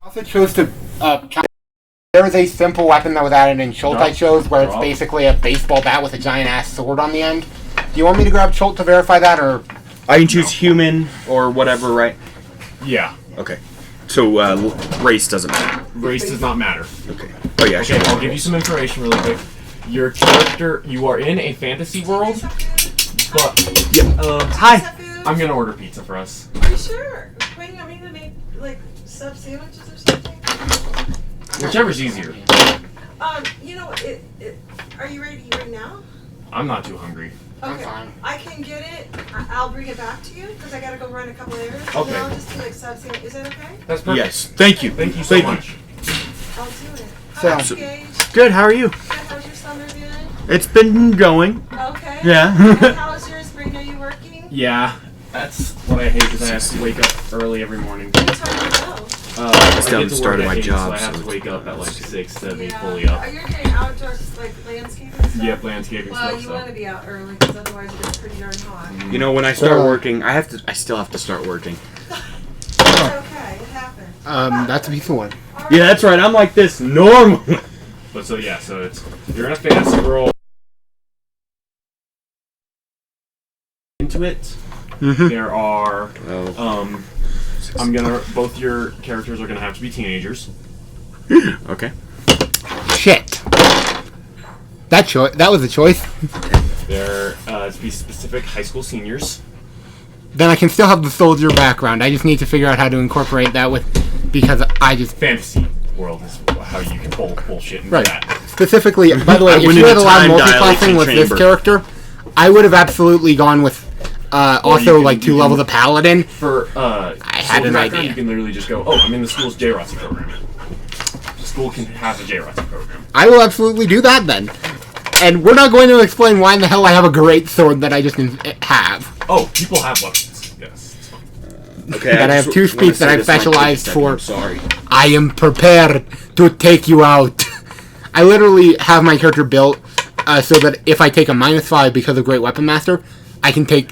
also chose to. There is a simple weapon that was added in Chult I chose, where it's basically a baseball bat with a giant ass sword on the end. Do you want me to grab Chult to verify that, or? I can choose human or whatever, right? Yeah. Okay. So race doesn't matter. Race does not matter. Okay. Oh yeah. Okay, I'll give you some information really quick. Your character, you are in a fantasy world, but Hi. I'm gonna order pizza for us. Are you sure? Wait, you want me to make like sub sandwiches or something? Whichever's easier. You know, are you ready to eat right now? I'm not too hungry. I'm Okay, fine. I can get it. I'll bring it back to you because I gotta go run a couple errands. Okay. And I'll just do like sub sandwich. Is that okay? That's perfect. Yes. Thank you. Thank you so much. I'll do it. So- How's Gage? Good. How are you? Good. How's your summer doing? It's been going. Okay. Yeah. And how's your spring? Are you working? Yeah, that's what I hate is I have to wake up early every morning. What time do you go? I still get haven't to started work my at 8, job, so I have so to wake up at like it's- 6 to be Yeah. fully up. Are you getting outdoor like landscaping stuff? Yep, landscaping Well, stuff. you So. want to be out early because otherwise it gets pretty darn hot. You know, when I start working, I still have to start working. It's okay. It happens. That's a piece of wood. Yeah, that's right. I'm like this normally. But so yeah, so it's you're in a fantasy world. Into it, there are both your characters are gonna have to be teenagers. Okay. Shit. That was a choice. They're to be specific high school seniors. Then I can still have the soldier background. I just need to figure out how to incorporate that because I just Fantasy world is how you can pull bullshit into right. that. Specifically, by the way, I if went you in had a allowed time multiclassing dilation with this chamber. character, I would have absolutely gone with also can- like you 2 can- levels of paladin. For I had an background, idea. You can literally just go, oh, I'm in the school's JROTC program. The school can have a JROTC program. I will absolutely do that then. And we're not going to explain why in the hell I have a great sword that I just have. Oh, people have weapons. Yes. It's fine. Okay. And I have 2 speeds that I've specialized for. I'm sorry. I am prepared to take you out. I literally have my character built so that if I take a -5 because of Great Weapon Master, I can take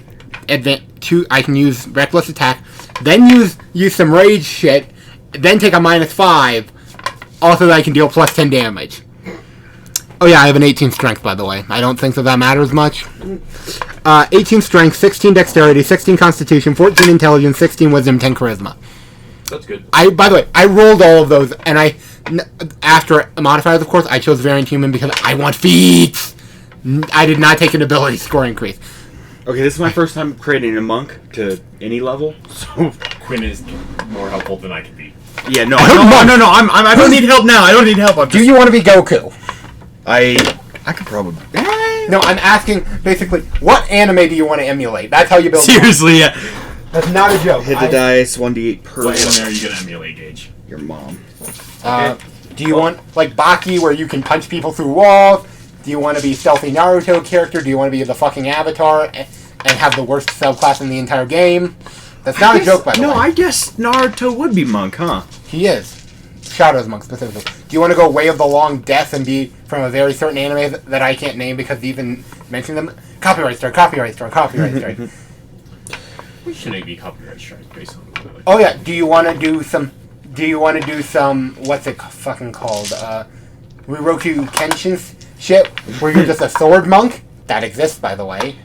I can use Reckless Attack, then use some Rage shit, then take a -5, also that I can deal plus 10 damage. Oh yeah, I have an 18 Strength, by the way. I don't think that matters much. 18 Strength, 16 Dexterity, 16 Constitution, 14 Intelligence, 16 Wisdom, 10 Charisma. That's good. By the way, I rolled all of those, and after modifiers, of course, I chose Variant Human because I want feats! I did not take an ability score increase. Okay, this is my first time creating a monk to any level, so Quinn is more helpful than I could be. yeah, no, don't no, I don't need help now. I don't need help. I'm Do just, you want to be Goku? I could probably. No, I'm asking, basically, what anime do you want to emulate? That's how you build Seriously, yeah. That's not a joke. Hit the dice, 1d8 per. What anime are you gonna emulate, Gage? Your mom. Do you want, like, Baki, where you can punch people through walls? Do you want to be stealthy Naruto character? Do you want to be the fucking Avatar and have the worst subclass in the entire game? That's not a joke, by the way. No, I guess Naruto would be monk, huh? He is. Shadow's Monk, specifically. Do you want to go Way of the Long Death and be from a very certain anime that I can't name because even mentioning them? Copyright strike, copyright strike, copyright strike. We shouldn't be copyright strike based on that. Oh yeah, do you want to do some, what's it fucking called? Ryuroku Kenshin shit, where you're just a sword monk? That exists, by the way.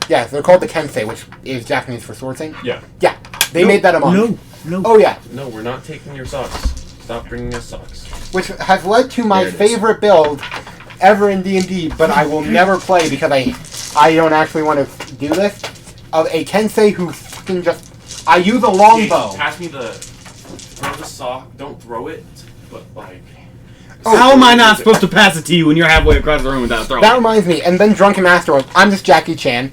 Yeah, they're called the Kensei, which is Japanese for sword thing. Yeah. Yeah, they made that a monk. No. Oh yeah, No, we're not taking your socks. Stop bringing us socks. which has led to my There it is. favorite build ever in D&D, but I will never play because I don't actually want to do this. Of a Kensei who fucking just... I use a Gage, longbow. pass me the... Throw the sock. Don't throw it, but like... How am I not supposed to pass it to you when you're halfway across the room without throwing? That reminds me, and then Drunken Master was, I'm just Jackie Chan.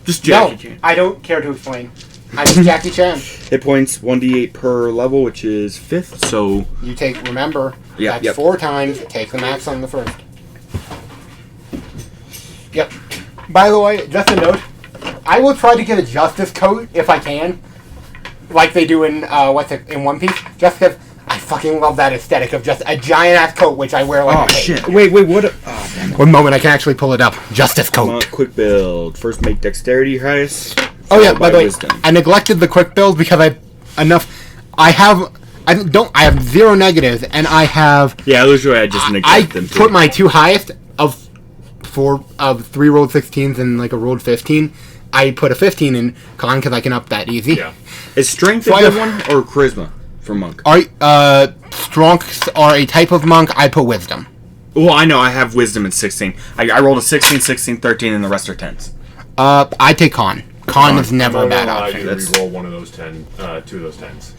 Just Jackie Chan. I don't care to explain. I'm just Jackie Chan. Hit points 1d8 per level, which is 5th. So You take, remember, Yeah, that's yep. 4 times, take the max on the first. Yep. By the way, just a note, I will try to get a Justice coat if I can, like they do in in One Piece, just because I fucking love that aesthetic of just a giant ass coat which I wear like a cape. Wait, what? Oh, damn it. One moment, I can actually pull it up. Justice coat. Monk, quick build. First, make dexterity your highest. Oh yeah, followed by the way, wisdom. I neglected the quick build because I have I have 0 negatives, and I have. Yeah, usually I just I neglect them. put too. my 2 highest of 3 rolled 16s and like a rolled 15. I put a 15 in con because I can up that easy. Yeah. Is strength a So I good have- one or charisma for monk? Strongs are a type of monk. I put wisdom. Well, I know I have wisdom at 16. I rolled a 16, 16, 13, and the rest are 10s. I take con. Con is never I'm a bad gonna allow option. you to That's- re-roll one of those 10, 2 of those 10s.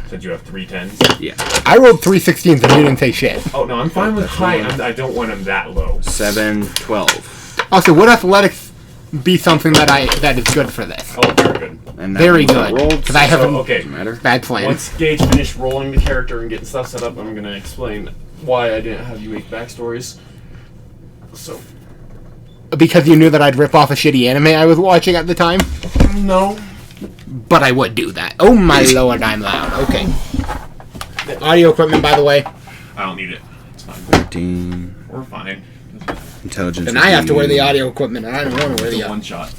Since you have 3 10s. Yeah. I rolled 3 16s and you didn't say shit. Oh, no, I'm fine with high. I don't want them that low. 7, 12. Also, would athletics be something that is good for this? Oh, very good. And that Very one's not good. rolled, Because I so haven't. okay. doesn't matter. Bad plan. Once Gage finished rolling the character and getting stuff set up, I'm going to explain why I didn't have you make backstories. So, Because you knew that I'd rip off a shitty anime I was watching at the time? no. But I would do that. Oh my lord, I'm loud. Okay. Audio equipment, by the way. I don't need it. It's fine. 13. We're fine. Intelligence. And I have to wear the audio equipment, and I don't want to wear It's the a one shot.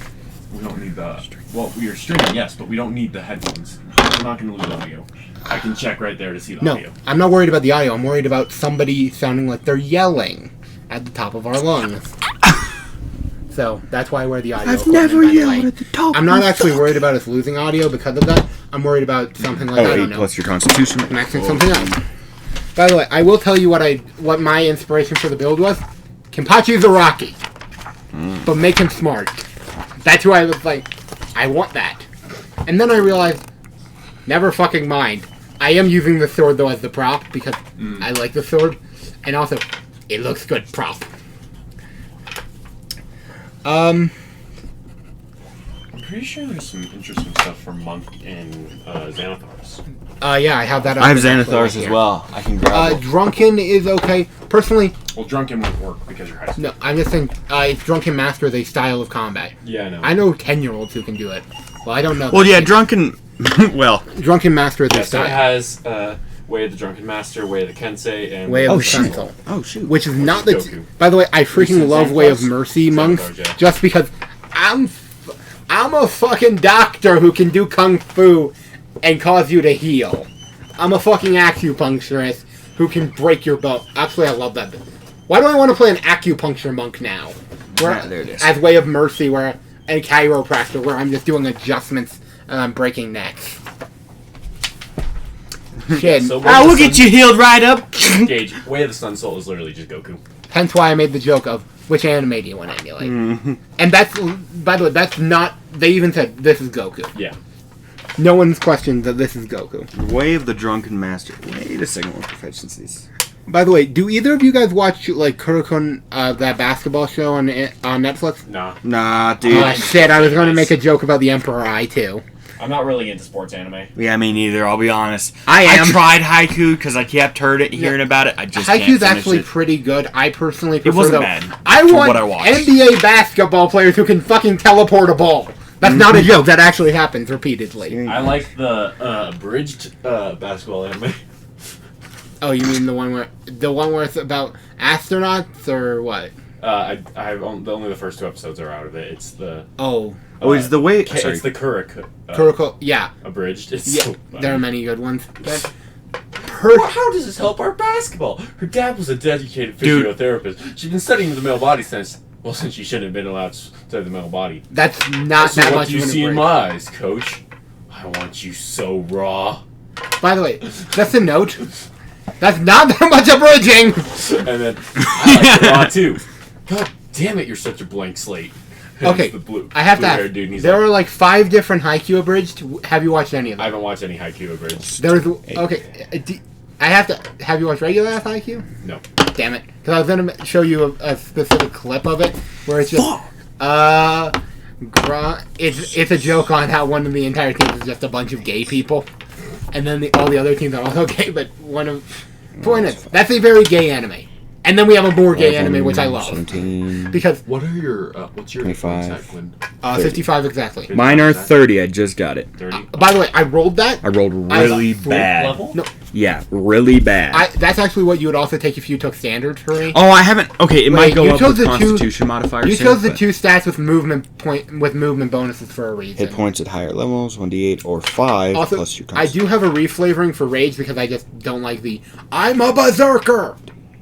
We don't need the. Well, we are streaming, yes, but we don't need the headphones. We're not going to lose audio. I can check right there to see the No, audio. I'm not worried about the audio. I'm worried about somebody sounding like they're yelling at the top of our lungs. So that's why I wear the audio. equipment, by the way. the top. I'm not actually worried about us losing audio because of that. I'm worried about something like I Oh, don't 8 know, plus your constitution. maxing something else. By the way, I will tell you what my inspiration for the build was. Kenpachi Zaraki, but make him smart. That's who I was like. I want that, and then I realized, never fucking mind. I am using the sword though as the prop because I like the sword, and also it looks good prop. I'm pretty sure there's some interesting stuff for Monk and Xanathars. Yeah, I have that. I have up actually right Xanathars as here. well. I can grab it. Drunken is okay. Personally, Well, Drunken won't work because you're high school. no. I'm just saying, Drunken Master is a style of combat. Yeah, I know. I know 10-year-olds who can do it. Well, I don't know. Well, that. yeah, drunken. Well, Drunken Master is a Yeah, so it style. has Way of the Drunken Master, Way of the Kensei, and Way of Oh, the shit. Pencil. oh shoot. Which is not the. Goku. By the way, I freaking Xanathars? love Way of Mercy monks, Xanathars, yeah. just because I'm a fucking doctor who can do kung fu and cause you to heal. I'm a fucking acupuncturist who can break your bone. Actually, I love that. Why do I want to play an acupuncture monk now? Yeah, there it is. As Way of Mercy, where a chiropractor, where I'm just doing adjustments and I'm breaking necks. Shit. So Ah, we'll get you healed right up. Gage, Way of the Sun Soul is literally just Goku. Hence why I made the joke of which anime do you want to emulate? And that's, by the way, that's not. They even said this is Goku. Yeah. No one's questioned that this is Goku. Way of the Drunken Master. Wait a second, what proficiencies? By the way, do either of you guys watch like Kurokun, that basketball show on Netflix? Nah. Nah, dude. Oh shit! I was going to make a joke about the Emperor Eye too. I'm not really into sports anime. Yeah, me neither. I'll be honest. I am. I tried Haiku because I kept hearing about it. I just can't Haikyu's finish actually it. pretty good. I personally prefer wasn't the- bad I for want what I watched. NBA basketball players who can fucking teleport a ball. That's not a joke. That actually happens repeatedly. I like the abridged basketball anime. Oh, you mean the one where it's about astronauts or what? I've only the first 2 episodes are out of it. It's the Oh, Oh, is the way? K- Sorry. it's the Kurok Kuroko. Yeah, abridged. It's yeah. so There are funny. many good ones. Well, how does this help our basketball? Her dad was a dedicated Dude. physiotherapist. She's been studying the male body since she shouldn't have been allowed to study the male body. That's not So that what much do you of an see in abridged. my eyes, Coach? I want you so raw. By the way, just a note. That's not that much abridging. And then I like the raw too. God damn it, you're such a blank slate. And Okay, it's the blue, I have to blue-haired ask. dude, and he's There like, are like 5 different Haikyuu abridged. Have you watched any of I them? haven't watched any Haikyuu abridged. There's okay. I have to. Have you watched regular ass Haikyuu? No. Damn it! Because I was gonna show you a specific clip of it where it's just it's a joke on how one of the entire teams is just a bunch of gay people, and then all the other teams are also gay. But point is, that's a very gay anime. And then we have a more gay 11, anime, which I love. 17. Because What are your what's your 25. attack, Glenn? 55 exactly. Mine are 30. I just got it. 30 By the way, I rolled that. I rolled really Fourth bad. level? No, Yeah, really bad. that's actually what you would also take if you took standard for me. Oh, I haven't. Okay, it Wait, might go you up chose with the two- Constitution modifier. You soon, chose the but 2 stats with movement bonuses for a reason. hit points at higher levels, 1d8 or 5 Also, plus your I do have a reflavoring for rage because I just don't like the "I'm a berserker."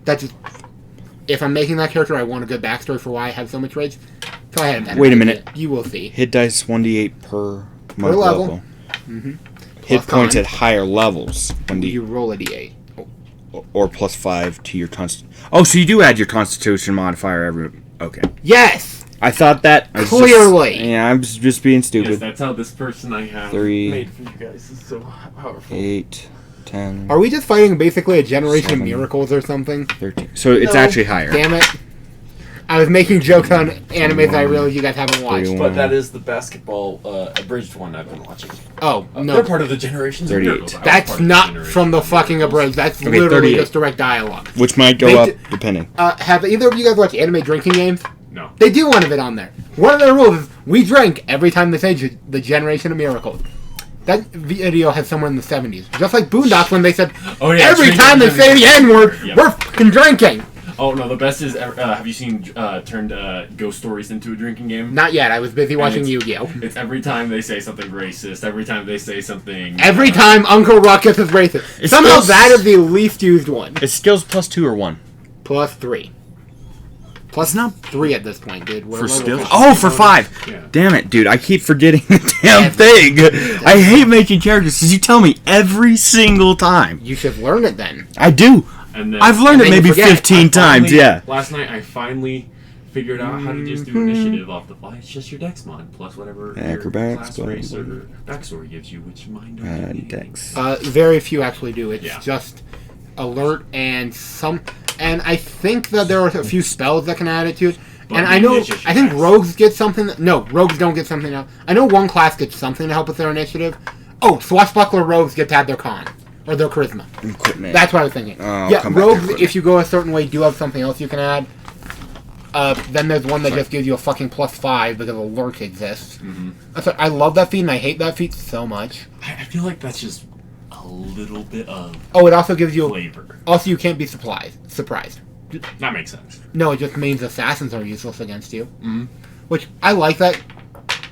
That's just, if I'm making that character, I want a good backstory for why I have so much rage. So I had that. Wait a minute. You will see. Hit dice 1d8 per month level. level. Mm-hmm. Hit Plus points con. at higher levels, You 1d roll a d8. or plus 5 to your Oh, so you do add your Constitution modifier every. Okay. Yes. I thought that. I was Clearly. Just, yeah, I was just being Yes, stupid. that's how this person I have 3, made for you guys is so powerful. 8, 10, Are we just fighting basically a generation of 7. miracles or something? 13. So it's No. actually higher. Damn it. I was making jokes on animes that I realize you guys haven't watched. 31. But that is the basketball abridged one I've been watching. Oh, They're no. part of the Generations of 38. Miracles. I was That's part of the not Generation from the of fucking Miracles. abridged. That's Okay, literally 38. just direct dialogue. Which might go They up, d- depending. Have either of you guys watched anime drinking games? No. They do one of it on there. One of their rules is we drink every time they say the Generation of Miracles. That video has somewhere in the 70s. Just like Boondocks when they said, Oh, yeah, every drink time they every say the time. N-word, Yep. we're fucking drinking. Oh no, the best is have you seen turned Ghost Stories into a drinking game? Not yet. I was busy watching it's- Yu-Gi-Oh! It's every time they say something racist, every time they say something. Every time Uncle Ruckus is racist. It's Somehow still- that is the least used one. Is skills plus 2 or 1? Plus 3. Plus not 3 at this point, dude. We're For level skills? 50. Oh, for 5! Yeah. Damn it, dude. I keep forgetting the damn thing. I hate making characters because you tell me every single time. You should learn it then. I do. And then I've learned And it then you maybe forget. 15 times, Finally, yeah. Last night I finally figured out how to just do initiative off the fly. It's just your dex mod plus whatever Acrobatics, your class, race, blah, or blah, backstory gives you, which mine don't give me. Dex. Very few actually do. It's Yeah. just alert and some. And I think that there are a few spells that can add it to it. But And I know, it's just your I think dex. rogues get something. No, rogues don't get something else. I know one class gets something to help with their initiative. Oh, swashbuckler rogues get to add their con or their charisma. Equipment. That's what I was thinking. I'll Yeah, come back to rogues, equipment. if you go a certain way, do have something else you can add. Then there's one that just gives you a fucking +5 because alert exists. I love that feat and I hate that feat so much. I feel like that's just a little bit of Oh, it also gives you. flavor. Also, you can't be surprised. That makes sense. No, it just means assassins are useless against you. Which I like that.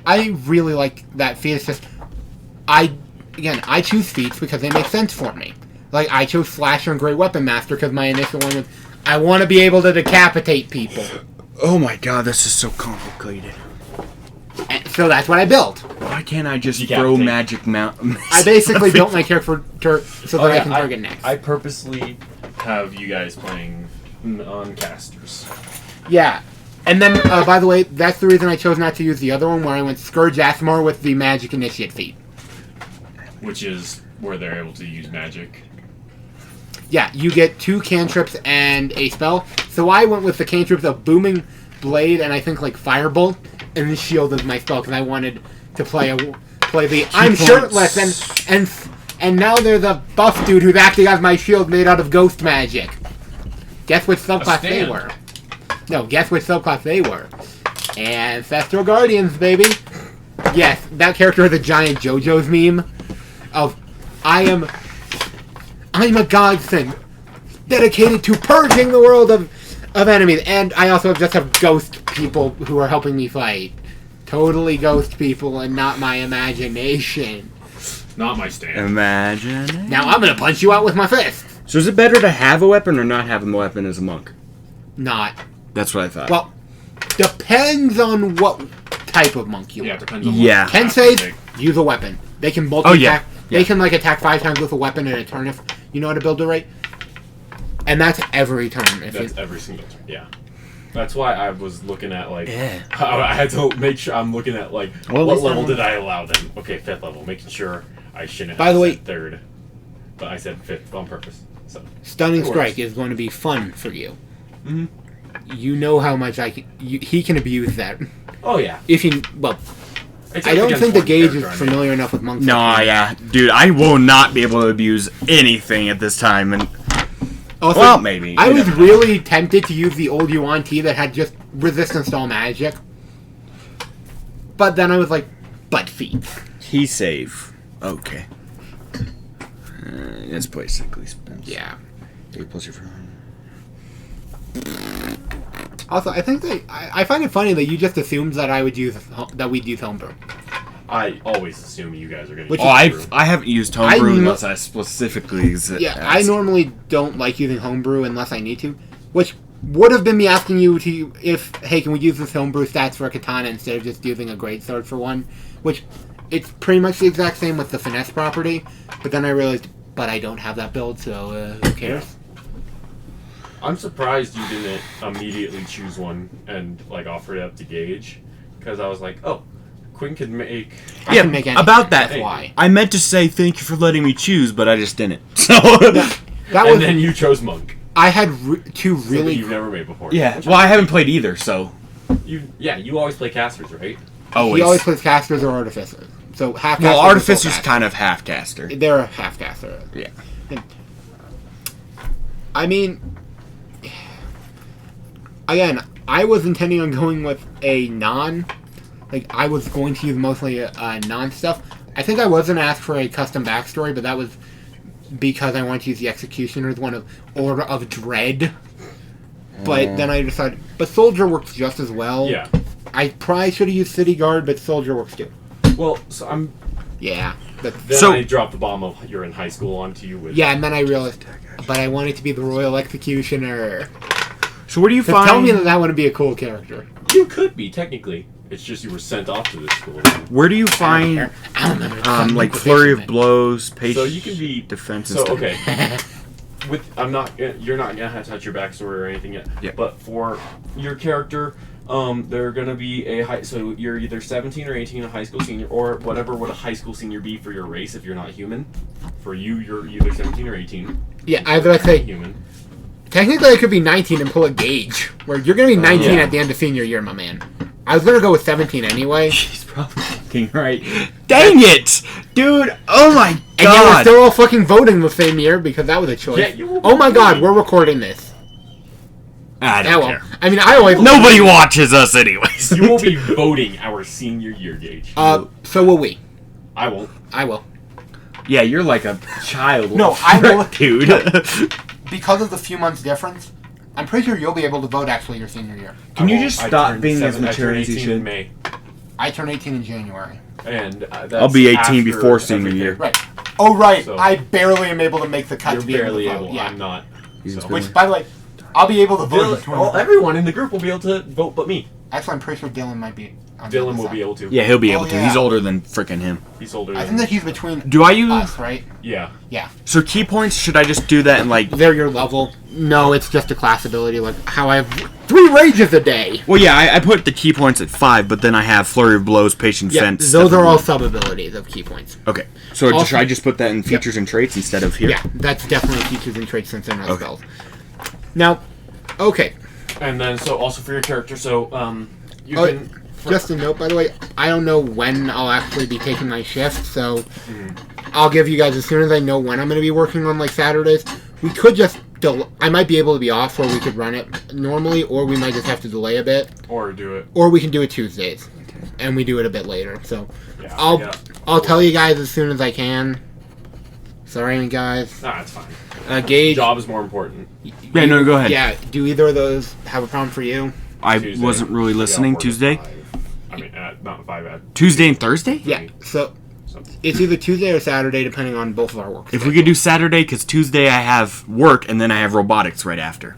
I really like that feat. It's just I choose feats because they make sense for me. Like I chose Slasher and Great Weapon Master because my initial one was I want to be able to decapitate people. Oh my god, this is so complicated. And so that's what I built. Why can't I just Decapitate. throw magic mount? I basically built my character so that I can target next. I purposely have you guys playing on casters. Yeah. And then, by the way, that's the reason I chose not to use the other one, where I went Scourge Asimar with the Magic Initiate feat. Which is where they're able to use magic. Yeah, you get 2 cantrips and a spell. So I went with the cantrips of Booming Blade and I think like Firebolt, and the Shield is my spell because I wanted to play the I'm points. shirtless and now there's a buff dude who's acting as my shield made out of ghost magic. Guess which subclass they stand. were? No, guess which subclass they were? Ancestral Guardians, baby. Yes, that character is a giant JoJo's meme of I'm a godsend dedicated to purging the world of enemies, and I also just have ghost people who are helping me fight. Totally ghost people and not my imagination. Not my stand. Imagine. Now I'm gonna punch you out with my fist. So is it better to have a weapon or not have a weapon as a monk? Not. That's what I thought. Well, depends on what type of monk you Yeah, are. it depends on Yeah. what Kenseis use a weapon. They can multi attack. Yeah. They can like attack 5 times with a weapon in a turn if you know how to build it right. And that's every turn. If That's you, every single turn. Yeah. That's why I was looking at like Yeah. I had to make sure I'm looking at like Well, at what least level I'm- did I allow them? Okay, 5th level, making sure I shouldn't have By the way- said 3rd. But I said 5th on purpose. So Stunning Of course. Strike is going to be fun for you. Mhm. You know how much he can abuse that. Oh yeah. If he well, Except I don't against think the one gauge is character, I mean. familiar enough with monks. no, yeah, dude, I will not be able to abuse anything at this time, and Also, Well, maybe. I You was never know. really tempted to use the old Yuan T that had just resistance to all magic. But then I was like, butt feet. Key save. Okay. It's basically spends. Yeah. 8 plus your friend. Also, I think I find it funny that you just assumed that we'd use homebrew. I always assume you guys are going to Which use is- homebrew. I haven't used homebrew I kn- unless I specifically. Yeah, I normally don't like using homebrew unless I need to, which would have been me asking you to hey, can we use this homebrew stats for a katana instead of just using a great sword for one? Which it's pretty much the exact same with the finesse property, but then I realized, but I don't have that build, so who cares? I'm surprised you didn't immediately choose one and like offer it up to Gage, because I was like, oh, Quinn could make. I Yeah, can make anything, about that. that's why. I meant to say thank you for letting me choose, but I just didn't. So. That And was then you chose Monk. I had two So that really you've never made before. Yeah. Well, I haven't played either, so You always play casters, right? He always plays casters or artificers. So half. Well, casters or full Artificer's casters. kind of half caster. They're a half caster. Yeah. I mean, again, I was intending on going with a non. Like, I was going to use mostly non stuff. I think I was going to ask for a custom backstory, but that was because I wanted to use the Executioner's one of Order of Dread. But then I decided, but Soldier works just as well. Yeah. I probably should have used City Guard, but Soldier works too. Well, so I'm. Yeah. But Then So- I dropped the bomb of you're in high school onto you with. yeah, and then I realized, but I wanted to be the Royal Executioner. So where do you So find? tell me that wouldn't be a cool character. You could be technically. It's just you were sent off to this school. Where do you find I don't remember. like flurry of blows, patience, So you can be. defense, and So stuff? okay. With you're not gonna have to touch your backstory or anything yet. Yeah. But for your character, they're gonna be a high. So you're either 17 or 18, a high school senior, or whatever would a high school senior be for your race if you're not human. For you, you're either 17 or 18. Yeah, I was gonna say, Human. technically I could be 19 and pull a Gage, where you're gonna be 19 yeah. at the end of senior year, my man. I was gonna go with 17 anyway, He's probably fucking right. Dang it, dude! Oh my and yet we're god! still all fucking voting the same year because that was a choice. Yeah, you will Oh my be god, voting. we're recording this. I Yeah, don't well, care. I mean, I always Nobody watches us anyways. You will be voting our senior year, Gage. So will we. I won't. I will. Yeah, you're like a child. No, I will, dude. because of the few months difference. I'm pretty sure you'll be able to vote actually your senior year. Can I you won't. just I stop turned being as I mature turned as you 18 should? in May, I turn 18 in January. and that's I'll be 18 after before senior everything. year. Right. Oh, right. So- I barely am able to make the cut You're to be able barely to vote. able. Yeah. I'm not. He's So. in Which, by the way, I'll be able to vote. Everyone in the group will be able to vote, but me. Actually, I'm pretty sure Dylan might be. On the Dylan other will side. be able to. Yeah, he'll be Oh, able to. yeah. He's older than frickin' him. He's older. I than think that he's between Do I use us, right? Yeah. Yeah. so key points? Should I just do that and like? They're your level. No, it's just a class ability, like how I have 3 rages a day. Well, yeah, I put the key points at 5, but then I have flurry of blows, patient Yeah, fence. those step are of- all sub abilities of key points. Okay, so Also- should I just put that in features and traits instead of here? Yeah, that's definitely features and traits since they're not Okay. spells. Now, okay. And then so also for your character, so you Oh, can. just a note, by the way, I don't know when I'll actually be taking my shift, so Mm-hmm. I'll give you guys as soon as I know when I'm going to be working on like Saturdays. We could just I might be able to be off, or we could run it normally, or we might just have to delay a bit, Or do it. or we can do it Tuesdays, and we do it a bit later. So Yeah. I'll Yeah. I'll tell you guys as soon as I can. Sorry, guys. Nah, it's fine. Gage. Job is more important. Yeah, no, go ahead. Yeah. Do either of those have a problem for you? I Tuesday. wasn't really Yeah, listening. 4 to Tuesday, 5. I mean, not 5 at. Tuesday and Thursday. Yeah. So So. it's either Tuesday or Saturday, depending on both of our work. If we could do Saturday, because Tuesday I have work and then I have robotics right after.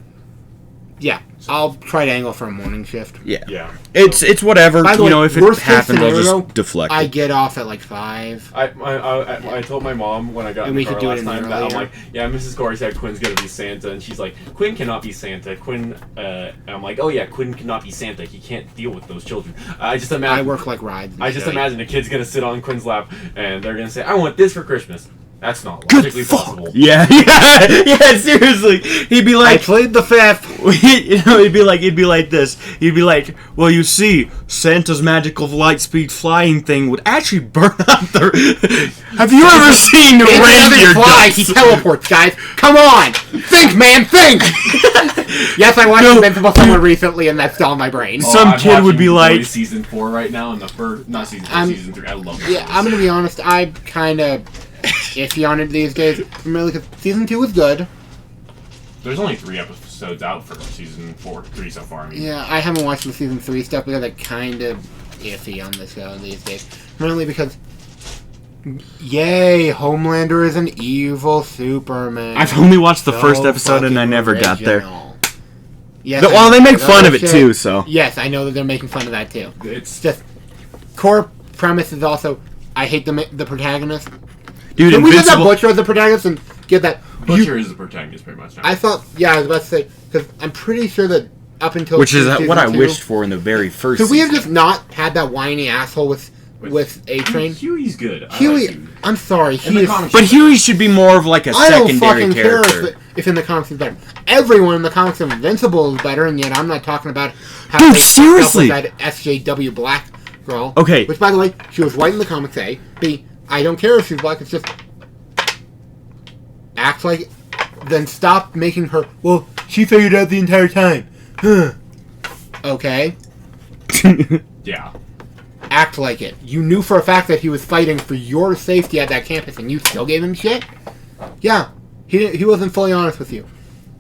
Yeah, I'll try to angle for a morning shift. Yeah, Yeah. it's whatever. By the You way, know, if it worst case happens, I'll scenario, just deflect. I it. get off at like 5. I told my mom when I got And in we the car could do it last in time that I'm earlier. like, yeah, Mrs. Corey said Quinn's gonna be Santa, and she's like, Quinn cannot be Santa. Quinn, and I'm like, oh yeah, Quinn cannot be Santa. He can't deal with those children. I just imagine. I work like rides. and I just shit. imagine a kid's gonna sit on Quinn's lap, and they're gonna say, I want this for Christmas. That's not Good logically fuck. possible. Yeah, yeah, seriously. He'd be I like, played the fifth. it'd be like this. He'd be like, well, you see, Santa's magical light speed flying thing would actually burn out the. Have you ever seen the He doesn't reindeer fly, ducks? he teleports, guys. Come on! Think, man, think! Yes, I watched Invincible somewhere recently, and that's still in my brain. Some I'm kid would watching be The like- Boys season 4 right now, and the first, not season 4, season 3. I love it. Yeah, I'm gonna be honest, I'm kind of iffy on it these days. Really, because season 2 was good. There's only 3 episodes out for season 3 so far. I mean, Yeah, I haven't watched the season 3 stuff because I'm kind of iffy on the show these days. Mainly because, yay, Homelander is an evil Superman. I've only watched the So first episode and I fucking never got there. original. Yes, Well, they make I know fun of that it shit. too, so. Yes, I know that they're making fun of that too. it's Just core premise is also I hate the protagonist. Dude, Can we get that Invincible. Butcher as the protagonist and get that? Butcher is the protagonist pretty much now. I thought, yeah, I was about to say because I'm pretty sure that up until Which is season what I 2, wished for in the very first could we have season. just not had that whiny asshole with A-Train? Huey's good. I Huey, like Huey. I'm sorry, In the he is. comics- But Huey should be more of like a I don't secondary fucking care character. if in the comics he's better. Everyone in the comics of Invincible is better, and yet I'm not talking about how Dude, they fucked seriously! up with that SJW Black girl. Okay. Which, by the way, she was white in the comics. A. B. I don't care if she's black. It's just act like. Then stop making her. Well, she figured out the entire time. Huh. Okay. Yeah. Act like it. You knew for a fact that he was fighting for your safety at that campus, and you still gave him shit? Yeah. He wasn't fully honest with you.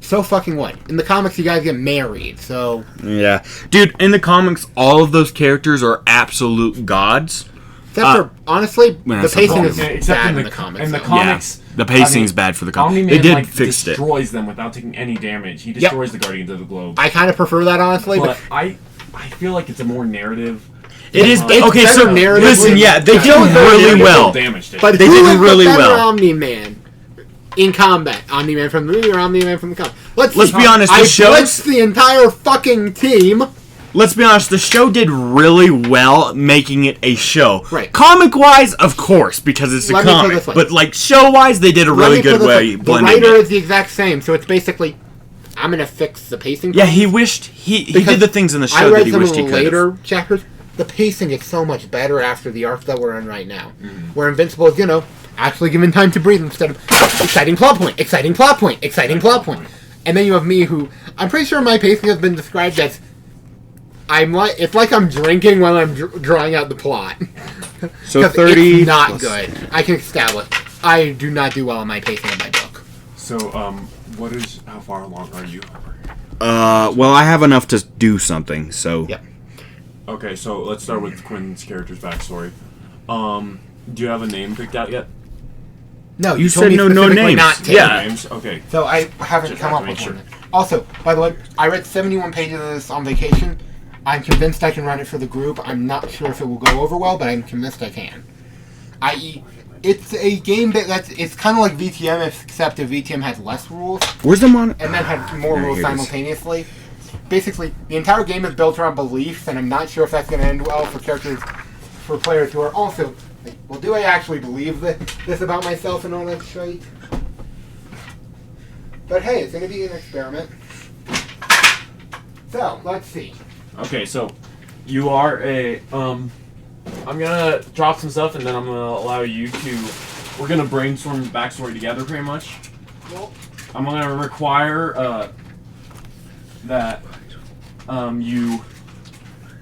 So fucking what? In the comics, you guys get married, so... Yeah. Dude, in the comics, all of those characters are absolute gods. Except for, honestly, well, the that's pacing not is wrong. bad in the comics. In the though. comics, The pacing's I mean, bad for the comics. Omni-Man, They did like, fix it. destroys them without taking any damage. He destroys the Guardians of the Globe. I kind of prefer that, honestly, but but... I feel like it's a more narrative. It is. It's Okay, better so narratively. listen, yeah, they Yeah. did It's better really narratively. well. Damaged it. But They who did is really the better well. Omni-Man in combat? Omni-Man from the movie or Omni-Man from the comic? Let's be honest, the I show- blitzed the entire fucking team. Let's be honest, the show did really well making it a show. Right. Comic-wise, of course, because it's a Let me put it comic. this way. But, like, show-wise, they did a Let really me put good it this way The blending writer it. is the exact same, so it's basically... I'm gonna fix the pacing. Yeah, he problems. wished... He Because did the things in the I show that read he some wished of he the could have. later chapters. The pacing is so much better after the arc that we're in right now. Mm-hmm. Where Invincible is, actually given time to breathe instead of exciting plot point, exciting plot point, exciting plot point. And then you have me who, I'm pretty sure my pacing has been described as, it's like I'm drinking while I'm drawing out the plot. So 'Cause 30... it's not plus- good. I can establish. I do not do well in my pacing of my book. So, how far along are you? Well, I have enough to do something, so... Yep. Okay, so let's start with Quinn's character's backstory. Do you have a name picked out yet? No, You told said me no specifically names. Not to. Yeah. Names? Okay. So I haven't Just come have up to with make one. sure. Also, by the way, I read 71 pages of this on vacation. I'm convinced I can run it for the group. I'm not sure if it will go over well, but I'm convinced I can. I.e., it's a game it's kind of like VTM, except if VTM had less rules Where's the mon... and then had more There, rules here it is. simultaneously. Basically, the entire game is built around beliefs, and I'm not sure if that's going to end well for players who are also like, well, do I actually believe this about myself and all that shit? But hey, it's going to be an experiment. So, let's see. Okay, so you are I'm gonna drop some stuff and then I'm gonna allow you to. We're gonna brainstorm the backstory together, pretty much. Well, I'm gonna require that you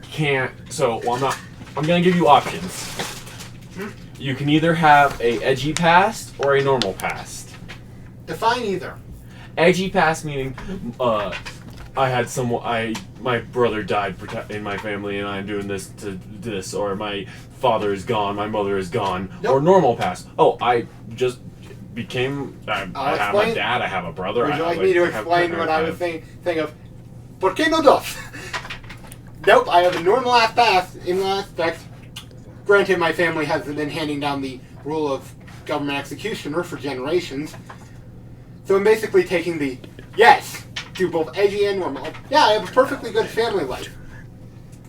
can't. I'm gonna give you options. You can either have a edgy past or a normal past. define either. Edgy past meaning, my brother died in my family and I'm doing this, or my father is gone, my mother is gone, Nope. or normal past. Oh, I just became, I I'll have a explain. dad, I have a brother. Would I you have, like me to I have- explain what I was thinking of? ¿Por qué no dos? Nope, I have a normal ass past in all aspects. Granted, my family has been handing down the rule of government executioner for generations. So I'm basically taking the, yes, do both edgy and normal. Yeah, I have a perfectly good family life.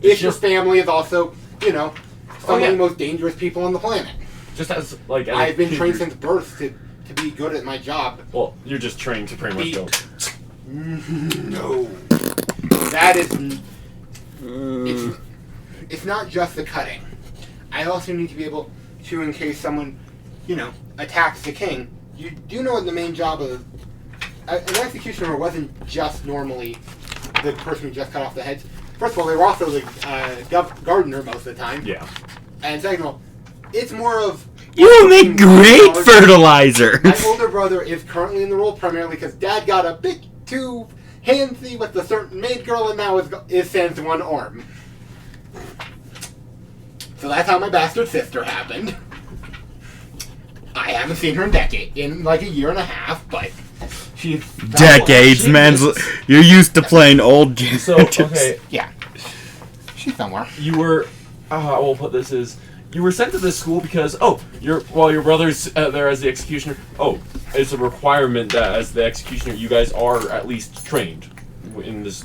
If your family is also, some yeah. of the most dangerous people on the planet. just as like. As I've been kid, trained you're- since birth to be good at my job. Well, you're just trained to pretty much go. No. That is. It's not just the cutting. I also need to be able to, in case someone, attacks the king. You do know what the main job of an executioner wasn't just normally the person who just cut off the heads. First of all, they were also the gardener most of the time. Yeah. And second of all, it's more of. You make great fertilizer. My older brother is currently in the role primarily because Dad got a bit too handsy with the certain maid girl and now is sans one arm. So that's how my bastard sister happened. I haven't seen her in like a year and a half, but she's Decades, man. You're used to playing old games. So okay, Yeah, she's somewhere. you were. We'll put this as. You were sent to this school because your brother's there as the executioner. It's a requirement that as the executioner, you guys are at least trained in this,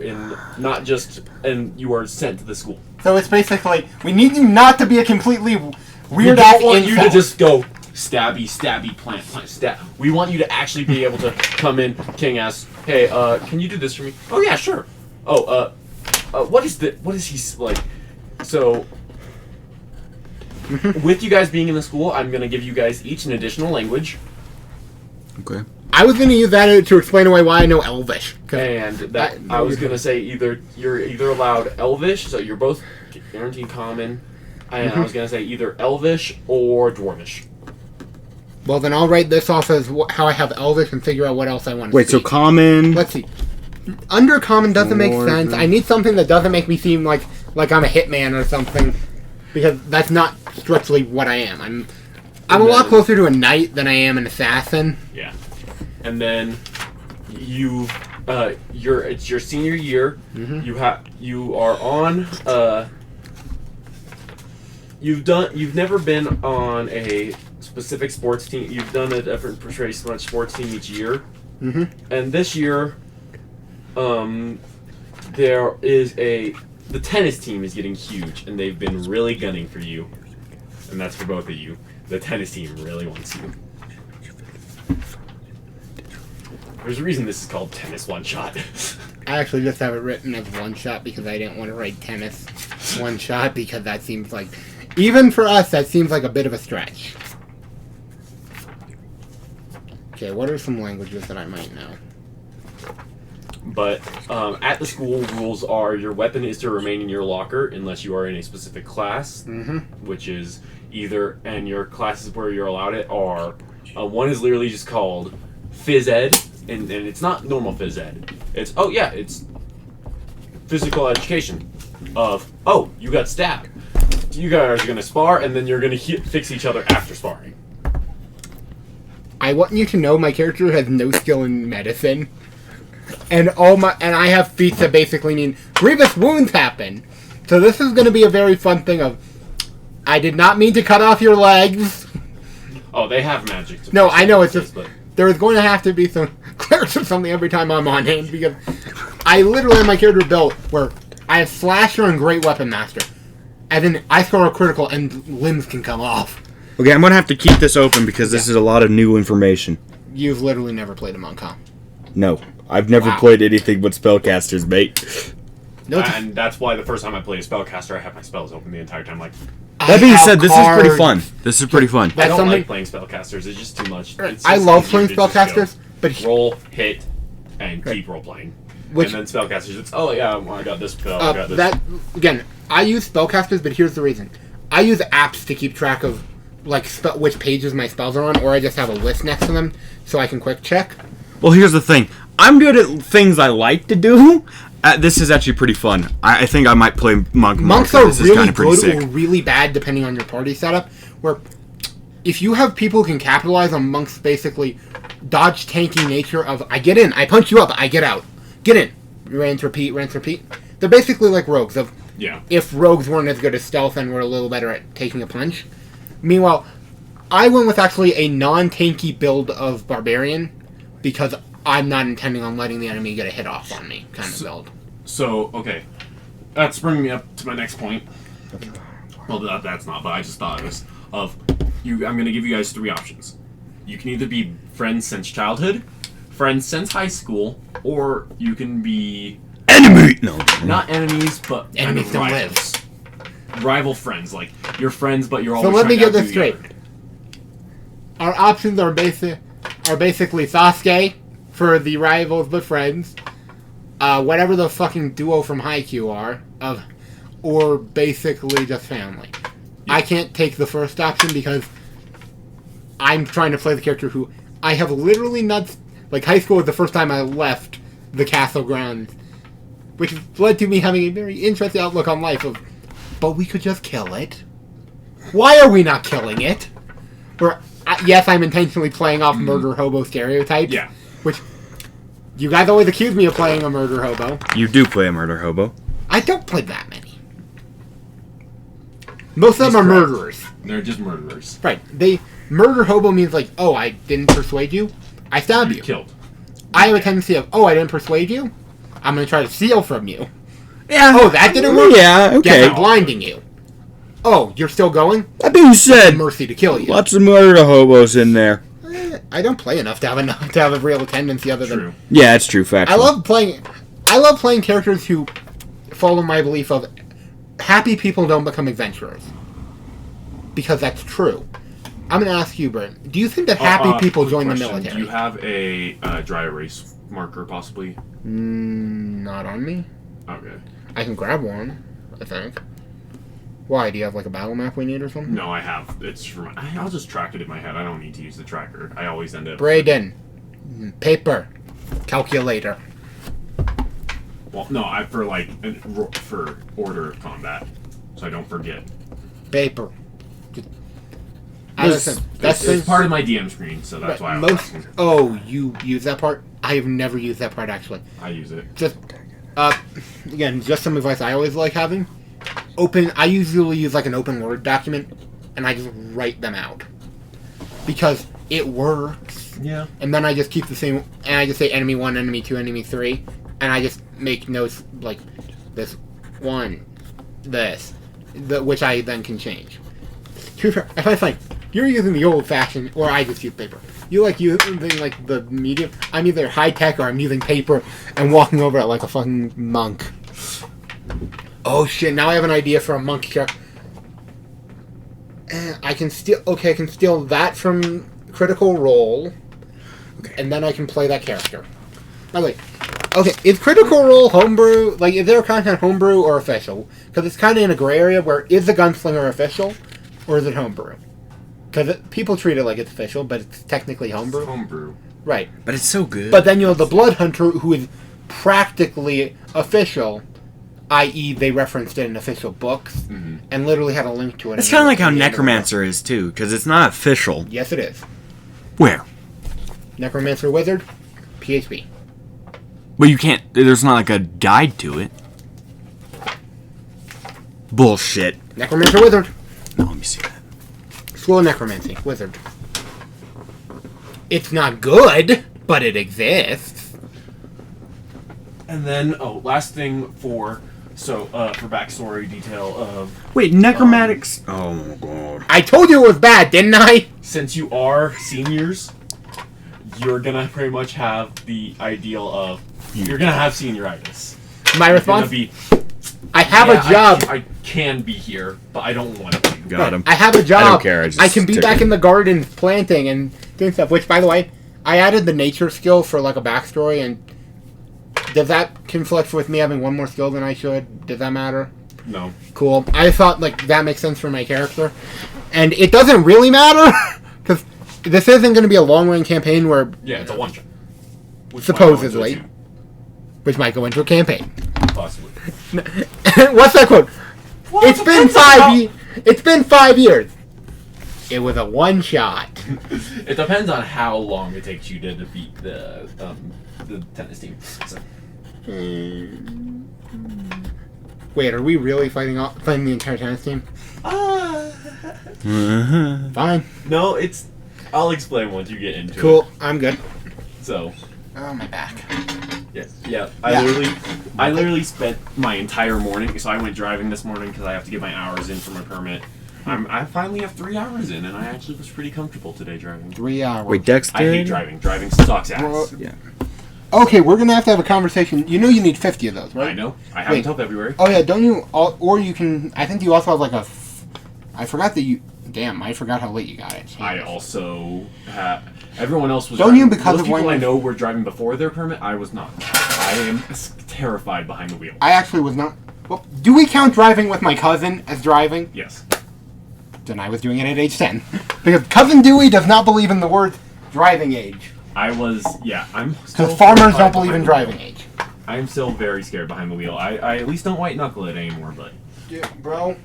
in not just, and you are sent to the school. So it's basically we need you not to be a completely We weird don't ass want you to incel. just go stabby, plant, stab. We want you to actually be able to come in. King asks, "Hey, can you do this for me?" Oh yeah, sure. What is he like? So. With you guys being in the school, I'm gonna give you guys each an additional language, Okay. I was going to use that to explain away why I know Elvish. 'cause and that I was gonna say you're either allowed Elvish, so you're both guaranteed common, and I was gonna say either Elvish or Dwarvish. Well, then I'll write this off as how I have Elvish and figure out what else I want to Wait, so speak. common. Let's see. Undercommon doesn't make Dwarven. sense. I need something that doesn't make me seem like I'm a hitman or something, because that's not strictly what I am. I'm a lot then- closer to a knight than I am an assassin. Yeah, and then it's your senior year. You are on. You've never been on a specific sports team. You've done a different sports team each year. Mhm. And this year, there is the tennis team is getting huge, and they've been really gunning for you, and that's for both of you. The tennis team really wants you. There's a reason this is called Tennis One Shot. I actually just have it written as one shot because I didn't want to write tennis one shot because that seems like, even for us, that seems like a bit of a stretch. Okay, what are some languages that I might know? But at the school, rules are your weapon is to remain in your locker unless you are in a specific class, which is either, and your classes where you're allowed it are, one is literally just called Phys Ed, and it's not normal Phys Ed. It's physical education of, you got stabbed. You guys are going to spar, and then you're going to fix each other after sparring. I want you to know my character has no skill in medicine. And I have feats that basically mean grievous wounds happen. So this is going to be a very fun thing of, I did not mean to cut off your legs. Oh, they have magic. To No, fix I know, it, it's just, but there is going to have to be some clerics or something every time I'm on hand, because I literally have my character built where I have Slasher and Great Weapon Master. And then I score a critical and limbs can come off. Okay, I'm gonna have to keep this open because this is a lot of new information. You've literally never played a monk, huh? No, I've never Wow. played anything but spellcasters, mate. No, and that's why the first time I played a spellcaster, I had my spells open the entire time. Like, That being said, this is pretty cards. fun. This is pretty fun. I That's don't something. like playing spellcasters. It's just too much. It's I just love easier playing to just spellcasters, go but roll, hit, and keep role playing. Which- And then spellcasters, it's I got this spell. I got this. that again, I use spellcasters, but here's the reason: I use apps to keep track of which pages my spells are on, or I just have a list next to them so I can quick check. Well, here's the thing. I'm good at things I like to do. This is actually pretty fun. I think I might play Monk. Monks more, are 'cause this is really kinda pretty good sick. or really bad depending on your party setup. Where if you have people who can capitalize on Monk's basically dodge tanky nature of I get in, I punch you up, I get out, get in, rinse, repeat, rinse, repeat. They're basically like rogues. Yeah. If rogues weren't as good at stealth and were a little better at taking a punch. Meanwhile, I went with actually a non-tanky build of Barbarian because I'm not intending on letting the enemy get a hit off on me kind of build. So, okay. That's bringing me up to my next point. Well, that's not, but I just thought of this. I'm gonna give you guys 3 options. You can either be friends since childhood, friends since high school, or you can be Enemy. No. not enemies, but Enemies don't live. rivals. Rival friends, like you're friends, but you're So always. let me trying get to this outdo each straight. other. Our options are basically Sasuke for the rivals but friends, whatever the fucking duo from Haikyuu are, or basically just family. I can't take the first option because I'm trying to play the character who I have literally not. Like, high school was the first time I left the castle grounds, which led to me having a very interesting outlook on life of, but we could just kill it. Why are we not killing it? Or, yes, I'm intentionally playing off murder hobo stereotypes. Yeah. Which, you guys always accuse me of playing a murder hobo. You do play a murder hobo. I don't play that many. Most of them are correct. murderers. They're just murderers. Right. Murder hobo means like, oh, I didn't persuade you, I stab you. Killed. I have a tendency of, oh, I didn't persuade you, I'm gonna try to steal from you. Yeah. Oh, that didn't work? Yeah. Guess Okay. I'm blinding you. Oh, you're still going? That being said, Mercy to kill you. lots of murder hobos in there. I don't play enough to have a real tendency other than. True. Yeah, that's true. Fact. I love playing characters who follow my belief of happy people don't become adventurers. Because that's true. I'm gonna ask you, Brent. Do you think that happy people quick join the question. military? Do you have a dry erase marker, possibly? Not on me. Okay. I can grab one, I think. Why? Do you have like a battle map we need or something? No, I have. It's from. I'll just track it in my head. I don't need to use the tracker. I always end up. Brayden. Paper. Calculator. Well, no, for order of combat, so I don't forget. Paper. It's, That's it's part of my DM screen, so that's why I was asking. Oh, you use that part? I have never used that part actually. I use it. Just again, just some advice I always like having. I usually use like an open Word document, and I just write them out because it works. Yeah. And then I just keep the same, and I just say enemy 1, enemy 2, enemy 3, and I just make notes like this one, which I then can change. If I find you're using the old-fashioned, or I just use paper. You like using like the medium. I'm either high tech or I'm using paper and walking over it like a fucking monk. Oh shit! Now I have an idea for a monk character. I can steal that from Critical Role, and then I can play that character. By the way, okay, is Critical Role homebrew? Like, is there content homebrew or official? Because it's kind of in a gray area where is the Gunslinger official, or is it homebrew? Because people treat it like it's official, but it's technically homebrew. Homebrew. Right. But it's so good. But then you have the Blood Hunter, who is practically official, i.e., they referenced it in official books, and literally had a link to it. It's kind of like how Necromancer is too, because it's not official. Yes, it is. Where? Necromancer Wizard, PHP. But you can't. There's not like a guide to it. Bullshit. Necromancer Wizard. No, let me see that. School of Necromancy Wizard. It's not good, but it exists. And then, last thing for backstory detail of Wait, Necromatics. Oh my god. I told you it was bad, didn't I? since you are seniors, you're gonna pretty much have the ideal of you're gonna have senioritis. My You're response? gonna be, I have "Yeah, a job. I can be here, but I don't want to. Got him. I have a job. I don't care, I just can be took back it. in the garden planting and doing stuff. Which, by the way, I added the nature skill for like a backstory. And does that conflict with me having one more skill than I should? Does that matter? No. Cool. I thought like that makes sense for my character, and it doesn't really matter because this isn't going to be a long run campaign where Yeah, it's a one shot. Supposedly. which might go into a campaign. Possibly. What's that quote? Well, It's been depends on how- It's been 5 years. It was a one shot. It depends on how long it takes you to defeat the tennis team. So. Wait, are we really fighting the entire tennis team? Fine. No, it's. I'll explain once you get into it. Cool. I'm good. So. Oh, my back. Yeah. I literally spent my entire morning. So I went driving this morning because I have to get my hours in for my permit. I finally have 3 hours in, and I actually was pretty comfortable today driving. 3 hours. Wait, Dexter. I hate driving. Driving sucks ass. Well, Yeah. Okay, we're gonna have to have a conversation. You know you need 50 of those, right? I know. I have Wait. until February. Oh yeah, don't you? Or you can. I think you also have like a. I forgot that you. Damn, I forgot how late you got it. I also have. Everyone else was. Don't driving. you because Most of people when I you- know were driving before their permit. I was not. I am terrified behind the wheel. I actually was not. Well, do we count driving with my cousin as driving? Yes. Then I was doing it at age 10. Because Cousin Dewey does not believe in the word driving age. I was. Yeah. I'm. Still Because farmers terrified don't believe in behind the driving wheel. age. I am still very scared behind the wheel. I at least don't white knuckle it anymore. But Dude, bro,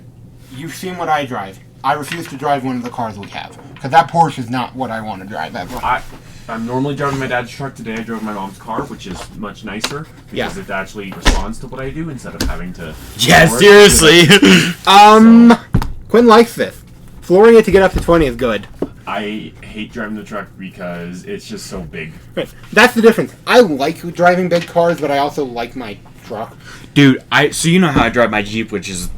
you've seen what I drive. I refuse to drive one of the cars we have. Because that Porsche is not what I want to drive ever. I'm normally driving my dad's truck. Today I drove my mom's car, which is much nicer because Yeah. it actually responds to what I do instead of having to. Yeah, floor it. seriously. Quinn likes this. Flooring it to get up to 20 is good. I hate driving the truck because it's just so big. Right. That's the difference. I like driving big cars, but I also like my truck. Dude, so you know how I drive my Jeep, which is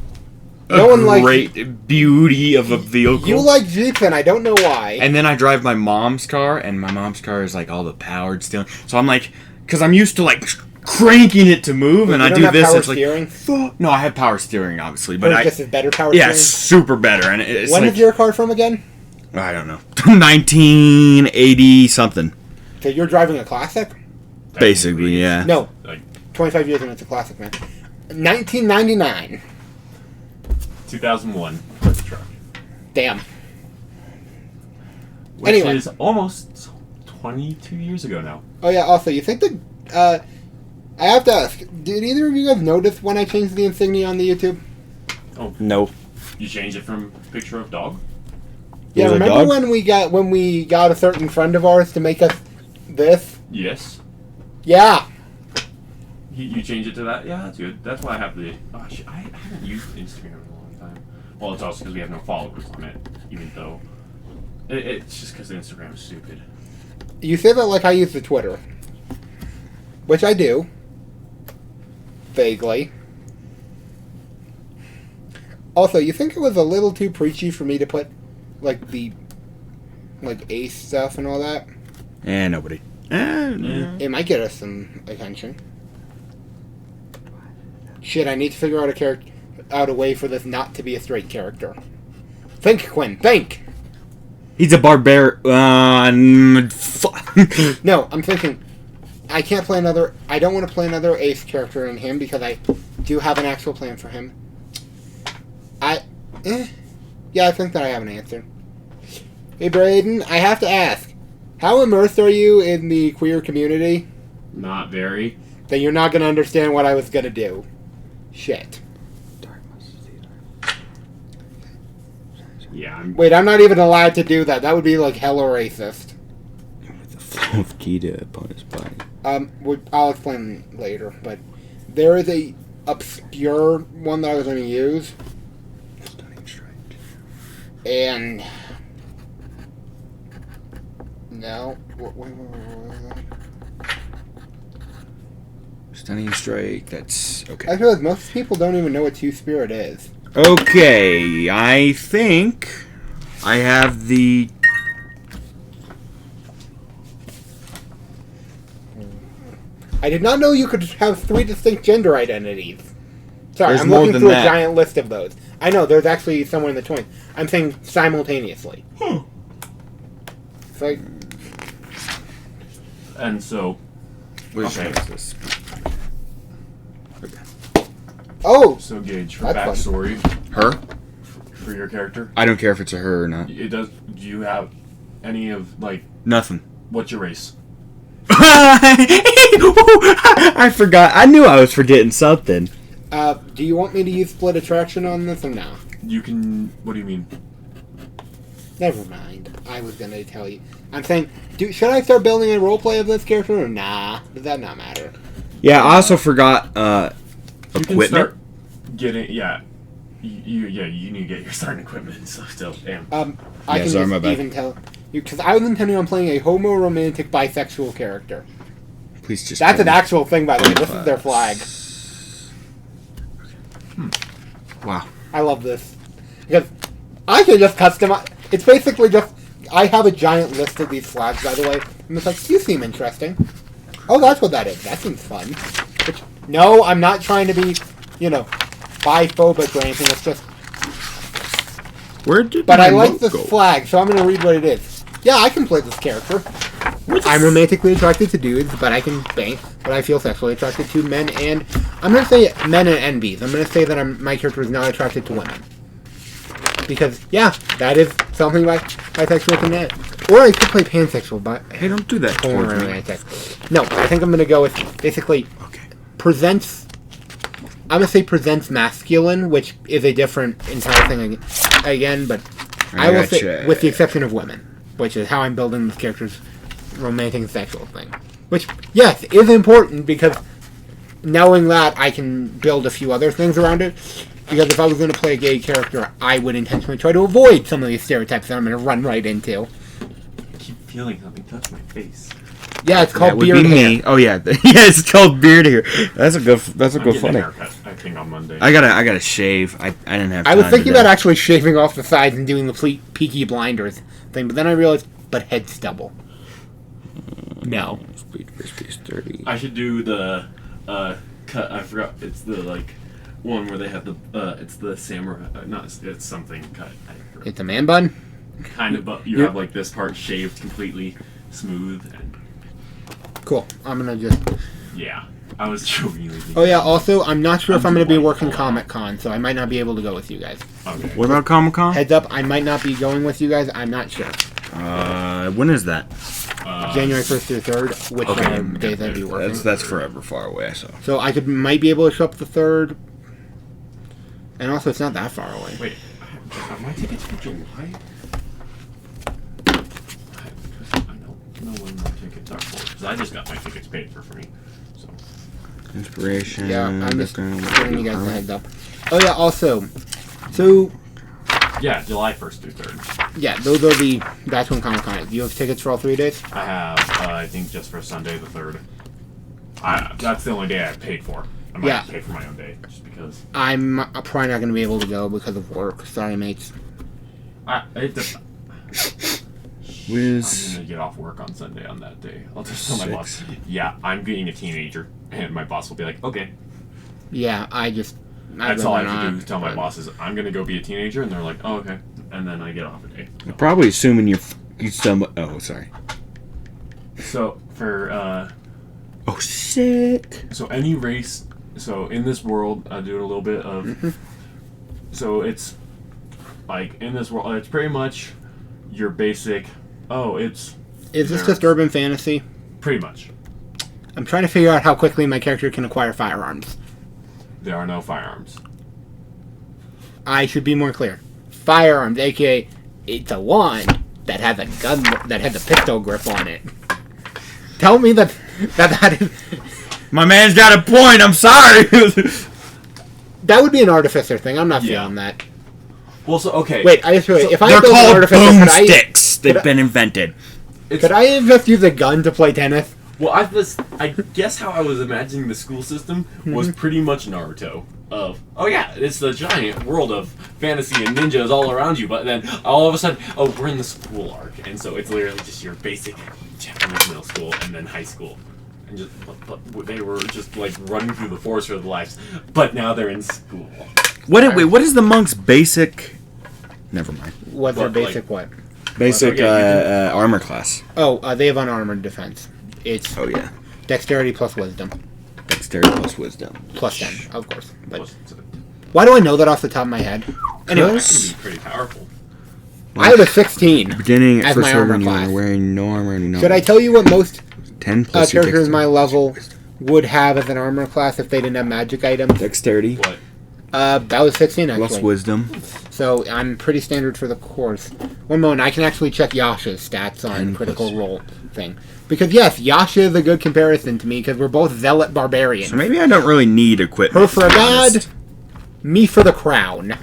a No one likes- great beauty of a vehicle. You like Jeeps, and I don't know why. And then I drive my mom's car, and my mom's car is like all the powered steering. So I'm like, because I'm used to like cranking it to move, and You I don't do have this. power It's like, steering? no, I have power steering, obviously, But but it's just a better power yeah, it's steering. super better. And it's When like, is your car from again? I don't know, 1980 something, So you're driving a classic? basically, yeah. No, Like 25 years and it's a classic, man. 1999. 2001 for the truck, Damn. which Anyway. is almost 22 years ago now. Oh yeah. Also, you think that? I have to ask. Did either of you guys notice when I changed the insignia on the YouTube? No. You changed it from picture of dog. Yeah. Was it a Remember dog? when we got a certain friend of ours to make us this? Yes. Yeah. You change it to that? Yeah, that's good. That's why I have the. Oh, I haven't used Instagram in a long time. Well, it's also because we have no followers on it, even though. It's just because Instagram is stupid. You say that like I use the Twitter, which I do. Vaguely. Also, you think it was a little too preachy for me to put, like, Ace stuff and all that? Nobody. It might get us some attention. Shit, I need to figure out a way for this not to be a straight character. Think, Quinn, think! He's a barbarian. No, I'm thinking, I can't play another, I don't want to play another Ace character in him because I do have an actual plan for him. Yeah, I think that I have an answer. Hey, Braden, I have to ask, how immersed are you in the queer community Not very. that you're not going to understand what I was going to do? Shit. Yeah, I'm. Wait, I'm not even allowed to do that. That would be, like, hella racist. With the flow of key to opponent's body. I'll explain later, but there is a obscure one that I was going to use, Stunning strike. and no, wait. Stunning strike. That's okay. I feel like most people don't even know what Two Spirit is. Okay, I think I have the. I did not know you could have 3 distinct gender identities. Sorry, There's I'm more looking than through that. a giant list of those. I know, there's actually somewhere in the 20s. I'm saying simultaneously. It's like, And so. Which Okay. one is this? oh, So, Gage, for That's fun. backstory Her? for your character, I don't care if it's a her or not. it does. Do you have any of, like, Nothing. what's your race? I forgot. I knew I was forgetting something. do you want me to use split attraction on this or no? You can. What do you mean? Never mind. I was gonna tell you. I'm saying, should I start building a roleplay of this character or nah? Does that not matter? Yeah, I also forgot You can equipment. start getting. Yeah. You need to get your starting equipment and stuff still. Damn. I Yeah, can sorry, my just bad. even tell you because I was intending on playing a homo-romantic bisexual character. Please just. That's put an me- actual thing, by the way. This is their flag. Wow. I love this because I can just customize. It's basically just. I have a giant list of these flags, by the way. And it's like, you seem interesting. Oh, that's what that is. That seems fun. Which, no, I'm not trying to be, biphobic or anything. It's just. Where did But my I like monk this go? flag, so I'm going to read what it is. Yeah, I can play this character. I'm romantically attracted to dudes, but I can bang. But I feel sexually attracted to men, and I'm going to say men and NBs. I'm going to say that my character is not attracted to women. Because, yeah, that is something bisexual to men. Or I could play pansexual, but... Hey, don't do that towards me. No, I think I'm going to go with, basically, Okay. presents... I'm going to say presents masculine, which is a different entire thing again, but I will say, gotcha. with the exception of women, which is how I'm building this character's romantic and sexual thing. Which, yes, is important, because knowing that, I can build a few other things around it. Because if I was going to play a gay character, I would intentionally try to avoid some of these stereotypes that I'm going to run right into. I keep feeling something touch my face. Yeah, it's That called would beard be hair. me. Oh yeah, yeah. It's called beard hair. That's a good. That's a I'm good getting funny. a haircut, I think, on Monday. I gotta shave. I didn't have. I was time thinking today. about actually shaving off the sides and doing the Peaky Blinders thing, but then I realized, but head stubble. No. Speed first piece 30. I should do the cut. I forgot. It's the one where they have the it's the samurai. It's something cut. I forgot. It's a man bun? Kind of, but you have this part shaved completely smooth and Cool. I'm gonna just... yeah. I was jokingly. Oh yeah, also, I'm not sure if I'm gonna be like, working hold on. Comic Con, so I might not be able to go with you guys. Okay. What about Comic Con? Heads up, I might not be going with you guys, I'm not sure. When is that? January 1st through 3rd, which Okay. are days I'd be working. That's forever far away. So So I might be able to show up the 3rd. And also, it's not that far away. Wait, are my tickets for July? I don't know when my tickets are for. Because I just got my tickets paid for me. So. inspiration. Yeah, I'm just giving giving you guys a heads up. Oh yeah, also, so Yeah, July 1st through 3rd. yeah, that's when Comic Con is. You have tickets for all 3 days? I have, I think, just for Sunday the 3rd. That's the only day I paid for. I might Yeah. pay for my own day, just because. I'm probably not going to be able to go because of work. Sorry, mates. I'm Wiz. gonna get off work on Sunday on that day. I'll just tell my boss, yeah, I'm being a teenager. And my boss will be like, okay. Yeah, That's all I have to do is tell my bosses, I'm gonna go be a teenager. And they're like, oh, okay. And then I get off a day. So, Probably assuming you some. Oh, sorry. so for, Oh shit. so any race, so in this world, I do a little bit of, so it's, like, in this world, it's pretty much your basic, Is this just urban fantasy? pretty much. I'm trying to figure out how quickly my character can acquire firearms. There are no firearms. I should be more clear. Firearms, aka, it's a wand that has a gun that has a pistol grip on it. Tell me that is... My man's got a point. I'm sorry. That would be an artificer thing. I'm not Yeah. feeling that. Well, so, okay. Wait, I just realized, if I They're build an called artificer, boomsticks. They've been invented. could I just use a gun to play tennis? Well, I guess how I was imagining the school system was pretty much Naruto. Of, oh yeah, it's the giant world of fantasy and ninjas all around you, but then all of a sudden, oh, we're in the school arc, and so it's literally just your basic Japanese middle school and then high school. And just, but they were just like running through the forest for their lives, but now they're in school. What is the monk's basic? Never mind. What's their What, like- basic what? Basic Okay, armor class. Oh, they have unarmored defense. It's Oh yeah. dexterity plus wisdom. Dexterity plus wisdom. Plus 10, of course. But Plus, it's why do I know that off the top of my head? Anyway, that can be pretty powerful. I have a 16. Beginning As at first my level armor when you class. are wearing no armor and no. Should I tell you what most 10 plus your characters my dexterity. level would have as an armor class if they didn't have magic items? Dexterity What? That was 16 actually. plus wisdom. So I'm pretty standard for the course. One moment, I can actually check Yasha's stats on 10 critical plus- role thing. Because yes, Yasha is a good comparison to me because we're both zealot barbarians. So maybe I don't really need equipment. Her for a to be god, honest. me for the crown.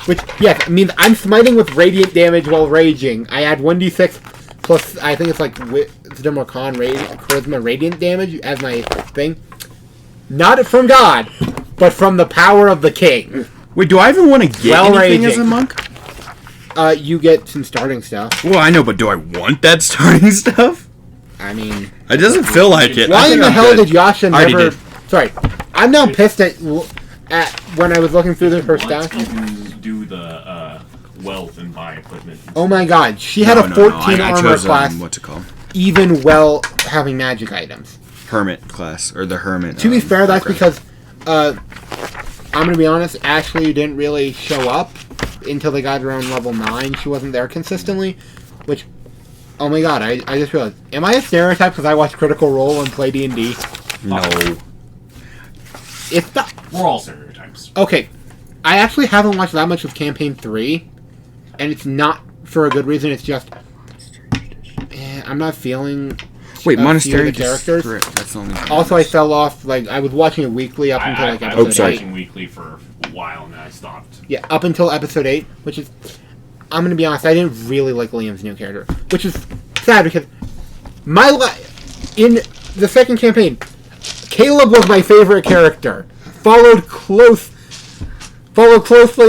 Which, yes, means I'm smiting with radiant damage while raging. I add 1d6 plus, I think it's like wisdom or charisma radiant damage as my thing. Not from God, but from the power of the king. Wait, do I even want to get Well anything as raging. a monk? You get some starting stuff. Well, I know, but do I want that starting stuff? I mean, It doesn't feel like it. I why in think the I'm hell good. did Yasha I already never? did. Sorry, I'm now pissed at when I was looking through her What? stats. You can do the wealth and buy equipment. Oh my god, she had a 14 I armor chose, class, what's it called? even well having magic items. Hermit class, or the Hermit. To be fair, that's background. because I'm gonna be honest. Ashley didn't really show up until they got around level 9. She wasn't there consistently, which. Oh my god, I just realized. Am I a stereotype because I watch Critical Role and play D&D? No. It's not. We're all stereotypes. Okay, I actually haven't watched that much of Campaign 3, and it's not for a good reason, it's just... I'm not feeling... Wait, a Monastery few of the characters. That's the only. Also, I fell off, like, I was watching it weekly up until, like, I've episode been sorry. 8. watching weekly for a while and then I stopped. Yeah, up until episode 8, which is... I'm gonna be honest, I didn't really like Liam's new character, which is sad because in the second campaign, Caleb was my favorite character, followed closely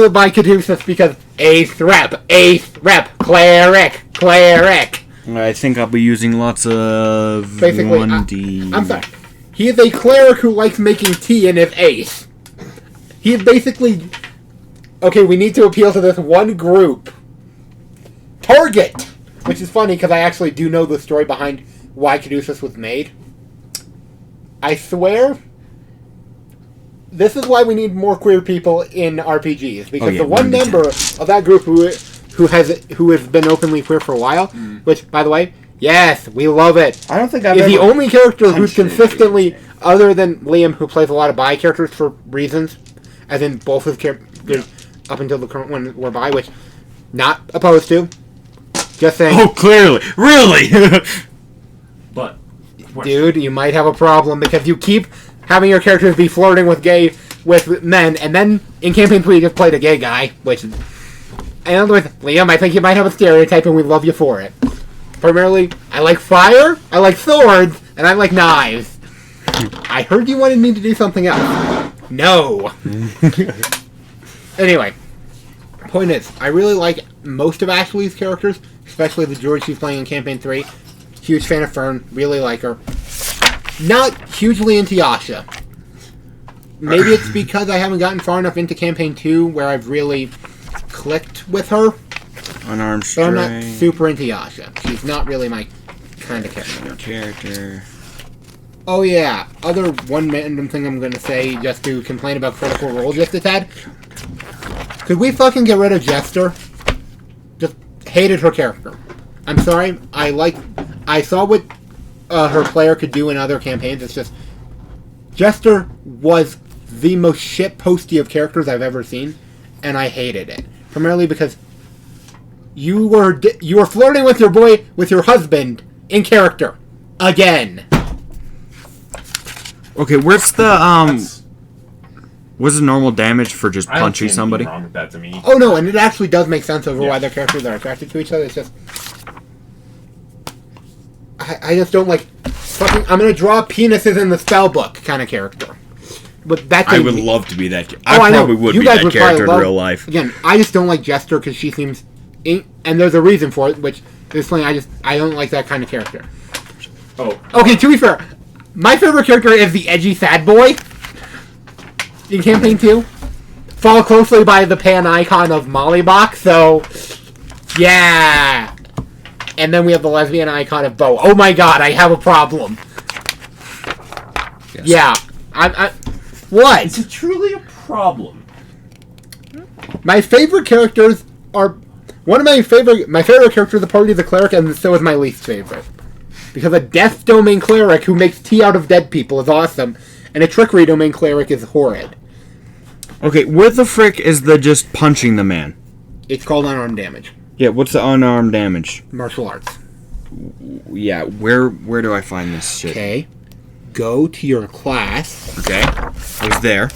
by Caduceus because Ace Rep, Cleric. I think I'll be using lots of Basically, 1D. I'm sorry. He is a cleric who likes making tea in his ace. He is basically... Okay, we need to appeal to this one group. Target! Which is funny, because I actually do know the story behind why Caduceus was made. I swear... This is why we need more queer people in RPGs. Because yeah, the one 1d10. member of that group who has been openly queer for a while, which, by the way, yes, we love it. I don't think I've Is ever the only character who's punched anybody consistently, in the face. other than Liam, who plays a lot of bi characters for reasons, as in both his characters up until the current one were bi, which not opposed to. Just saying, Oh, clearly, really. But dude, you might have a problem because you keep having your characters be flirting with men, and then in campaign 3 you just played a gay guy, which is... In other words, Liam, I think you might have a stereotype, and we love you for it. Primarily, I like fire, I like swords, and I like knives. I heard you wanted me to do something else. No. Anyway, point is, I really like most of Ashley's characters, especially the George she's playing in Campaign 3. Huge fan of Fern, really like her. Not hugely into Yasha. Maybe it's because I haven't gotten far enough into Campaign 2 where I've really clicked with her. Unarmed But I'm not Stray. super into Yasha. She's not really my kind of character. Character. Oh yeah, other one random thing I'm gonna say just to complain about Critical Role just a tad. Could we fucking get rid of Jester? Just hated her character. I'm sorry, I saw what her player could do in other campaigns, it's just... Jester was the most shitposty of characters I've ever seen, and I hated it. Primarily because you were flirting with your husband in character. Again. Okay, where's the that's- what's the normal damage for just I don't punching see anything somebody? wrong with that to me. Oh no, and it actually does make sense over Yeah. why their characters are attracted to each other. It's just... I just don't like... Fucking, I'm gonna draw penises in the spell book kind of character. But that's I would love to be that. I know. probably would You be guys that would character in probably real life. Again, I just don't like Jester because she seems... And there's a reason for it, which is something I don't like that kind of character. Oh, Okay, to be fair, my favorite character is the edgy sad boy in Campaign 2. Followed closely by the pan icon of Mollybach, so... Yeah! And then we have the lesbian icon of Bo. Oh my god, I have a problem. Yes. Yeah. I what? is it truly a problem? My favorite characters are... my favorite characters of the party is the cleric, and so is my least favorite. Because a death domain cleric who makes tea out of dead people is awesome, and a trickery domain cleric is horrid. Okay, where the frick is the just punching the man? It's called unarmed damage. Yeah, what's the unarmed damage? Martial arts. Yeah, where do I find this shit? Okay. Go to your class. Okay. It was there.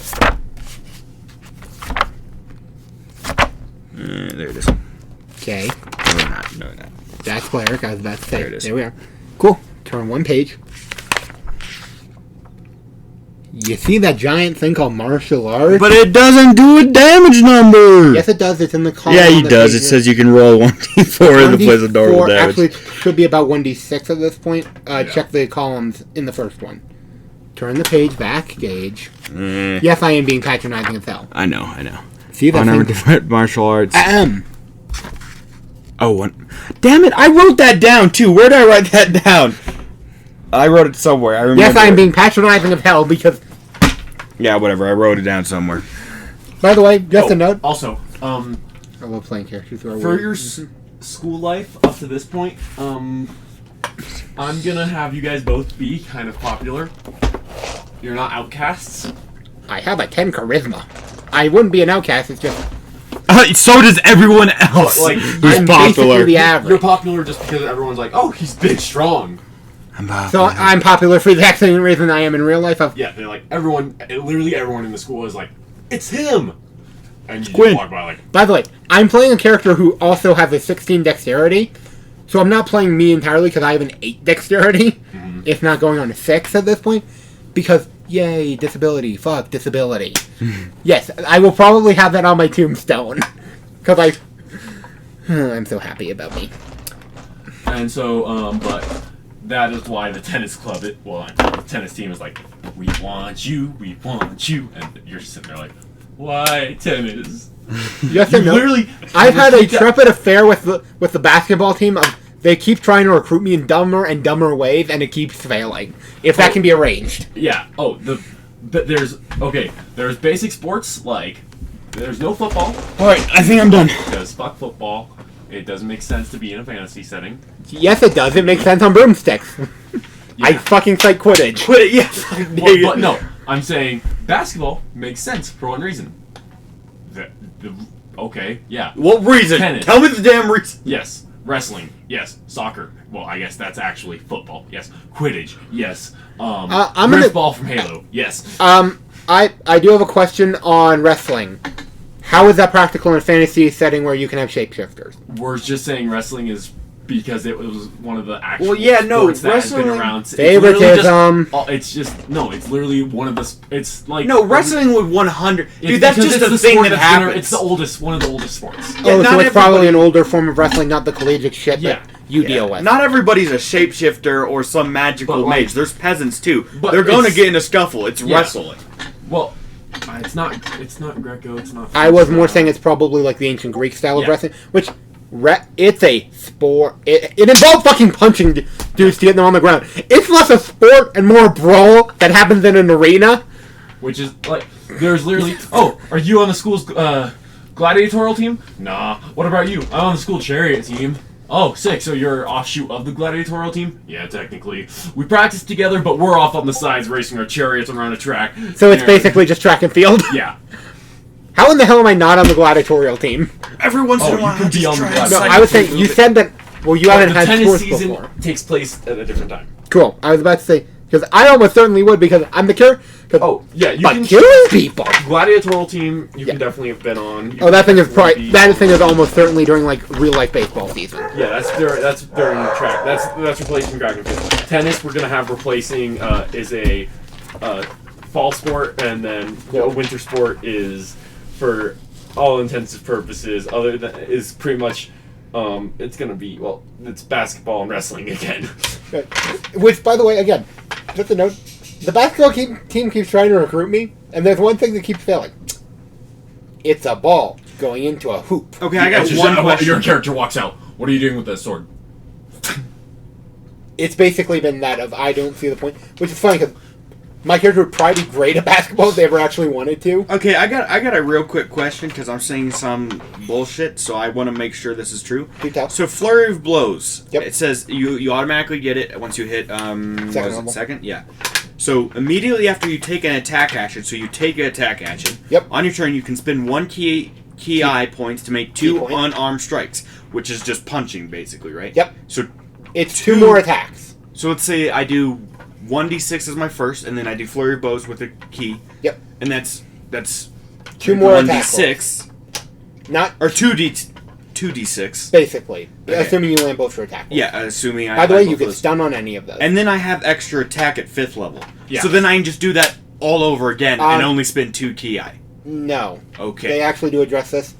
There it is. Okay. No, not. No, not. That's cleric, I was about to say. There it is. There we are. Cool. Turn one page. You see that giant thing called martial arts? But it doesn't do a damage number. Yes, it does. It's in the column. Yeah, he on the does. It page. says you can roll 1d4 in the place of normal 1d4 damage. Actually, it should be about 1d6 at this point. Check the columns in the first one. Turn the page back, Gage. Yes, I am being patronizing as hell. I know. See that Honor thing? different martial arts. Oh, one. Damn it! I wrote that down too. Where did I write that down? I wrote it somewhere. I remember. yes, I am it. being patronizing as hell because, Yeah, whatever. I wrote it down somewhere. by the way, just a note. Also, I love playing characters who are for weird. your school life up to this point, I'm gonna have you guys both be kind of popular. You're not outcasts. I have a 10 charisma. I wouldn't be an outcast. It's just So does everyone else. Like, who's I'm popular. basically the You're average. popular just because everyone's like, oh, he's big, strong. I'm popular. So I'm popular for the exact same reason I am in real life. Yeah, they're like literally everyone in the school is like, it's him. And you Quinn. just walk by like, By the way, I'm playing a character who also has a 16 dexterity, so I'm not playing me entirely because I have an 8 dexterity. It's not going on a 6 at this point, because, yay, disability, fuck, disability. Yes, I will probably have that on my tombstone, because I'm so happy about me. and so but that is why the tennis club, the tennis team is like, we want you, and you're just sitting there like, why tennis? Yes You and no. literally, I've had a repeat that- trepid affair with the basketball team. They keep trying to recruit me in dumber and dumber ways, and it keeps failing. If that can be arranged. Yeah. Oh, there's basic sports like there's no football Alright, I think I'm done. because fuck football. It doesn't make sense to be in a fantasy setting. Yes, it does. It makes sense on broomsticks. I fucking cite Quidditch. Quit it, yeah. But no, I'm saying basketball makes sense for one reason. Okay, yeah. What reason? Tennis. Tell me the damn reason. Yes. Wrestling. Yes. Soccer. Well, I guess that's actually football. Yes. Quidditch. Yes. I'm gonna- Ball from Halo. Yes. I do have a question on wrestling. How is that practical in a fantasy setting where you can have shapeshifters? We're just saying wrestling is because it was one of the actual Well, yeah, no, sports that has been wrestling- around. It's literally Favoritism. it's literally one of the. It's like No, wrestling would 100. It's Dude, that's because just it's the the thing sport that that's been- happens. It's the oldest, one of the oldest sports. Yeah, Oh, not so it's probably everybody- an older form of wrestling, not the collegiate shit Yeah. that you deal with. Not everybody's a shapeshifter or some magical But, like- mage. There's peasants too. But They're going to it's- get in a scuffle. It's Yeah. wrestling. Well, it's not Greco. It's not. I was more saying it's probably like the ancient Greek style of Yeah. wrestling, which it's a sport. It involves fucking punching dudes to get them on the ground. It's less a sport and more a brawl that happens in an arena. Which is like there's literally. Oh, are you on the school's gladiatorial team? Nah. What about you? I'm on the school chariot team. Oh, sick. So you're offshoot of the gladiatorial team? Yeah, technically. We practice together, but we're off on the sides racing our chariots around a track. So it's And- basically just track and field. Yeah. How in the hell am I not on the gladiatorial team? Every once in Oh, a while, you could be on the No, gladiatorial. I was saying you said that. Well, you haven't the had tennis sports season before. takes place at a different time. Cool. I was about to say because I almost certainly would because I'm the character. Oh, yeah, you But can killing people. gladiatorial team. You Yeah. can definitely have been on. You Oh, that can thing is definitely probably be that on- thing is almost certainly during like real life baseball season. Yeah, that's during the track. That's replacing Dragon Field. Tennis we're gonna have replacing is a fall sport, and then a winter sport is for all intents and purposes. Other than is pretty much it's gonna be it's basketball and wrestling again. Which, by the way, again, just a note: the basketball team keeps trying to recruit me, and there's one thing that keeps failing. It's a ball going into a hoop. Okay, I got It's just one that question. Your character walks out. What are you doing with that sword? It's basically been that of I don't see the point, which is funny because my character would probably be great at basketball if they ever actually wanted to. Okay, I got a real quick question because I'm saying some bullshit, so I want to make sure this is true. Do tell. So flurry of blows. Yep. It says you automatically get it once you hit level. second? Yeah. So immediately after you take an attack action, so you take an attack action. Yep. On your turn, you can spend one key eye points to make two point. unarmed strikes, which is just punching basically, right? Yep. So It's two more attacks. so let's say I do 1d6 as my first, and then I do flurry of blows with a key. Yep. And that's Two more attack 1d6 Not or 2d6. basically, Okay. assuming you land both for attack rolls. Yeah, assuming I. By the way, I you both get those. stun on any of those. And then I have extra attack at 5th level. Yeah. So then I can just do that all over again and only spend 2 ki. No. Okay. They actually do address this.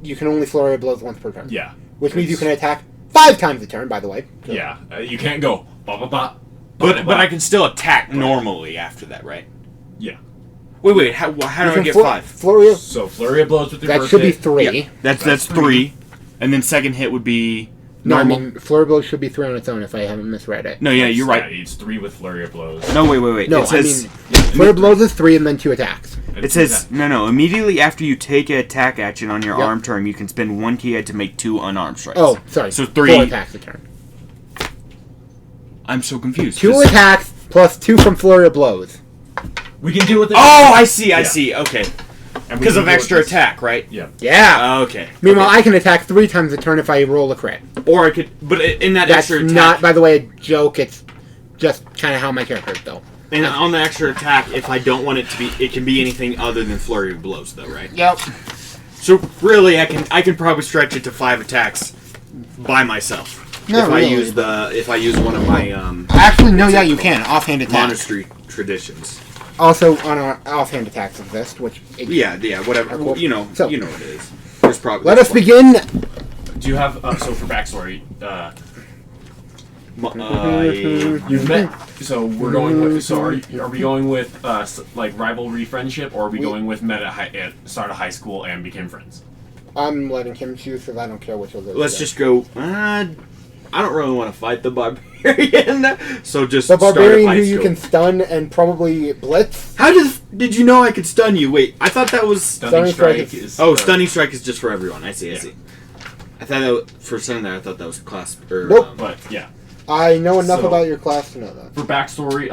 You can only flurry of blows once per turn. Yeah. Which means you can attack 5 times a turn, by the way. So- Yeah. You can't go ba ba ba. But I can still attack normally after that, right? Yeah. Wait. How do I get 5? Flurry of... So flurry of blows with your That first should be hit. 3. Yeah, that's 3. And then second hit would be No, I normal. mean, flurry of blows should be 3 on its own if I haven't misread it. No, yeah, you're right. Yeah, it's 3 with flurry of blows. No, wait. No, It says flurry of blows is 3 and then 2 attacks. it says no. Immediately after you take an attack action on your Yep. arm turn, you can spend 1 ki to make 2 unarmed strikes. Oh, sorry. So 4 3. attacks a turn. I'm so confused. 2 'cause- attacks plus 2 from flurry of blows. We can deal with it. Oh, I see. Yeah. Okay. And we Because can of deal with extra this. attack, right? Yeah. Yeah. Okay. Meanwhile, Okay. I can attack 3 times a turn if I roll a crit. Or I could, but in that That's extra attack, not, by the way, a joke. It's just kind of how my character is, though. and on the extra attack, if I don't want it to be, it can be anything other than flurry of blows, though, right? Yep. So really, I can probably stretch it to 5 attacks by myself. No, if really. I use one of my Actually, no, yeah, you can. Offhand attacks. monastery traditions. Also, on our offhand attacks exist, which... Yeah, whatever. Cool. You know So- what it is. There's probably. Let us begin. Do you have so for backstory? Yeah. You've met. So we're going with. So are we going with like rivalry friendship, or are we going with met at start of high school and became friends? I'm letting him choose because I don't care which of those. Let's he just go. I don't really want to fight the barbarian, so just does. The start at barbarian high who you school. can stun and probably blitz. How did you know I could stun you? Wait, I thought that was. Stunning Strike strike is. Stunning strike is just for everyone. I see. Yeah. I thought that for a second there, I thought that was class. Or, Nope. But yeah, I know enough So- about your class to know that. for backstory,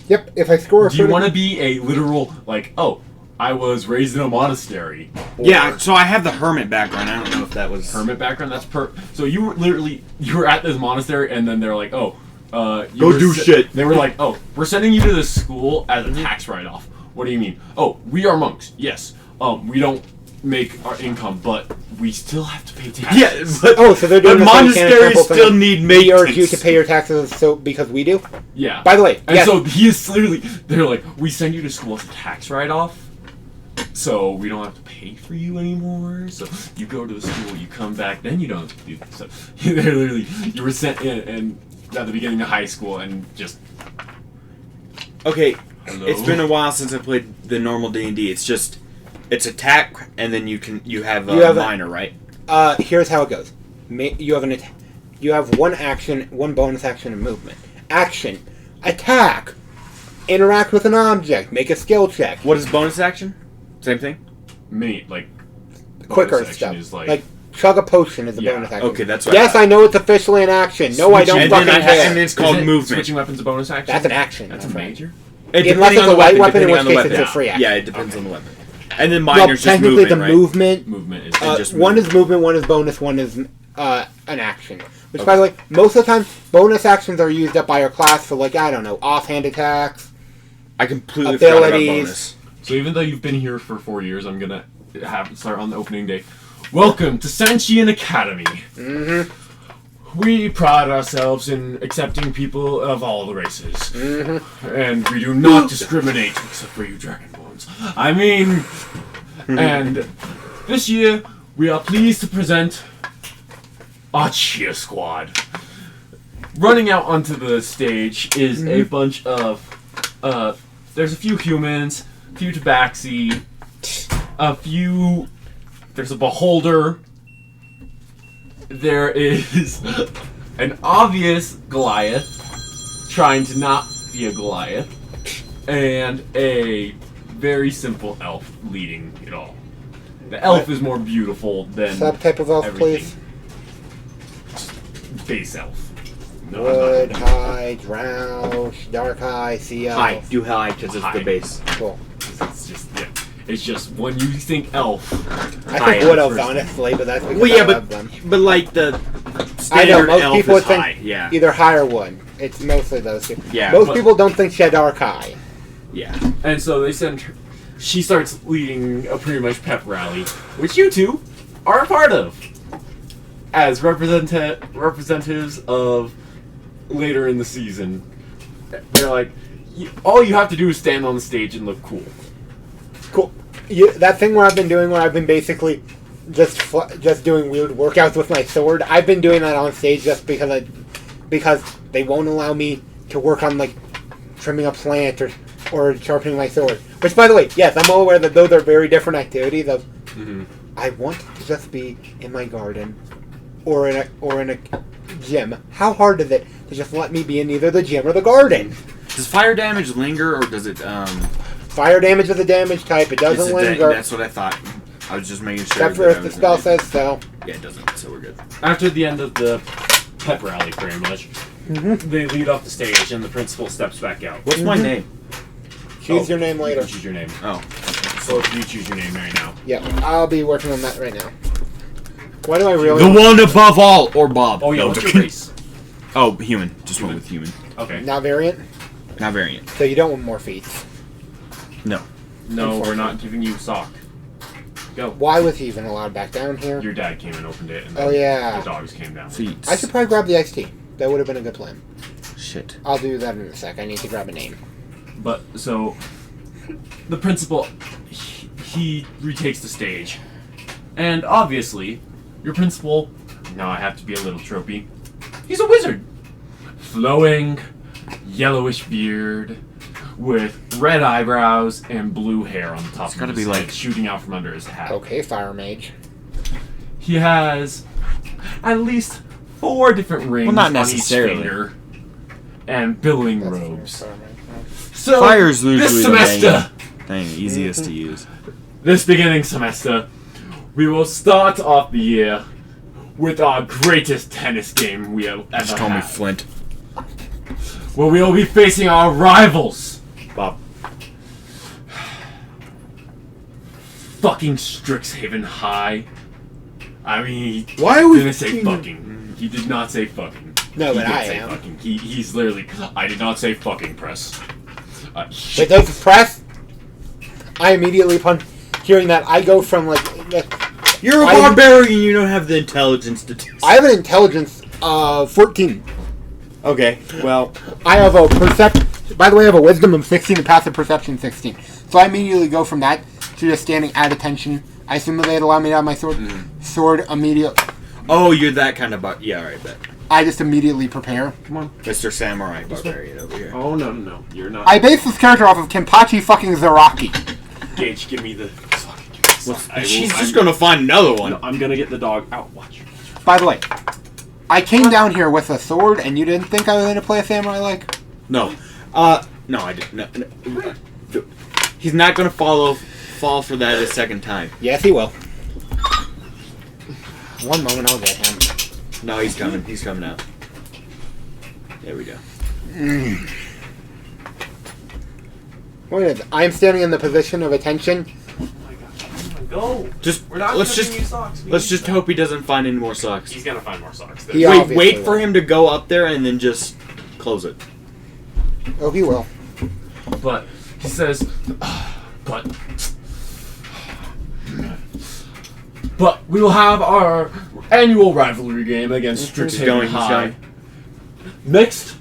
Yep. If I score a do you critical- want to be a literal like? Oh, I was raised in a monastery. Or yeah, so I have the hermit background. I don't know if that was hermit background. That's So you were literally at this monastery, and then they're like, oh, you Go were do shit. They were like, oh, we're sending you to this school as a tax write-off. What do you mean? Oh, we are monks. Yes. We don't make our income, but we still have to pay taxes. Yeah, but, Oh, so they're doing but the same mechanic monasteries temple thing. still need We urge you maintenance. to pay your taxes so because we do. Yeah. By the way, And yes. so he is literally. They're like, we send you to school as a tax write-off. So we don't have to pay for you anymore. So you go to the school, you come back, then you don't have to do this. So they're literally you were sent in and at the beginning of high school and just Okay, hello. it's been a while since I played the normal D&D. It's attack, and then you have You have a- minor, right? Here's how it goes. You have you have one action, one bonus action, and movement. Action, attack, interact with an object, make a skill check. What is bonus action? Same thing. mini like Quicker bonus action stuff. is Like chug a potion is a Yeah. bonus action. Okay, that's what. Yes, I know it's officially an action. No, I don't and fucking then care. and it's called Isn't movement. Switching weapons a bonus action. That's an action. That's a my friend. major. Depending Unless it's on a the light weapon, depending in on which the case it's weapon. a free action. Yeah, it depends on the weapon. And then Well, minor's just technically, movement, the right? movement. Movement is just One movement. is movement, one is bonus, one is an action. Which, by the way, most of the time, bonus actions are used up by our class for, like, I don't know, offhand attacks. I completely forgot about abilities. bonus. So even though you've been here for 4 years, I'm gonna start on the opening day. Welcome to Sanchian Academy. Mm-hmm. We pride ourselves in accepting people of all the races, Mm-hmm. and we do not discriminate except for you dragonborns. I mean, and this year we are pleased to present our cheer squad. Running out onto the stage is a bunch of there's a few humans, a few tabaxi, there's a beholder, there is an obvious Goliath trying to not be a Goliath, and a very simple elf leading it all. The elf is more beautiful than Subtype of elf, everything. please. Base elf. No, Wood, I'm not- high, Droush, dark high, sea elf. High. Do high because it's High. the base. Cool. It's just yeah. It's just when you think elf. I High think wood elf elves, first. honestly, but that's because Well, yeah, I love them. but like the I standard know, most elf people is think high. Yeah. either high or wood. It's mostly those two. Yeah, Most but- people don't think Shadar high. Yeah. And so they send her. She starts leading a pretty much pep rally, which you two are a part of, as representatives of later in the season. They're like, all you have to do is stand on the stage and look cool. Cool. That thing where I've been doing, where I've been basically just doing weird workouts with my sword. I've been doing that on stage just because they won't allow me to work on like trimming a plant or sharpening my sword. Which, by the way, yes, I'm all aware that those are very different activities. I want to just be in my garden or in a gym. How hard is it to just let me be in either the gym or the garden? Does fire damage linger, or does it? Fire damage is a damage type. It doesn't linger. That's what I thought. I was just making sure. Except for if the spell says so. Yeah, it doesn't. So we're good. After the end of the pep rally, pretty much, they lead off the stage, and the principal steps back out. What's my name? Choose your name You later. can choose your name. Oh, So if you choose your name right now. Yeah, I'll be working on that right now. Why do I really? the one above all, or Bob. Oh yeah, No, what's your the- race? Oh, human. Just went with human. Okay. Not variant? Not variant. So you don't want more feats. No. No, we're not giving you sock. Go. Why was he even allowed back down here? Your dad came and opened it, and Oh, then yeah. the dogs came down. Feet. I should probably grab the XT. That would have been a good plan. Shit. I'll do that in a sec. I need to grab a name. But so the principal, he retakes the stage, and obviously, your principal. Now I have to be a little tropey. He's a wizard, flowing, yellowish beard, with red eyebrows and blue hair on the top It's of gotta his be head, like- shooting out from under his hat. Okay, Fire Mage. He has at least 4 different rings not on necessarily. each finger and billowing That's robes. Fire Mage. So Fire's usually this the semester, Thing easiest to use. this beginning semester, we will start off the year with our greatest tennis game we have ever Just call me had, Flint. where we will be facing our rivals, Bob. fucking Strixhaven High. I mean, he Why are we didn't say fucking. He did not say fucking. No, He but did I say am. fucking. He's literally. I did not say fucking, press. Wait, Shit. those press? I immediately punch. Hearing that, I go from like. You're a I- barbarian. You don't have the intelligence to do. I have an intelligence 14. Okay. Well, I have a perception. By the way, I have a wisdom of 16 and passive perception 16. So I immediately go from that to just standing at attention. I assume that they'd allow me to have my sword. Sword immediate. oh, you're that kind of yeah. All right, bet. I just immediately prepare. Come on. Mr. Samurai Barbarian over here. Oh no, you're not. I base this character off of Kenpachi fucking Zaraki. Gage, give me the. She's just gonna find another one. No, I'm gonna get the dog out. Watch. By the way, I came down here with a sword, and you didn't think I was going to play a samurai like? No. No, I didn't. No. He's not gonna fall for that a second time. Yes, he will. One moment, I'll get him. No, he's coming. He's coming out. There we go. Wait a minute. I am standing in the position of attention. Oh my god. Come on, go. Just We're not let's giving just you socks. We let's need just them. hope he doesn't find any more socks. He's gonna find more socks. He Wait, obviously wait for will. him to go up there and then just close it. Oh, he will. But he says, but we will have our annual rivalry game against He's Strixhaven going, he's High. going. Next,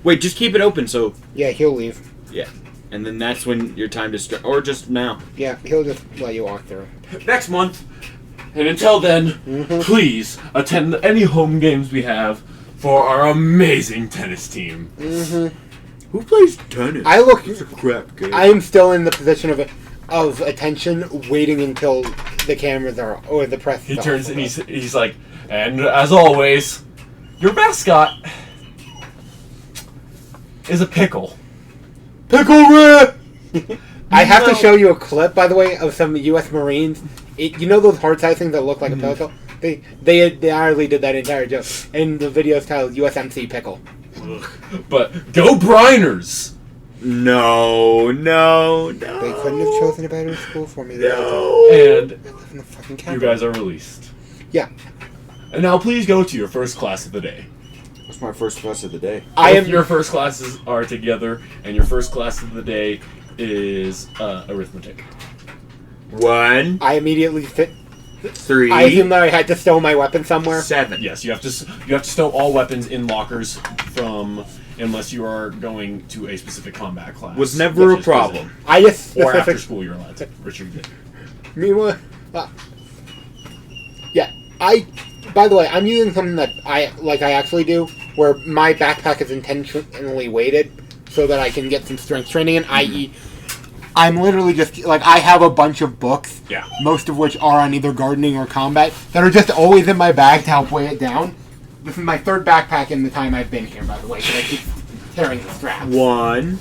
Wait, just keep it open so Yeah, he'll leave. yeah. And then that's when your time to start, or just now. Yeah, he'll just let you walk through. next month, and until then, please attend any home games we have for our amazing tennis team. Who plays tennis? I look. It's a crap game. I am still in the position of attention, waiting until the cameras are or the press. He is turns off. and he's like, and as always, your mascot is a pickle. Pickle Rat. I have to show you a clip, by the way, of some U.S. Marines. You know those hard-sized things that look like a pickle? They already did that entire joke, and the video is titled "USMC Pickle." But go Briners! No. They couldn't have chosen a better school for me. No. And I live in the fucking you capital. guys are released. Yeah, And now please go to your first class of the day. What's my first class of the day? I Both am. your first classes are together, and your first class of the day is arithmetic. 1, I immediately fit. 3, I assume that I had to stow my weapon somewhere. 7. Yes, you have to stow all weapons in lockers from unless you are going to a specific combat class. Was never such a as problem. prison. I just Or after specific. school, you're allowed to. Richard. Meanwhile, yeah. By the way, I'm using something that I actually do, where my backpack is intentionally weighted so that I can get some strength training in. I.e., I'm literally just I have a bunch of books, Yeah. most of which are on either gardening or combat, that are just always in my bag to help weigh it down. This is my third backpack in the time I've been here, by the way, because I keep tearing the straps. 1,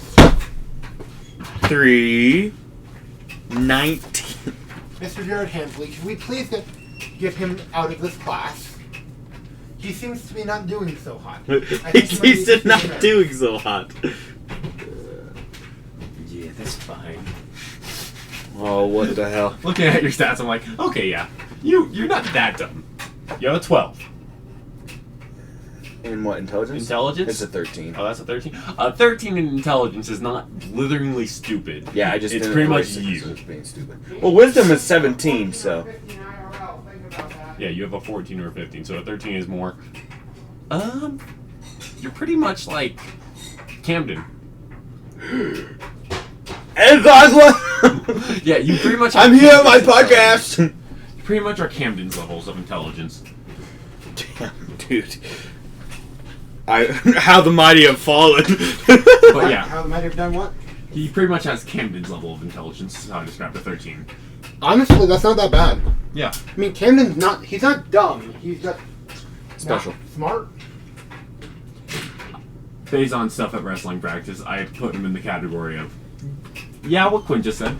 3, 19. Mr. Jared Hensley, should we please get him out of this class? He seems to be not doing so hot. I think he might He's need to not be there. doing so hot. Yeah, that's fine. Oh, what the hell? Looking at your stats, I'm like, okay, yeah, you're not that dumb. You have a 12. In what, intelligence? Intelligence? It's a 13. Oh, that's a 13. 13 in intelligence is not blitheringly stupid. Yeah, I just it's didn't pretty much erase it 'cause it you. was being stupid. Well, wisdom is 17, so. Yeah, you have a 14 or a 15, so a 13 is more. You're pretty much like Camden. And Gosling! Yeah, you pretty much. I'm have here on my Camden's podcast! You pretty much are Camden's levels of intelligence. Damn, dude. How the mighty have fallen. But yeah, How might have done what? he pretty much has Camden's level of intelligence. Is how I describe the 13. Honestly, that's not that bad. Yeah. I mean, Camden's not. He's not dumb. He's just Special. not smart. Based on stuff at wrestling practice, I put him in the category of. Yeah, what Quinn just said.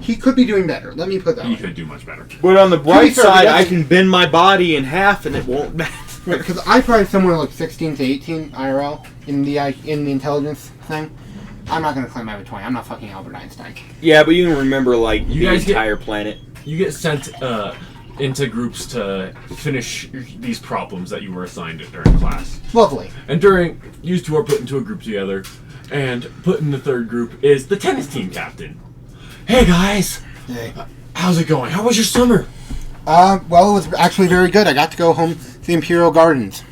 He could be doing better. Let me put that. He way. could do much better. But on the bright fair, side, he I doesn't- can bend my body in half and it won't matter. Because I probably somewhere like 16 to 18 IRL in the intelligence thing. I'm not gonna claim I have a 20. I'm not fucking Albert Einstein. Yeah, but you can remember, like, You the guys get- entire planet. You get sent into groups to finish these problems that you were assigned during class. Lovely. And you two are put into a group together, and put in the third group is the tennis team captain. Hey guys, Hey. how's it going? How was your summer? Well, it was actually very good. I got to go home to the Imperial Gardens.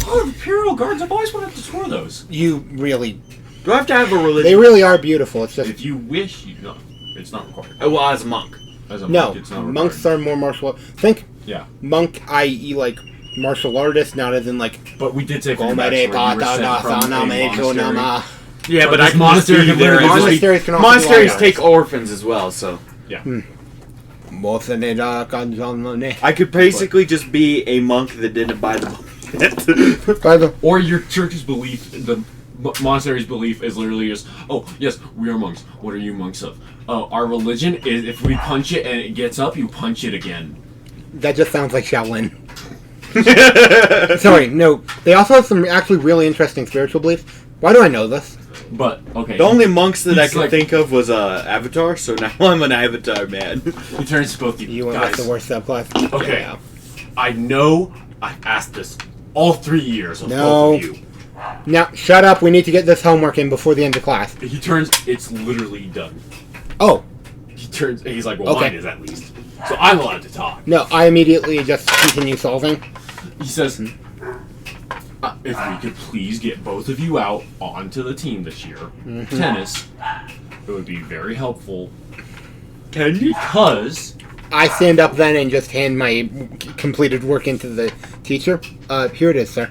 Oh, Imperial Gardens! I've always wanted to tour those. You really... Do I have to have a religion? They really are beautiful. It's just... If you wish, you know, it's not required. Well, as a monk. As a No, monk, it's not required. monks are more martial... Think Yeah, monk, i.e. like martial artist, not as in like... but we did take from your Gomade backstory, you were sent from a monastery. Yeah, But but I this can monastery just be can there. literally and just Monasteries be- can also monasteries be take orphans as well, so I could basically just be a monk that didn't buy the book. By the... Or your church's belief, the monastery's belief is literally just, oh, yes, we are monks. What are you monks of? Oh, our religion is if we punch it and it gets up, you punch it again. That just sounds like Shaolin. Sorry, no. They also have some actually really interesting spiritual beliefs. Why do I know this? But, okay. The only monks that I He's could like- think of was Avatar, so now I'm an Avatar man. He turns to both You went guys. with the worst subclass. Okay. Yeah. I know I've asked this all 3 years of No. both of you. Now, shut up. We need to get this homework in before the end of class. He turns, it's literally done. Oh, He turns, he's like, well, Okay. mine is at least. So I'm allowed to talk. no. I immediately just continue solving. He says, if we could please get both of you out onto the team this year, tennis, it would be very helpful Can you? because I stand up then and just hand my completed work into the teacher. Here it is, sir.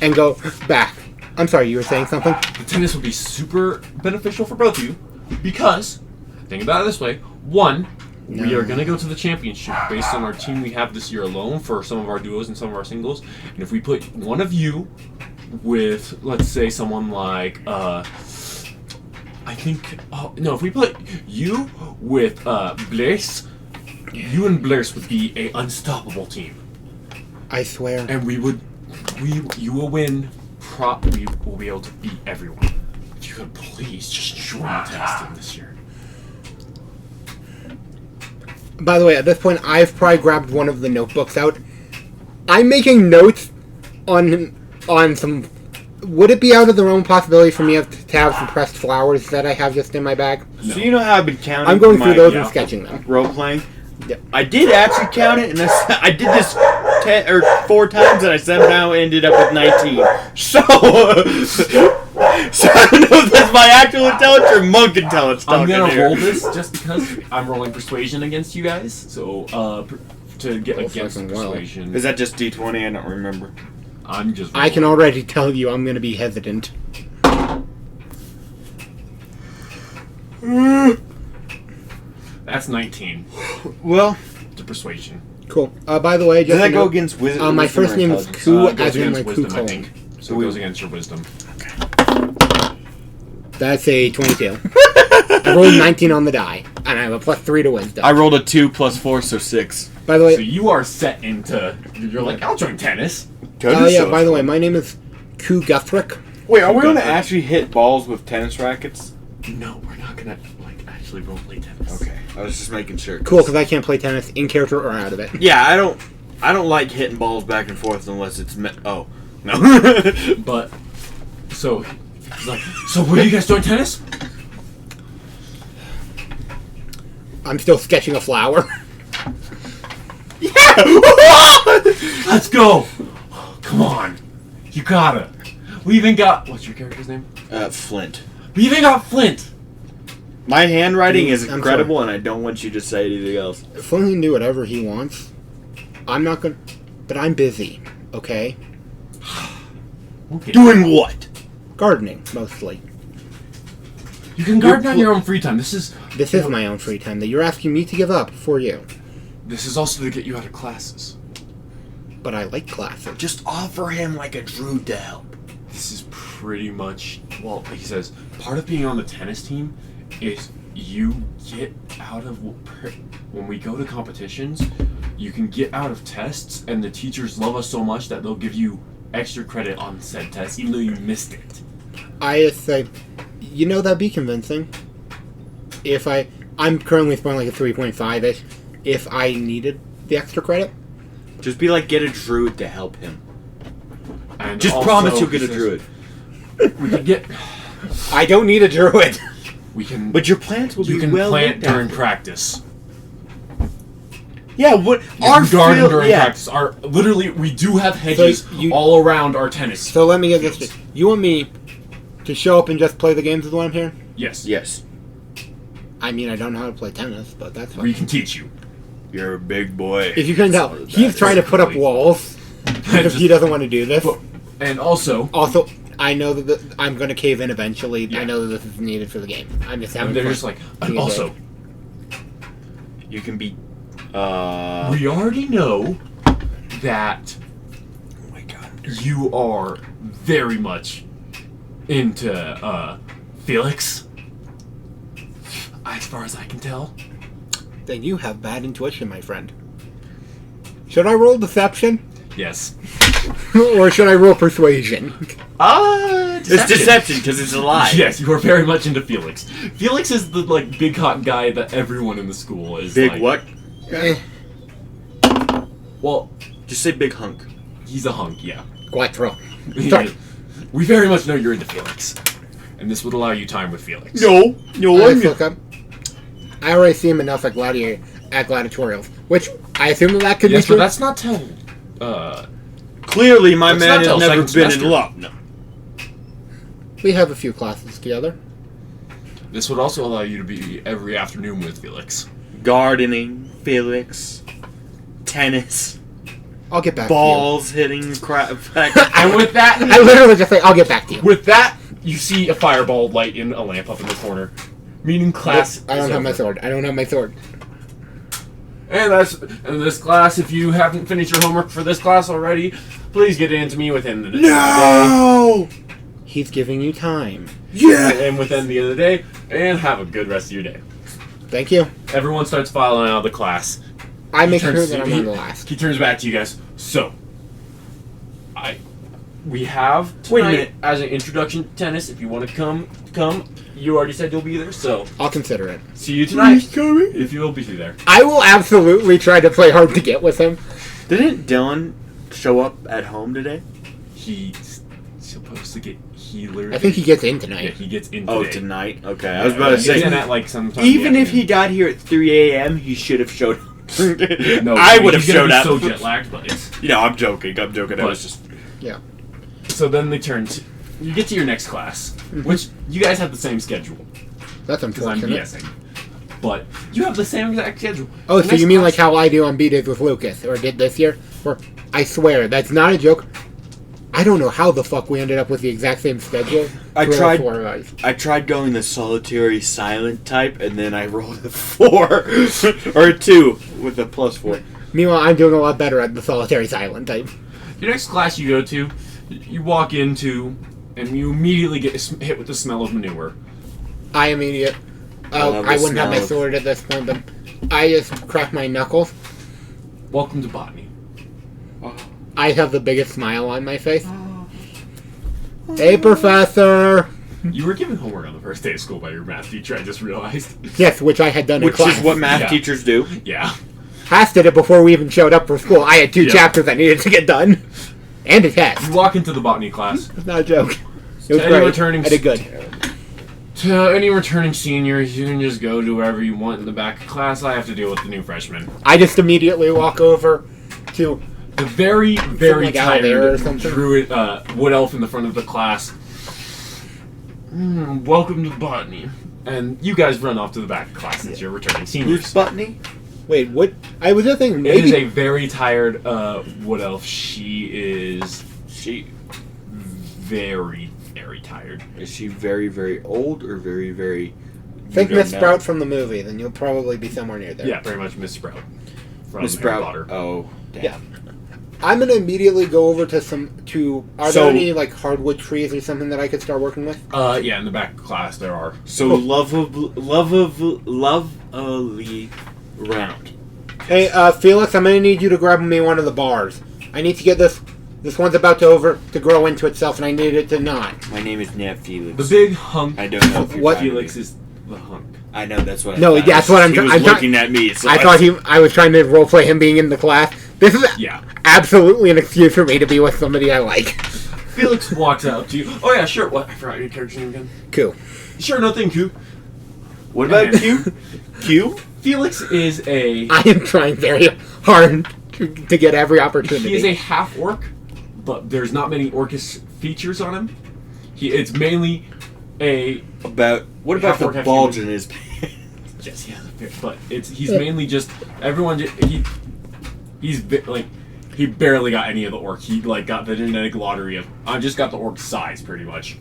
And go back. I'm sorry, you were saying something? the tennis would be super beneficial for both of you because, think about it this way, one, we are going to go to the championship based on our team we have this year alone for some of our duos and some of our singles. And if we put one of you with, let's say, someone like, if we put you with Blaise, you and Blaise would be a unstoppable team. I swear. And you will win, we will be able to beat everyone. If you could please just join the tennis team this year. By the way, at this point, I've probably grabbed one of the notebooks out. I'm making notes on some... Would it be out of the realm of possibility for me to have some pressed flowers that I have just in my bag? No. So you know how I've been counting I'm going for through my those yeah. and sketching them. role playing? Yep. I did actually count it, and I did this 4 times, and I somehow ended up with 19. So I don't know if that's my actual intelligence or monk intelligence. I'm talking gonna here. roll this just because I'm rolling persuasion against you guys. So to get Oh, against fucking well. persuasion, Is that just D20? I don't remember. I'm just. I can rolling. already tell you I'm going to be hesitant. That's 19 Well, to persuasion. Cool. By the way, does just that so go you know, against wisdom? my wisdom first or name is intelligence? Ku, It goes as in against my wisdom, Ku I colon. think. So it goes against your wisdom. That's a 22. I rolled 19 on the die, and I have a +3 to wisdom. I rolled a 2 plus 4, so 6. By the way, So you are set into. You're like, I'll join tennis. yeah, by the way, my name is Ku Guthrick. Wait, are we Guthrie. gonna actually hit balls with tennis rackets? No, we're not gonna actually roleplay tennis. Okay, I was just making sure. Cool, because I can't play tennis in character or out of it. Yeah, I don't like hitting balls back and forth unless it's oh no. But so he's like, so will you guys join tennis? I'm still sketching a flower. Let's go. Come on, you gotta. We even got what's your character's name? Flint. We even got Flint. My handwriting is I'm incredible, and I don't want you to say anything else. Flint can do whatever he wants. I'm not gonna... But I'm busy, okay? Okay. Doing what? Gardening, mostly. You can garden on your own free time. This is My own free time that you're asking me to give up for you. This is also to get you out of classes. But I like classes. Just offer him like a druid to help. This is pretty much, well, he says, part of being on the tennis team is you get out of, when we go to competitions, you can get out of tests, and the teachers love us so much that they'll give you extra credit on said test, even though you missed it. I say, that'd be convincing. I'm currently scoring like a 3.5-ish. If I needed the extra credit, Just be like, get a druid to help him. And Just also, promise you'll he get a says, druid. We can get, I don't need a druid. we can, But your plants will you be can well plant looked during after. practice. Yeah, what? You Our can garden field, during yeah. practice. We do have hedges you- all around our tennis. So let me get this fields. straight. You want me to show up and just play the games is what I'm hearing? Yes. Yes. I mean, I don't know how to play tennis, but that's We fine. can teach you. You're a big boy. If you couldn't tell, So he's that's trying to put up really- walls because he doesn't want to do this. But- And also, Also, I know that I'm going to cave in eventually. Yeah. I know that this is needed for the game. I'm just having they're fun. just like, and Yeah. also, You can be. we already know that Oh my god. you are very much into Felix. As far as I can tell. Then you have bad intuition, my friend. Should I roll deception? Yes. Or should I roll persuasion? It's deception because it's a lie. Yes, you are very much into Felix. Felix is the big hot guy that everyone in the school is Big like, what? Eh, Well, Just say big hunk. he's a hunk, yeah. Quattro. Sorry. We very much know you're into Felix. And this would allow you time with Felix. No, Let's look up. I already see him enough at gladiatorials, which I assume that could Yes, be true. but that's not till Clearly, my Let's man not has tell never second been semester. in love. No. We have a few classes together. this would also allow you to be every afternoon with Felix. Gardening, Felix, tennis, I'll get back balls hitting crap. And with that, to you. I literally just say, I'll get back to you. with that, you see a fireball light in a lamp up in the corner. Meaning class. I don't is have my over. sword. I don't have my sword. And this class. If you haven't finished your homework for this class already, please get in to me within the day. No! He's giving you time. Yeah! And within the end of the day, and have a good rest of your day. Thank you. Everyone starts filing out of the class. I make He sure turns that to- I'm on the last. He turns back to you guys. So, we have Wait a tonight minute. as an introduction to tennis. If you want to come. You already said you'll be there, so I'll consider it. see you tonight. He's coming. If you'll be there. I will absolutely try to play hard to get with him. Didn't Dylan show up at home today? He's supposed to get healer. I think he gets in Yeah, tonight. he gets in Oh, today. tonight? Okay, I was about to He gets in say. at like sometime. Even if he got here at 3 a.m., he should have showed up No, I would have he's gonna showed be up. so jet lagged, but it's. I'm joking. I was just. Yeah. So then they turn to. You get to your next class, which you guys have the same schedule That's because I'm unfortunate. BSing. But you have the same exact schedule. Oh, The so next you mean class- like how I do on B-Days with Lucas, or did this year? Or, I swear, that's not a joke. I don't know how the fuck we ended up with the exact same schedule. I for all tried- four of us. I tried going the solitary silent type, and then I rolled a 4 or a 2 with a +4. Meanwhile, I'm doing a lot better at the solitary silent type. Your next class you go to, you walk into, and you immediately get hit with the smell of manure. I immediate. love I the wouldn't have my smell of- sword at this point, but I just crack my knuckles. Welcome to botany. I have the biggest smile on my face. Hey, Professor! You were given homework on the first day of school by your math teacher, I just realized. Yes, which I had done Which in class. is what math Yeah. teachers do. Yeah. Haas did it before we even showed up for school. I had 2 Yeah. chapters I needed to get done. And a test. You walk into the botany class. It's not a joke. It was To any great. returning I did good. To any returning seniors, you can just go to wherever you want in the back of class. I have to deal with the new freshmen. I just immediately walk over to... The very, very like out there or tired something? druid wood elf in the front of the class. Welcome to botany. And you guys run off to the back of class since you're returning Who's seniors. Botany? Wait, what? I was just thinking, It is maybe... a very tired wood elf. She is She very, very tired. is she very, very old or very, very? Think you don't Miss know? Sprout from the movie, then you'll probably be somewhere near there. Yeah, very much Miss Sprout from Miss Harry Sprout. Potter. Oh, damn. Yeah. I'm gonna immediately go over to Are So- there any, like, hardwood trees or something that I could start working with? Yeah, in the back of class there are. So lovely round. Hey, Felix, I'm gonna need you to grab me one of the bars. I need to get this... This one's about to grow into itself, and I need it to not. My name is Nat Felix. The big hunk. I don't know if you're What- finding Felix me. is the hunk. I know that's what. No, I thought. that's what I'm He try- was I'm try- looking at me. So I thought I was trying to roleplay him being in the class. This is Yeah. absolutely an excuse for me to be with somebody I like. Felix walks up to you. Oh yeah, sure. What? I forgot your character's name again. Cool. Sure, nothing, Coop. What about And- Q? Q? Felix is a. I am trying very hard to get every opportunity. He is a half orc, but there's not many orcish features on him. It's mainly a. About what about Half-orc, the half bulge human. in his pants? Yes, he has a beard, but he's mainly just everyone. He barely got any of the orc. He like got the genetic lottery of. I just got the orc size pretty much.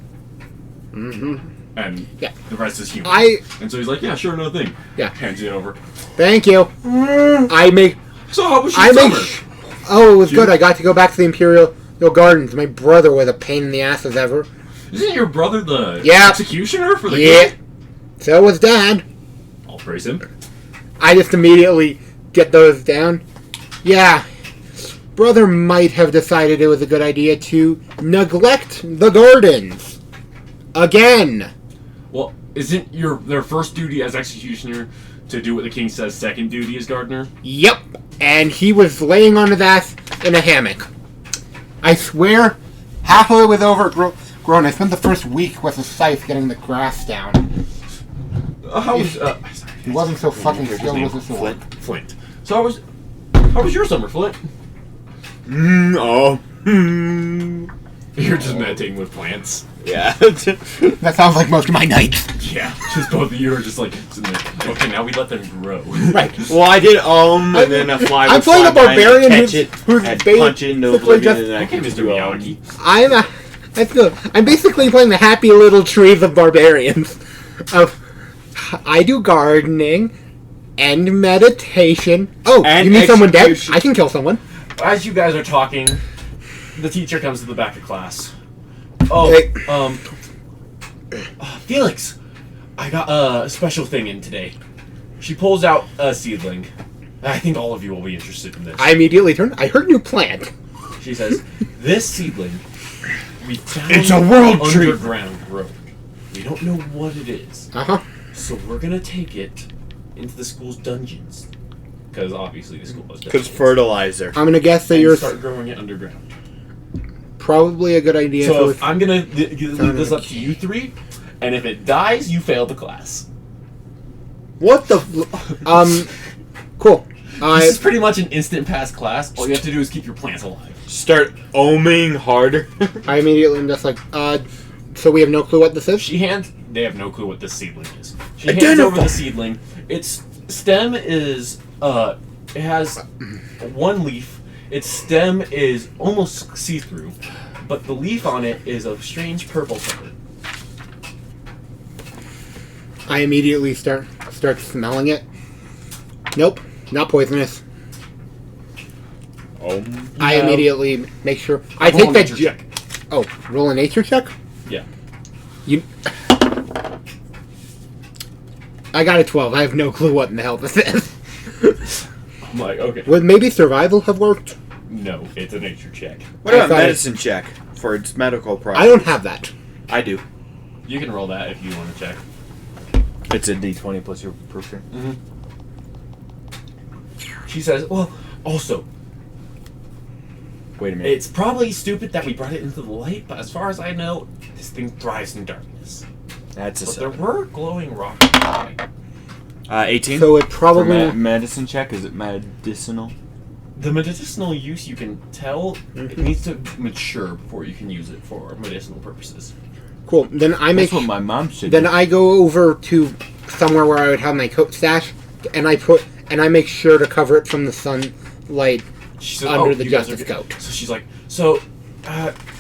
Mm-hmm. And Yeah. the rest is human. And so he's like, yeah, sure, no thing. Yeah. Hands it over. Thank you. I make... So how was your I summer? make... Oh, it was good. I got to go back to the Imperial Gardens. My brother was a pain in the ass as ever. Isn't your brother the Yeah. executioner for the Yeah. guild? So was Dad. I'll praise him. I just immediately get those down. Yeah. Brother might have decided it was a good idea to neglect the gardens. Again. Well, isn't their first duty as executioner to do what the king says? Second duty as gardener. Yep. And he was laying on his ass in a hammock. I swear, half of it was overgrown. I spent the first week with a scythe getting the grass down. How was He wasn't so fucking skilled with his sword. Flint? So how was your summer, Flint? You're just meditating with plants. Yeah. That sounds like most of my nights. Yeah, just both of you are just like sitting there. Okay, now we let them grow. Right. Well, I did and then a fly would I'm playing fly a by and barbarian catch who's and basically punch it into just- oblivion, and then I Okay, can Mr. do Miyagi. That's good. I'm basically playing the happy little trees of barbarians. I do gardening and meditation. Oh, And you need someone dead? execution. I can kill someone. As you guys are talking, the teacher comes to the back of class. Oh, Hey. Felix, I got a special thing in today. She pulls out a seedling. I think all of you will be interested in this. I immediately turn. I heard new plant. She says, "This seedling, we found It's a world tree." underground growing. We don't know what it is, Uh huh. so we're gonna take it into the school's dungeons, because obviously the school has Because dungeons. fertilizer. I'm gonna guess that And you're start growing it underground. probably a good idea. So if if I'm gonna leave this up Sounded- to you three, and if it dies, you fail the class. what the? Cool. This is pretty much an instant pass class. All you have to do is keep your plants alive. Start oming harder. I immediately am just like, so we have no clue what this is? They have no clue what this seedling is. She hands over the seedling. Its stem is, it has one leaf. Its stem is almost see-through, but the leaf on it is a strange purple color. I immediately start smelling it. Nope, not poisonous. I immediately make sure. I take that. check. Oh, roll a nature check? Yeah. You. I got a 12. I have no clue what in the hell this is. I'm like, okay. Would maybe survival have worked? No, it's a nature check. What I about thought medicine check for its medical problem? I don't have that. I do. You can roll that if you want to check. It's a D20 plus your percent. She says, well, also, Wait a minute. it's probably stupid that we brought it into the light, but as far as I know, this thing thrives in darkness. That's a But there 7. were glowing rocks in the light. 18. So it For probably. medicine check, is it medicinal? The medicinal use, you can tell, it needs to mature before you can use it for medicinal purposes. Cool. Then I make. That's what my mom said. Then I go over to somewhere where I would have my coat stash, and I make sure to cover it from the sunlight She said, under "Oh, the you guys justice are coat. So she's like, so,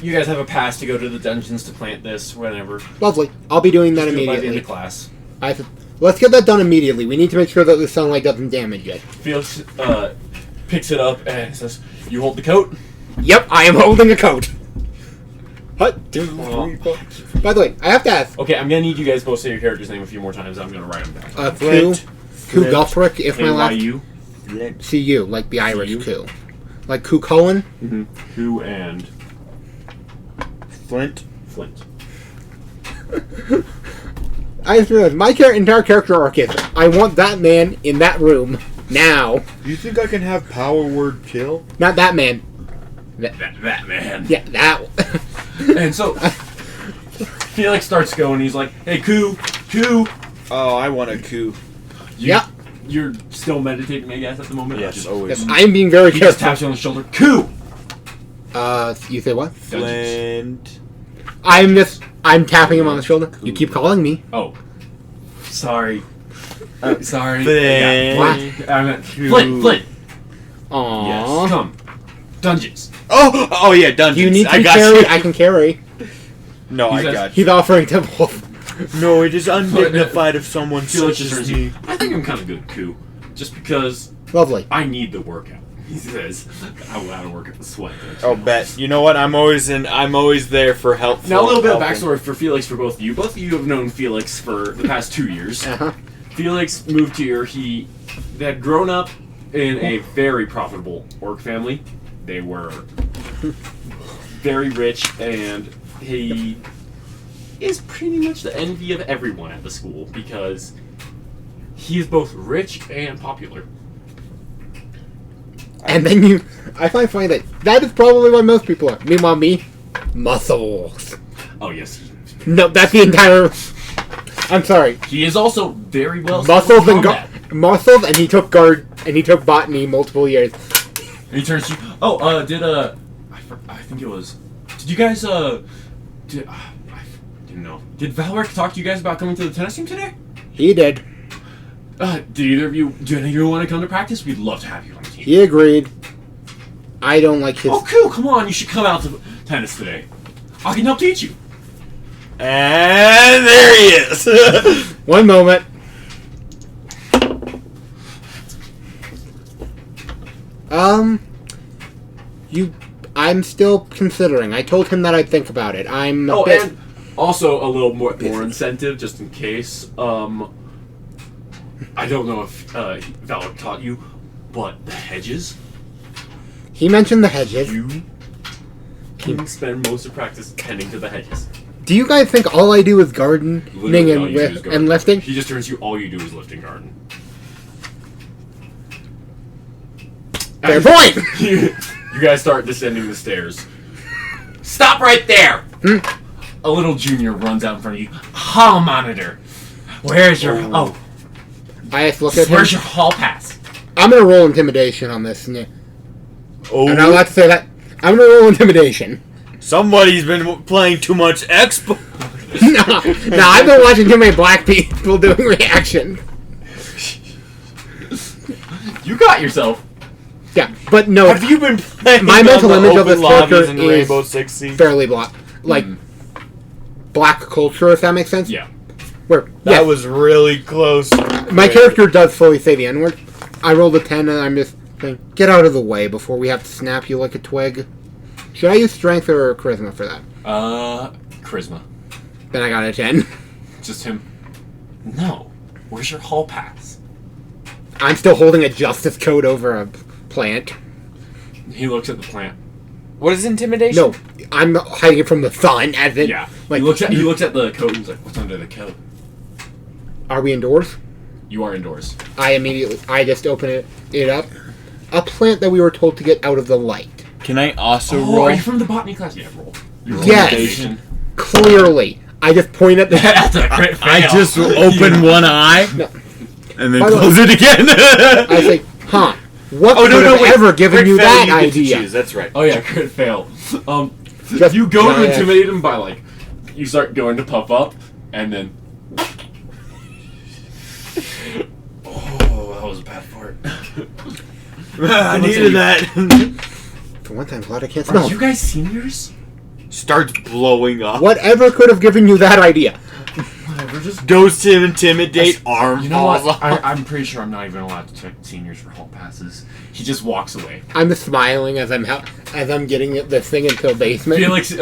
you guys have a pass to go to the dungeons to plant this, whenever. Lovely. I'll be doing that Just do it by the end immediately. of class. I said, let's get that done immediately. We need to make sure that the sunlight doesn't damage it. Felix picks it up and says, you hold the coat? Yep, I am holding a coat. What? Well, By the way, I have to ask. okay, I'm gonna need you guys both say your character's name a few more times. I'm gonna write them down. Coup Flint. Guthrick, if my last AYU. Flint. C-U, like the Irish C-U? coup. Like Coup Cullen. Who and Flint. Flint. I just realized my entire character arc is, I want that man in that room now. Do you think I can have power word kill? Not that man. That man. Yeah, that. And so Felix starts going. He's like, "Hey, Coup. Oh, I want a coup. Yeah. You're still meditating, I guess, at the moment. Yes, Or always. I'm being very He just careful. taps you on the shoulder. Coup. You say what? Flint. I'm tapping him on the shoulder. You keep calling me. Oh, sorry. Sorry. Flint. Yeah, I meant Flint. Aww. Yes. Come. Dungeons. Oh yeah, dungeons. Do you need to I be got carried? you. I can carry. No, He I says- got you. He's offering to both. No, it is undignified if someone Felix such just as turns to me. you. I think I'm kind of good at Coup, just because Lovely. I need the workout. He says, "I will have to work at the sweat." Oh, bet. You know what? I'm always there for help. Now a little bit of backstory for Felix for both of you. Both of you have known Felix for the past 2 years. Uh-huh. Felix moved here. They had grown up in a very profitable orc family. They were very rich, and he is pretty much the envy of everyone at the school because he is both rich and popular. And then I find funny that is probably why most people are. Meanwhile, me, muscles. Oh yes, No, that's the entire. I'm sorry, he is also very well muscles and combat. muscles, and he took botany multiple years. And he turns to you. Oh, I think it was. Did you guys I didn't know. Did Valric talk to you guys about coming to the tennis team today? He did. Do either of you want to come to practice? We'd love to have you on the team. He agreed. I don't like his. Oh, cool! Come on, you should come out to tennis today. I can help teach you. And there he is. One moment. I'm still considering. I told him that I'd think about it. I'm. Oh, a bit- and also a little more incentive, just in case. I don't know if Valric taught you, but the hedges. He mentioned the hedges. You can spend most of practice tending to the hedges. Do you guys think all I do is gardening Literally all and, you do is garden. and lifting? He just turns to you, all you do is lift and garden. Fair point! you guys start descending the stairs. Stop right there! A little junior runs out in front of you. Hall monitor! Where's your... Oh, I just look at him. where's your hall pass? I'm gonna roll intimidation on this. I'm not Oh, allowed to say that. I'm gonna roll intimidation. somebody's been playing too much Expo. no, I've been watching too many black people doing reaction. You got yourself. Yeah, but no, Have you been playing My on mental the image of open this lobbies character in is Rainbow Six Siege? fairly black, like black culture, if that makes sense. Yeah. Where That yeah, was really close. my character does fully say the N-word. I rolled a 10, and I'm just saying, get out of the way before we have to snap you like a twig. Should I use strength or charisma for that? Charisma. Then I got a 10. Just him. No. Where's your hall pass? I'm still holding a justice code over a plant. He looks at the plant. What is intimidation? No, I'm hiding it from the sun, as in, Yeah. like, he looks at the coat and he's like, "What's under the coat?" are we indoors? You are indoors. I just open it up. A plant that we were told to get out of the light. Can I also Oh, roll? are you from the botany class? Yeah, roll. Your Yes. intimidation. Clearly. I just point at the... That's a crit I fail. just open one eye No. and then By the way- close it again. I say, huh, what Oh, could no, have wait. ever given Crit you fail, that get to idea? choose, That's right. Oh yeah, crit fail. Just- You go to yeah. intimidate him by like, you start going to puff up, and then. Oh, that was a bad fart. I needed that. For one time, glad I can't Are smell. you guys seniors? Starts blowing up. Whatever could have given you that idea? Whatever, just. Goes to intimidate. Arm You know falls what? off. I'm pretty sure I'm not even allowed to check seniors for hall passes. He just walks away. I'm just smiling as I'm getting the thing into the basement. Felix,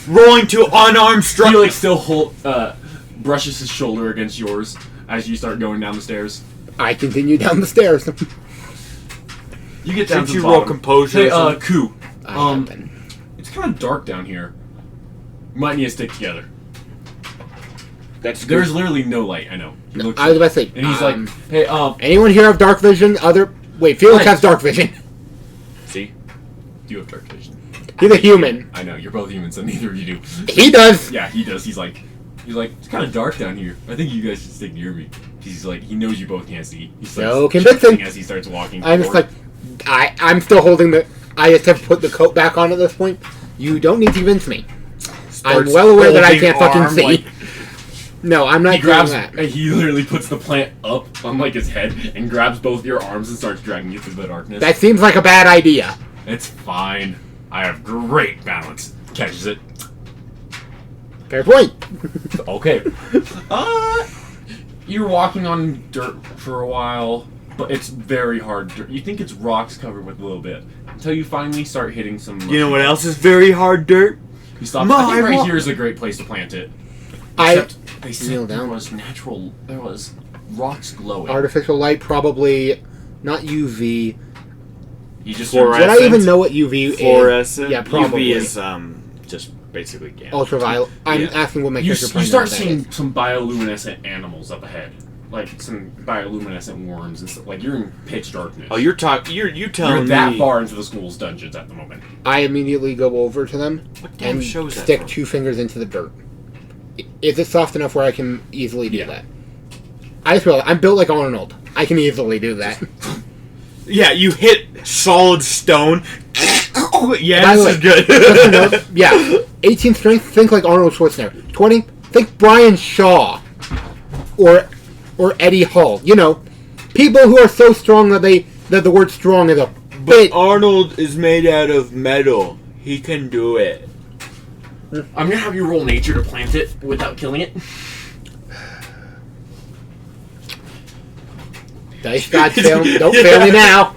Rolling to unarmed strike. Felix still brushes his shoulder against yours as you start going down the stairs. I continue down the stairs. You get down Since to you the roll bottom. composure Hey, or something. Koo. I have been. It's kind of dark down here. Might need to stick together. That's There's literally no light. I know. He looks I was about to say, and he's um, like, "Hey, anyone here have dark vision? Wait, Felix Hi. has dark vision. see, do you have dark vision? He's a human. I know you're both humans, so neither of you do. He does. Yeah, he does. He's like, it's kind of dark down here. I think you guys should stick near me. He's like, he knows you both can't see. He's like, So convincing. chuckling as he starts walking. I'm just forward. like, I'm still holding the. I just have put the coat back on at this point. You don't need to convince me. I'm Starts well aware that I holding can't fucking arm, see. like- No, I'm not He grabs, doing that. and he literally puts the plant up on like his head and grabs both your arms and starts dragging you through the darkness. That seems like a bad idea. It's fine. I have great balance. Catches it. Fair point. Okay. You're walking on dirt for a while, but it's very hard dirt. You think it's rocks covered with a little bit until you finally start hitting some. You know what else is very hard dirt? You stop. Ma, I think I right wa- here is a great place to plant it. I They kneel said there down. was natural. There was rocks glowing. Artificial light, probably not UV. You just Fluorescent. Would I even know what UV is? Fluorescent. Yeah, probably. UV is just basically gamma. Ultraviolet. I'm Yeah. asking what my You character start that is. seeing some bioluminescent animals up ahead, like some bioluminescent worms and stuff. Like you're in pitch darkness. Oh, you're talking. You You're telling that me? far into the school's dungeons at the moment. I immediately go over to them What damn and show is that stick from? 2 fingers into the dirt. Is it soft enough where I can easily do Yeah. that? I just realized I'm built like Arnold. I can easily do that. Yeah, you hit solid stone. Yeah, By the this is way, good. just a note, yeah, 18 strength. Think like Arnold Schwarzenegger. 20. Think Brian Shaw, or Eddie Hall. You know, people who are so strong that the word strong is a But bit. Arnold is made out of metal. He can do it. I'm gonna have you roll nature to plant it without killing it. Dice God fail. Don't fail me now.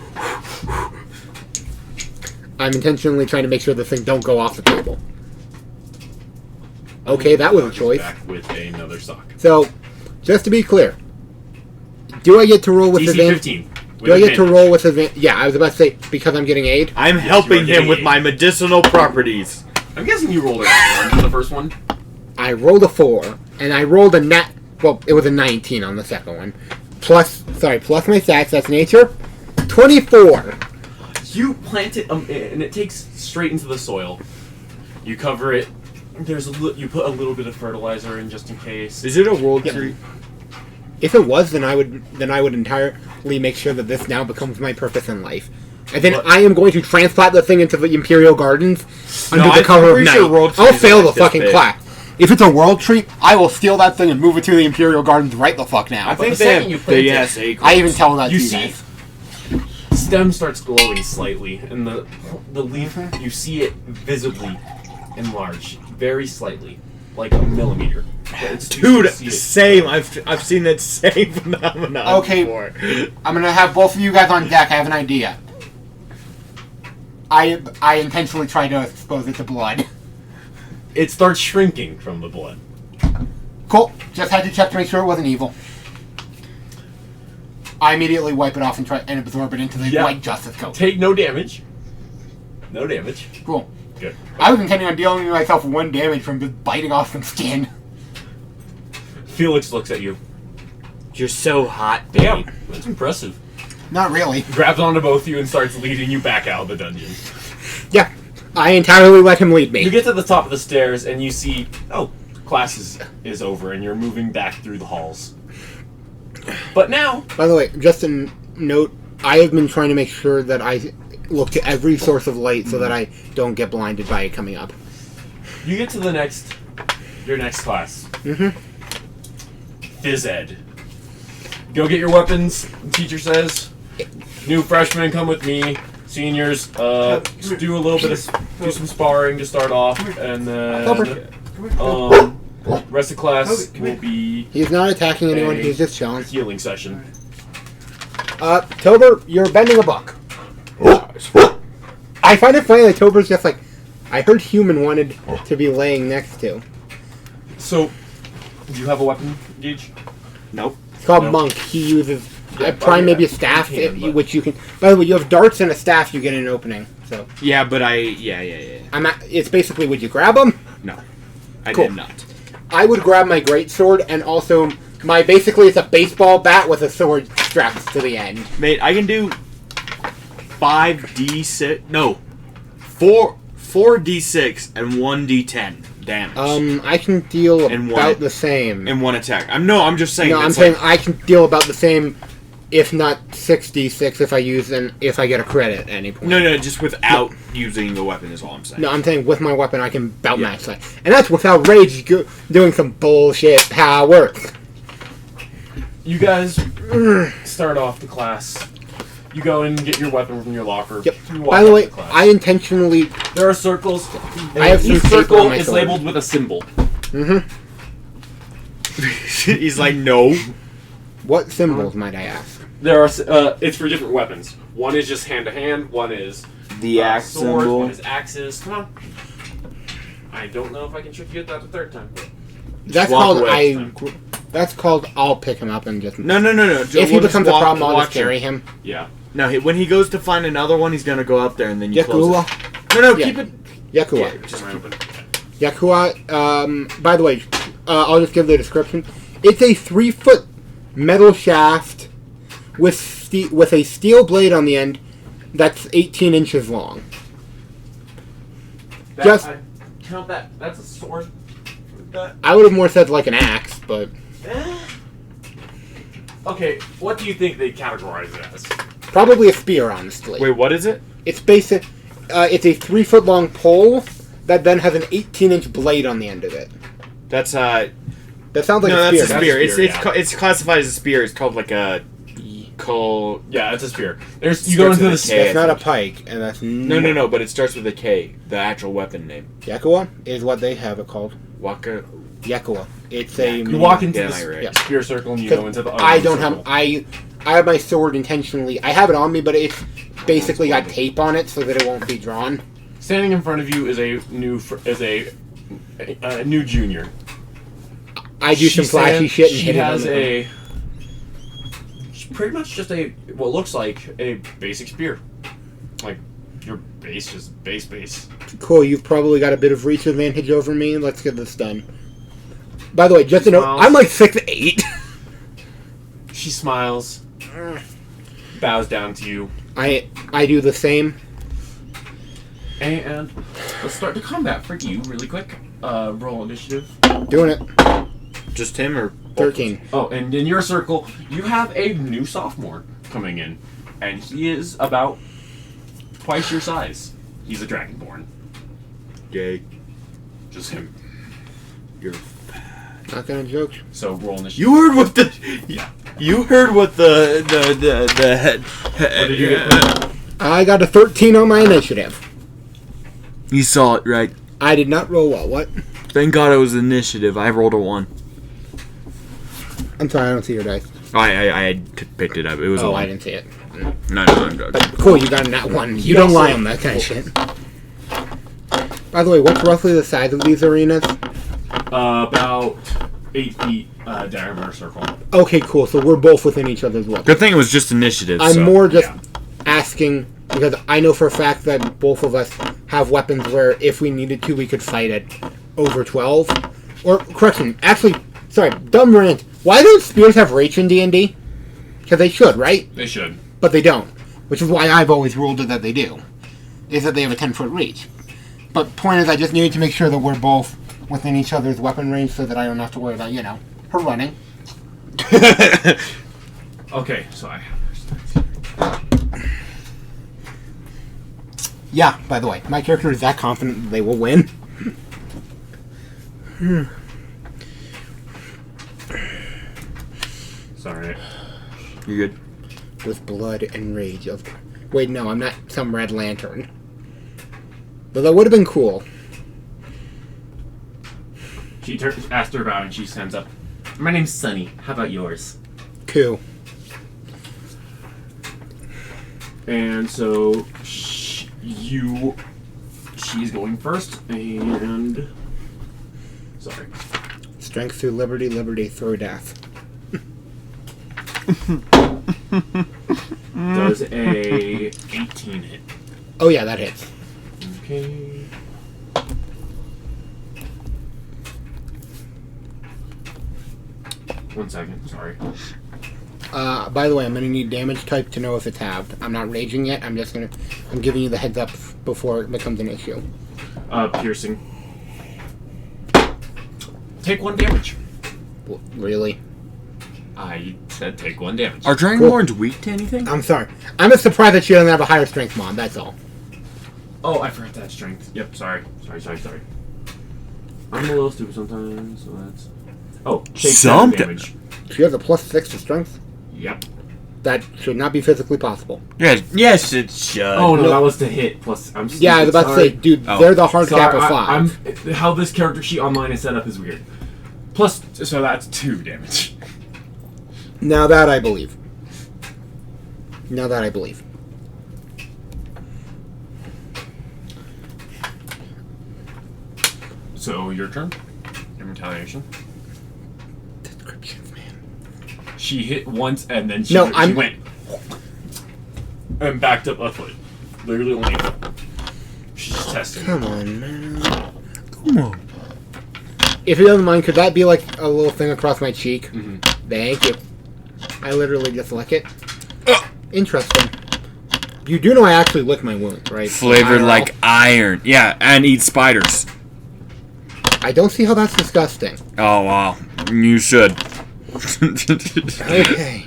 I'm intentionally trying to make sure the thing don't go off the table. Okay, that was a choice. Back with another sock. So, just to be clear, do I get to roll with DC advantage? 15. Do I get to roll with advantage? Yeah, I was about to say because I'm getting aid. I'm you are helping him getting with it. my medicinal properties. I'm guessing you rolled a nat 1 for the first one. I rolled a 4, and I rolled a nat. Well, it was a 19 on the second one. Plus my stats. That's nature. 24. You plant it, and it takes straight into the soil. You cover it. You put a little bit of fertilizer in just in case. Is it a world Yeah. tree? If it was, then I would entirely make sure that this now becomes my purpose in life. And then What? I am going to transplant the thing into the Imperial Gardens under I'm the cover of pretty night. sure world I'll trees are fail like the this fucking big. class. If it's a world tree, I will steal that thing and move it to the Imperial Gardens right the fuck now. I think the they second have you plant big it, ass acres. I even tell that to You you see, guys. stem starts glowing slightly, and the leaf you see it visibly enlarge, very slightly, like a millimeter. But it's- you Dude, see it. same. I've seen that same phenomenon Okay. before. I'm gonna have both of you guys on deck. I have an idea. I intentionally try to expose it to blood. It starts shrinking from the blood. Cool. Just had to check to make sure it wasn't evil. I immediately wipe it off and try and absorb it into the Yeah. white justice coat. Take no damage. No damage. Cool. Good. I was intending on dealing myself 1 damage from just biting off some skin. Felix looks at you. You're so hot, Damn, that's impressive. Not really. Grabs onto both of you and starts leading you back out of the dungeon. Yeah. I entirely let him lead You me. get to the top of the stairs and you see, oh, class is over and you're moving back through the halls. But now, By the way, just a note, I have been trying to make sure that I look to every source of light so that I don't get blinded by it coming up. you get to your next class. Mm-hmm. Phys Ed. Go get your weapons, the teacher says. New freshmen, come with me. Seniors, just do a little bit of, do some sparring to start off, and then, rest of class will be He's not attacking anyone, Hey. he's just chilling. healing session. Tober, you're bending a book. I find it funny that Tober's just like, I heard human wanted to be laying next to. So, do you have a weapon, Gage? Nope. It's called No. Monk. He uses Yeah, probably yeah, maybe a you staff, can, but- which you can. By the way, you have darts and a staff. You get an opening. So Yeah, but yeah. it's basically, would you grab them? No, I Cool. did not. I would grab my greatsword and also my basically it's a baseball bat with a sword strapped to the end. Mate, I can do 5d6. No, 4d6 and 1d10 damage I can deal And about one- the same. in one attack. I'm just saying. No, I'm it's saying like, I can deal about the same, if not 6d6 if I use if I get a credit at any point. no, just without using the weapon is all I'm saying. No, I'm saying with my weapon I can bout Yeah. match that, and that's without Rage doing some bullshit power. You guys start off the class. You go in and get your weapon from your locker. Yep. You walk By the out way, of class. I intentionally. There are circles. And I have each some tape circle on my is sword. labeled with a symbol. He's like, no. What symbols might I ask? There are. It's for different weapons. One is just hand to hand. One is The axe swords. symbol. One is axes. Come on. I don't know if I can trick you at that the third time. But That's walk called away. That's called. I'll pick him up and just. No. If he We'll just becomes a walk- problem, I'll watch just carry him. yeah. No, when he goes to find another one, he's gonna go up there and then you close Yakua. it. No, Yeah. keep it. Yakua. Yeah, just Am I open? Yakua. By the way, I'll just give the description. It's a 3-foot metal shaft with a steel blade on the end that's 18 inches long. That, Just- I count that. That's a sword. That. I would have more said like an axe, but Okay, what do you think they categorize it as? probably a spear, honestly. Wait, what is it? It's basic. It's a 3-foot long pole that then has an 18-inch blade on the end of it. That's That sounds like no, a spear. that's a spear. That's a spear, It's yeah. it's classified as a spear. It's called like a call. Yeah, it's a spear. There's you go Starts into with the a K. That's not a pike, and that's No, but it starts with a K. The actual weapon name. Yakua is what they have it called. Waka. Yakua. It's a. You walk into Yeah, the right. Yeah. spear circle and you 'Cause go into the. I don't circle. have. I have my sword intentionally. I have it on me, but it's basically got tape on it so that it won't be drawn. Standing in front of you is a new junior. I do some flashy shit and She hit it on has the she's pretty much just what looks like a basic spear, like your base is base. Cool. You've probably got a bit of reach advantage over me. Let's get this done. By the way, just to know, Smiles. I'm like 6'8". She smiles, bows down to you, I do the same. and let's start the combat for you really quick. Roll initiative. Doing it. Just him or 13. Oh, and in your circle, you have a new sophomore coming in, and he is about twice your size. He's a dragonborn. Gay. Just him. You're. Not gonna joke. So roll initiative. You heard what the. You heard what the What did you get? I got a 13 on my initiative. You saw it, right? I did not roll well. What? Thank God it was initiative. I rolled a 1. I'm sorry, I don't see your dice. I picked it up. It was a Oh, 1. I didn't see it. No, I'm joking. But cool, you got a nat 1. You don't lie on that kind of shit. By the way, what's roughly the size of these arenas? About 8 feet diameter circle. Okay, cool. So we're both within each other's weapons. Good thing it was just initiative. I'm so. more just yeah. asking because I know for a fact that both of us have weapons where if we needed to, we could fight at over 12. Or, correction, actually, sorry, dumb rant. Why don't spears have reach in D&D? Because they should, right? They should. But they don't. Which is why I've always ruled it that they do. Is that they have a 10-foot reach. But point is, I just needed to make sure that we're both within each other's weapon range so that I don't have to worry about, her running. Okay, so I have Yeah, by the way, my character is that confident that they will win. Sorry. You good? With blood and rage of... Wait, no, I'm not some Red Lantern. Though that would have been cool. She asked her about and she stands up. My name's Sunny. How about yours? Cool. And so she's going first, and sorry. Strength through liberty, liberty through death. Does a 18 hit? Oh yeah, that hits. Okay. One second, sorry. By the way, I'm gonna need damage type to know if it's halved. I'm not raging yet. I'm giving you the heads up before it becomes an issue. Piercing. Take 1 damage. Really? I said take 1 damage. Are Dragonborns weak to anything? I'm sorry. I'm just surprised that she doesn't have a higher strength mod. That's all. Oh, I forgot that strength. Yep, sorry. I'm a little stupid sometimes, so that's... Oh, take 7 damage. She has a +6 to strength. Yep. That should not be physically possible. Yes, it should. Oh, no, that was to hit. Plus, I'm stupid. Yeah, I was about to say, dude, Oh. they're the hard cap of 5. How this character sheet online is set up is weird. Plus, so that's 2 damage. Now that I believe. So, your turn. In retaliation. Descriptions, man. She hit once, and then she No, she went... and backed up a foot. Literally only a foot. She's just testing. Come on, man. Come on. If you don't mind, could that be like a little thing across my cheek? Mm-hmm. Thank you. I literally just lick it. Interesting. You do know I actually lick my wound, right? Flavored IRL. like iron. Yeah, and eat spiders. I don't see how that's disgusting. Oh, wow. You should. Okay.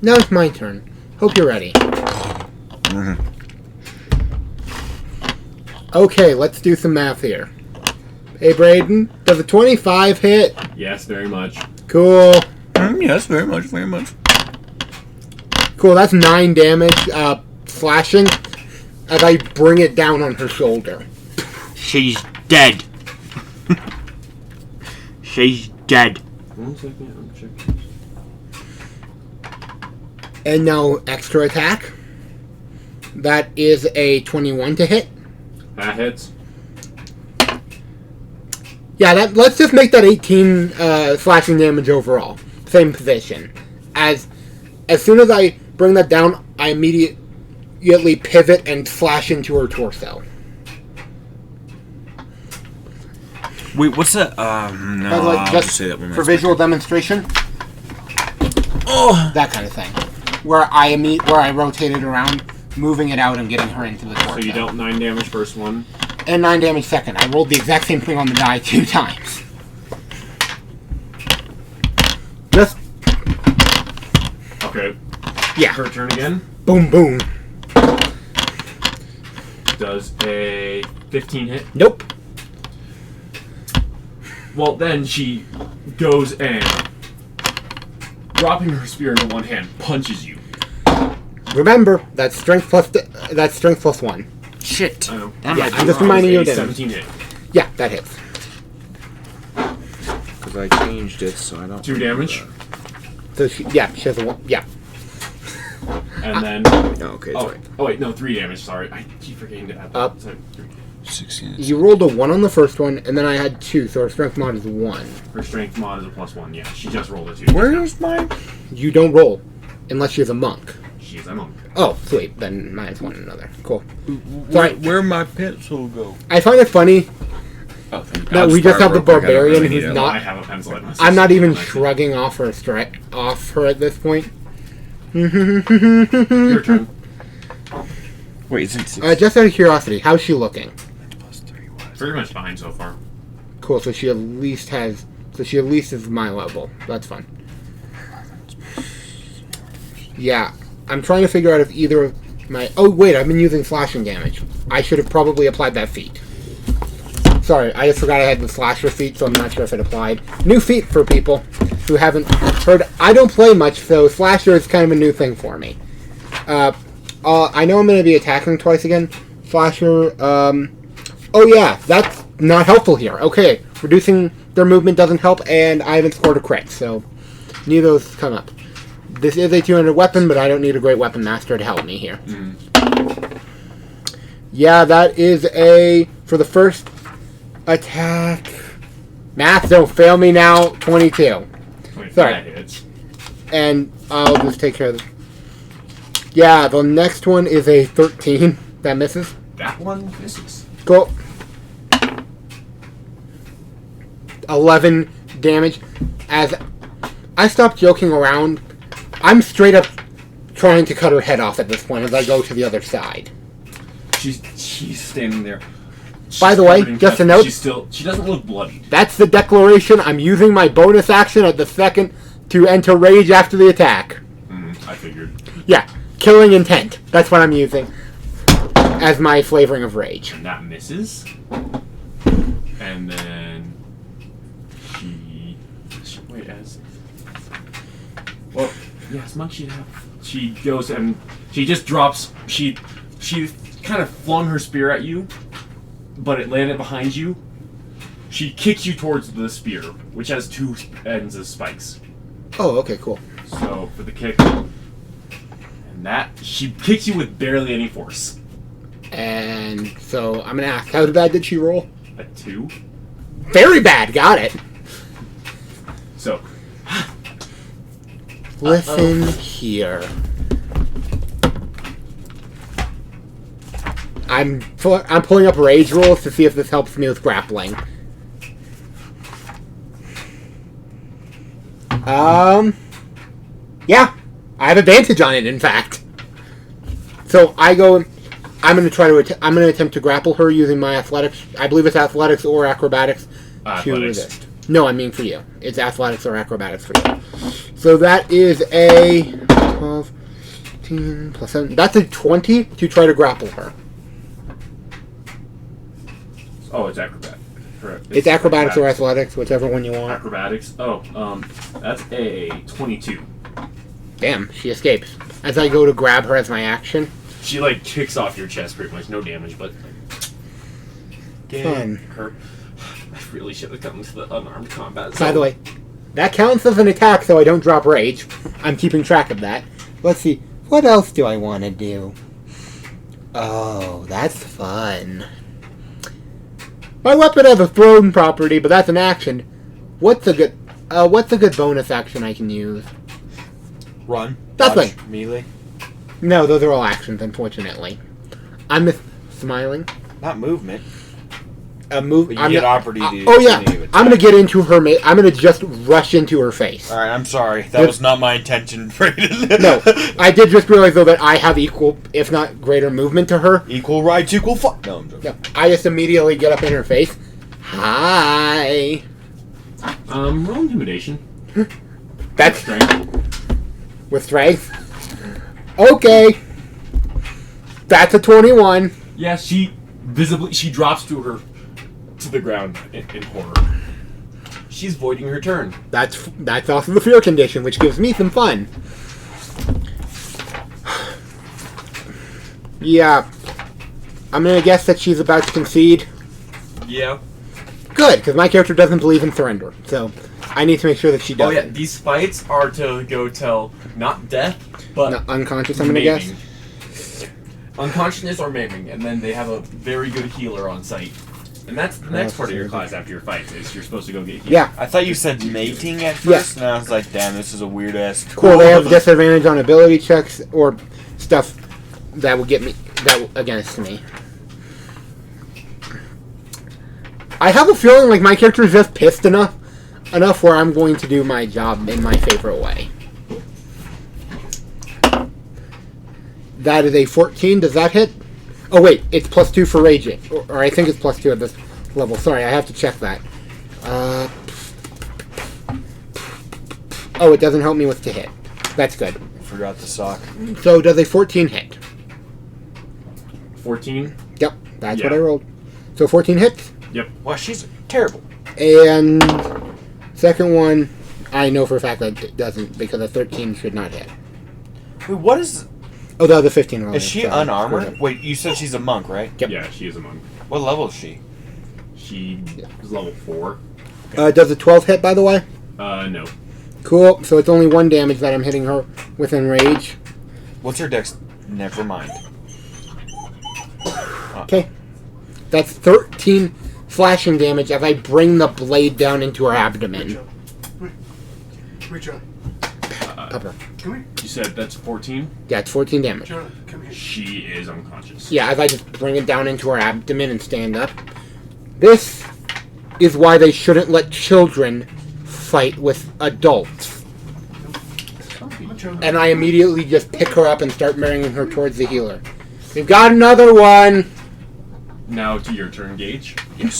Now it's my turn. Hope you're ready. Okay, let's do some math here. Hey, Braden, does a 25 hit? Yes, very much. Cool. Yes, very much, very much. Cool, that's 9 damage, slashing, as I bring it down on her shoulder. She's dead. She's dead. 1 second, I'm checking. And now, extra attack. That is a 21 to hit. That hits. Yeah, let's just make that 18 slashing damage overall. Same position. As soon as I bring that down, I immediately pivot and slash into her torso. Wait, what's that? No, By the way, I'll just just say that one for visual demonstration. Oh! That kind of thing. Where I rotate it around, moving it out and getting her into the torso. So you dealt 9 damage first one. And 9 damage second. I rolled the exact same thing on the die 2 times. Okay. Yeah. Her turn again. Boom, boom. Does a 15 hit? Nope. Well, then she goes and, dropping her spear into one hand, punches you. Remember, that's strength plus 1. Shit. I know. That Yeah, might I'm be just wrong, reminding you A again. 17 hit. Yeah, that hits. because I changed it, so I don't. 2 damage. So she has a 1. Yeah. And then... No, okay, it's Oh, right. oh, wait, no, 3 damage, sorry. I keep forgetting to add that. Up. So, 16. You rolled a 1 on the first one, and then I had 2, so our strength mod is 1. her strength mod is a +1, yeah. She just rolled a 2. Where's my? You don't roll unless she's a monk. She's a monk. Oh, sweet. Then mine's one another. Cool. Sorry. Where my pencil go? I find it funny Oh, thank that I'll we just borrow have the real quick, I don't barbarian really need who's it. not- I have a pencil at my I'm not even sister's. shrugging off her off her at this point. Your turn. Wait, is it 6? Just out of curiosity, how's she looking? plus 3? What is Pretty much fine so far. Cool. So she at least is my level. That's fun. Yeah, I'm trying to figure out if either of my. Oh wait, I've been using slashing damage. I should have probably applied that feat. Sorry, I just forgot I had the slasher feat, so I'm not sure if it applied. New feat for people who haven't heard. I don't play much, so slasher is kind of a new thing for me. I know I'm going to be attacking twice again. Slasher. Oh yeah, that's not helpful here. Okay, reducing their movement doesn't help, and I haven't scored a crit, so neither of those come up. This is a 200 weapon, but I don't need a great weapon master to help me here. Yeah, that is a, for the first attack, math don't fail me now, 22. Wait, Sorry. that hits. And I'll just take care of this. Yeah, the next one is a 13. That misses. That one misses. Cool. 11 damage. As I stopped joking around, I'm straight up trying to cut her head off at this point as I go to the other side. She's standing there. By the way, just a note. She doesn't look bloodied. That's the declaration. I'm using my bonus action at the second to enter rage after the attack. I figured. Yeah, killing intent. That's what I'm using as my flavoring of rage. And that misses. And then she wait as well. Yes, monk she'd have. She goes and she just drops. She kind of flung her spear at you, but it landed behind you. She kicks you towards the spear, which has 2 ends of spikes. Oh, okay, cool. So for the kick, and that she kicks you with barely any force. And so I'm gonna ask, how bad did she roll? A 2. Very bad. Got it. So Listen here. I'm pulling up rage rolls to see if this helps me with grappling. Yeah, I have advantage on it. In fact, so I go. I'm gonna attempt to grapple her using my athletics. I believe it's athletics or acrobatics to Athletics. resist. No, I mean for you. It's athletics or acrobatics for you. So that is a 12, 15 plus 7. That's a 20 to try to grapple her. oh, it's acrobat. Correct. It's acrobatics or athletics, whichever one you want. Acrobatics. Oh, that's a 22. Damn, she escapes. As I go to grab her as my action. She like kicks off your chest pretty much, no damage, but Fun. her. I really should have come to the unarmed combat. By the way, that counts as an attack, so I don't drop rage. I'm keeping track of that. Let's see. What else do I want to do? Oh, that's fun. My weapon has a thrown property, but that's an action. What's a good bonus action I can use? Run. Nothing. Dodge, melee. No, those are all actions, unfortunately. I'm smiling. Not movement. A move. But you I'm get gonna- opportunity oh yeah, to attack. I'm gonna get into her. I'm gonna just rush into her face. All right, I'm sorry. That Yep. was not my intention. No, I did just realize though that I have equal, if not greater, movement to her. Equal rights, equal fuck. No, I'm joking. No, I just immediately get up in her face. Hi. roll intimidation. That's Strength. With strength? Okay. That's a 21. Yeah, she drops to the ground in horror. She's voiding her turn. That's also the fear condition, which gives me some fun. Yeah. I'm gonna guess that she's about to concede. Yeah. Good, because my character doesn't believe in surrender. So I need to make sure that she Oh doesn't. yeah, these fights are to go tell not death, but No, unconscious, I'm gonna maiming. guess. Unconsciousness or maiming, and then they have a very good healer on site. And that's the next part of your class after your fights is you're supposed to go get healed. Yeah. I thought you said mating at Yeah. first, and I was like, damn, this is a weird ass. Cool, they have disadvantage on ability checks or stuff that will get me against me. I have a feeling like my character is just pissed enough where I'm going to do my job in my favorite way. That is a 14. Does that hit? Oh wait, it's +2 for raging, or I think it's +2 at this level. Sorry, I have to check that. Oh, it doesn't help me with to hit. That's good. Forgot the sock. So does a 14 hit? 14. Yep, that's what Yeah. I rolled. So 14 hits. Yep. Wow, she's terrible. And second one, I know for a fact that it doesn't, because a 13 should not hit. Wait, what is? Oh, that was a 15 roll. Is she Sorry. unarmored? Wait, you said she's a monk, right? Yep. Yeah, she is a monk. What level is she? She is level 4. Does a 12 hit, by the way? No. Cool, so it's only 1 damage that I'm hitting her with Enrage. What's her dex? Never mind. Okay. That's 13 slashing damage as I bring the blade down into her abdomen. Wait, Charlie. Pepper. Come here. You said that's 14? Yeah, it's 14 damage. Charlie, come here. She is unconscious. Yeah, as I just bring it down into her abdomen and stand up. This is why they shouldn't let children fight with adults. Come on, Charlie. And I immediately just pick her up and start bringing her towards the healer. We've got another one! Now to your turn, Gage. Yes.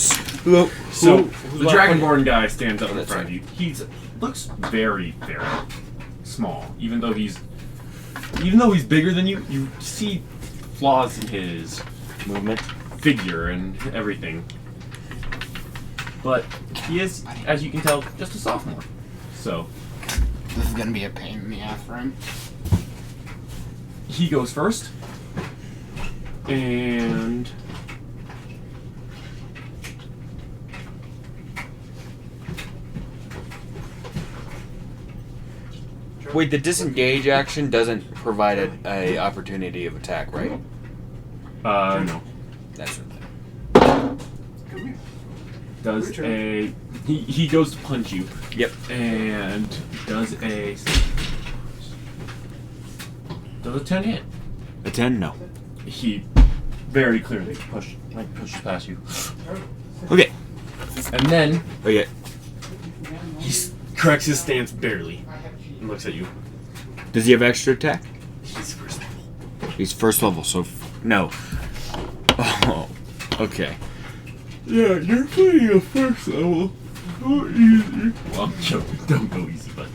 So who's the left? Dragonborn guy stands up in That's front of you. He looks very, very small. Even though he's bigger than you, you see flaws in his Movement. figure and everything. But he is, as you can tell, just a sophomore. So This is gonna be a pain in the ass for him. he goes first. And Wait, the disengage action doesn't provide a opportunity of attack, right? no. That's what. Come here. Does a he goes to punch you. Yep. And does a 10 hit. A 10? No. He very clearly pushes past you. Okay. And then Okay. he corrects his stance barely and looks at you. Does he have extra attack? He's first level. He's first level, so no. Oh. Okay. Yeah, you're playing a first level. Go easy. Well, I'm joking. Don't go easy, but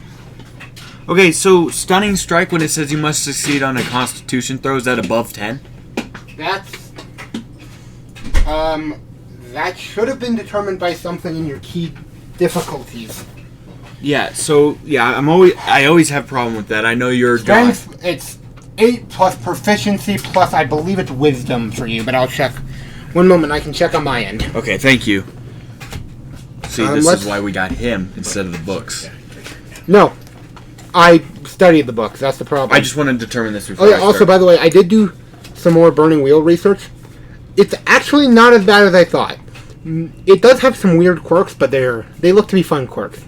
Okay, so stunning strike when it says you must succeed on a Constitution throw, is that above 10? That's... That should have been determined by something in your key difficulties. Yeah. So yeah, I always have a problem with that. I know you're Strength, it's 8 plus proficiency plus I believe it's wisdom for you, but I'll check. One moment, I can check on my end. Okay, thank you. See, this let's- is why we got him instead of the books. No, I studied the books. That's the problem. I just want to determine this before. Oh yeah. I Also, start. by the way, I did do some more Burning Wheel research. It's actually not as bad as I thought. It does have some weird quirks, but they look to be fun quirks.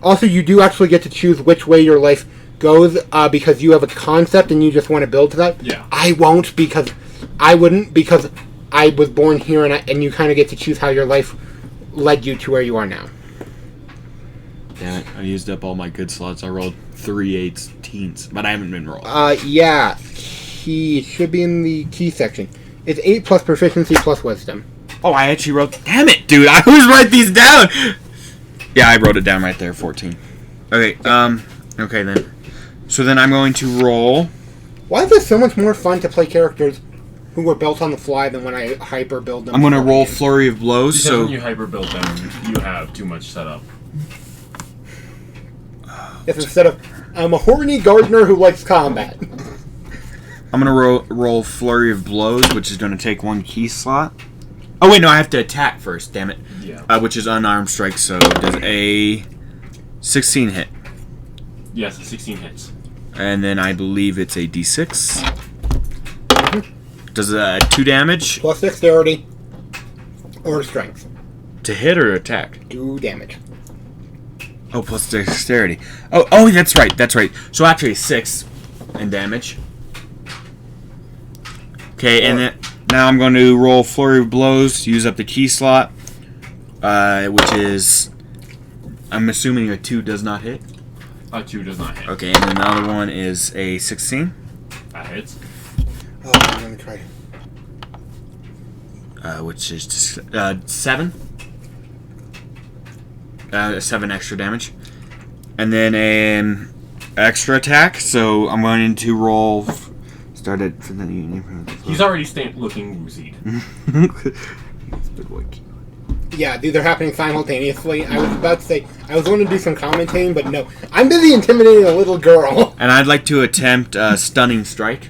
Also, you do actually get to choose which way your life goes because you have a concept and you just want to build to that. Yeah. I won't because I wouldn't because I was born here and you kind of get to choose how your life led you to where you are now. Damn it! I used up all my good slots. I rolled 3 18s, but I haven't been rolling. Yeah. He should be in the key section. It's 8 plus proficiency plus wisdom. Oh, I actually wrote. Damn it, dude! I always write these down. Yeah, I wrote it down right there. 14. Okay. Okay then. So then I'm going to roll. Why is it so much more fun to play characters who were built on the fly than when I hyper build them? I'm going to roll beforehand? Flurry of Blows. Because So when you hyper build them, you have too much setup. Yes, instead of I'm a horny gardener who likes combat. I'm going to roll Flurry of Blows, which is going to take 1 key slot. Oh, wait, no, I have to attack first, damn it. Yeah. Which is unarmed strike, so does a 16 hit. Yes, 16 hits. And then I believe it's a d6. Does 2 damage Plus dexterity or strength. to hit or attack? 2 damage. Oh, plus dexterity. Oh, that's right, that's right. So actually 6 in damage. Okay, and then now I'm going to roll Flurry of Blows, use up the key slot, which is, I'm assuming a 2 does not hit. A 2 does not hit. Okay, and then the other one is a 16, That hits. Oh, I'm gonna try. which is 7. 7 extra damage. And then an extra attack, so I'm going to roll. Start at. He's already looking woozied. Yeah, these are happening simultaneously. I was about to say I was going to do some commentating, but no, I'm busy intimidating a little girl. And I'd like to attempt Stunning Strike,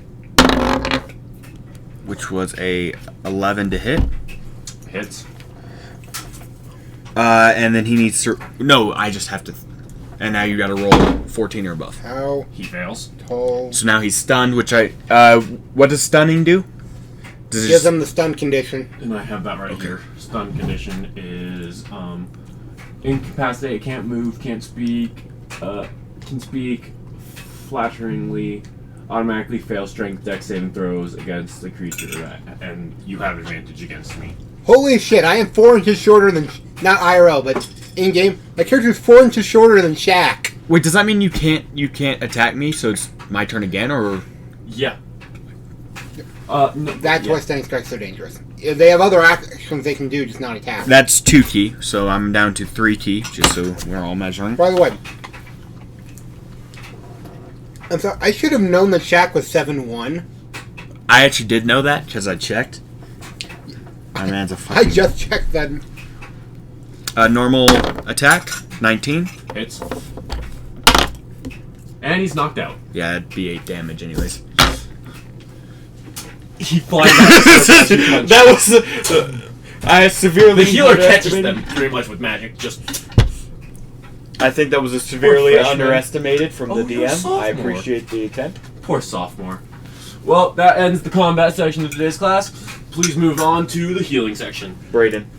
which was a 11 to hit. Hits. And then he needs to. No, I just have to. And now you got to roll 14 or above. How He fails. tall? So now he's stunned, which I. What does stunning do? Does it Gives just, them the stun condition. And I have that right Okay. here. Stun condition is incapacitated, can't move, can't speak, can speak flatteringly, automatically fail strength dex saving throws against the creature, and you have advantage against me. Holy shit! I am 4 inches shorter than not IRL, but in game, my character is 4 inches shorter than Shaq. wait, does that mean you can't attack me? So it's my turn again, or Yeah. No, That's yeah. why stunning strikes so dangerous. If they have other actions they can do, just not attack. that's 2 key? So I'm down to 3 key, just so we're all measuring. By the way, I'm sorry. I should have known that Shaq was 7'1". I actually did know that because I checked. My man's a I fucking. just checked that. Normal attack 19. Hits. And he's knocked out. Yeah, it'd be 8 damage, anyways. He flies out. That was. I severely. The healer catches them pretty much with magic. Just I think that was a severely Poor freshman. underestimated from the Oh, you're a DM. I sophomore. appreciate the attempt. poor sophomore. Well, that ends the combat section of today's class. Please move on to the healing section. Braden,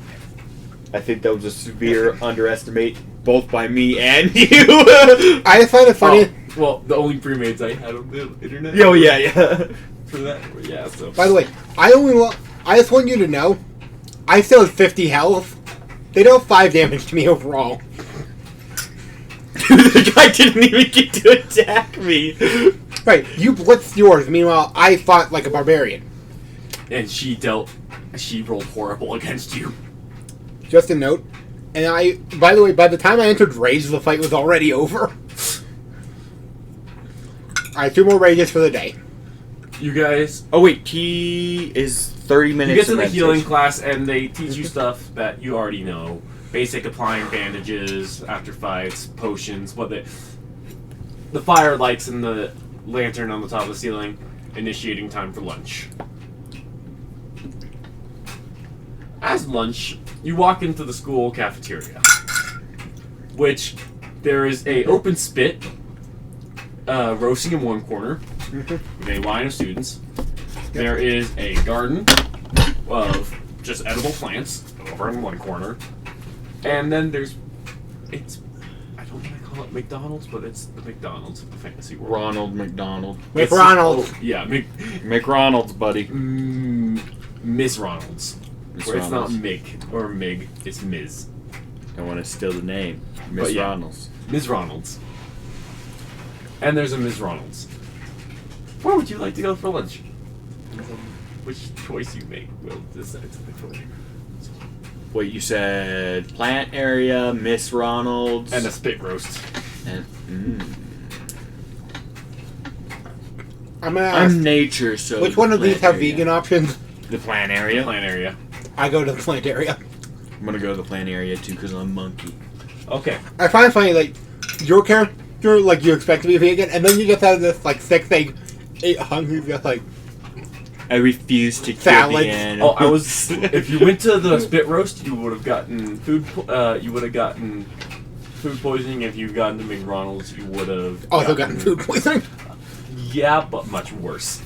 I think that was a severe underestimate, both by me and you. I just find it funny. Oh, well, the only pre-mades I had on the internet. Yo, yeah. For that, yeah. So. By the way, I just want you to know, I still have 50 health. They dealt 5 damage to me overall. The guy didn't even get to attack me. Right, you blitzed yours. Meanwhile, I fought like a barbarian. And she rolled horrible against you. Just a note. And by the way, by the time I entered Rage, the fight was already over. Alright, 2 more Rages for the day. You guys, Oh wait, he is 30 minutes. you get to of the healing meditation. class and they teach you stuff that you already know. Basic applying bandages after fights, potions, the fire lights and the lantern on the top of the ceiling, initiating time for lunch. As lunch, you walk into the school cafeteria, which there is a open spit roasting in one corner with a line of students. There is a garden of just edible plants over in one corner. And then I don't want to call it McDonald's, but it's the McDonald's of the fantasy world. Ronald McDonald. McRonald. Yeah, McRonald's, buddy. Miss Ronald's. Miss Where it's not Ronald's. Mick or Mig, it's Ms. Don't want to steal the name. Miss But yeah. Ronald's. Ms. Ronald's. And there's a Ms. Ronald's. Where would you like to go for lunch? Which choice you make will decide to the choice. Wait, you said plant area, Miss Ronald's, And a spit roast. and I'm gonna ask, I'm nature, so which one of these plant have area. vegan options? The plant area. Plant area. I go to the plant area. I'm gonna go to the plant area too because I'm monkey. Okay. I find it funny, like, your character, like, you expect to be vegan, and then you just have this, like, 6'8", 8 hungry, just like, I refuse to kill Salads. the animal. Oh, I was. If you went to the spit roast, you would have gotten food. You would have gotten food poisoning. If you gotten to McDonald's, you would have also gotten food poisoning. Yeah, but much worse.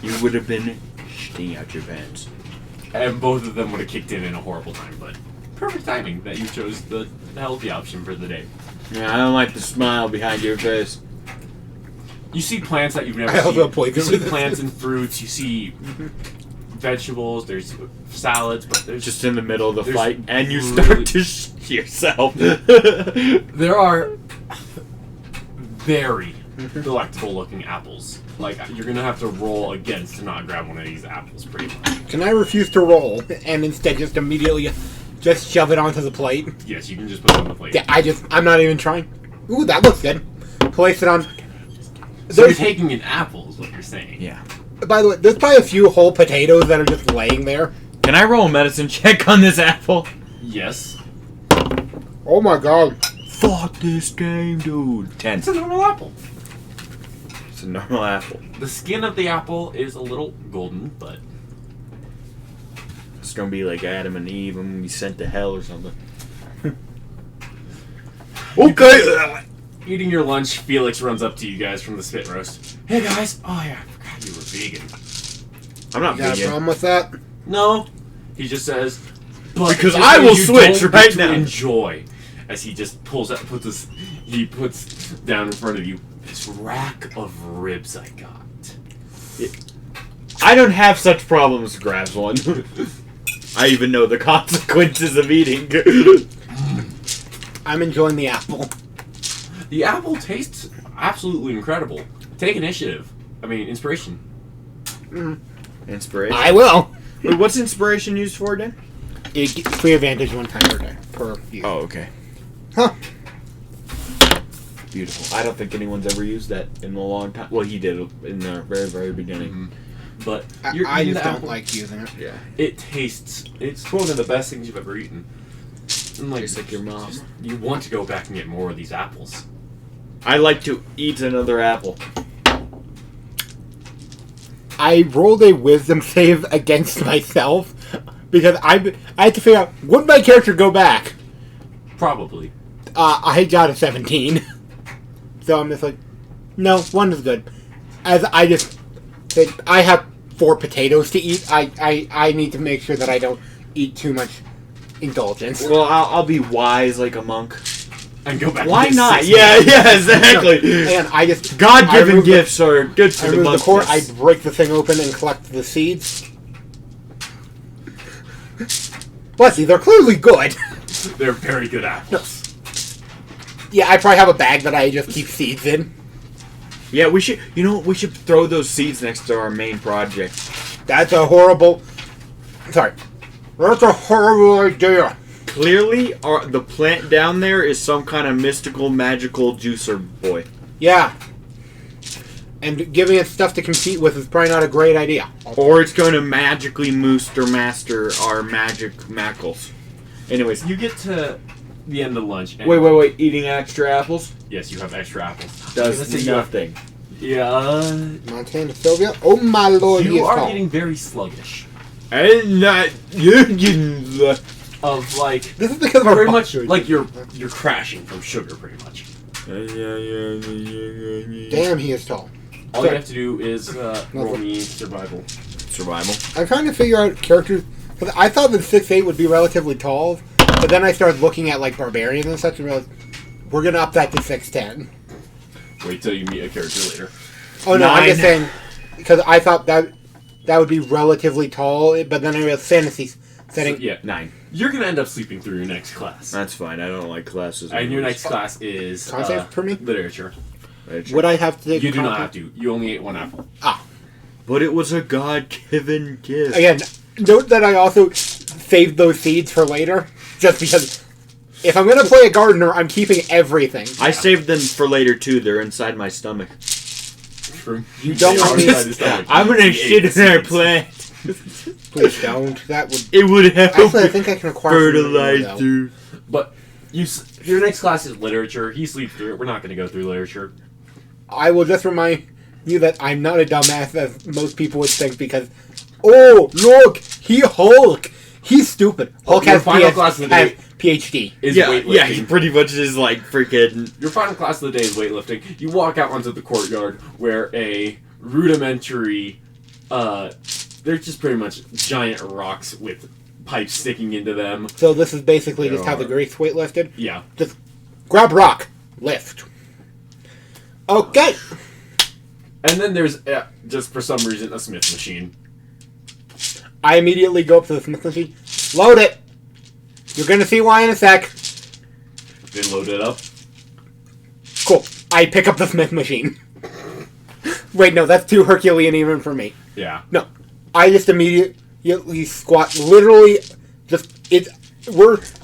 You would have been shitting out your pants. And both of them would have kicked in a horrible time. But perfect timing that you chose the healthy option for the day. Yeah, I don't like the smile behind your face. You see plants that you've never I also have seen. poison You see resistance. plants and fruits. You see vegetables. There's salads, but there's Just in the middle of the There's fight, and you really- start to shit yourself. there are very delectable looking apples. Like you're gonna have to roll against to not grab one of these apples, pretty much. Can I refuse to roll, and instead just immediately just shove it onto the plate? Yes, you can just put it on the plate. Yeah, I'm not even trying. Ooh, that looks good. Place it on. So you're There's, taking an apple, is what you're saying. Yeah. by the way, there's probably a few whole potatoes that are just laying there. Can I roll a medicine check on this apple? Yes. Oh my god. Fuck this game, dude. 10. It's a normal apple. It's a normal apple. The skin of the apple is a little golden, but It's gonna be like Adam and Eve and we sent to hell or something. Okay. eating your lunch, Felix runs up to you guys from the spit roast. Hey guys! Oh yeah, I forgot you were vegan. I'm not You got a vegan. problem with that? No, he just says, but Because just I so will you switch don't right get to now." Enjoy, as he just he puts down in front of you this rack of ribs I got. I don't have such problems, grabs one. I even know the consequences of eating. I'm enjoying the apple. The apple tastes absolutely incredible. Take initiative. I mean, inspiration. Inspiration. I will. Wait, what's inspiration used for again? It gets free advantage one time per day. Per use. Oh, okay. Huh. Beautiful. I don't think anyone's ever used that in a long time. Well, he did in the very, very beginning. But I eating just the don't apple. like using it. Yeah. It tastes. It's one of the best things you've ever eaten. And Tastes like your mom. You want to go back and get more of these apples. I like to eat another apple. I rolled a wisdom save against myself because I had to figure out, would my character go back? Probably. I got a 17. So I'm just like, no, one is good. As I just said, I have 4 potatoes to eat. I need to make sure that I don't eat too much indulgence. Well, I'll be wise like a monk. And go back. Why and get not? 6 Yeah, more. yeah, exactly. And I just... I God-given remove the- gifts are good for I the remove the core, I monkeys. break the thing open and collect the seeds. But see, they're clearly good. They're very good apples. Yeah, I probably have a bag that I just keep seeds in. Yeah, we should. You know, we should throw those seeds next to our main project. That's a horrible... Sorry. That's a horrible idea. Clearly, the plant down there is some kind of mystical, magical juicer boy. Yeah. And giving it stuff to compete with is probably not a great idea. Or it's going to magically master our magic mackles. Anyways, You get to the end of lunch. And wait. Eating extra apples Yes, you have extra apples. does Let's say you have- nothing. Yeah. Montana Sylvia? Oh my lord, he You is are tall. getting very sluggish. And not you. Of like This is because of our pretty much posture. like you're crashing from sugar, pretty much. Damn, he is tall. All Sorry. you have to do is roll me survival. Survival. I'm trying to figure out characters... Because I thought that 6'8" would be relatively tall, but then I started looking at, like, barbarians and such and realized we're going to up that to 6'10". Wait till you meet a character later. Oh, no, I'm just 9. saying... Because I thought that would be relatively tall, but then I realized fantasy setting... So, yeah, 9. you're gonna end up sleeping through your next class. That's fine. I don't like classes. And your next class is Con save for me? literature. Would I have to... You do not have to. You only ate 1 apple. But it was a God-given gift. Again, note that I also saved those seeds for later, just because if I'm going to play a gardener, I'm keeping everything. I saved them for later too. They're inside my stomach. mushroom. You don't want me- Outside his stomach. I'm gonna He ate shit the in their seeds. plant. Please don't. That would. It would help Actually, I think I can acquire some manure, though. fertilizer. But your next class is literature. He sleeps through it. We're not going to go through literature. I will just remind you that I'm not a dumbass as most people would think because, oh, look, he Hulk. He's stupid. Hulk Your has, final class of the has day- PhD. Is Yeah, weightlifting. yeah, he pretty much is like freaking. Your final class of the day is weightlifting. You walk out onto the courtyard where a rudimentary, they're just pretty much giant rocks with pipes sticking into them. So this is basically There just how the are. Greeks weightlifted. Yeah. Just grab rock, lift. Okay. And then there's, just for some reason, a Smith machine. I immediately go up to the Smith machine. Load it. You're gonna see why in a sec. They load it up. Cool. I pick up the Smith machine. Wait, no, that's too Herculean even for me. Yeah. No, I just immediately squat. Literally,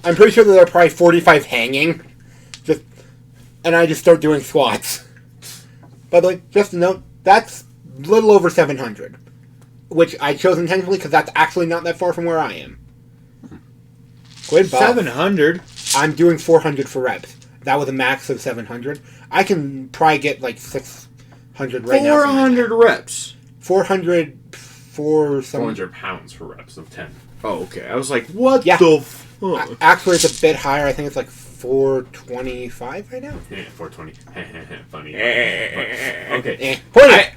I'm pretty sure that there are probably 45 hanging. And I just start doing squats. By the way, just a note, that's a little over 700. Which I chose intentionally because that's actually not that far from where I am. Good buff. 700. I'm doing 400 for reps. That was a max of 700. I can probably get like 600 right now. 400 reps. 400 for some. 400 pounds for reps of 10. Oh, okay. I was like, what Yeah. the fuck? Actually, it's a bit higher. I think it's like 425 right now. Yeah, 420. Funny. Okay.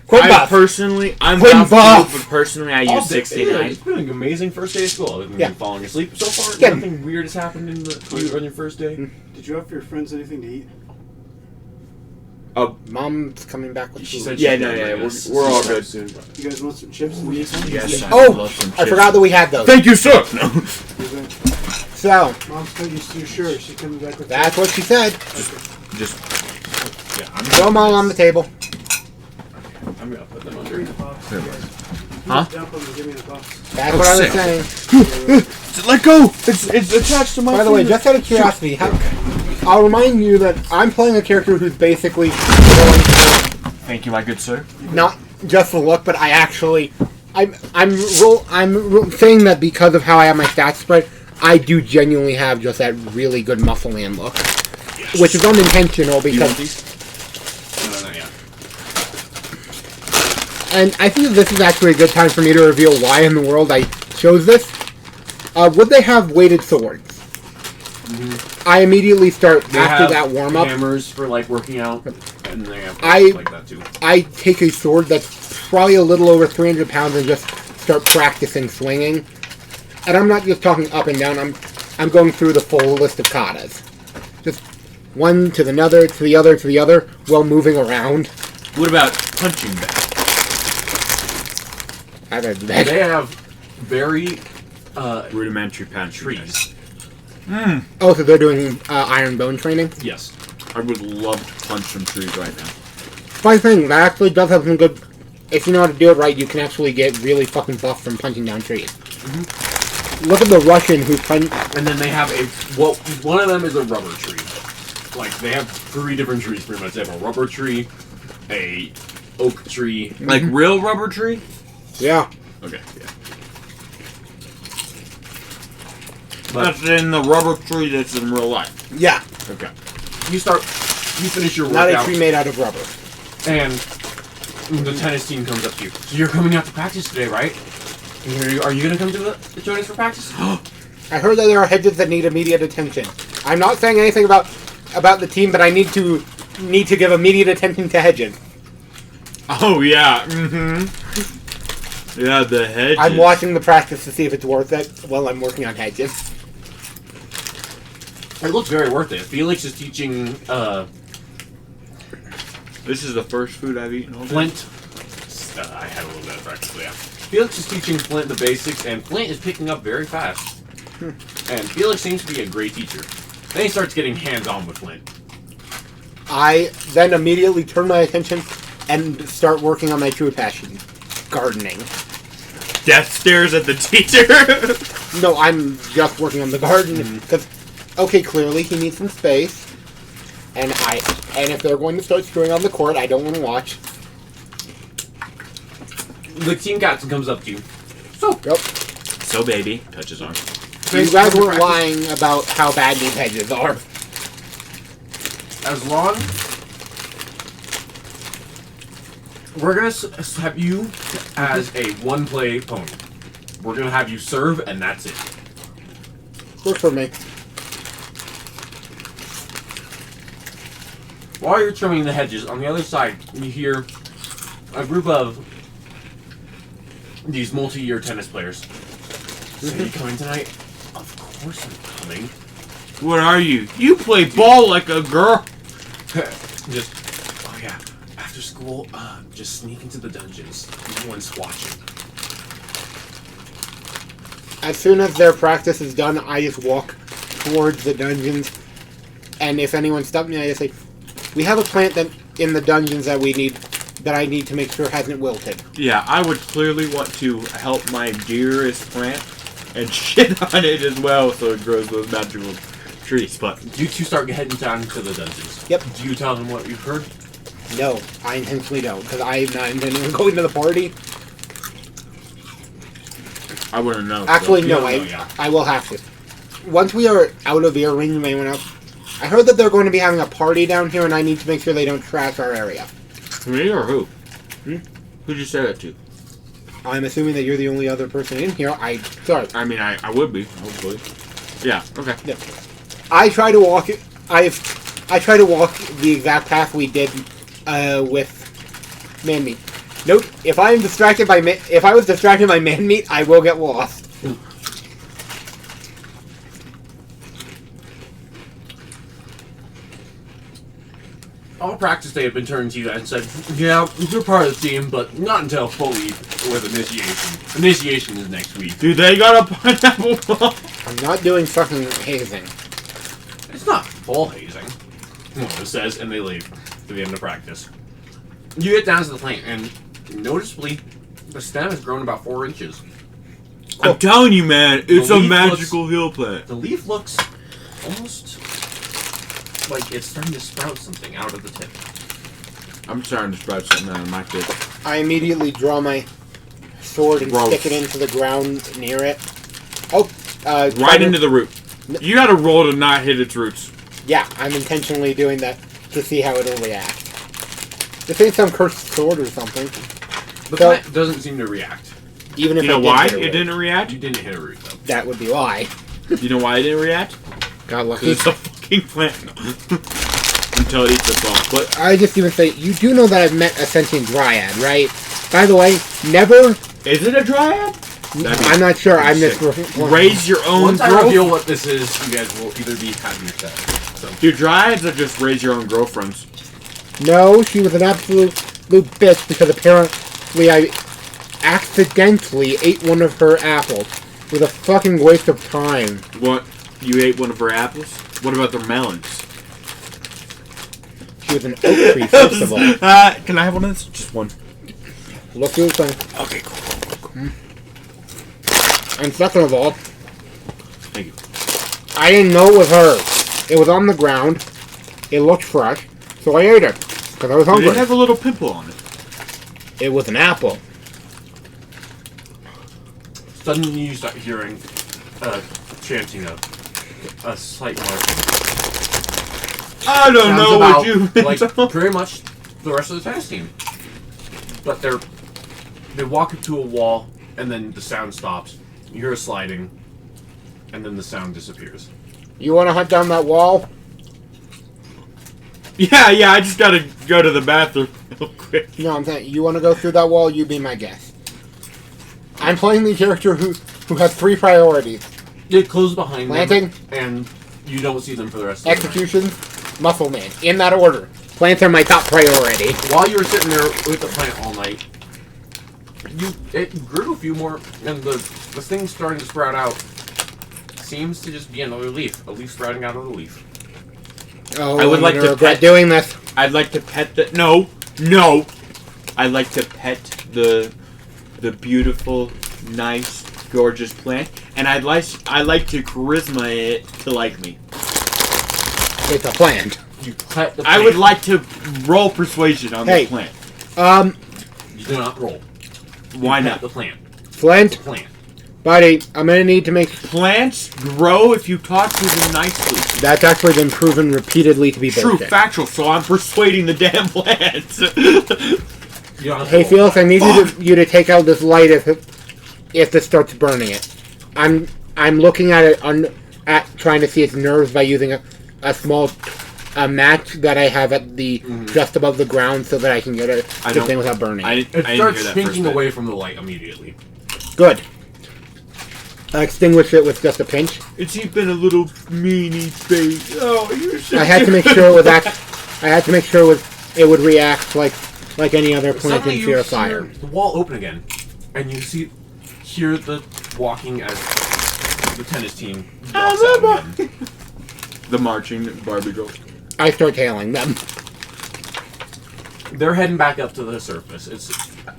Quit buff. Personally, I'm Quit buff, buff. but personally, I All use day- 69. It's been an amazing first day of school. Other than Yeah. me falling asleep so far. Yeah. Nothing weird has happened on your first day. Did you offer your friends anything to eat? Mom's coming back with She food. said Yeah, she'd no, bring yeah, us we're all sometime good. soon. You guys want some chips and meat? Yes, Oh, I forgot that we had those. Thank you, sir. No. So, Mom's coming. You sure? She's coming back with. that's what she said. Just Yeah, I'm Throw them all on the table. I'm gonna put them Give me under. the box. Huh? Dump them and give me the box. That's Oh, what I was sick. saying. let go. It's attached to my. By the way, finger. just out of curiosity, I'll remind you that I'm playing a character who's basically going for Thank you, my good sir. not just the look, but I actually, I'm saying that because of how I have my stats spread, I do genuinely have just that really good muscle man look, which is unintentional You want because, these? No, not yet. and I think that this is actually a good time for me to reveal why in the world I chose this. Would they have weighted swords? I immediately start They after have that warm up. hammers for like working out, and they have I- like that too. I take a sword that's probably a little over 300 pounds and just start practicing swinging. And I'm not just talking up and down. I'm going through the full list of katas. Just one to another, to the other, to the other, while moving around. What about punching bag? I don't do that. They have very Rudimentary punching bag. trees. Oh, so they're doing iron bone training? Yes. I would love to punch some trees right now. Funny thing, that actually does have some good... If you know how to do it right, you can actually get really fucking buff from punching down trees. Look at the Russian who punched... And then they have one of them is a rubber tree. Like they have 3 different trees pretty much. They have a rubber tree, a oak tree. Like real rubber tree? Yeah. Okay. Yeah. But That's in the rubber tree that's in real life. Yeah. Okay. you finish your Not a workout, tree made out of rubber. and the tennis team comes up to you. So you're coming out to practice today, right? Are you gonna come to join us for practice? I heard that there are hedges that need immediate attention. I'm not saying anything about the team, but I need to give immediate attention to hedges. Oh yeah. Mm-hmm. Yeah, the hedges. I'm watching the practice to see if it's worth it while I'm working on hedges. It looks very worth it. Felix is teaching This is the first food I've eaten all day. Flint. I had a little bit of practice, but yeah. Felix is teaching Flint the basics, and Flint is picking up very fast. And Felix seems to be a great teacher. Then he starts getting hands-on with Flint. I then immediately turn my attention and start working on my true passion, gardening. Death stares at the teacher. No, I'm just working on the garden because, okay, clearly he needs some space, and if they're going to start screwing on the court, I don't want to watch. The team captain comes up to you. Yep. So, baby, touch his arm. You guys weren't lying about how bad these hedges are. As long... We're gonna have you as a one-play pony. We're gonna have you serve, and that's it. Works for me. While you're trimming the hedges, on the other side, you hear a group of these multi-year tennis players. So you coming tonight? Of course I'm coming. What are you? You play ball like a girl. Just, oh yeah, after school, just sneak into the dungeons. No one's watching. As soon as their practice is done, I just walk towards the dungeons. And if anyone stops me, I just say, we have a plant that in the dungeons that I need to make sure hasn't wilted. Yeah, I would clearly want to help my dearest plant and shit on it as well so it grows those magical trees. But You two start heading down to the dungeons. Yep. Do you tell them what you've heard? No, I intentionally don't, because I'm not intending on going to the party. I wouldn't know. Actually, you no, don't know yet. I will have to. Once we are out of ear range of anyone else, I heard that they're going to be having a party down here, and I need to make sure they don't trash our area. Me or who? Hmm? Who'd you say that to? I'm assuming that you're the only other person in here. Sorry. I mean, I would be, hopefully. Yeah, okay. Yeah. I try to walk the exact path we did with man meat. Note, if I was distracted by man meat, I will get lost. All practice day had been turned to you and said, yeah, you're part of the team, but not until full leave with initiation. Initiation is next week. Dude, they got a pineapple ball. I'm not doing fucking hazing. It's not full hazing, it says, and they leave to the end of practice. You get down to the plant, and noticeably, the stem has grown about 4 inches. I'm telling you, man, it's The a leaf magical hill plant. The leaf looks almost like it's starting to sprout something out of the tip. I'm starting to sprout something out of my kid. I immediately draw my sword and Gross. stick it into the ground near it. Oh, Right into the root. You gotta roll to not hit its roots. Yeah, I'm intentionally doing that to see how it'll react. This ain't some cursed sword or something. The So- plant doesn't seem to react. Even if You know I did why hit a it root. didn't react? You didn't hit a root, though. That would be why. You know why it didn't react? Got Because lucky. it's a fucking plant. Until it eats the ball. But I just even say, you do know that I've met a sentient dryad, right? By the way, never... is it a dryad? I'm not sure, I'm sick. just... Raise your own Once I growth. reveal what this is, you guys will either be happy or sad. So, Dude, dryads are just raise your own girlfriends. No, she was an absolute bitch because apparently I accidentally ate one of her apples. It was a fucking waste of time. What? You ate one of her apples? What about the melons? She was an oak tree, first of all. Can I have one of this? Just one. Look through the thing. Okay, cool. And second of all, Thank you. I didn't know it was hers. It was on the ground. It looked fresh, so I ate it. Because I was It hungry. didn't have a little pimple on it. It was an apple. suddenly you start hearing chanting of a slight marching. I don't Sounds know about what you like pretty much the rest of the tennis team. But they walk up to a wall, and then the sound stops. You hear a sliding, and then the sound disappears. You want to hunt down that wall? Yeah, I just gotta go to the bathroom real quick. No, I'm saying, you want to go through that wall, you be my guest. I'm playing the character who has 3 priorities. It closes behind Planting, them, and you don't see them for the rest of the night. execution, muscle man. In that order. Plants are my top priority. While you were sitting there with the plant all night, it grew a few more, and the thing starting to sprout out seems to just be another leaf. A leaf sprouting out of the leaf. Oh, I would I'm like gonna to regret pet- doing this. I'd like to pet the no. I'd like to pet the beautiful, nice, gorgeous plant, and I'd like to charisma it to like me. It's a plant. You pet the I plant. would like to roll persuasion on Hey. the plant. You do not roll. Why You not? pet the plant. Flint, Plant. buddy, I'm gonna need to make. Plants grow if you talk to them nicely. That's actually been proven repeatedly to be True, bullshit. factual. So I'm persuading the damn plants. You don't have Hey, to Felix, I need you to take out this light if this starts burning it. I'm looking at it at trying to see its nerves by using a small match that I have at the just above the ground so that I can get it I the don't- thing without burning. I It didn't hear starts that first pinking bit. away from the light immediately. Good. I extinguished it with just a pinch. It's even a little meanie face. Oh, you're so I had to make sure it was I had to make sure it would react like any other plant Suddenly in you fear hear of fire. the wall open again, and you hear the walking as the tennis team walks out again. The marching Barbie girl. I start tailing them. They're heading back up to the surface. It's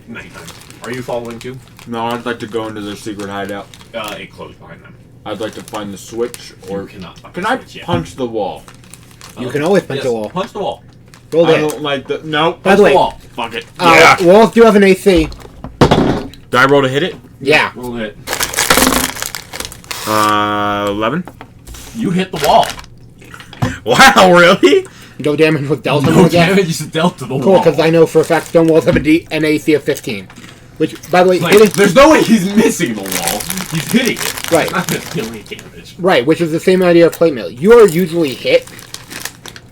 nighttime. Are you following too? No, I'd like to go into their secret hideout. It closed behind them. I'd like to find the switch, Or or cannot. Find can the I switch yet. punch the wall? You can always punch Yes, the wall. Punch the wall. Roll I it. don't like the no. By Punch the the way, wall. Fuck it. walls do have an AC. Do I roll to hit it? Yeah. Roll it. 11. You hit the wall. Wow, really? No damage was dealt on No them again. damage is dealt to the Cool, wall. because I know for a fact stone walls have an AC of 15. Which, by the way, Like, hitting, there's no way he's missing the wall. He's hitting it. Right. It's not gonna deal any damage. right, which is the same idea of plate mail. You are usually hit,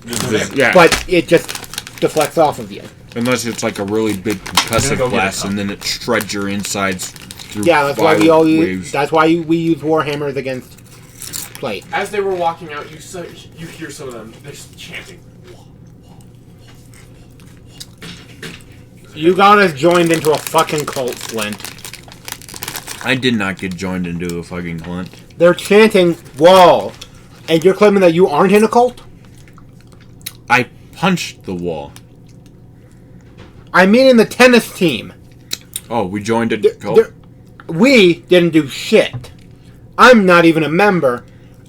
Just a bit. Yeah. but it just deflects off of you. Unless it's like a really big concussive go get blast, it. and then it shreds your insides through. Yeah, that's why we violent all use. waves. That's why we use warhammers against plate. As they were walking out, you hear some of them. They're just chanting. You got us joined into a fucking cult, Flint. I did not get joined into a fucking cult. They're chanting wall, and you're claiming that you aren't in a cult? I punched the wall. I mean, in the tennis team. Oh, we joined a cult. There- We didn't do shit. I'm not even a member.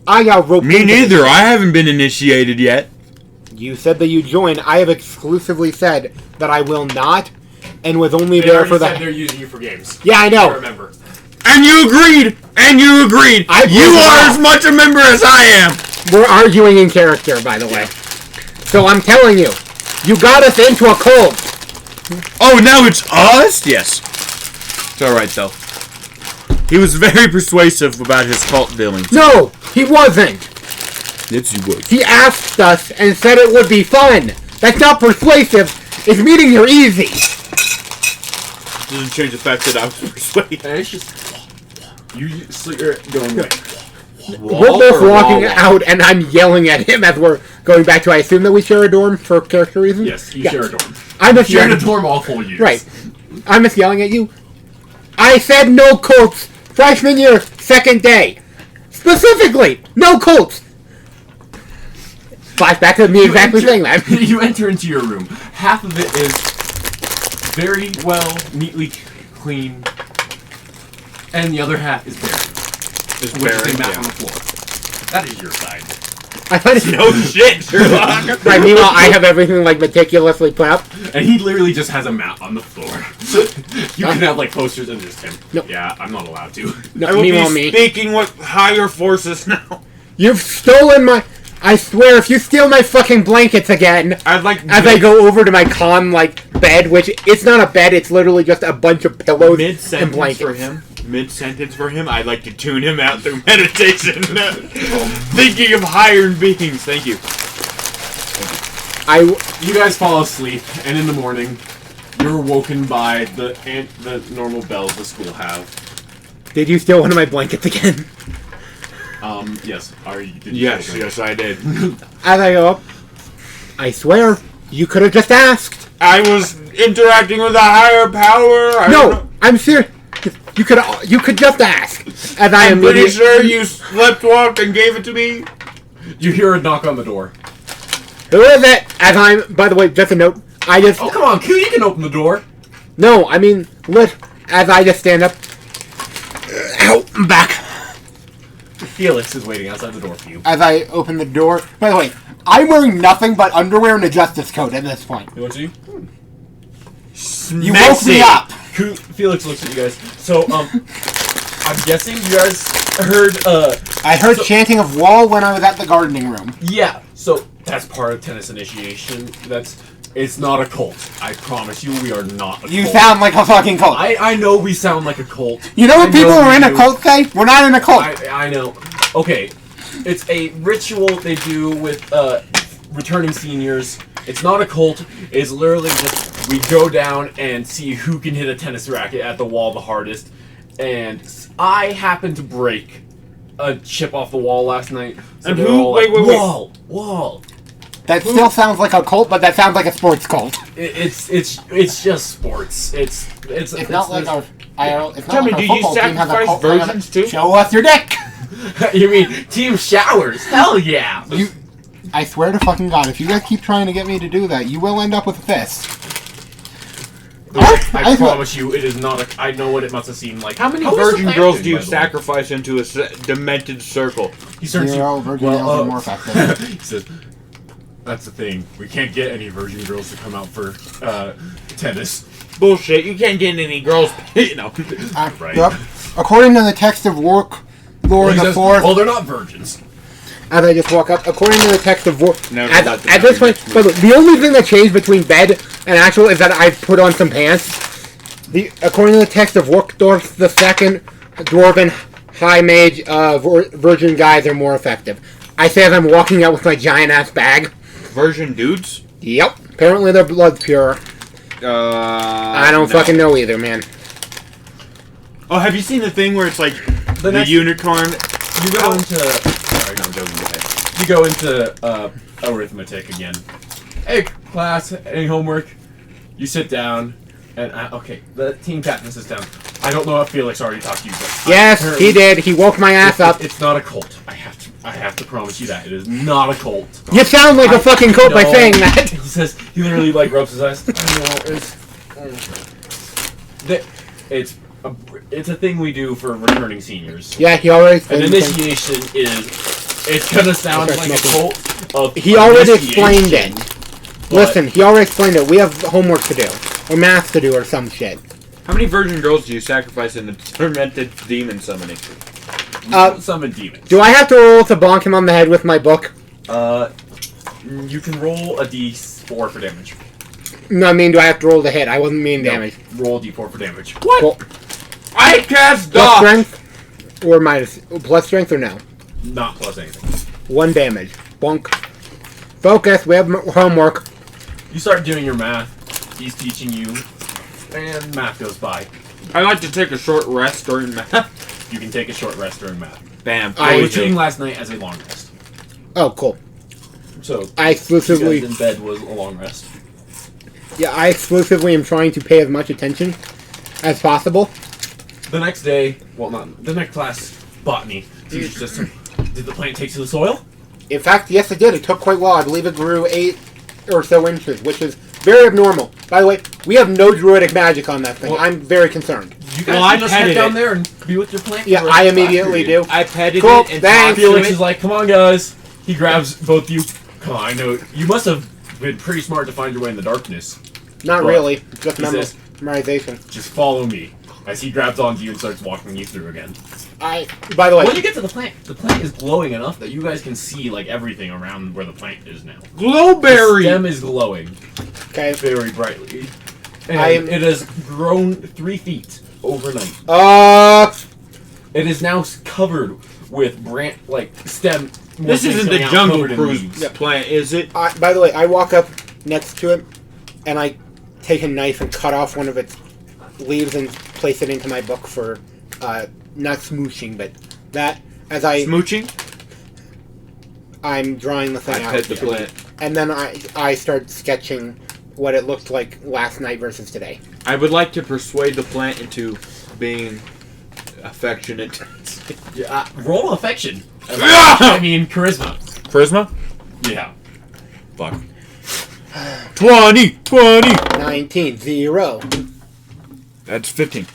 I got roped Me into this. neither. I haven't been initiated yet. You said that you joined. I have exclusively said that I will not, and was only They there already for said the. they're using you for games. Yeah, I I know. remember. And you agreed. And you agreed. I you broke it are off. as much a member as I am. We're arguing in character, by the way. So I'm telling you, you got us into a cult. Oh, now it's us? Yes. It's alright, though. He was very persuasive about his cult dealings. No, he wasn't. Yes, he was. He asked us and said it would be fun. That's not persuasive. It's meeting your easy. Doesn't change the fact that I was persuaded. And it's just so you're going like We're both walking out, and I'm yelling at him as we're going back to. I assume that we share a dorm for character reasons. yes, you Yeah. share a dorm. I'm just You're in a yelling. dorm all full use. Right. I'm just yelling at you. I said no cults. Freshman year, second day. Specifically, no cults. Flashback to me exactly saying that. You enter into your room. Half of it is very well, neatly clean, and the other half is bare. It's With barren, a mat yeah. on the floor. That is your side. I find it. No shit, Sherlock. Right, meanwhile, I have everything like meticulously put up. And he literally just has a mat on the floor. You can have like posters and just him. Nope. Yeah, I'm not allowed to. No, I will meanwhile, be me. speaking with higher forces now. You've stolen my. I swear, if you steal my fucking blankets again, I'd like as I go over to my bed, which it's not a bed, it's literally just a bunch of pillows and mid-sentence blankets. for him. Mid-sentence for him. I'd like to tune him out through meditation. Thinking of higher beings. Thank you. You guys fall asleep, and in the morning, you're woken by the normal bells the school have. Did you steal one of my blankets again? Yes. Are you? Did you Yes, steal them? yes, I did. As I go up, I swear, you could have just asked. I was interacting with a higher power. I don't No, know. I'm serious. You could just ask. As I I'm pretty immediately. sure you sleptwalked and gave it to me. You hear a knock on the door. Who is it? As I'm. By the way, just a note. I just. Oh, come on, Q, you can open the door. No, I mean, as I just stand up. Out and back. Felix is waiting outside the door for you. As I open the door. By the way, I'm wearing nothing but underwear and a justice coat at this point. You want to see? You woke me up. Felix looks at you guys. So, I'm guessing you guys heard, I heard chanting of wall when I was at the gardening room. yeah, so that's part of tennis initiation. It's not a cult. I promise you, we are not a cult. You sound like a fucking cult. I know we sound like a cult. You know what I people who are we in a do. cult say? We're not in a cult. I know. Okay, it's a ritual they do with returning seniors. It's not a cult. It's literally just we go down and see who can hit a tennis racket at the wall the hardest. And I happened to break a chip off the wall last night. So And they're who- all like, wait. wall. That still sounds like a cult, but that sounds like a sports cult. It's just sports. It's Not like our IRL. It's not Tell me, like our do you football team has a sacrifice cult. virgins too? Show us your dick. You mean team showers? Hell yeah! I swear to fucking God, if you guys keep trying to get me to do that, you will end up with a fist. I promise you, it is not a. I know what it must have seemed like. How many was virgin the girls acting, do you by the way? sacrifice into a demented circle? He starts. Zero virgin girls are more effective. He says, "That's the thing. We can't get any virgin girls to come out for tennis." Bullshit! You can't get any girls. You know. Right. Yep. According to the text of Work Lord He the says, Fourth, well, they're not virgins. as I just walk up, according to the text of Work, Never at let them this have point, it. by the way, the only thing that changed between bed and actual is that I've put on some pants. According to the text of Workdorf II, Dwarven High Mage virgin guys are more effective. I say as I'm walking out with my giant ass bag. Virgin dudes? Yep. Apparently their blood's pure. I don't no. fucking know either, man. Oh, have you seen the thing where it's like the next- unicorn? You go into. Sorry, no, I'm joking. Go ahead. You go into arithmetic again. Hey, class. Any homework? You sit down, and okay, the team captain sits down. I don't know if Felix already talked to you, but Yes, apparently- he did. He woke my ass up. It's not a cult. I have to promise you that it is not a cult. You sound like a fucking cult by No. saying that. He says he literally like rubs his eyes. I know it's a thing we do for returning seniors. Yeah, he already An explained. initiation is it's gonna sound Okay, like a smoking. cult of He already initiation, explained it. but Listen, he already explained it. We have homework to do. Or math to do or some shit. How many virgin girls do you sacrifice in the tormented demon summoning? you summon demons. Do I have to roll to bonk him on the head with my book? You can roll a d4 for damage. No, I mean, do I have to roll the hit? I wasn't mean No, damage. roll a d4 for damage. What? Cool. I cast Plus dot! strength? Or minus? Plus strength or no? Not plus anything. 1 damage. Bonk. Focus, we have homework. You start doing your math. He's teaching you, and math goes by. I like to take a short rest during math. You can take a short rest during math. Bam. I was Closing. treating last night as a long rest. Oh, cool. So I you exclusively... guys in bed was a long rest. Yeah, I exclusively am trying to pay as much attention as possible. The next day, well, not the next class, botany. Teacher system. Did the plant take to the soil? In fact, yes, it did. It took quite well. I believe it grew 8 or so inches, which is very abnormal. By the way, we have no druidic magic on that thing. Well- I'm very concerned. You guys Well, I can just head petted down it. there and be with your plant. Yeah, for the rest I of the class immediately period. do. I petted Cool, it and thanks. talked to Felix it. is like, come on, guys. He grabs both you. Come on, I know. You must have been pretty smart to find your way in the darkness. Not Well, really. Just he says- memorization. Just follow me. As he grabs onto you and starts walking you through again. By the way, When you get to the plant is glowing enough that you guys can see like everything around where the plant is now. The Glowberry! stem is glowing okay. very brightly. And I am- it has grown 3 feet overnight. It is now covered with stem. This more isn't coming the out Jungle covered in Cruise leaves. plant, is it? By the way, I walk up next to it, and I take a knife and cut off one of its leaves and place it into my book for, not smooshing, but that, as Smooching? I'm drawing the thing I out. pet the plant. And then I start sketching what it looked like last night versus today. I would like to persuade the plant into being affectionate. Yeah, roll affection. Yeah! I mean charisma. Charisma? Yeah. Fuck. 20! 19, 0. That's 15.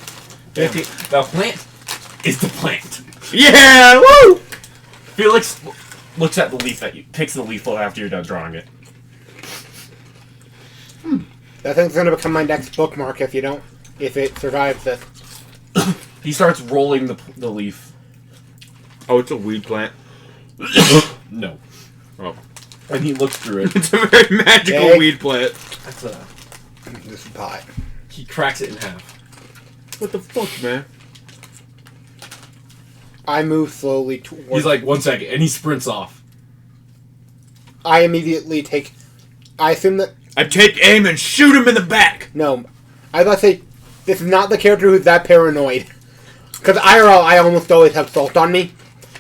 The plant is the plant. Yeah! Woo! Felix looks at the leaf that you picks the leaf after you're done drawing it. That thing's gonna become my next bookmark if you don't if it survives this. He starts rolling the leaf. Oh, it's a weed plant. No. Oh. And he looks through it. It's a very magical Okay. weed plant. That's a. This is pot. He cracks it in half. What the fuck, man? I move slowly towards. He's like, 1 second, and he sprints off. I immediately take. I assume that. I take aim and shoot him in the back. No. I was about to say, this is not the character who's that paranoid. Because IRL, I almost always have salt on me.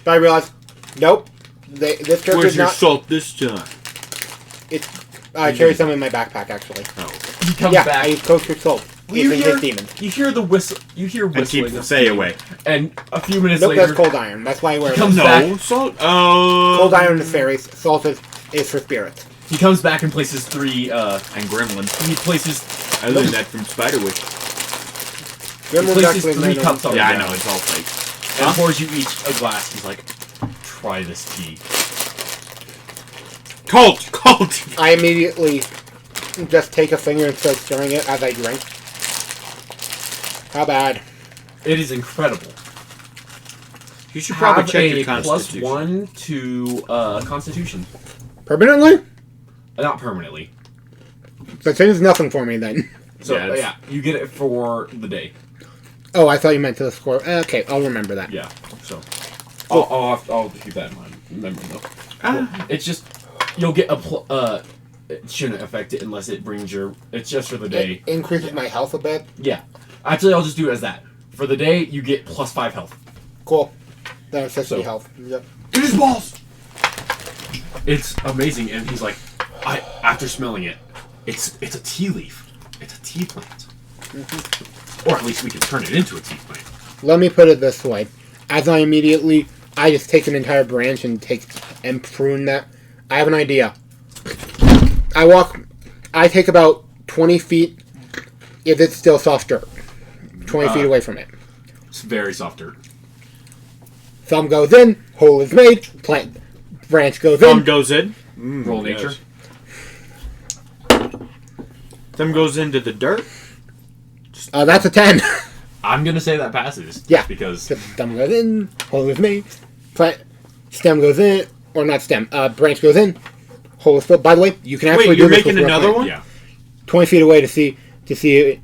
But I realized, nope. This character Where's is your not. salt this time? I carry some in my backpack, actually. He comes Yeah, back. I use kosher salt. You It's hear, his demon. you hear the whistle. You hear And whistling. keep the of say steam. away. And a few minutes Nope, later, that's cold iron. That's why I wear it. Comes No, back. salt. Cold iron is fairies. Salt is for spirits. he comes back and places three. And gremlin. He places. I learned that from Spiderwick. He Gremlin's places actually 3 made of- cups on Yeah, the I know, ground it's all fake. and pours you each a glass. He's like, "Try this tea." Cold! I immediately just take a finger and start stirring it as I drink. How bad? It is incredible. You should probably Have check a your plus constitution. 1 to Constitution. Permanently? Not permanently. So changes nothing for me then. So Yeah, yeah, you get it for the day. Oh, I thought you meant to the score. Okay, I'll remember that. Yeah. So Cool. I'll keep that in mind. Remember though. Ah. It's just you'll get a it shouldn't affect it unless it brings your. It's just for the day. It increases my health a bit. Yeah. Actually, I'll just do it as that. For the day, you get plus 5 health. Cool. That was 60 So- health. Yep. Get his balls. It's amazing, and he's like, after smelling it, it's a tea leaf. It's a tea plant. Or at least we can turn it into a tea plant. Let me put it this way. As I just take an entire branch and prune that. I have an idea. I take about 20 feet if it's still soft dirt. 20 feet away from it. It's very soft dirt. Thumb goes in, hole is made, plant branch goes Thumb in. goes in. Roll nature. Thumb goes into the dirt. That's a 10. I'm gonna say that passes. Yeah. Because Thumb goes in, hole is made, stem goes in, or not stem, branch goes in, hole is filled. By the way, you can actually Wait, do you're this with making real another plant. one? yeah. 20 feet away to see it,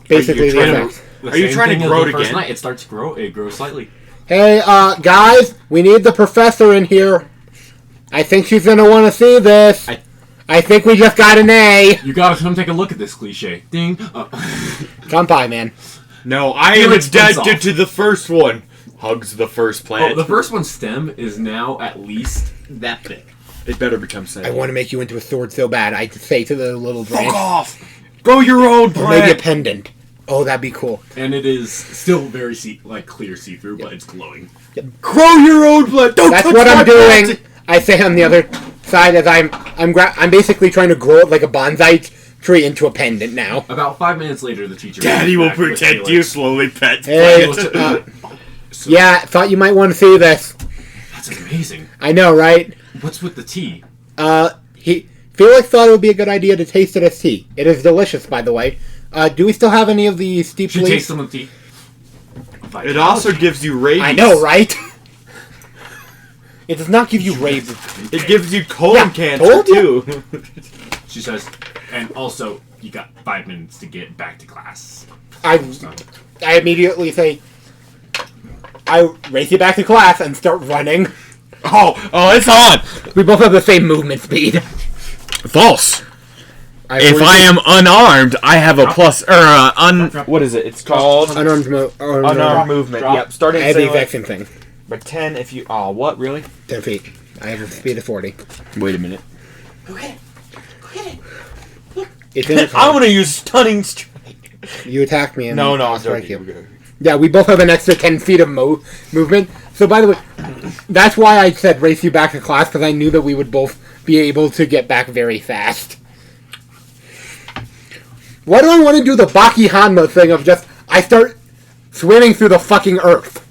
basically the trying to- effects. The Are you same trying to thing as grow the it first again? night, it starts to grow. It grows slightly. Hey, guys, we need the professor in here. I think she's gonna want to see this. I think we just got an A. You gotta come take a look at this cliche. Ding. Come by, man. No, I Feel am it spins addicted off. to the first one. Hugs the first plant. Oh, the first one's stem is now at least that thick. It better become sad. I want to make you into a sword so bad. I say to the little Fuck branch, off! Grow your own or maybe a plant! pendant. Oh, that'd be cool. And it is still very clear see-through, but it's glowing. Grow your own plant! Don't That's touch what my I'm doing. plant! I say on the other side as I'm basically trying to grow it like a bonsai tree into a pendant now. About 5 minutes later, the teacher. Daddy comes will back with protect Felix. you, slowly pet. Hey, plant. yeah, thought you might want to see this. That's amazing. I know, right? What's with the tea? Felix thought it would be a good idea to taste it as tea. It is delicious, by the way. Do we still have any of the steep Should leaves? taste some of the tea. It also gives you rabies. I know, right? It does not give you rabies. It gives you colon Yeah, cancer, told too. She says, and also, you got 5 minutes to get back to class. I immediately say, I race you back to class and start running. Oh, it's on! We both have the same movement speed. False. If I am unarmed, I have a plus, What is it? It's called unarmed unarmed movement. Drop. Yep. Starting I have the saying exact same thing. but 10 if you. Oh, what really? 10 feet. I have a speed of 40. Wait a minute. It's in the I'm gonna use stunning strike. You attack me and No, I'll I'm strike joking. you. Yeah, we both have an extra 10 feet of movement. So, by the way, that's why I said race you back to class, because I knew that we would both be able to get back very fast. Why do I want to do the Baki Hanma thing of just, I start swimming through the fucking earth?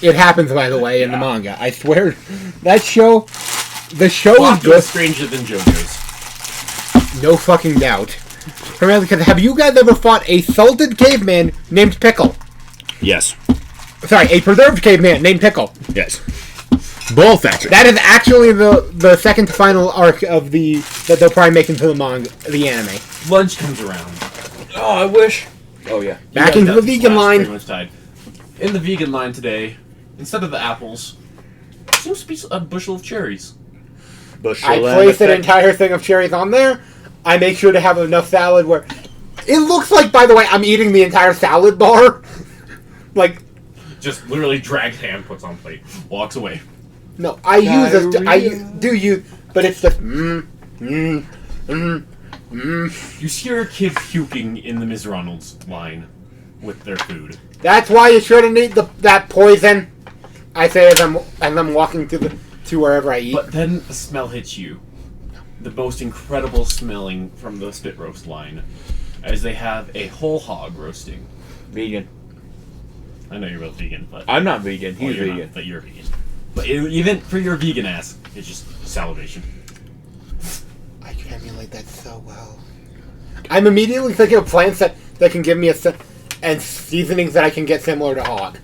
It happens, by the way, in the manga. I swear. That show, the show is Baki good. is stranger than JoJo's. No fucking doubt. Primarily because have you guys ever fought a salted caveman named Pickle? Yes. Sorry, a preserved caveman named Pickle. Yes. Both actually. That is actually the second to final arc of that they'll probably make into the anime. Lunch comes around. Oh, I wish. Oh yeah. Back You into guys the got vegan slashed line. pretty much died. In the vegan line today, instead of the apples, seems to be a bushel of cherries. I place an entire thing of cherries on there. I make sure to have enough salad where it looks like, by the way, I'm eating the entire salad bar. Like, Just literally drags hand, puts on plate, walks away. no, I do use, but it's just You see your kid puking in the Ms. Ronald's line with their food. That's why you shouldn't eat that poison. I say as I'm walking to wherever I eat. But then the smell hits you. The most incredible smelling from the spit roast line, as they have a whole hog roasting. Vegan. I know you're both vegan, but I'm not vegan. well, He's you're vegan. not, but you're vegan. But even for your vegan ass, it's just salivation. I can emulate that so well. I'm immediately thinking of plants that can give me and seasonings that I can get similar to hog.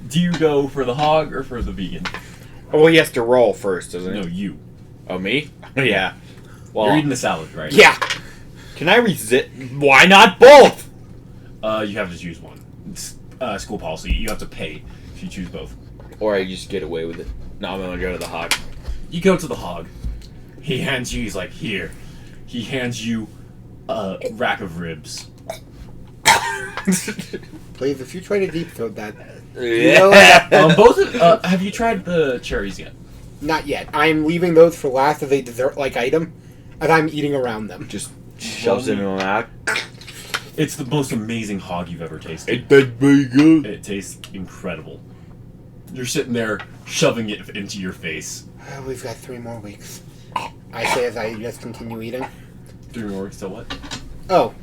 Do you go for the hog or for the vegan? Oh, well, he has to roll first, doesn't he? No, you. Oh, me? Yeah. Well, You're eating the salad, right? Yeah. can I resist? Why not both? You have to choose one. It's school policy. You have to pay if you choose both. Or I just get away with it. No, I'm gonna go to the hog. You go to the hog. He hands you. He's like, here. He hands you a rack of ribs. Please, if you try to deep throat that, Yeah. Both. Have you tried the cherries yet? not yet. I'm leaving those for last as a dessert-like item, and I'm eating around them. Just shoves it in my mouth. It's the most amazing hog you've ever tasted. It does very good. It tastes incredible. You're sitting there shoving it into your face. We've got 3 more weeks. I say as I just continue eating. 3 more weeks till what? Oh,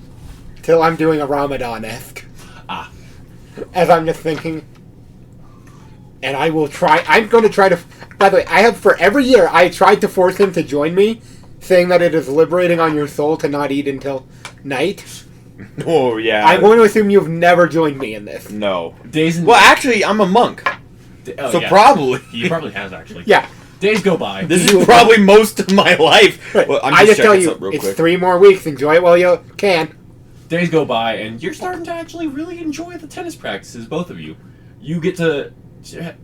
till I'm doing a Ramadan-esque. Ah. As I'm just thinking. And I will try. I'm going to try to. By the way, for every year, I tried to force him to join me, saying that it is liberating on your soul to not eat until night. Oh yeah. I'm going to assume you've never joined me in this. No. Days and Well, actually, I'm a monk, oh, so yeah. probably. He probably has actually. Yeah. Days go by. This is probably most of my life. Right. Well, I'm I just tell checking you, something real it's quick. 3 more weeks. Enjoy it while you can. Days go by, and you're starting to actually really enjoy the tennis practices, both of you. You get to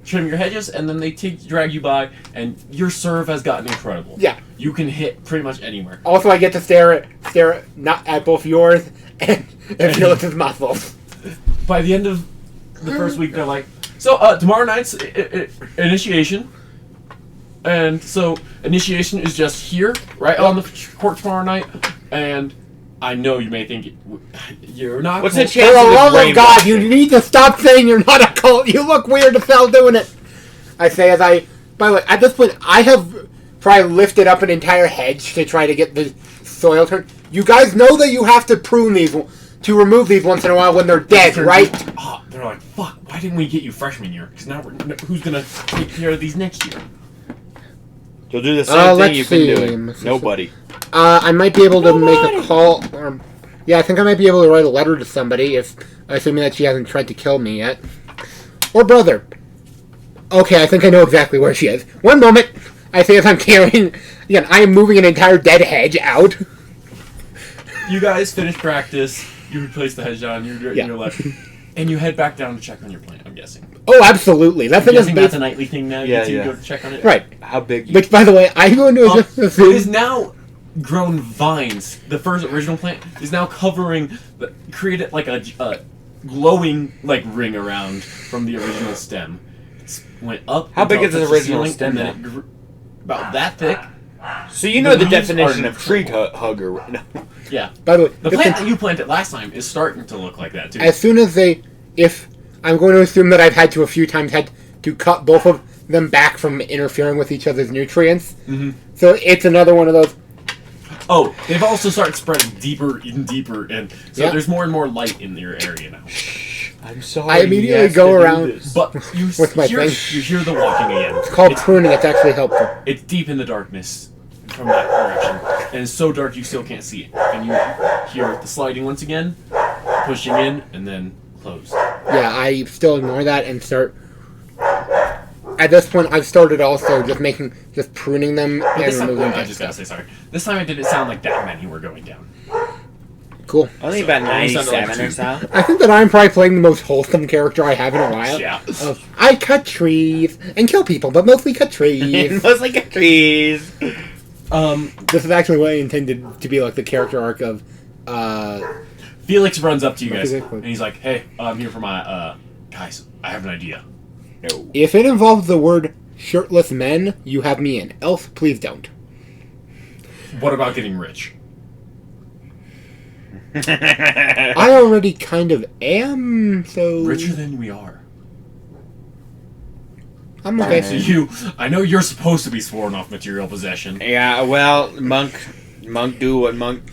trim your hedges, and then they drag you by, and your serve has gotten incredible. Yeah. You can hit pretty much anywhere. Also, I get to stare not at both yours and feel his muscles. By the end of the first week, they're like, so tomorrow night's initiation. And so initiation is just here, right on the court tomorrow night. And I know you may think you're not. What's the close- chance? For the of love of rainbow God, thing. you need to stop saying you're not a cult. You look weird as hell doing it. I say as I... By the way, at this point, I have probably lifted up an entire hedge to try to get the soil turned. You guys know that you have to prune these, to remove these once in a while when they're dead, right? Oh, they're like, fuck, why didn't we get you freshman year? Because now who's going to take care of these next year? You'll do the same thing let's you've been see. doing. Nobody. I might be able to make a call. Yeah, I think I might be able to write a letter to somebody, assuming that she hasn't tried to kill me yet. Or brother. Okay, I think I know exactly where she is. One moment. I say as I'm carrying... Again, I am moving an entire dead hedge out. You guys finish practice, you replace the hedge on, you're Yeah. your left, and you head back down to check on your plant, I'm guessing. Oh, absolutely. That I'm thing is guessing that's a basi- nightly thing now? Yeah, You yeah. go to check on it? Right. How big? Which, by the way, I'm going to just It assume... is now grown vines. The first original plant is now covering, created like a glowing like ring around from the original stem. It went up. How big until is the it touched original ceiling, stem and then now? it grew about that thick. So you know The the leaves definition are of tree incredible. hugger. Right? No. Yeah. By the way, The just plant that you planted last time is starting to look like that too. as soon as if I'm going to assume that I've had to a few times had to cut both of them back from interfering with each other's nutrients. Mhm. So it's another one of those. Oh, they've also started spreading deeper and deeper, and so Yeah. there's more and more light in your area now. I'm sorry. I immediately go around- But you With my hear, thing. you hear the walking again. It's called pruning. It's actually helpful. It's deep in the darkness. from that direction, and it's so dark you still can't see it. And you hear the sliding once again, pushing in, and then close. Yeah, I still ignore that and start. At this point, I've started also just pruning them But and this time, removing I dead just gotta stuff. say sorry. This time it didn't sound like that many were going down. Cool. Only about So, only sounded like 97 or two. so. I think that I'm probably playing the most wholesome character I have in a while. Yeah. I cut trees and kill people, but mostly cut trees. Mostly like trees. This is actually what I intended to be like the character arc of. Felix runs up to you guys, Exactly. and he's like, "Hey, I'm here for my guys. I have an idea. No. If it involves the word shirtless men, you have me in. Else, please don't. What about getting rich?" I already kind of am, so Richer than we are. I'm okay. So I know you're supposed to be sworn off material possession. Yeah, well, monk do what monk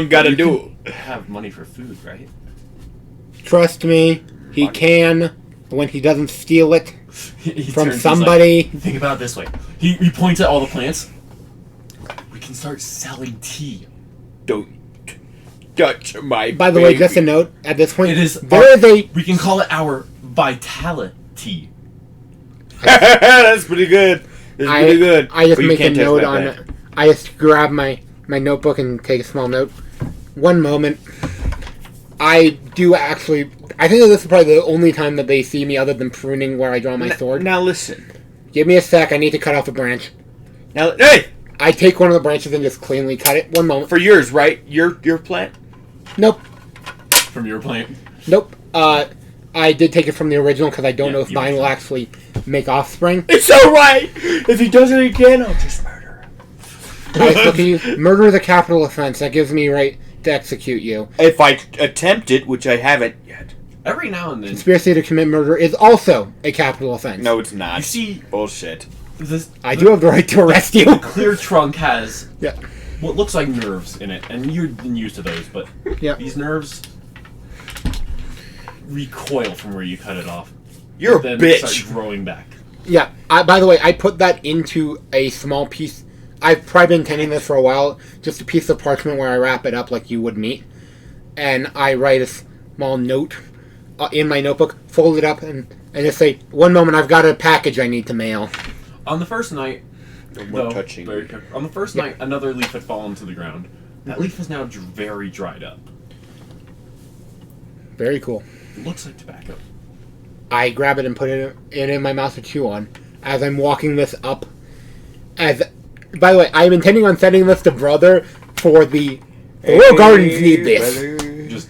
gotta do. Have money for food, right? Trust me, he can when he doesn't steal it He from turns, he's somebody. like, think about it this way. He points at all the plants. We can start selling tea. Don't touch my. By the way, baby. just a note, at this point, It is there is a We can call it our vitality. That's pretty good. That's pretty good. I just But you make a can't touch note my on back. it. I just grab my notebook and take a small note. One moment. I do actually. I think this is probably the only time that they see me other than pruning where I draw my sword. Now listen. Give me a sec. I need to cut off a branch. Now, hey, I take one of the branches and just cleanly cut it. One moment. for yours, right? Your plant. Nope. From your plant. Nope. I did take it from the original because I don't Yeah, know if you mine will mentioned. actually make offspring. It's all right. If he does it again, I'll just murder him. Nice, look at you. Murder is a capital offense. That gives me right to execute you. If I attempt it, which I haven't yet. Every now and then, Conspiracy to commit murder is also a capital offense. No, it's you not. see Bullshit. this. I do have the right to arrest you. The clear trunk has Yeah. what looks like nerves in it, and you've been used to those, but Yeah. these nerves recoil from where you cut it off. You're a then bitch. start growing back. Yeah. By the way, I put that into a small piece. I've probably been intending this for a while. Just a piece of parchment where I wrap it up like you would meat. And I write a small note in my notebook, fold it up, and just say, one moment, I've got a package I need to mail. On the first night, No more though, touching. very quick, on the first night, another leaf had fallen to the ground. That leaf is now very dried up. Very cool. It looks like tobacco. I grab it and put it in my mouth to chew on as I'm walking this up. By the way, I'm intending on sending this to Brother for the Royal Gardens need this. Just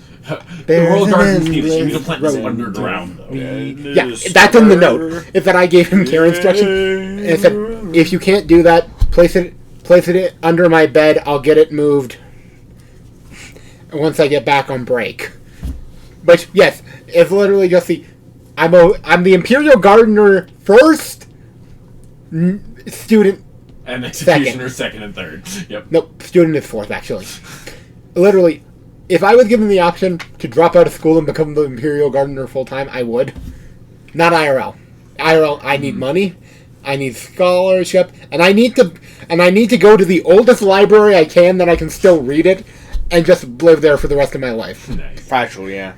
the Royal Gardens need it. You need to plant this underground, though. Yeah, that's in the note. Is that I gave him care instruction. And it said, if you can't do that, place it under my bed. I'll get it moved once I get back on break. But yes, it's literally just I'm the Imperial Gardener first student. And executioner second and third. Yep. Nope, student is fourth actually. Literally, if I was given the option to drop out of school and become the Imperial Gardener full time, I would. Not IRL. IRL, I need money, I need scholarship, and I need to go to the oldest library I can that I can still read it, and just live there for the rest of my life. Nice. Factual, yeah.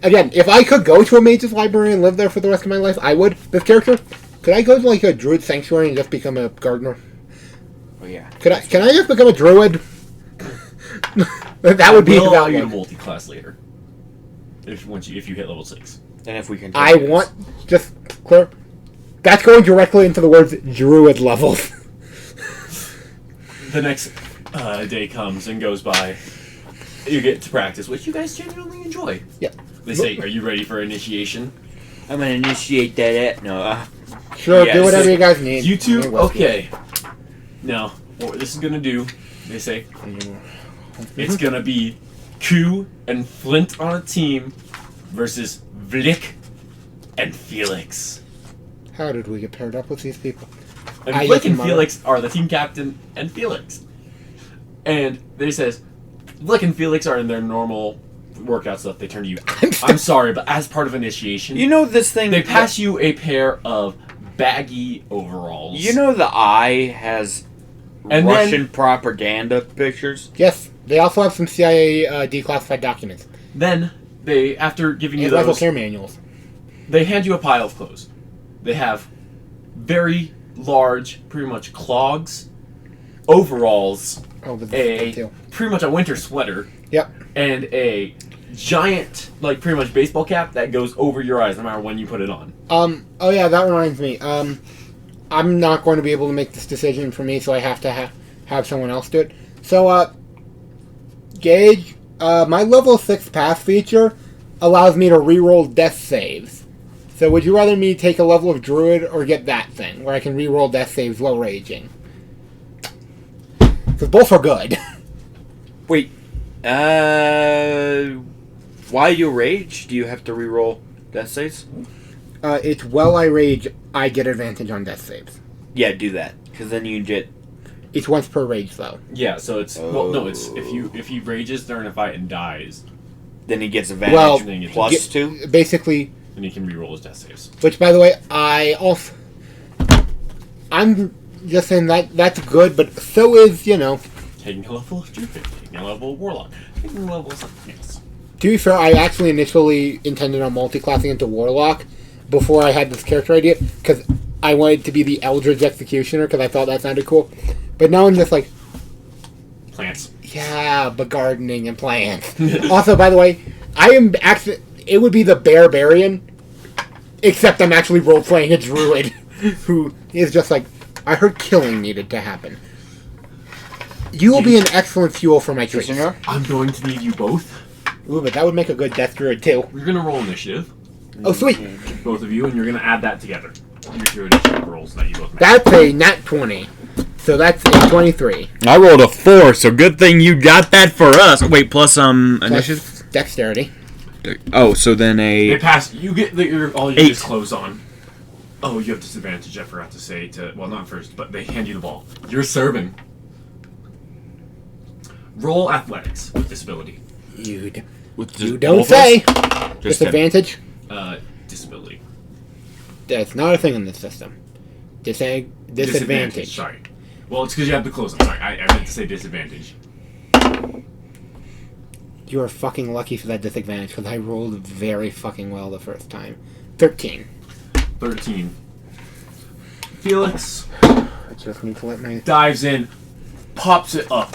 Again, if I could go to a mage's library and live there for the rest of my life, I would. This character, could I go to like a druid sanctuary and just become a gardener? Oh yeah. Can I just become a druid? That would be We'll allow you to that. multi-class later. If you hit level 6. And if we can. I want just clear. That's going directly into the words druid levels. The next day comes and goes by. You get to practice, which you guys genuinely enjoy. Yeah. They say, "Are you ready for initiation?" I'm gonna initiate that. No. Sure, Yes. do whatever you guys need. You two, Give me whiskey. okay. Now, what this is gonna do, they say, it's gonna be Q and Flint on a team versus Vlik and Felix. How did we get paired up with these people? And I Vlik get and the Felix are the team captain and Felix. And they says, Vlik and Felix are in their normal workout stuff. They turn to you. I'm sorry, but as part of initiation, You know this thing. they pass you a pair of baggy overalls. You know the eye has And Russian propaganda pictures. Yes, they also have some CIA declassified documents then they, after giving you and rifle those, care manuals. they hand you a pile of clothes. They have very large, pretty much clogs, overalls, Oh, but this too. pretty much a winter sweater, Yep. and a giant, like pretty much baseball cap that goes over your eyes no matter when you put it on. Oh yeah, that reminds me. I'm not going to be able to make this decision for me, so I have to have someone else do it. So, Gage, my level 6 pass feature allows me to reroll death saves. So would you rather me take a level of druid or get that thing, where I can reroll death saves while raging? Because both are good. Wait, while you rage, do you have to reroll death saves? It's while I rage, I get advantage on death saves. Yeah, do that, because then you get. It's once per rage, though. Yeah, so it's well, no, it's if he rages during a fight and dies, Then he gets advantage Well, plus get- 2. Basically, then he can reroll his death saves. which, by the way, I'm just saying that's good, but so is, Taking a level of druid, taking a level of warlock, taking a level of something else. to be fair, I actually initially intended on multi-classing into Warlock before I had this character idea, because I wanted to be the Eldritch Executioner, because I thought that sounded cool. But now I'm just like, Plants. yeah, but gardening and plants. Also, by the way, it would be the Barbarian, except I'm actually role-playing a druid, who is just like, I heard killing needed to happen. You will be an excellent fuel for my troops. I'm going to need you both. Ooh, but that would make a good death druid, too. You're gonna roll initiative, Oh, sweet! both of you, and you're gonna add that together. Your initiative rolls that you both make. That's a nat 20. So that's a 23. I rolled a 4, so good thing you got that for us. Wait, plus initiative. Plus dexterity. Oh, so then They a pass. You get all your 8. clothes on. Oh, you have disadvantage. I forgot to say well, not first, but they hand you the ball. You're serving. Roll athletics with disability. You with don't say. Just Disadvantage. Disability. That's not a thing in this system. Disadvantage. Sorry. Well, it's because you have the clothes on. Sorry, I meant to say disadvantage. You are fucking lucky for that disadvantage because I rolled very fucking well the first time. 13. 13. Felix I just need to let my. dives in, pops it up.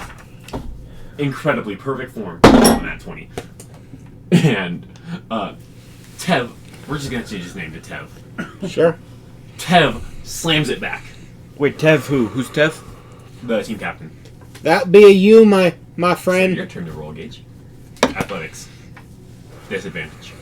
Incredibly perfect form on that 20. And Tev, we're just gonna change his name to Tev. Sure. Tev slams it back. Wait, Tev who? Who's Tev? The team captain. That be you, my So friend. your turn to roll, Gage. Athletics. Disadvantage.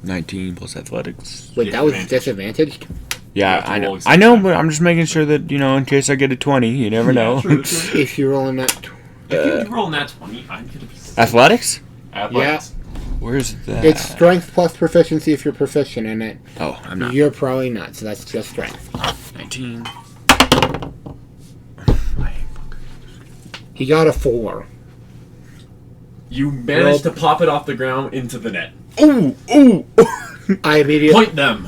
19 plus athletics. Wait, that was Disadvantage. disadvantaged? Yeah, have to I know. roll I know, exactly. but I'm just making sure that, in case I get a 20, you never know. True, true. If you roll in that. If you roll nat 20, I'm gonna be. Athletics? Athletics. Where's that? It's strength plus proficiency if you're proficient in it. Oh, I'm not. You're probably not, so that's just strength. 19. He got a 4. You managed to pop it off the ground into the net. Ooh, ooh. I immediately. Point them.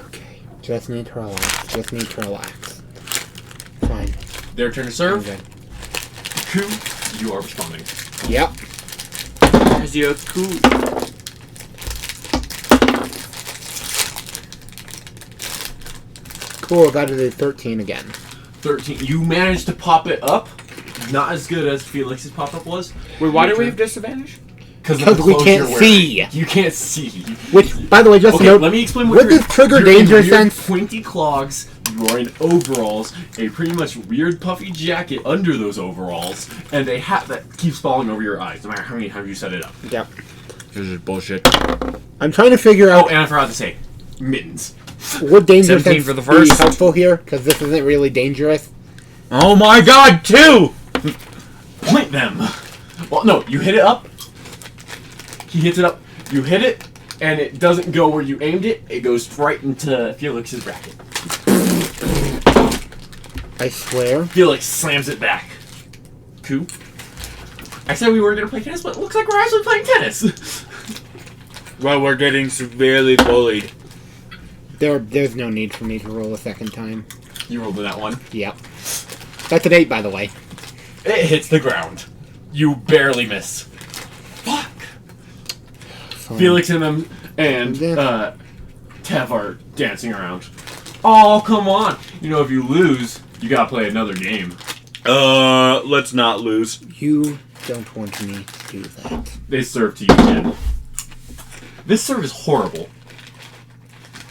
Okay. Just need to relax. Just need to relax. Fine. Their turn to I'm serve. good. Coup, you are responding. Yep. Is he a cool? Cool, got it at 13 again. 13. You managed to pop it up. Not as good as Felix's pop up was. Wait, why do we have disadvantage? Because we can't see. You can't see. Which, by the way, just Okay, note, let me explain what would you're this trigger you're in danger weird sense? Pointy clogs. You are in overalls, a pretty much weird puffy jacket under those overalls, and a hat that keeps falling over your eyes, no matter how many times you set it up. Yep. This is bullshit. I'm trying to figure Oh, out and I forgot to say, mittens. would danger 17 sense for the be first. helpful here, because this isn't really dangerous. Oh my god, 2! Point them. Well, no, you hit it up. He hits it up. You hit it, and it doesn't go where you aimed it. It goes right into Felix's bracket. I swear. Felix slams it back. Coup. I said we weren't going to play tennis, but it looks like we're actually playing tennis. Well, we're getting severely bullied. There's no need for me to roll a second time. You rolled that one. Yep. That's an 8, by the way. It hits the ground. You barely miss. Fuck. Fine. Felix and Tev are dancing around. Oh, come on. You know, if you lose, you gotta play another game. Let's not lose. You don't want me to do that. They serve to you again. This serve is horrible.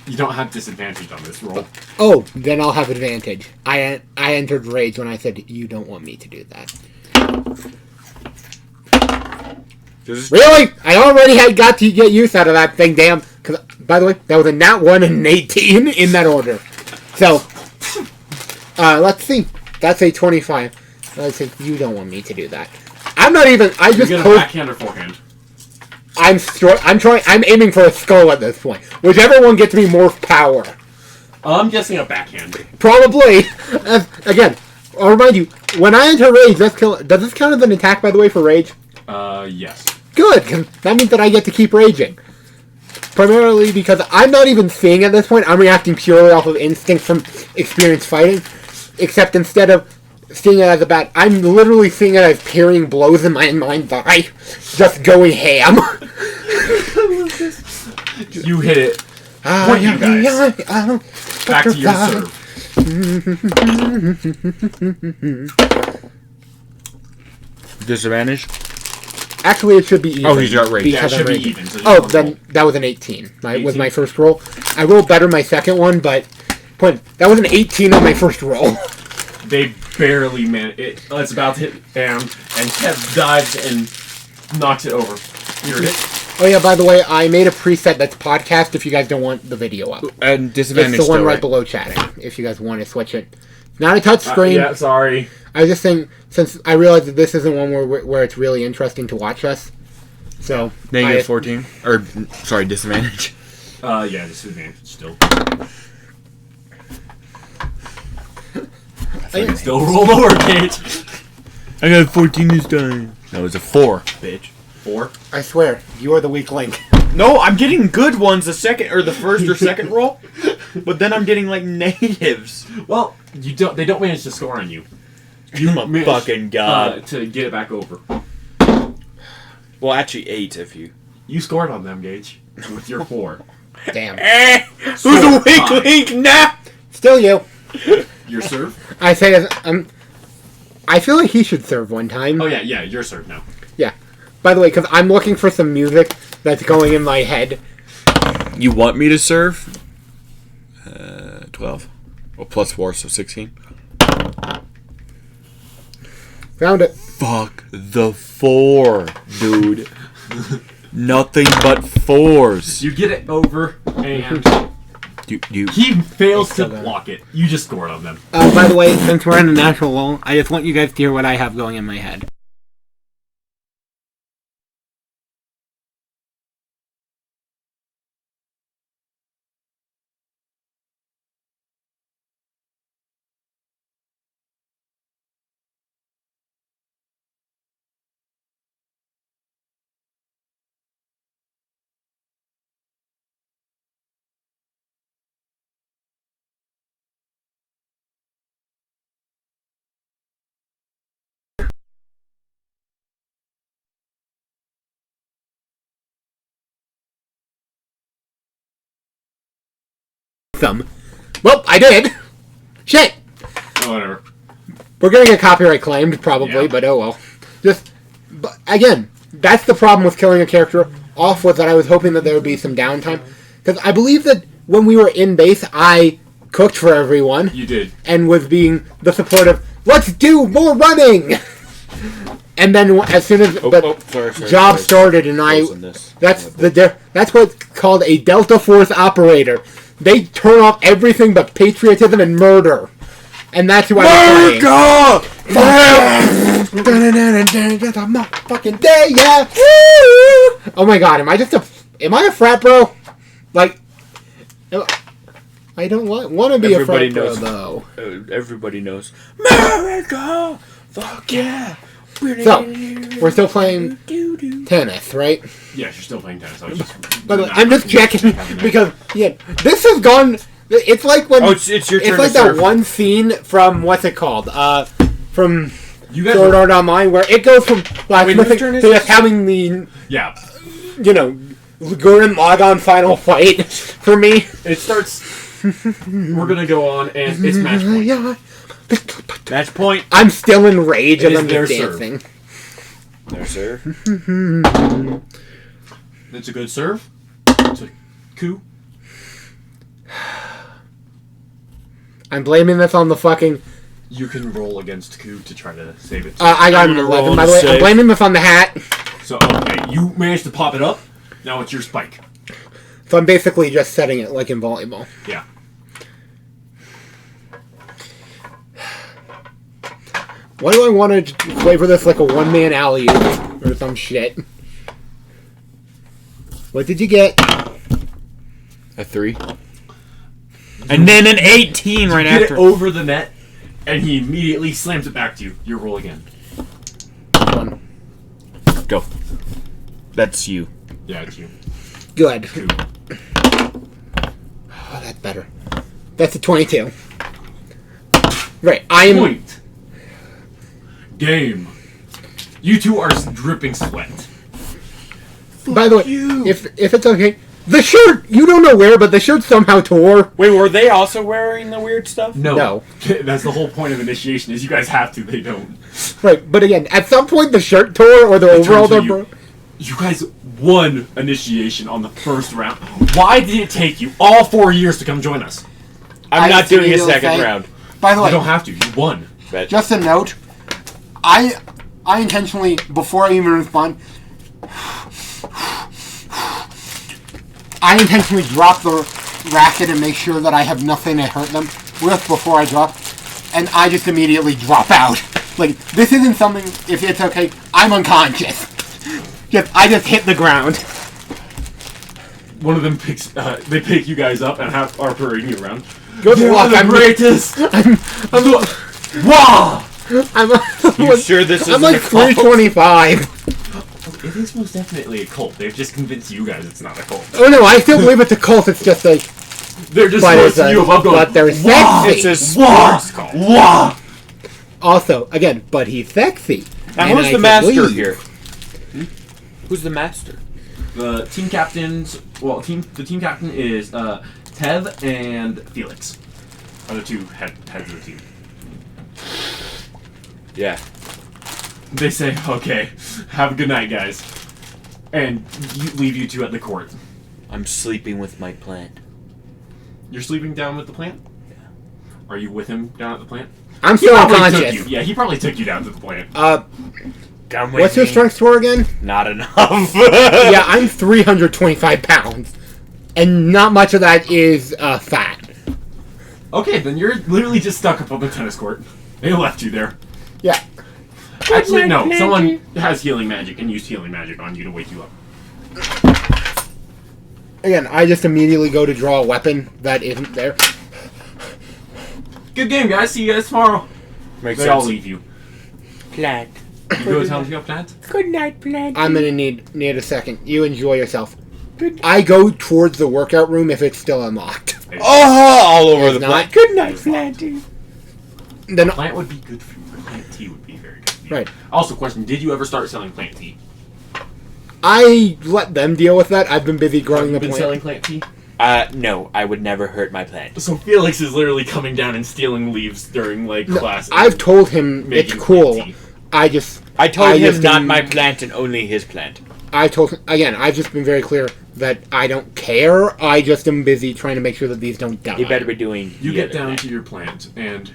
You don't have disadvantage on this roll. Oh, then I'll have advantage. I entered rage when I said you don't want me to do that. Really? I already got to get use out of that thing, damn. Cause, by the way, that was a nat 1 and an 18 in that order. So, let's see. That's a 25. Let's see. You don't want me to do that. I'm not even. I You just get a hope. backhand or forehand. I'm aiming for a skull at this point. Whichever one gets me more power. I'm guessing a backhand. Probably. Again, I'll remind you, when I enter rage, does this count as an attack, by the way, for rage? Yes. Good, 'cause that means that I get to keep raging. Primarily because I'm not even seeing at this point, I'm reacting purely off of instinct from experience fighting. Except instead of seeing it as a bat, I'm literally seeing it as parrying blows in my mind's eye. Just going ham. You hit it. What you guys? Back to your serve. Disadvantage? Actually, it should be even. Oh, he's got rage. Yeah, it because should I'm be raging. even. So just Oh, one then roll. that was an 18. Was my 18? first roll. I rolled better my second one, but that was an 18 on my first roll. They barely managed it. It's about to hit Bam, and Kev dives and knocks it over. You're hit. Oh yeah, by the way, I made a preset that's podcast if you guys don't want the video up. And disadvantage It's the one still, right right? below chatting, if you guys want to switch it. It's not a touch screen. Yeah, sorry. I was just saying, since I realized that this isn't one where it's really interesting to watch us. So, Negative 14? Or, sorry, disadvantage. Yeah, disadvantage still. Still roll lower, Kate. I got 14 this time. No, it's a 4, bitch. 4. I swear, you are the weak link. No, I'm getting good ones the first or second roll, but then I'm getting like negatives. Well, they don't manage to score on you. I'm a managed, fucking god. to get it back over. Well, actually 8 if you. You scored on them, Gage, with your 4. Damn. Who's a weak Fine. link now? Still you. Your serve? I say, I feel like he should serve one time. Oh yeah, your serve now. Yeah. By the way, because I'm looking for some music that's going in my head. You want me to serve? 12. Well, plus 4, so 16. Found it. Fuck the 4, dude. Nothing but 4s. You get it over, and You. he fails Still to got it. block it. You just scored on them. By the way, since we're in a natural lull, I just want you guys to hear what I have going in my head. Well, I did. Shit. Oh, whatever. We're gonna get copyright claimed, probably, Yeah. but oh well. But again, that's the problem with killing a character off, was that I was hoping that there would be some downtime. Because I believe that when we were in base, I cooked for everyone You did. and was being the supportive, let's do more running! And then as soon as the job started and that's what's called a Delta Force operator. They turn off everything but patriotism and murder. And that's who I was playing. Just a motherfucking day, yeah! Oh my god, am I a frat bro? Like, I don't want to be Everybody a frat knows. bro, though. Everybody knows. America! Fuck yeah! So, we're still playing tennis, right? Yeah, you're still playing tennis. I was just. By the way, I'm just checking because this has gone. It's like when Oh, it's your turn it's like to that serve. one scene from what's it called? From You guys. Sword Art Online, where it goes from blacksmithing whose turn is to just this? having the Yeah. go and log on final fight for me. It starts. We're gonna go on, and it's match point. Yeah. Match point. I'm still in rage It and is I'm their just serve. dancing. There, sir. It's a good serve. It's a coup. I'm blaming this on the fucking. You can roll against coup to try to save it. I got I'm an gonna roll 11, by to the way. I'm save. blaming this on the hat. So okay, you managed to pop it up. Now it's your spike. So I'm basically just setting it like in volleyball. Yeah. Why do I want to flavor this like a one-man alley or some shit? What did you get? A 3. And then an 18 right Get after. it over the net, and he immediately slams it back to you. You roll again. One. Go. That's you. Yeah, it's you. Good. Coup. Oh, that's better. That's a 22. Right, I am... Point. Game. You two are dripping sweat. By the way, if it's okay, the shirt, you don't know where, but the shirt somehow tore. Wait, were they also wearing the weird stuff? No. That's the whole point of initiation. Is you guys have to. They don't. Right, but again, at some point the shirt tore or the overall turns tore. to You guys won initiation on the first round. Why did it take you all 4 years to come join us? I'm not doing a immediately second say- round. By the You way, don't have to. You won. Bet. just a note, I intentionally, before I even respond, I intentionally drop the racket and make sure that I have nothing to hurt them with before I drop, and I just immediately drop out. Like, this isn't something, if it's okay, I'm unconscious. I just hit the ground. One of them picks. They pick you guys up and are parading you around. Good luck, the I'm greatest. Wow. You sure this I'm isn't like a cult? 325. It is most definitely a cult. They've just convinced you guys it's not a cult. Oh no, I still believe it's a cult, it's just like, They're just But it's roasting you above going. but they're "Wah! sexy. It's a Wah! sports cult. Wah!" also, again, but he's sexy. Now, And who's I the can master leave. here? Who's the master? The team captains. Well, the team captain is Tev and Felix. Are the two heads of the team. Yeah. They say, "Okay, have a good night, guys," and leave you two at the court. I'm sleeping with my plant. You're sleeping down with the plant. Are you with him down at the plant? I'm He still probably took unconscious. you. Yeah, he probably took you down to the plant. Come with What's your me. strength score again? Not enough. Yeah, I'm 325 pounds. And not much of that is fat. Okay, then you're literally just stuck up on the tennis court. They left you there. Yeah. Actually, no. Someone has healing magic and used healing magic on you to wake you up. Again, I just immediately go to draw a weapon that isn't there. Good game, guys. See you guys tomorrow. Makes They all sense. leave you. Plant. You go tell them to go plant. Good night, plant. I'm gonna need a second. You enjoy yourself. I go towards the workout room if it's still unlocked. Oh, all over It's the not. plant. Good night, planty. Then Plant would be good for you. Plant tea would be very good for you. Right. Also, question: did you ever start selling plant tea? I let them deal with that. I've been busy Have growing you the been plant. selling plant tea? No, I would never hurt my plant. So Felix is literally coming down and stealing leaves during like No, class. I've told him it's making cool. plant tea. I just I told I him just not didn't- my plant and only his plant. I told him again. I've just been very clear that I don't care. I just am busy trying to make sure that these don't die. You better be doing. You the get other down plant. to your plant and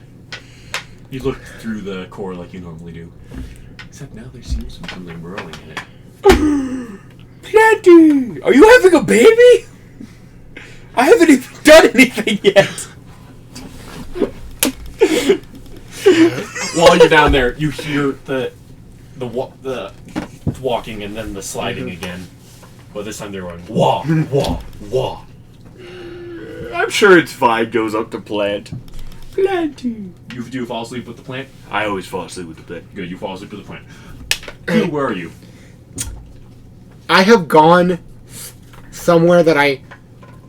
you look through the core like you normally do. Except now there seems to be something growing in it. Planty! Are you having a baby? I haven't even done anything yet. While you're down there, you hear the walking and then the sliding again. But this time they're going wah wah wah. I'm sure its vibe goes up to plant. Planty. You do fall asleep with the plant. I always fall asleep with the plant. Good, you fall asleep with the plant. Dude, where are you? I have gone somewhere that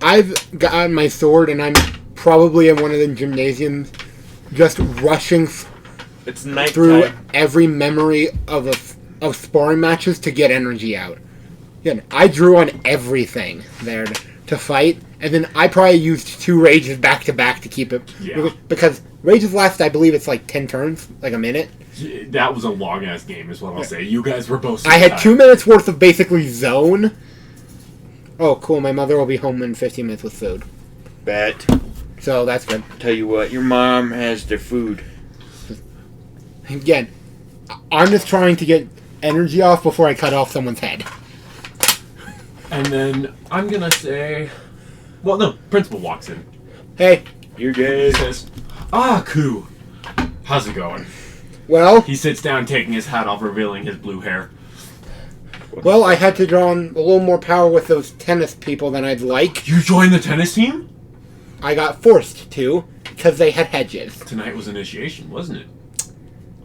I've gotten my sword, and I'm probably in one of the gymnasiums, just rushing It's nighttime. through every memory of sparring matches to get energy out. Yeah, I drew on everything there to fight, and then I probably used 2 rages back to back to keep it. Yeah. Because rages last, I believe it's like 10 turns, like a minute. That was a long ass game, is what I'll say. You guys were both. I had 2 minutes worth of basically zone. Oh, cool! My mother will be home in 15 minutes with food, Bet. so that's good. Tell you what, your mom has the food. Again, I'm just trying to get energy off before I cut off someone's head. And then I'm gonna say, well, no. Principal walks in. Hey, You're He good. says, "Ah, Ku, how's it going?" well, He sits down, taking his hat off, revealing his blue hair. I had to draw on a little more power with those tennis people than I'd like. You joined the tennis team? I got forced to because they had hedges. Tonight was initiation, wasn't it?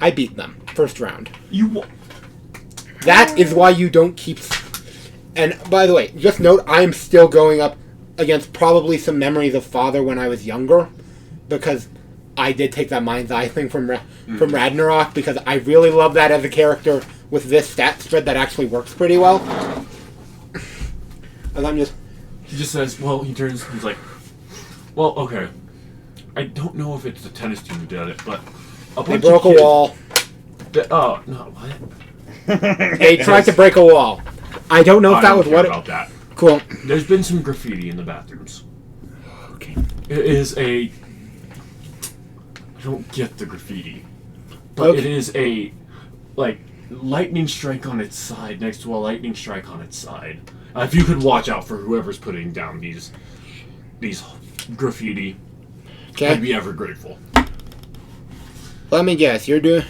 I beat them first round. You. That is why you don't keep. And by the way, just note I am still going up against probably some memories of father when I was younger, because I did take that mind's eye thing from Ragnarok, because I really love that as a character with this stat spread that actually works pretty well. And I'm just He just says, well, he turns, he's like, well, okay. I don't know if it's the tennis team who did it, but a they bunch broke of a kids wall. Oh, no, what? They tried to break a wall. I don't know if I that don't was care what. about that. Cool. There's been some graffiti in the bathrooms. Okay. It is a. I don't get the graffiti, but Okay. it is a like lightning strike on its side next to a lightning strike on its side. If you could watch out for whoever's putting down these graffiti, I'd Okay. be ever grateful. Let me guess. You're doing.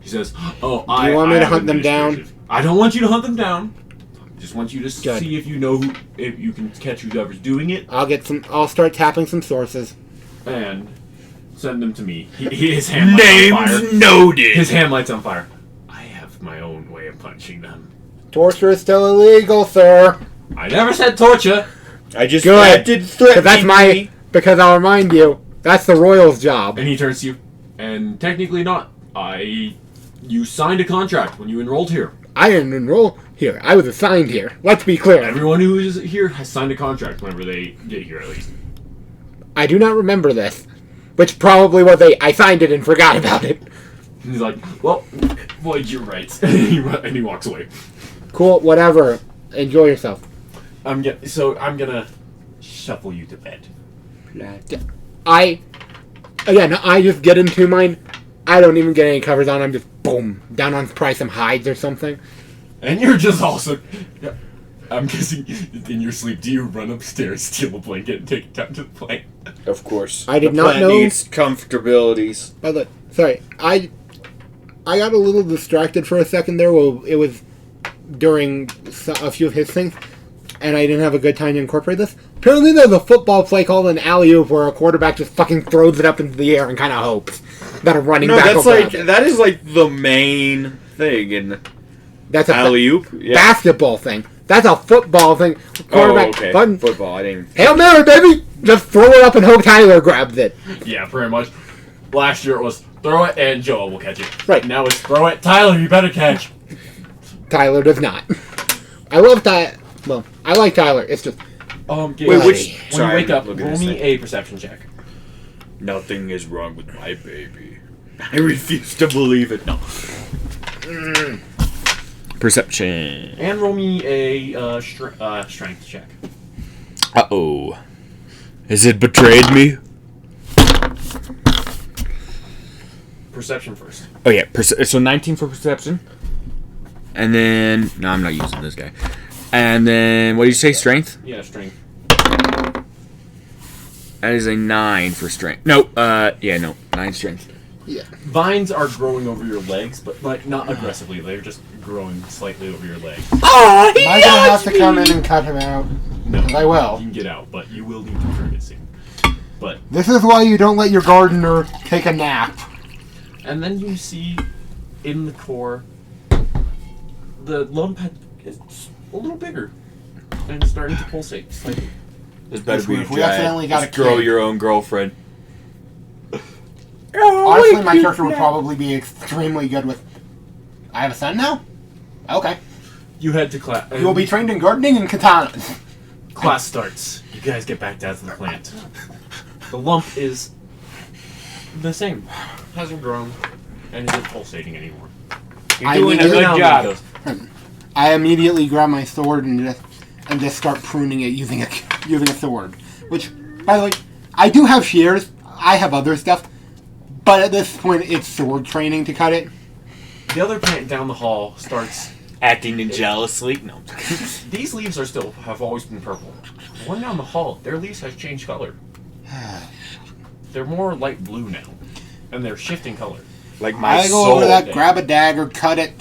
He says, "Oh, Do you want me I to have hunt them down?" administrative. I don't want you to hunt them down. I just want you to Good. see if you know who, if you can catch whoever's doing it, I'll start tapping some sources. and send them to me. His hand lights on fire. Names noted. His hand lights on fire. I have my own way of punching them. Torture is still illegal, sir. I never said torture. I just Good. had to threaten That's my. Because I'll remind you, that's the Royals' job. And he turns to you, and technically not. You signed a contract when you enrolled here. I didn't enroll here. I was assigned here. Let's be clear. Everyone who is here has signed a contract whenever they get here, at least. I do not remember this. Which probably was I signed it and forgot about it. And he's like, well, Void, you're right. And he walks away. Cool, whatever. Enjoy yourself. I'm gonna shuffle you to bed. I just get into mine. I don't even get any covers on. I'm just boom down on probably some hides or something. And you're just also. Yeah, I'm guessing in your sleep, do you run upstairs, steal a blanket, and take it down to the plane? Of course. I did The not plant know- needs comfortabilities. By the way, sorry, I got a little distracted for a second there. Well, it was during a few of his things, and I didn't have a good time to incorporate this. Apparently, there's a football play called an alley-oop where a quarterback just fucking throws it up into the air and kind of hopes that a running No, back that's will like grab it. that is like the main thing in That's a alley oop. Yeah. basketball thing. That's a football thing. Oh, Quarterback okay. button. Football. I didn't. Hail Mary, baby! Just throw it up and hope Tyler grabs it. Yeah, pretty much. Last year it was throw it and Joel will catch it. Right. Now it's throw it, Tyler, you better catch. Tyler does not. I love Tyler. Well, I like Tyler. It's just Wait, Wait, which which- when sorry, you wake I'm up, looking at roll this me thing. a perception check. Nothing is wrong with my baby. I refuse to believe it. No. Perception. And roll me a strength check. Uh-oh. Has it betrayed me? Perception first. Oh yeah, so 19 for perception. And then no, I'm not using this guy. And then what did you say? Strength? Yeah, strength. That is a 9 for strength. No, 9 strength. Vines are growing over your legs, but like not aggressively. They're just growing slightly over your legs. Oh, am I gonna have to come in and cut him out? No, I will. You can get out, but you will need to turn it soon. But This is why you don't let your gardener take a nap. and then you see in the core the lump is a little bigger and starting to pulsate slightly. This better be a If we accidentally giant. got Just a grow kid. your own girlfriend. Honestly, my character would probably be extremely good with... I have a son now? Okay. You head to class. You will be trained in gardening and katanas. Class starts. You guys get back down to the plant. The lump is the same. Hasn't grown and isn't pulsating anymore. I You're doing a mean, good Now job. it goes, I immediately grab my sword and just start pruning it using a sword. Which, by the way, I do have shears. I have other stuff, but at this point, it's sword training to cut it. The other plant down the hall starts. Acting jealously? No. These leaves have always been purple. The one down the hall, their leaves has changed color. They're more light blue now, and they're shifting color. Like my I go soul. over that, grab a dagger, cut it,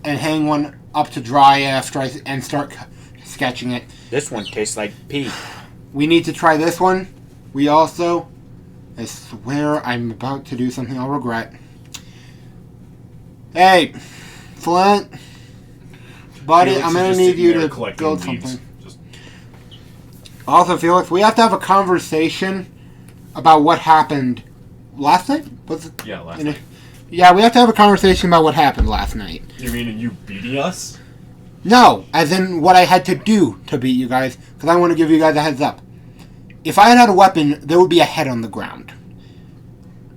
and hang one up to dry after and start sketching it. This one tastes like pee. We need to try this one. We also, I swear I'm about to do something I'll regret. Hey, Flint, buddy, Felix I'm is gonna just need sitting you there to collecting build leaves. something. Just- Also, Felix, we have to have a conversation about what happened last night. Was it? yeah, last in a- night. Yeah, we have to have a conversation about what happened last night. You mean you beating us? No, as in what I had to do to beat you guys, because I want to give you guys a heads up. If I had had a weapon, there would be a head on the ground.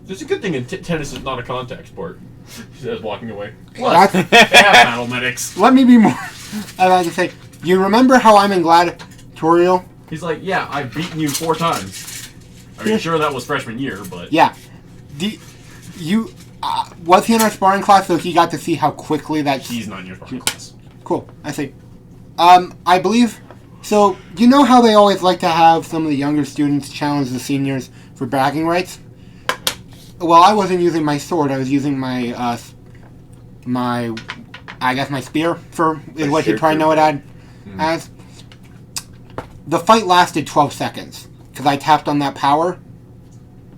There's a good thing in tennis is not a contact sport. He says, walking away. That's- They have battle medics. Let me be more. I like to say, you remember how I'm in Gladiatorial? He's like, yeah, I've beaten you 4 times. I mean, sure, that was freshman year, but Yeah. Was he in our sparring class, so he got to see how quickly that. he's not in your sparring class. Cool. I see. I believe. So, you know how they always like to have some of the younger students challenge the seniors for bragging rights? Well, I wasn't using my sword. I was using my spear for is what you probably know it as. The fight lasted 12 seconds because I tapped on that power.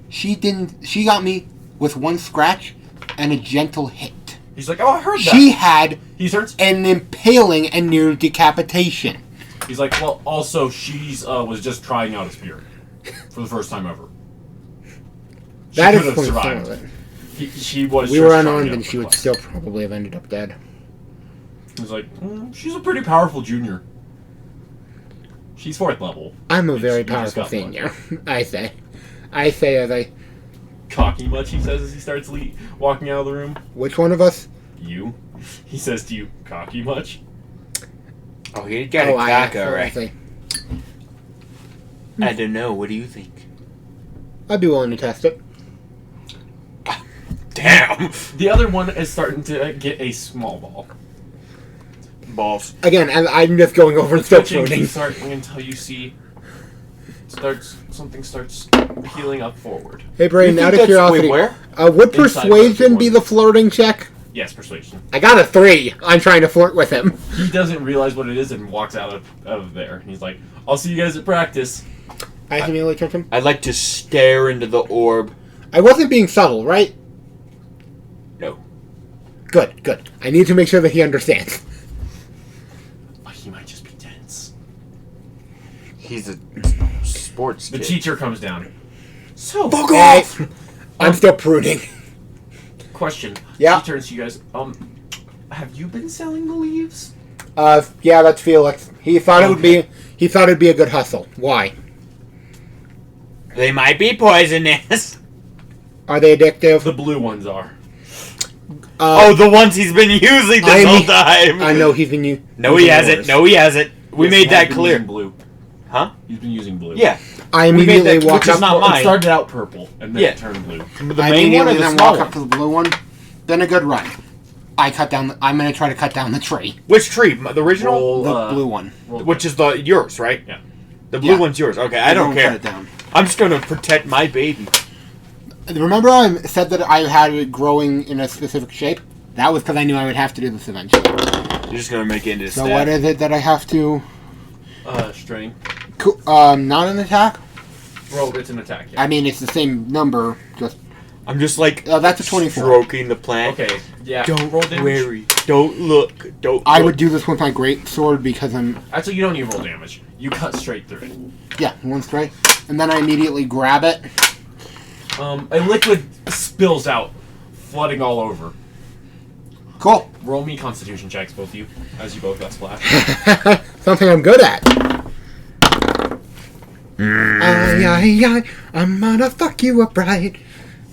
She got me with one scratch and a gentle hit. He's like, oh, I heard that. She had He starts. an impaling and near decapitation. He's like, well, also, she's was just trying out a spear for the first time ever. She That could have explains some survived. of it. She was. We just were trying unarmed out and for she would class. still probably have ended up dead. He's like, she's a pretty powerful junior. She's 4th level. I'm a You very just powerful got senior. I say as I... Cocky much, he says as he starts walking out of the room. Which one of us? You? He says to you, cocky much? Oh, he got a I cock, alright. say. I don't know. What do you think? I'd be willing to test it. Damn! The other one is starting to get a small ball. Balls. Again, and I'm just going over and still Switching floating. keeps starting until you see something starts healing up forward. Hey, Brayden, out of curiosity, Wait, where? would Inside persuasion the be the flirting check? Yes, persuasion. I got a 3. I'm trying to flirt with him. He doesn't realize what it is and walks out of there. And he's like, I'll see you guys at practice. I immediately turned him. I'd like to stare into the orb. I wasn't being subtle, right? No. Good. I need to make sure that he understands. Oh, he might just be tense. He's a sports The kid. teacher comes down. So, Fuck Hey, off! I'm still pruning. question. Yeah. She turns to you guys. Have you been selling the leaves? Yeah, that's Felix. He thought it would be. He thought it'd be a good hustle. Why? They might be poisonous. Are they addictive? The blue ones are. Oh, the ones he's been using this whole time. I know he's been No, he hasn't. No, he hasn't. We Yes, made he has that been clear. using blue. Huh? He's been using blue. Yeah. I We made immediately that- walk which is up. not It mine. started out purple and then Yeah. it turned blue. The I main one or immediately the then small walk one? up to the blue one. Then a good run. I'm gonna try to cut down the tree. Which tree? The original? Roll, The blue one. roll Which is the yours, right? Yeah. The blue Yeah. one's yours. Okay, I don't Cut care. it down. I'm just gonna protect my baby. Remember I said that I had it growing in a specific shape? That was because I knew I would have to do this eventually. You're just gonna make it into a So stab. what is it that I have to... strain. Not an attack? Roll, it's an attack. Yeah. I mean, it's the same number, just... I'm just like that's a 24. stroking the plant. Okay. Yeah. Don't roll damage. worry. Don't look. Don't. I look. would do this with my great sword because I'm Actually, you don't need roll damage. You cut straight through it. yeah one straight, and then I immediately grab it. A liquid spills out, flooding all over. Cool. Roll me Constitution checks, both of you, as you both got splashed. Something I'm good at. Ay, I'm gonna fuck you up right.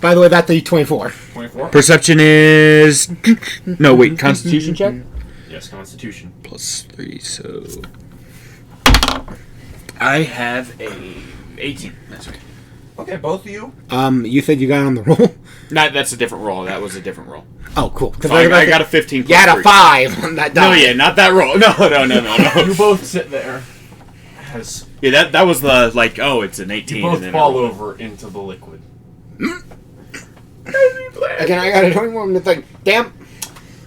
By the way, that's a 24. 24. Perception is. No, wait. Constitution check? Yes, Constitution. +3, so. I have a 18. That's right. Okay, both of you. You said you got on the roll. No, that's a different roll. That was a different roll. Oh, cool. Because So I got a 15. You had a +3. 5 on that die. No, yeah, not that roll. No. You both sit there. As Yeah, that was the, like, oh, it's an 18. you both and then fall I roll. over into the liquid. Again, I got a 21 and it's like, damn,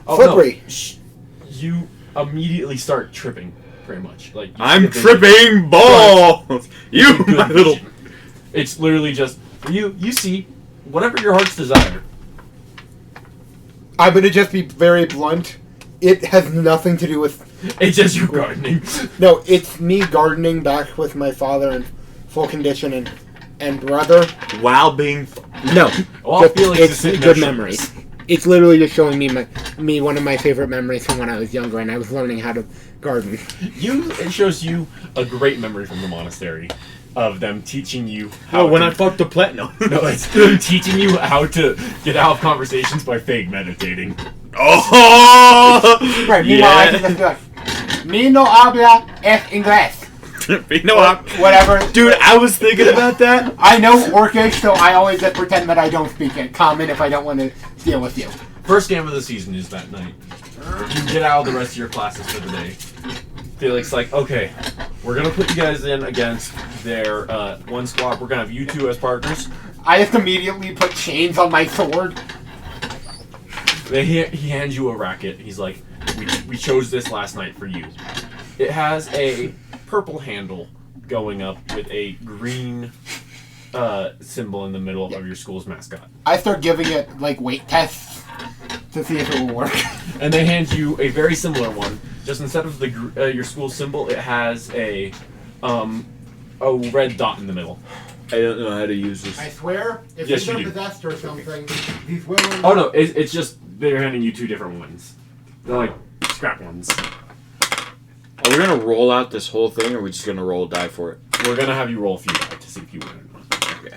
Oh, slippery. no. You immediately start tripping, pretty much. Like you I'm skip into- tripping balls! You, Good my little. vision. It's literally just you see whatever your heart's desire. I'm gonna just be very blunt. It has nothing to do with. It's just you gardening. No, it's me gardening back with my father in full condition and brother. While being. No, Well, just- Felix it's is sitting good there memories. It's literally just showing me one of my favorite memories from when I was younger and I was learning how to garden. It shows you a great memory from the monastery of them teaching you how. Oh, when to, I fucked the plant. No. no, it's them teaching you how to get out of conversations by fake meditating. Oh! Right, meanwhile I can just be like, me no habla es inglés. You know what? Whatever. Dude, I was thinking about that. I know Orcish, so I always just pretend that I don't speak it. Common if I don't want to deal with you. First game of the season is that night. You get out of the rest of your classes for the day. Felix like, okay, we're gonna put you guys in against their one squad. We're gonna have you two as partners. I just immediately put chains on my sword. He hands you a racket. He's like, we chose this last night for you. It has a purple handle going up with a green symbol in the middle of your school's mascot. I start giving it like weight tests to see if it will work. And they hand you a very similar one. Just instead of the your school symbol, it has a red dot in the middle. I don't know how to use this. I swear, if Yes, these are you do. possessed or something, these will. Oh no, it's just they're handing you two different ones. They're like scrap ones. Are we gonna roll out this whole thing, or are we just gonna roll a die for it? We're gonna have you roll a few die to see if you win or not. Okay.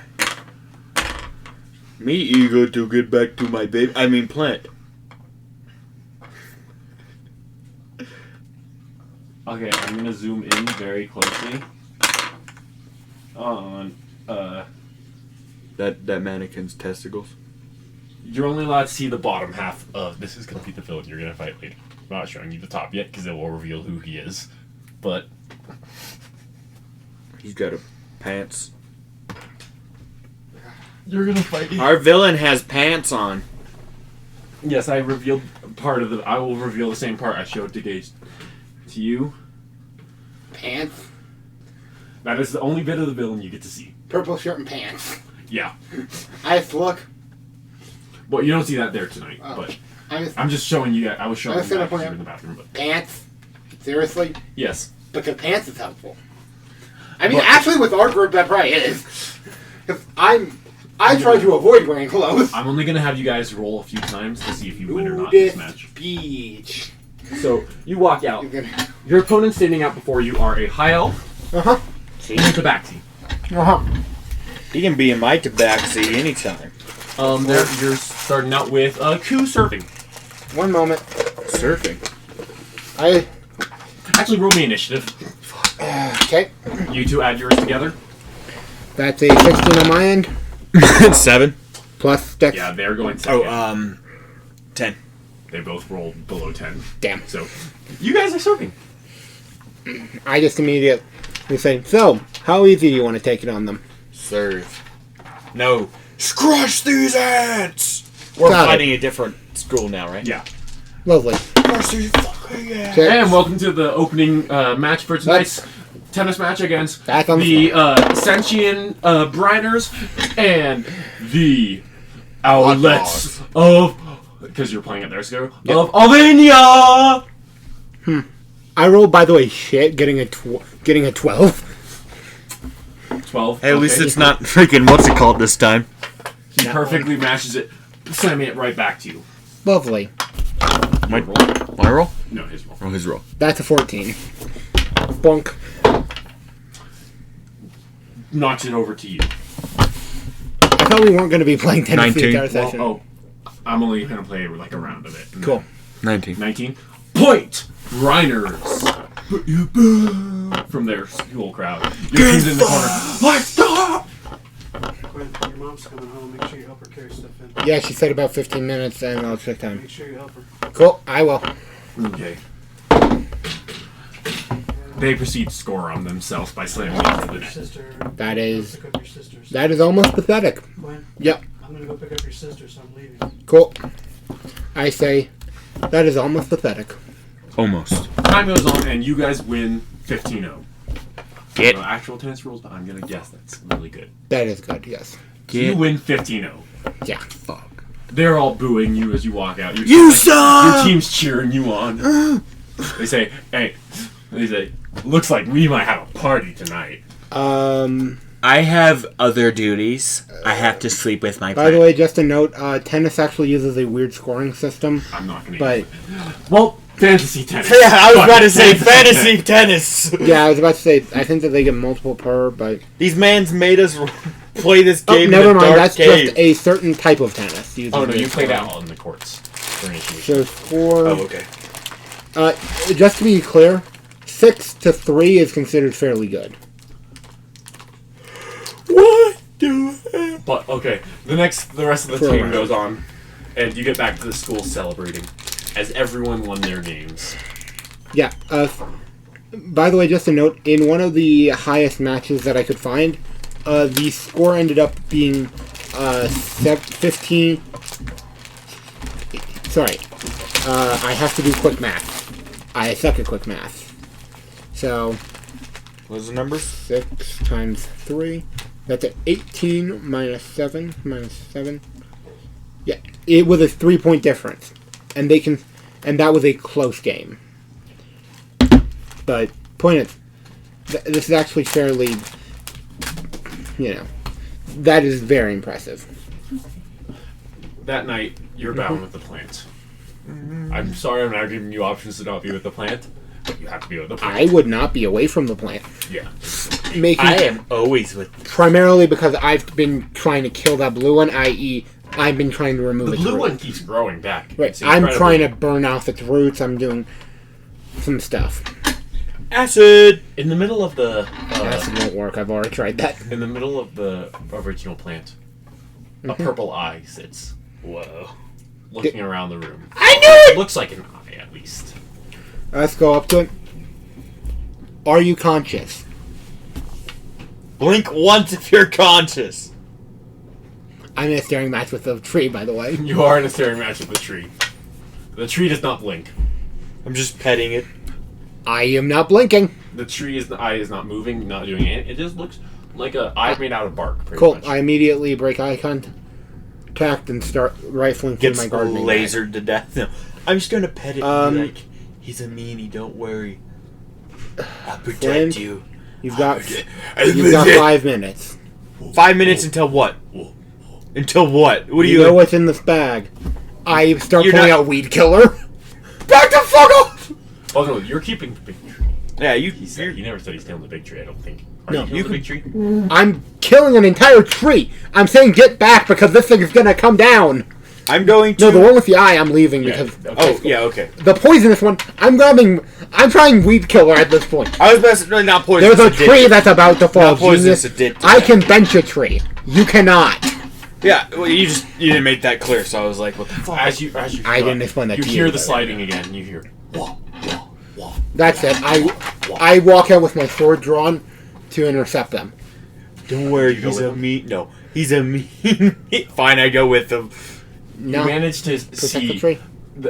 Me eager to get back to my baby. I mean, plant. Okay, I'm gonna zoom in very closely on That mannequin's testicles. You're only allowed to see the bottom half of this is gonna be the villain you're gonna fight later. I'm not showing you the top yet because it will reveal who he is. But He's got a pants. you're gonna fight. Our villain has pants on. Yes, I revealed part of the. I will reveal the same part I showed to Gage. To you, Pants, that is the only bit of the villain you get to see. purple shirt and pants. Yeah, I just look. well, you don't see that there tonight. Oh. But I just I'm just showing you. I was showing you Let's set that up because on you were in the bathroom. But pants. Seriously, yes, because pants is helpful. I mean, But- actually, with our group, that probably is. 'Cause I try to avoid wearing clothes. I'm only gonna have you guys roll a few times to see if you win or not Nudist this match. beach. So you walk out. You're gonna. Your opponent standing out before you are a high elf Uh huh. and a tabaxi. Uh huh. He can be in my tabaxi anytime. You're starting out with coup surfing. One moment. Surfing. I. Actually, roll me initiative. Okay. You two add yours together. That's a 16 on my end. 7. Plus dex. Yeah, they're going second. Oh, 10. They both rolled below 10. Damn. So, you guys are surfing. I just immediately say, so, how easy do you want to take it on them? Surf. No. Crush these ants! We're Got it. fighting a different school now, right? Yeah. Lovely. Crush these fucking ants! Okay. And welcome to the opening match for tonight's tennis match against Back on the Sentient Briners and the Owlets of because you're playing at their scale of Alvania. I rolled, by the way, shit, getting a 12. 12. Hey, at least okay. it's not freaking what's it called this time. He perfectly matches it, slamming it right back to you. Lovely. My roll? No, his roll. Oh, his roll. That's a 14. Bonk. Knocks it over to you. I thought we weren't going to be playing tennis the 19. entire session. Well, I'm only gonna play like a round of it. Cool. 19. 19. Point! Rhiners! From their school crowd. Your team's in the corner. Let's go! Quinn, your mom's coming home. Make sure you help her carry stuff in. Yeah, she said about 15 minutes, and I'll check time. Make sure you help her. Cool, I will. Okay. They proceed to score on themselves by slamming into the Your net. sister. That is- Pick up your sisters. That is almost pathetic. Quinn, Yep, I'm gonna go pick up your sister, so I'm leaving. cool. I say, that is almost pathetic. Almost. Time goes on, and you guys win 15-0. Get. No actual tennis rules, but I'm gonna guess that's really good. That is good, yes. So you win 15-0. Yeah. Fuck. They're all booing you as you walk out. You Your suck! team's cheering you on. They say, "Hey," they say, "Looks like we might have a party tonight." I have other duties. I have to sleep with my By the way, just a note, tennis actually uses a weird scoring system, I'm not gonna. but Well, fantasy tennis. Yeah, I was Fuck about it, to say fantasy tennis. yeah, I was about to say, I think that they get multiple per, but... These mans made us play this Oh, game never in a mind, dark that's cave. just a certain type of tennis. using Oh no, you weird played scoring. out on the courts. During a So shoot. score... Oh, okay. Just to be clear, 6 to 3 is considered fairly good. What do I... But okay, the rest of the For a team round. goes on, and you get back to the school celebrating as everyone won their games. Yeah, by the way, just a note, in one of the highest matches that I could find, the score ended up being 15... Sorry, I have to do quick math. I suck at quick math. So, What's the numbers? 6 times 3, that's at 18 minus 7, minus 7. Yeah, it was a 3-point difference. And that was a close game. But point is, this is actually fairly, that is very impressive. That night, you're bound with the plant. I'm sorry I'm not giving you options to not be with the plant, but you have to be with the I plant. would not be away from the plant. Yeah. I am always with... Primarily because I've been trying to kill that blue one, i.e., I've been trying to remove The its blue root. one keeps growing back. Right, It's I'm incredibly- trying to burn off its roots, I'm doing some stuff. Acid! In the middle of the Acid won't work, I've already tried that. in the middle of the original plant, a purple eye sits. Whoa. Looking around the room. I knew it! Looks like an eye, at least. Let's go up to it. Are you conscious? Blink once if you're conscious. I'm in a staring match with the tree, by the way. You are in a staring match with the tree. The tree does not blink. I'm just petting it. I am not blinking. The eye is not moving, not doing anything. It just looks like a eye made out of bark, pretty Cool. much. I immediately break eye contact and start rifling through Gets my gardening bag. lasered to death. No, I'm just gonna pet it and be like, he's a meanie, don't worry. I'll protect Flint, you. You've got 5 minutes. 5 minutes until what? Until what? What do You you... know what's in this bag. I start You're pulling not- out weed killer. Back the fuck off! Oh no, you're keeping the big tree. Yeah, you... He never said he's killing the big tree, I don't think. Are No, you killing the big tree? I'm killing an entire tree. I'm saying get back because this thing is gonna come down. I'm going to... No, the one with the eye, I'm leaving because Oh, yeah, okay. the poisonous one. I'm trying weed killer at this point. I was about to say, not poisonous. There's a tree that's about to fall. Not poisonous, genius. addictive. I can bench a tree. You cannot. Yeah, well, you didn't make that clear, so I was like, what the fuck? As you I didn't explain that you to you, hear the but- sliding again. You hear. Wah, wah, wah. That's it. I walk out with my sword drawn to intercept them. Don't worry, You go he's with a him? mean... No, he's a mean... Fine, I go with him. No. You manage to Protect the see tree.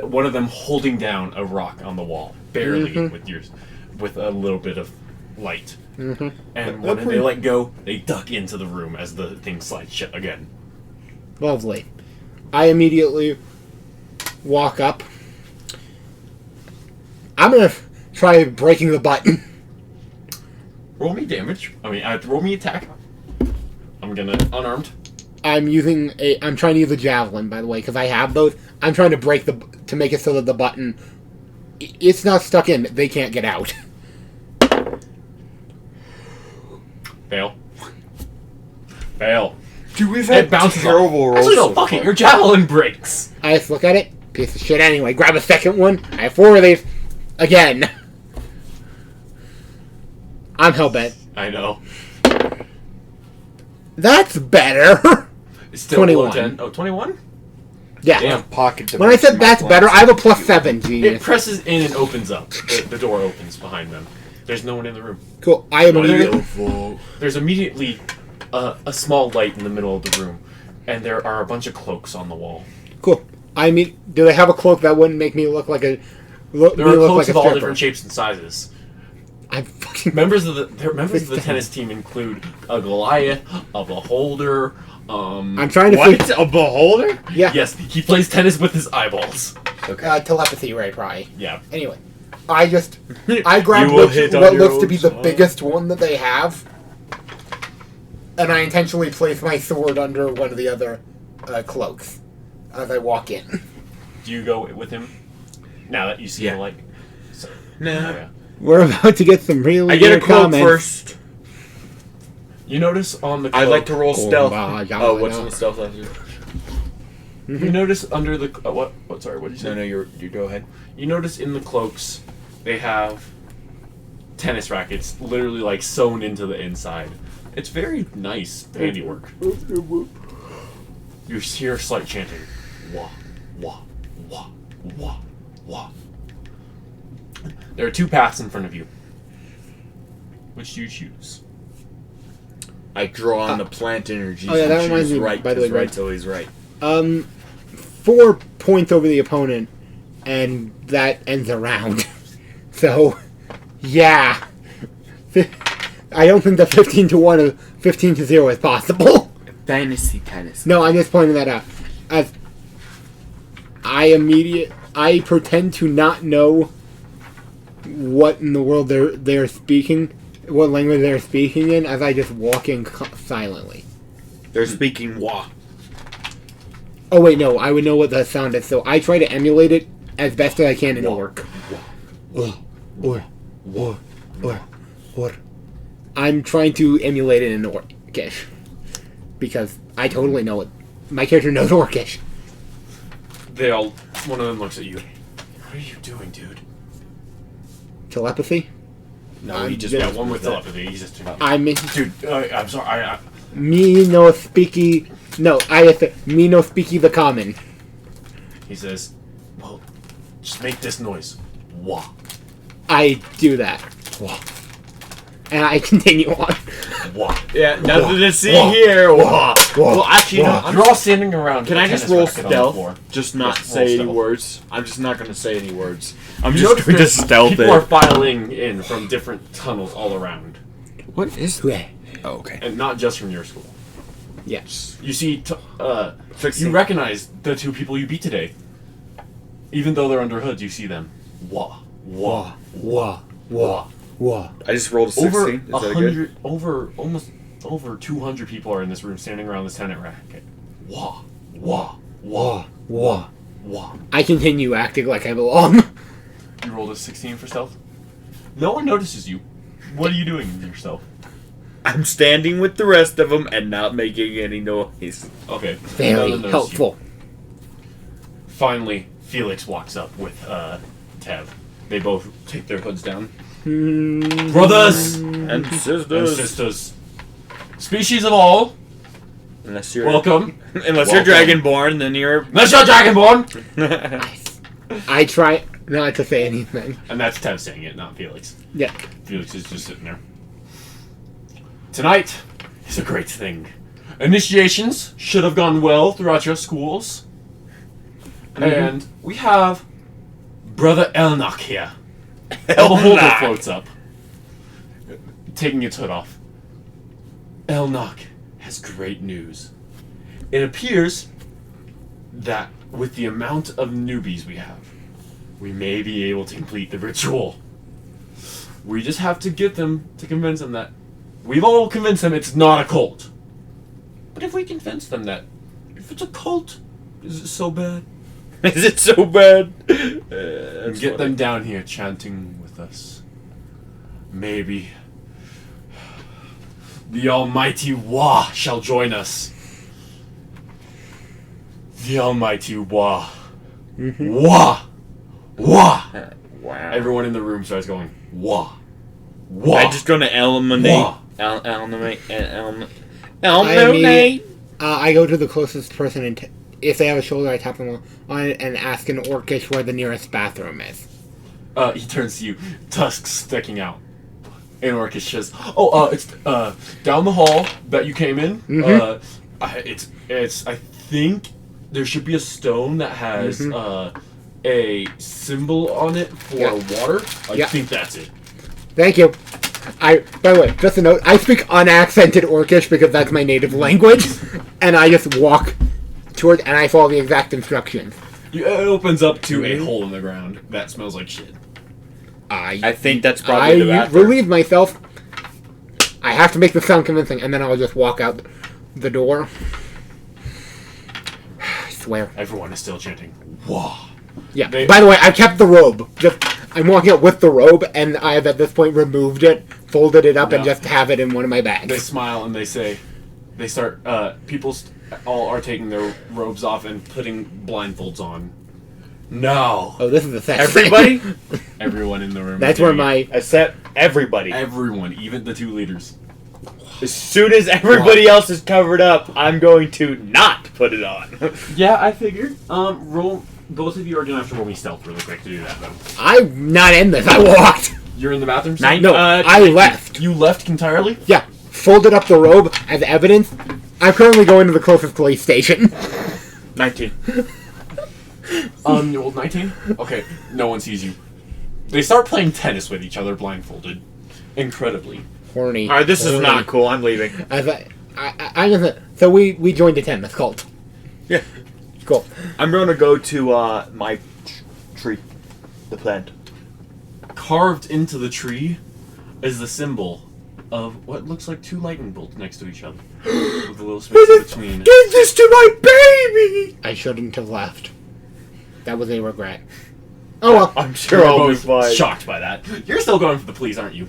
one of them holding down a rock on the wall, barely Mhm. with a little bit of light. Mhm. And when they let go, they duck into the room as the thing slides shut again. Lovely. I immediately walk up. I'm gonna try breaking the button. Roll me damage. Roll me attack. I'm gonna unarmed. I'm trying to use a javelin, by the way, because I have those. I'm trying to break to make it so that the button, it's not stuck in. They can't get out. Fail. Fail. Dude, we've It had bounces terrible rolls. Actually, no, so fuck it. far. Your javelin breaks. I just look at it. Piece of shit anyway. Grab a second one. I have 4 of these. Again. I'm hellbent. I know. That's better. It's still below 21. 10. Oh, 21? Yeah. Damn. Pocket When I said that's better, I have a +7, It genius. presses in and opens up. The door opens behind them. There's no one in the room. Cool. I am There's immediately a small light in the middle of the room, and there are a bunch of cloaks on the wall. Cool. I mean, do they have a cloak that wouldn't make me look like a... There are cloaks of all different shapes and sizes. I'm fucking... Members of the tennis team include a Goliath, a Beholder. I'm trying to What? A beholder? Yeah. Yes, he plays tennis with his eyeballs. Telepathy, right, probably. Yeah. Anyway. I grabbed You will hit on what your looks to own be the song. biggest one that they have. And I intentionally place my sword under one of the other cloaks as I walk in. Do you go with him? Now that you see Yeah. the light. So, Nah. oh, yeah. We're about to get some really I get a good quote comments. first. You notice on the cloak, I like to roll stealth. yeah, Oh, I what's know. in the stealth after? You notice under the what? Sorry, what did you say? No, you go ahead. You notice in the cloaks, they have tennis rackets literally like sewn into the inside. It's very nice handiwork. You hear slight chanting. Wah, wah, wah, wah, wah. There are 2 paths in front of you. Which do you choose? I draw on the plant energy. Oh, yeah, that and reminds choose me, right, by the way, 'cause right Greg. till he's right. 4 points over the opponent, and that ends a round. So, yeah. I don't think the 15-1 or 15-0 is possible. Fantasy tennis. No, I'm just pointing that out. As I pretend to not know what in the world they're speaking, what language they're speaking in, as I just walk in silently. They're speaking wah. Oh wait, no, I would know what the sound is, so I try to emulate it as best as I can in Orc. Or. I'm trying to emulate it in Orcish. Because I totally know it. My character knows Orcish. One of them looks at you. What are you doing, dude? Telepathy? No, he just Yeah, one with telepathy. He's just I'm dude. I'm sorry. me no speaky. No, I have to. Me no speaky the common. He says, "Well, just make this noise." Wah. I do that. And I continue on. Wah. Yeah, nothing to see Wah. here. Wah. Well, actually, no, You're all standing around. Can a I just tennis roll racket on the floor. stealth? Just not Yes, roll say any stealth. words. I'm just not going to say any words. I'm You just notice going to there's stealth people are it. filing in from different tunnels all around, What is Yeah. Oh, okay. and not just from your school. Yes. You see, you 16. recognize the 2 people you beat today. Even though they're under hoods, you see them. Wah, wah, Wah. wah. Wah. I just rolled a Over 16. Is that good? almost over 200 people are in this room standing around this tennis racket. Wah, wah, wah, Wah. wah. I continue acting like I belong. You rolled a 16 for stealth. No one notices you. What are you doing with yourself? I'm standing with the rest of them and not making any noise. Okay. Very none of them notice you. helpful. Finally, Felix walks up with Tev. They both take their hoods down. Mm, Brothers And and sisters. sisters, species of all, Unless you're welcome. unless you're Welcome. Dragonborn, then you're. Let's go, Dragonborn! I try not to say anything. And that's Tev saying it, not Felix. Yeah. Felix is just sitting there. Tonight is a great thing. Initiations should have gone well throughout your schools. And we have Brother Elnok here. The beholder Elnok. floats up, taking its hood off. Elnok has great news. It appears that with the amount of newbies we have, we may be able to complete the ritual. We just have to get them to convince them that we've all convinced them it's not a cult. But if we convince them that if it's a cult, is it so bad? Is it so bad? And get them down here chanting with us. Maybe the almighty Wah shall join us. The almighty Wah. Wah! Wah! Wow. Everyone in the room starts going, Wah! Wah! I'm just gonna eliminate. Wah! Eliminate. I go to the closest person, and if they have a shoulder, I tap them on it and ask an Orcish where the nearest bathroom is. He turns to you, tusks sticking out. And Orcish says, "Oh, it's down the hall that you came in. I think there should be a stone that has a symbol on it for water. I think that's it." Thank you. By the way, just a note, I speak unaccented Orcish because that's my native language, and I just walk toward, and I follow the exact instructions. It opens up to a hole in the ground that smells like shit. I think that's probably the I bathroom. relieve myself. I have to make the sound convincing, and then I'll just walk out the door. I swear. Everyone is still chanting, Wah! Yeah. They- By the way, I've kept the robe. I'm walking out with the robe, and I have at this point removed it, folded it up, and No. just have it in one of my bags. They smile and they say, people all are taking their robes off and putting blindfolds on. No. Oh, this is a sex Everybody, Everyone in the room. That's is where doing it. my... except everybody. Everyone, even the two leaders. As soon as everybody else is covered up, I'm going to not put it on. Yeah, I figured. Roll. Both of you are gonna have to roll me stealth really quick to do that, though. I'm not in this. I walked. You're in the bathroom. still? No, I left. You left entirely. Yeah, folded up the robe as evidence. I'm currently going to the closest police station. 19. You rolled 19. Okay, no one sees you. They start playing tennis with each other blindfolded. Incredibly. Horny. Alright, this is Horny. not cool. I'm leaving. I just... So we joined a tennis cult. Yeah. Cool. I'm going to go to my tree. The plant. Carved into the tree is the symbol of what looks like two lightning bolts next to each other, with a little space in between. Give this to my baby! I shouldn't have left. That was a regret. Oh well. I'm sure You're I'll be both fine. shocked by that. You're still going for the police, aren't you?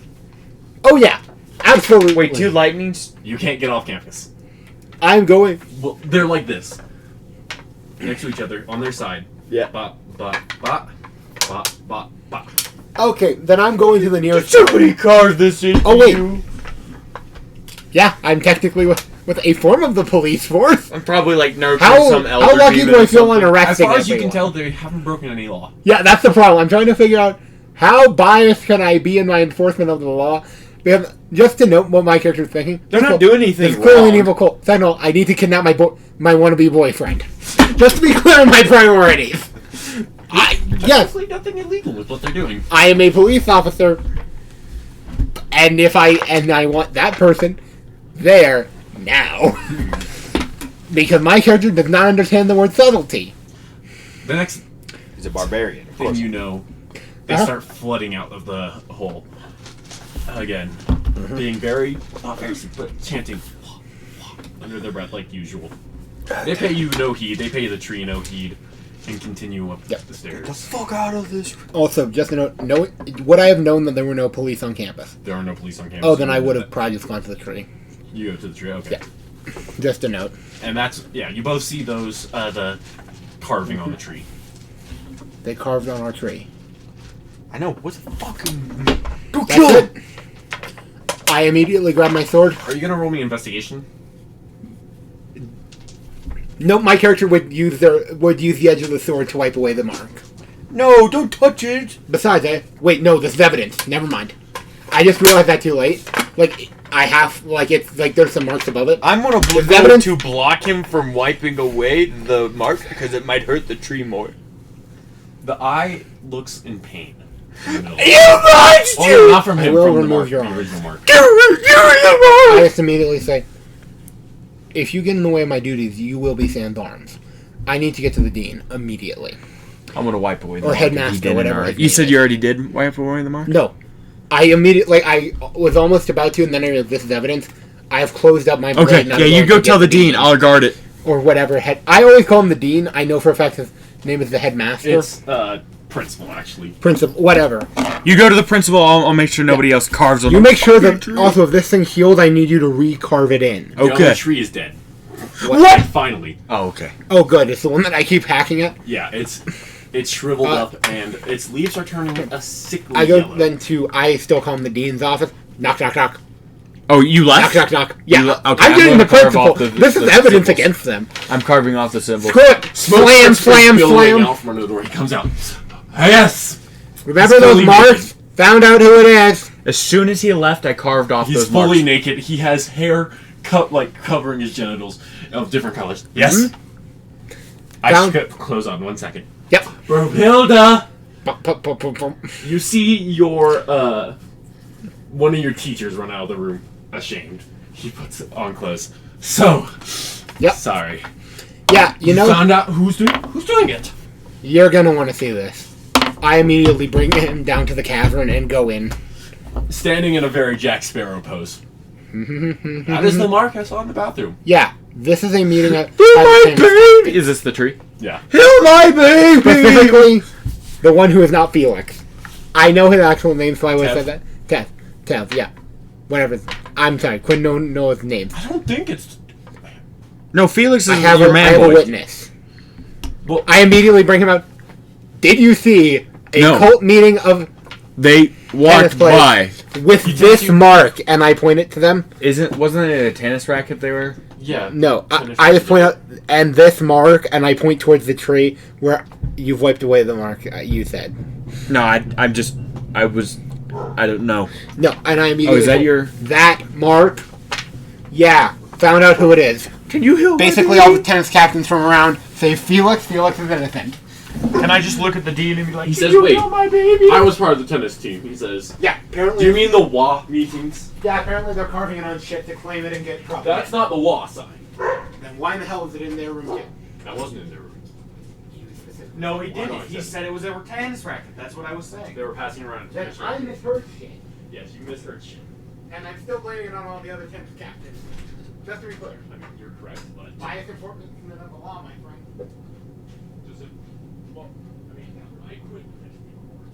Oh yeah. Absolutely. Wait, two lightnings? You can't get off campus. I'm going... Well, they're like this, next to each other on their side. Yeah. Bop, bop, bop, bop, bop, bop. Okay, then I'm going to the nearest... Somebody carved this into Oh, wait. you. Yeah, I'm technically with a form of the police force. I'm probably like nurturing How some elder lucky demon do I or feel on something. As arresting far as you can everyone? tell, they haven't broken any law. Yeah, that's the problem. I'm trying to figure out how biased can I be in my enforcement of the law. Because just to note what my character's thinking, They're not doing anything It's clearly an wrong. evil cult. Sentinel, I need to kidnap my wannabe boyfriend. Just to be clear on my priorities. Yes, Absolutely nothing illegal with what they're doing. I am a police officer, and I want that person there now. Because my character does not understand the word subtlety. The next He's a barbarian, of thing course. you know, they Uh-huh. start flooding out of the hole. Again, being very, not very, but chanting under their breath like usual. They pay you no heed. They pay the tree no heed, and continue up Yep. the stairs. The fuck out of this. Also, just to note, would I have known that there were no police on campus? There are no police on campus. Oh, then I would have probably just gone to the tree. You go to the tree, okay. Yeah. Just a note. And that's, you both see those, the carving on the tree. They carved on our tree. I know, what's the fucking... Go That's kill him! it. I immediately grab my sword. Are you gonna roll me investigation? Nope, my character would use the edge of the sword to wipe away the mark. No, don't touch it! Besides, wait, no, this is evidence. Never mind. I just realized that too late. Like, I have, like, it's, like, there's some marks above it. I'm gonna Is go evidence? to block him from wiping away the mark because it might hurt the tree more. The eye looks in pain. You monster! Oh, no, not from I him, will from the remove mark, your the arm. original mark. I just immediately say, if you get in the way of my duties, you will be sans arms. I need to get to the dean immediately. I'm gonna wipe away the Or mark. headmaster, He didn't whatever already. his You name said is. you already did wipe away the mark? No. I was almost about to, and then I realized this is evidence. I have closed up my blade. Okay, and I'm yeah, you going go to tell get the dean. I'll guard it. Or whatever. I always call him the dean. I know for a fact his name is the headmaster. It's principal actually. Principal, whatever. You go to the principal. I'll make sure nobody else carves on You the make sure that, also, if this thing healed, I need you to re-carve it in. The Okay. other tree is dead. What? Finally. Oh, okay. Oh, good. It's the one that I keep hacking at. Yeah, it's shriveled up and its leaves are turning a sickly I go yellow. then to, I still call him the dean's office. Knock, knock, knock. Oh, you Knock, left? knock, knock. Yeah, okay, I'm I'm getting gonna the carve principal. off the- This is the evidence symbols. against them. I'm carving off the symbol. Screw it. Smoke Slam, starts slam, billowing slam. out from under the door. He comes out. Yes. Remember He's those fully marks? Found out who it is. As soon as he left, I carved off He's those fully marks. naked. He has hair covering his genitals of different colors. Yes. I Found- should put clothes on 1 second. Yep. Bromhilda, Bum, bum, bum, bum, bum. you see your one of your teachers run out of the room, ashamed. He puts on clothes. So, Yep. sorry. Yeah, you know, Found out who's doing it. you're gonna want to see this. I immediately bring him down to the cavern and go in. Standing in a very Jack Sparrow pose. That is the mark I saw in the bathroom. Yeah, this is a meeting at Is this the tree? Yeah. Heal my baby! specifically the one who is not Felix. I know his actual name, so I would have Tev. said that. Tev, yeah. Whatever. I'm sorry, Quinn don't know his name. I don't think it's. No, Felix is I have, your I man have a boy. witness. Well, I immediately bring him out. Did you see a No. cult meeting of They walked Tennis by. with He this tells you- mark, and I point it to them? Wasn't it a tennis racket they were? yeah. No, Tennis I just racket. point out, and this mark, and I point towards the tree where you've wiped away the mark you said. No, I don't know. No, and I Oh, immediately. is that your... That mark? Yeah, found out who it is. Can you heal Basically, all the tennis captains from around say Felix. Felix is innocent. Can I just look at the dean and be like, He "Can says, you "Wait, heal my baby?" I was part of the tennis team." He says, Yeah, apparently. "Do you mean the WA meetings?" Yeah, apparently they're carving it on shit to claim it and get dropped. That's not the WA sign. Then why in the hell is it in their room? Too? That wasn't in their room. No, he Why didn't. not? He said it was a tennis racket. That's what I was saying. They were passing around. a Then tennis I racket. misheard shit, Yes, you misheard shit. and I'm still blaming it on all the other tennis captains. Just to be clear, I mean, you're correct, but bias enforcement of the law, my friend. does it? Well, I mean, I could potentially report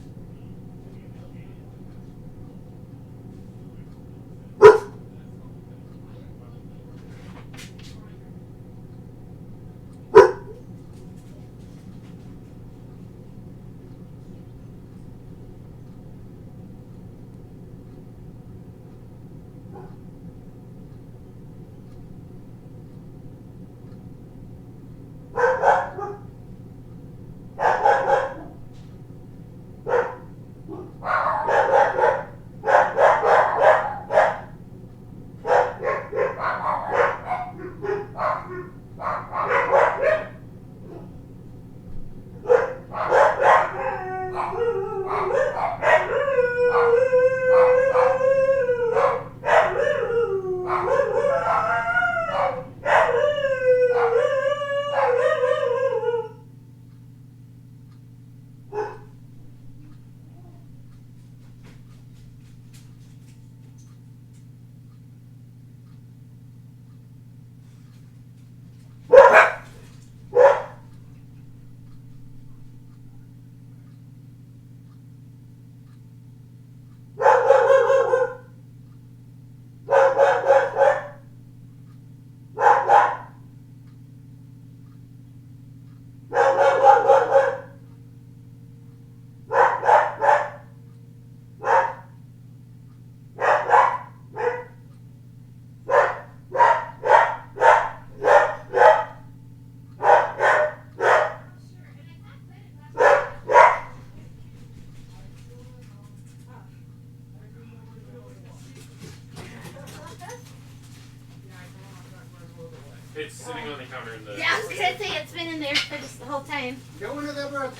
It's sitting on the counter in the. Yeah, I was gonna say it's been in there for just the whole time. Go into the room.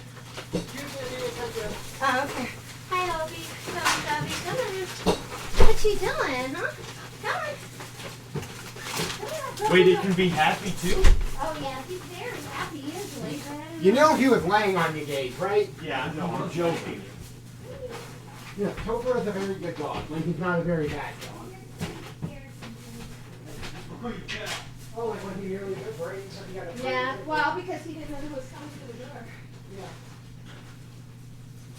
Oh, okay. Hi, Obi. Come on. What you doing, huh? Come on. Come on. Wait, it can be happy too? Oh yeah, he's very happy usually. But I don't You know. know he was laying on you, Gage, right? Yeah, no, I'm joking. Yeah, Topher is a very good dog. Like, he's not a very bad dog. Oh, like when he nearly hit brains, so he got a Yeah, well, because he didn't know who was coming through the door. Yeah.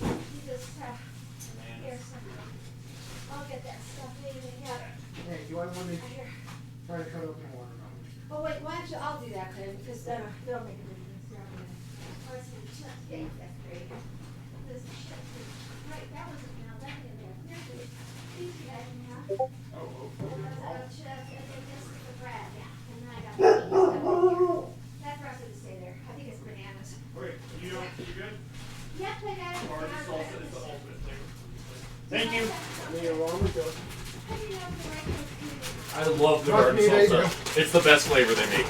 He just, here, so I'll get that stuff later. Yeah, Hey, do I want to here. try to cut open a watermelon? Oh wait, why don't you? I'll do that then, because they'll make a difference. Oh, it's the chest cake. That's great. This chest cake. Right, that was now that in there. Here's it. These you guys can have. That's chest, and then this is the bread. Yeah, and then I got the stuff in here. That's the rest of the stay there. I think it's bananas. Wait, you good? Yep, I got it. Or Yeah, just I salsa is the ultimate flavor. Thank you. I love the Trust garden me, they salsa. It's the best flavor they make.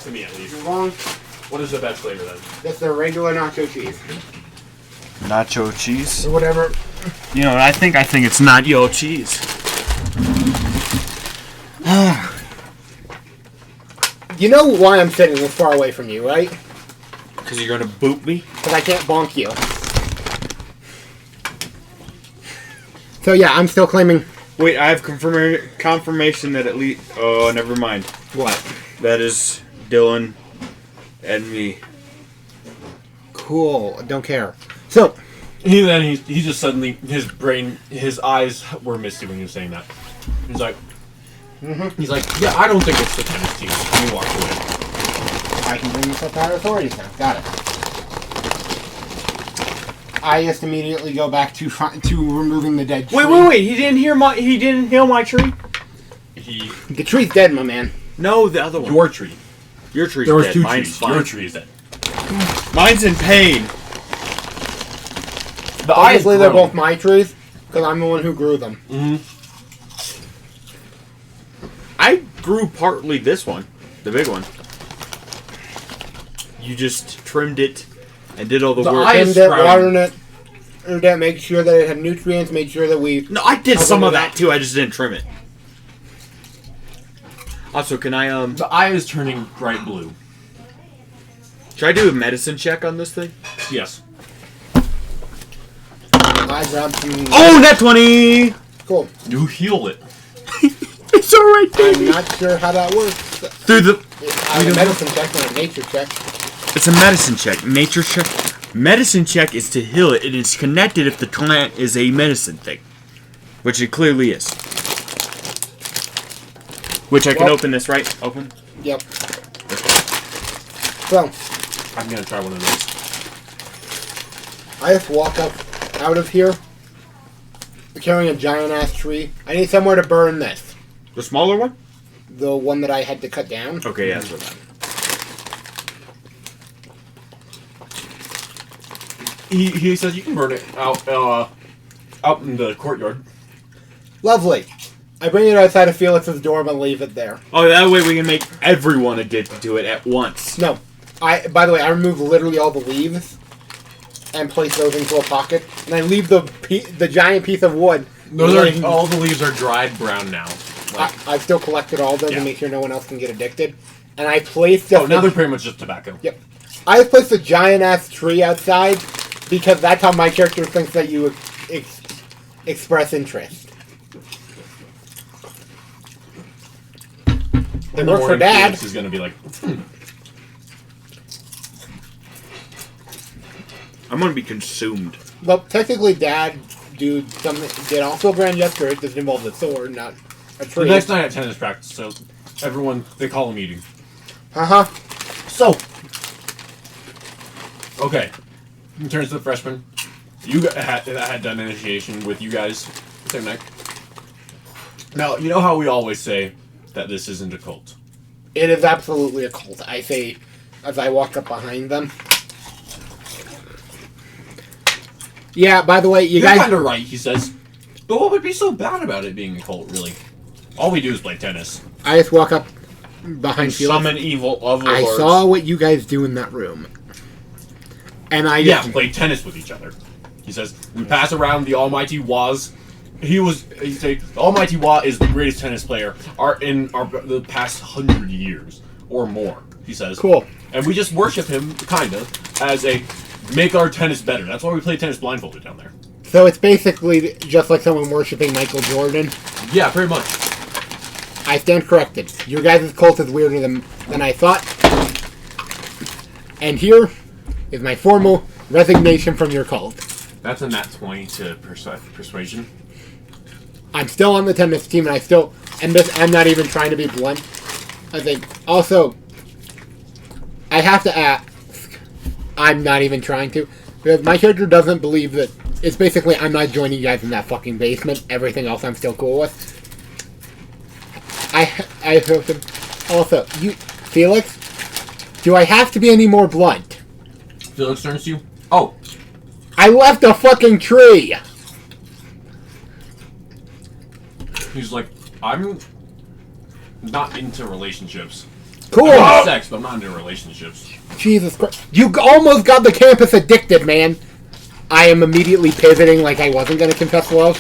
To me, at least. You're wrong. What is the best flavor then? That's their regular nacho cheese. Nacho cheese. Or whatever. You know, I think it's not yo cheese. You know why I'm sitting this far away from you, right? Because you're gonna boot me. Because I can't bonk you. So yeah, I'm still claiming. Wait, I have confirmation that at least. Oh, never mind. What? That is Dylan and me. Cool. Don't care. So, He just suddenly, his eyes were misty when he was saying that. He's like, yeah, I don't think it's the tennis team. And he walked away. I can bring this up to our authorities now. Got it. I just immediately go back to removing the dead tree. Wait! He didn't heal my tree. The tree's dead, my man. No, the other one. Your tree. Your tree's There was dead. 2 Mine's trees. fine. Your tree is dead. Mine's in pain. The Obviously, they're both my trees, because I'm the one who grew them. I grew partly this one, the big one. You just trimmed it and did all the work. Trimmed it, watered it, and that, made sure that it had nutrients, made sure that we... No, I did some of that too. I just didn't trim it. Also, can I The eye is turning bright blue. should I do a medicine check on this thing? Yes. I grabbed some... Oh, net 20. Cool. You heal it. It's all right, I'm baby. not sure how that works. Through the. I have a medicine check and a nature check. It's a medicine check. Nature check. Medicine check is to heal it. It is connected if the plant is a medicine thing, which it clearly is. Which I can Well- open this, right? Open. Yep. So, I'm gonna try one of those. I just walk up out of here, carrying a giant ass tree. I need somewhere to burn this. The smaller one. The one that I had to cut down. Okay, yeah, that's what that. He says you can burn it out in the courtyard. Lovely. I bring it outside of Felix's dorm and leave it there. Oh, that way we can make everyone addicted to it at once. No. By the way, I remove literally all the leaves and place those into a pocket, and I leave the giant piece of wood. Those are all the leaves are dried brown now. I've still collected all of them Yeah. to make sure no one else can get addicted. And I place the... Oh, now they're pretty much just tobacco. Yep. I just placed a giant ass tree outside because that's how my character thinks that you express interest. It In the worked for morning, Dad. Felix is gonna be like, I'm gonna be consumed. Well, technically, Dad did also a grand gesture. It just involved a sword, not a the tree. next night at tennis practice, so everyone, they call a meeting. Uh-huh. So, okay, in terms of the freshmen, I had done initiation with you guys the same night. Now, you know how we always say that this isn't a cult? It is absolutely a cult, I say, as I walk up behind them. Yeah, by the way, you You're guys... kind of right, he says. But what would be so bad about it being a cult, really? All we do is play tennis. I just walk up behind Felix. Summon evil overlords. I saw what you guys do in that room. And I Yeah, just... play tennis with each other. He says, we pass around the almighty Waz He say Almighty Wa is the greatest tennis player the past 100 years or more. He says. Cool. And we just worship him, kind of, as a make our tennis better. That's why we play tennis blindfolded down there. So it's basically just like someone worshipping Michael Jordan. Yeah, pretty much. I stand corrected. Your guys' cult is weirder than I thought. And here is my formal resignation from your cult. That's a nat 20 to persuasion. I'm still on the tennis team, and I'm not even trying to be blunt. I think. Also, I have to ask, I'm not even trying to, because my character doesn't believe that, it's basically, I'm not joining you guys in that fucking basement. Everything else I'm still cool with. I hope him. Also, Felix, do I have to be any more blunt? Felix turns to you. Oh, I left a fucking tree! he's like, I'm not into relationships. Cool! I like sex, but I'm not into relationships. Jesus Christ. You almost got the campus addicted, man! I am immediately pivoting like I wasn't going to confess love.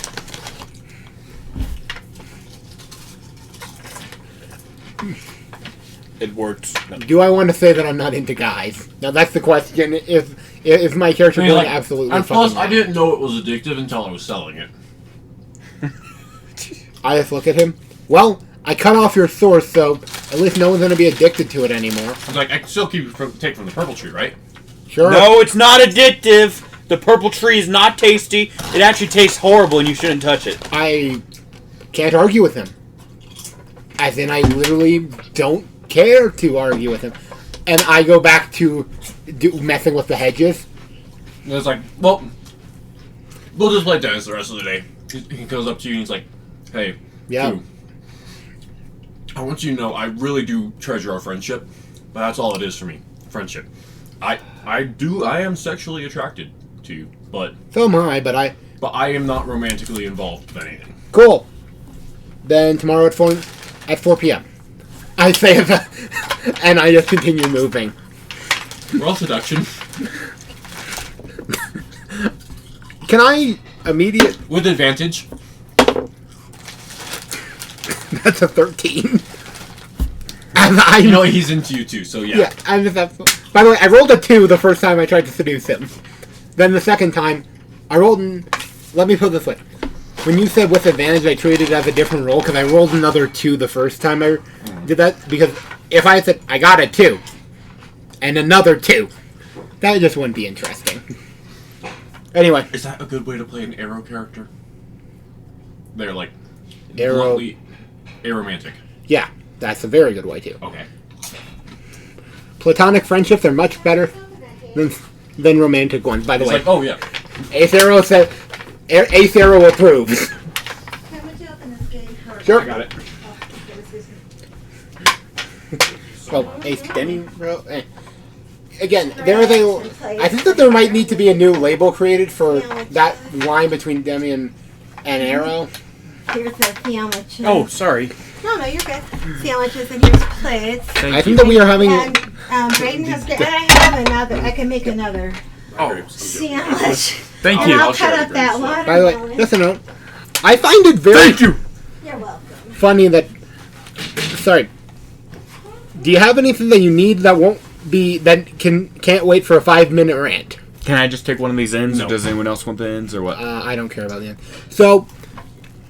It works. Do I want to say that I'm not into guys? Now that's the question. Is my character I mean, doing like, absolutely and plus, fucking I wrong? didn't know it was addictive until I was selling it. I just look at him. Well, I cut off your source, so at least no one's going to be addicted to it anymore. I was like, I can still take from the purple tree, right? Sure. No, it's not addictive. The purple tree is not tasty. It actually tastes horrible, and you shouldn't touch it. I can't argue with him. As in, I literally don't care to argue with him. And I go back to messing with the hedges. And it's like, well, we'll just play tennis the rest of the day. He goes up to you and he's like, hey, Yeah. Fu, I want you to know I really do treasure our friendship, but that's all it is for me. Friendship. I am sexually attracted to you, but So am I, but I... I am not romantically involved with anything. Cool. Then tomorrow at 4 p.m. I say that, and I just continue moving. Roll seduction Can I immediate... with advantage. That's a 13. And I You know he's into you too, so yeah. Yeah, I'm just... By the way, I rolled a 2 the first time I tried to seduce him. Then the second time, I rolled... Let me put it this way. When you said with advantage, I treated it as a different roll, because I rolled another 2 the first time I did that. Because if I had said, I got a 2, and another 2, that just wouldn't be interesting. Anyway. Is that a good way to play an arrow character? They're like Arrow. bluntly aromantic. Yeah, that's a very good way, too. Okay. Platonic friendships are much better than romantic ones, by the It's way. like, oh yeah. Ace Arrow said... Ace Arrow approves. Can we open this gate first? Sure. I got it. Well, Ace Demi... Again, there is a... I think that there might need to be a new label created for that line between Demi and Arrow. Here's the sandwiches. Oh, sorry. No, you're good. Sandwiches and here's plates. I think that we are having... And Brayden has to... And I have another. I can make another Oh, sandwich. Thank And you. I'll I'll share cut the up that grapes, By the way, watermelon. just a note. I find it very you. You're welcome. funny that... Sorry. Do you have anything that you need that won't be... That can't wait for a 5-minute rant? Can I just take one of these ends, No. or does anyone else want the ends, or what? I don't care about the end. So,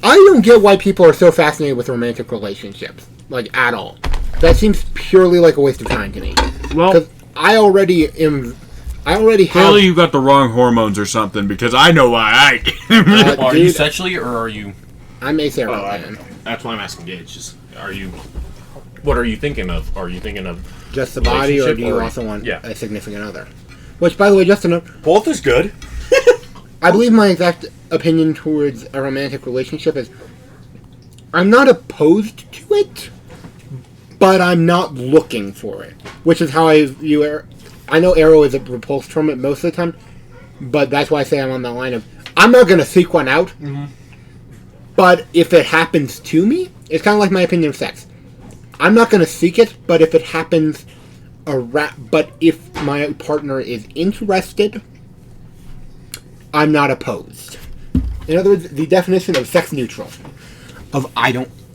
I don't get why people are so fascinated with romantic relationships. Like, at all. That seems purely like a waste of time to me. Well, Because I already have... clearly you got the wrong hormones or something, because I know why Are you dude, sexually or are you? I'm Ace Arrow, Oh, man. that's why I'm asking Gage. Are you? What are you thinking of? Are you thinking of? Just the body, or do you Relationship, or- also want yeah. a significant other? Which, by the way, just to note, Both is good. I believe my exact opinion towards a romantic relationship is I'm not opposed to it, but I'm not looking for it. Which is how I view it. I know Arrow is repulsed from it most of the time, but that's why I say I'm on that line of I'm not going to seek one out, but if it happens to me, it's kind of like my opinion of sex. I'm not going to seek it, but if it happens, but if my partner is interested, I'm not opposed. In other words, the definition of sex neutral.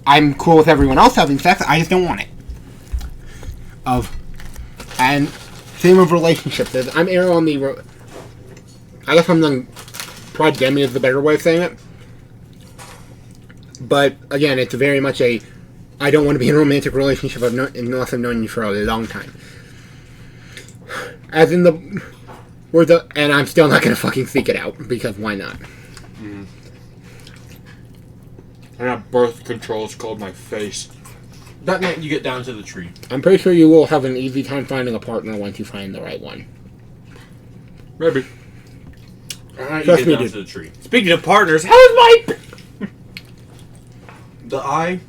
I'm cool with everyone else having sex, I just don't want it. And same with relationships. I'm erring on the... I guess I'm the... Progamy is the better way of saying it. But, again, it's very much a... I don't want to be in a romantic relationship unless I've known you for a long time. As in the... And I'm still not going to fucking seek it out, because why not? I got birth controls called my face. That night you get down to the tree. I'm pretty sure you will have an easy time finding a partner once you find the right one. Maybe. You Trust get me, down dude. to the tree. Speaking of partners, how is my... The eye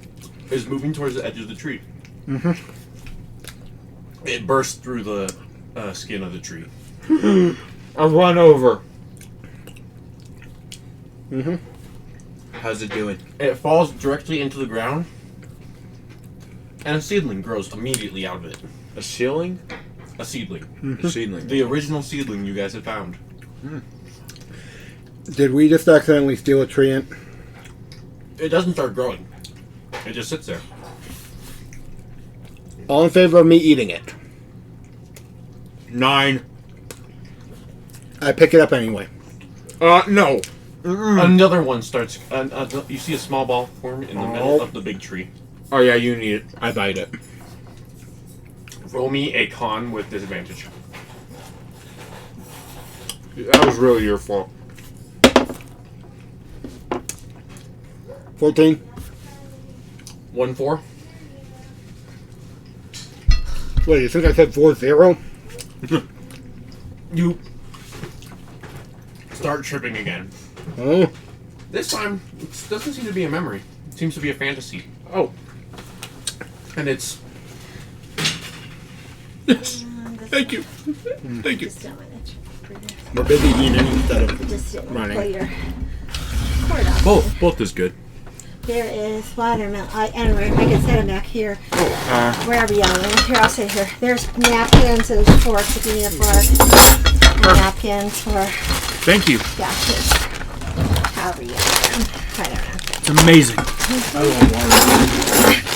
is moving towards the edge of the tree. Mm-hmm. It bursts through the skin of the tree. I run over. Mm-hmm. How's it doing? It falls directly into the ground, and a seedling grows immediately out of it. A ceiling? A seedling. A seedling. The original seedling you guys had found. Did we just accidentally steal a tree ant? It doesn't start growing. It just sits there. All in favor of me eating it? 9. I pick it up anyway. No. Another one starts. You see a small ball form in the middle Oh. of the big tree. Oh yeah, you need it. I bite it. Roll me a con with disadvantage. That was really your fault. 14. 1-4. Wait, you think I said 4-0? You start tripping again. Oh. This time, it doesn't seem to be a memory. It seems to be a fantasy. Oh. And it's... Yes. Thank you. Thank you. Just don't want to for this. We're busy eating instead of... Just didn't Running. pull your cord off. Both is good. There is watermelon. Anyway, I can set them back here. Wherever you want. Here, I'll sit here. There's napkins and forks if you need a fork. Napkins for Thank you. glasses. However you want them. I don't know. It's amazing.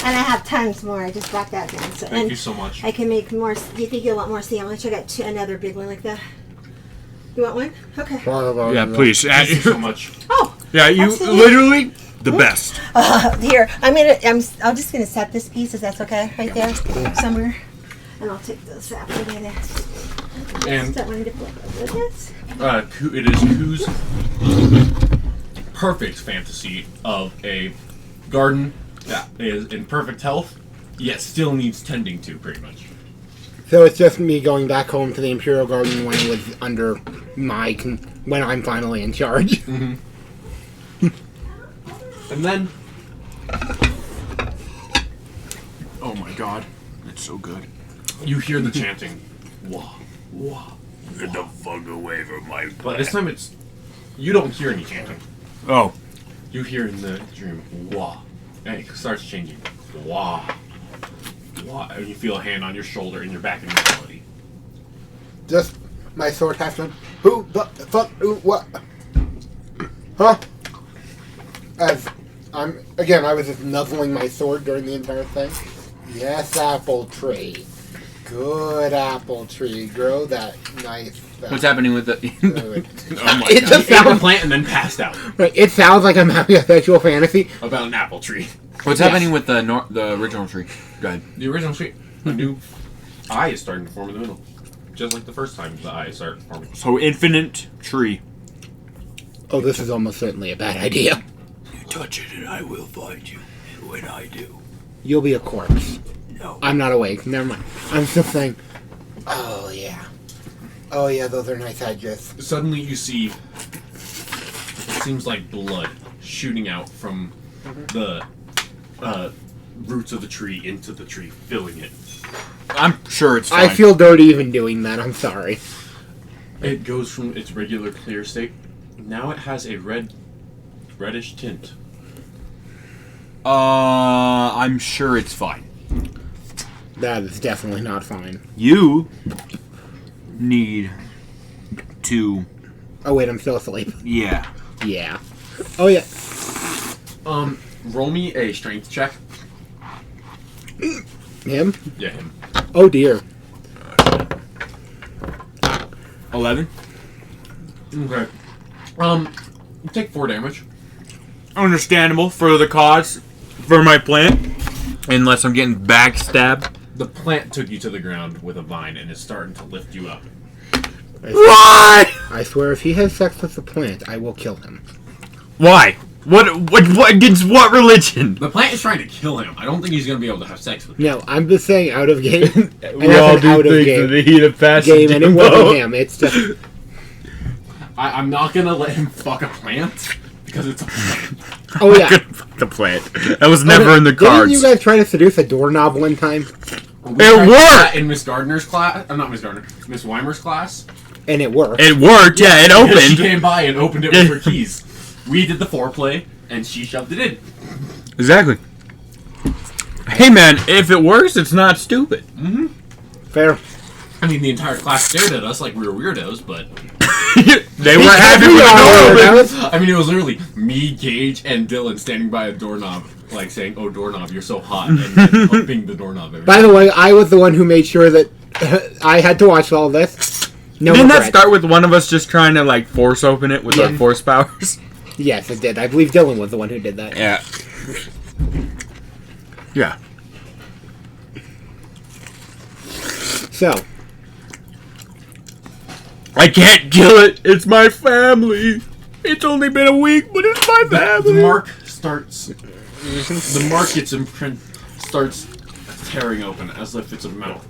And I have tons more. I just brought that down. So, Thank you so much. I can make more. Do you think you'll want more sandwich? I got another big one like that. You want one? Okay. Yeah, please. Thank you so much. Oh, Yeah, you Absolutely. literally the best. here. I'm just gonna set this piece. If that's okay, right there, somewhere. And I'll take this after that. And Don't want to flip over this. it is Ku's perfect fantasy of a garden that is in perfect health, yet still needs tending to, pretty much. So it's just me going back home to the Imperial Garden when it was under my... when I'm finally in charge. And then, Oh my god. It's so good. you hear the chanting. Wah, wah. Get the fuck away from my But this time it's... You don't hear any chanting. Oh. You hear in the dream, wah. And it starts changing. Wah. Wah. And you feel a hand on your shoulder and you're back in reality. Just my sword has to... Who the fuck? Who? What? Huh? As I was just nuzzling my sword during the entire thing. Yes, apple tree. Good apple tree. Grow that nice. What's happening with the? Good. Oh my It god. just You ate the sounds- plant and then passed out It sounds like I'm having a sexual fantasy. about an apple tree. What's happening with the original tree? Go ahead. The original tree. A new eye is starting to form in the middle. Just like the first time the eye started forming. So infinite tree. Oh, this is almost certainly a bad idea. You touch it and I will find you. And when I do. You'll be a corpse. No. I'm not awake. Never mind. I'm still saying. Oh yeah. Oh yeah, those are nice edges. Suddenly you see it seems like blood shooting out from the roots of the tree into the tree, filling it. I'm sure it's fine. I feel dirty even doing that. I'm sorry. It goes from its regular clear state. Now it has a reddish tint. I'm sure it's fine. That is definitely not fine. You need to... Oh wait, I'm still asleep. Yeah. Yeah. Oh yeah. Roll me a strength check. Him? Yeah, him. Oh dear. 11. Okay. You take 4 damage. Understandable for the cause, for my plant. Unless I'm getting backstabbed. The plant took you to the ground with a vine and is starting to lift you up. Why? I swear, if he has sex with the plant, I will kill him. Why? What against what religion? The plant is trying to kill him. I don't think he's going to be able to have sex with him. No, I'm just saying out of game. And We that's all an do out of things game in the heat of passion. game, and it Jimbo. wasn't him. It's just I'm not going to let him fuck a plant because it's a plant. oh yeah. Fuck the plant. That was never in the cards. Didn't you guys try to seduce a doorknob one time? We It tried worked! that in Miss Gardner's class. Not Miss Gardner. Miss Weimer's class. And it worked. It worked, yeah, it She opened. came by and opened it with her keys. We did the foreplay, and she shoved it in. Exactly. Hey man, if it works, it's not stupid. Fair. I mean, the entire class stared at us like we were weirdos, but... They were happy we with are it open. weirdos. I mean, it was literally me, Gage, and Dylan standing by a doorknob, like saying, "Oh, doorknob, you're so hot," and then humping the doorknob. Every By the way, I was the one who made sure that I had to watch all this. No Didn't that regret. start with one of us just trying to like force open it with our Yeah. force powers? Yes, it did. I believe Dylan was the one who did that. Yeah. Yeah. So, I can't kill it. It's my family. It's only been a week, but it's my the family. mark starts. The mark gets imprint starts tearing open as if it's a mouth.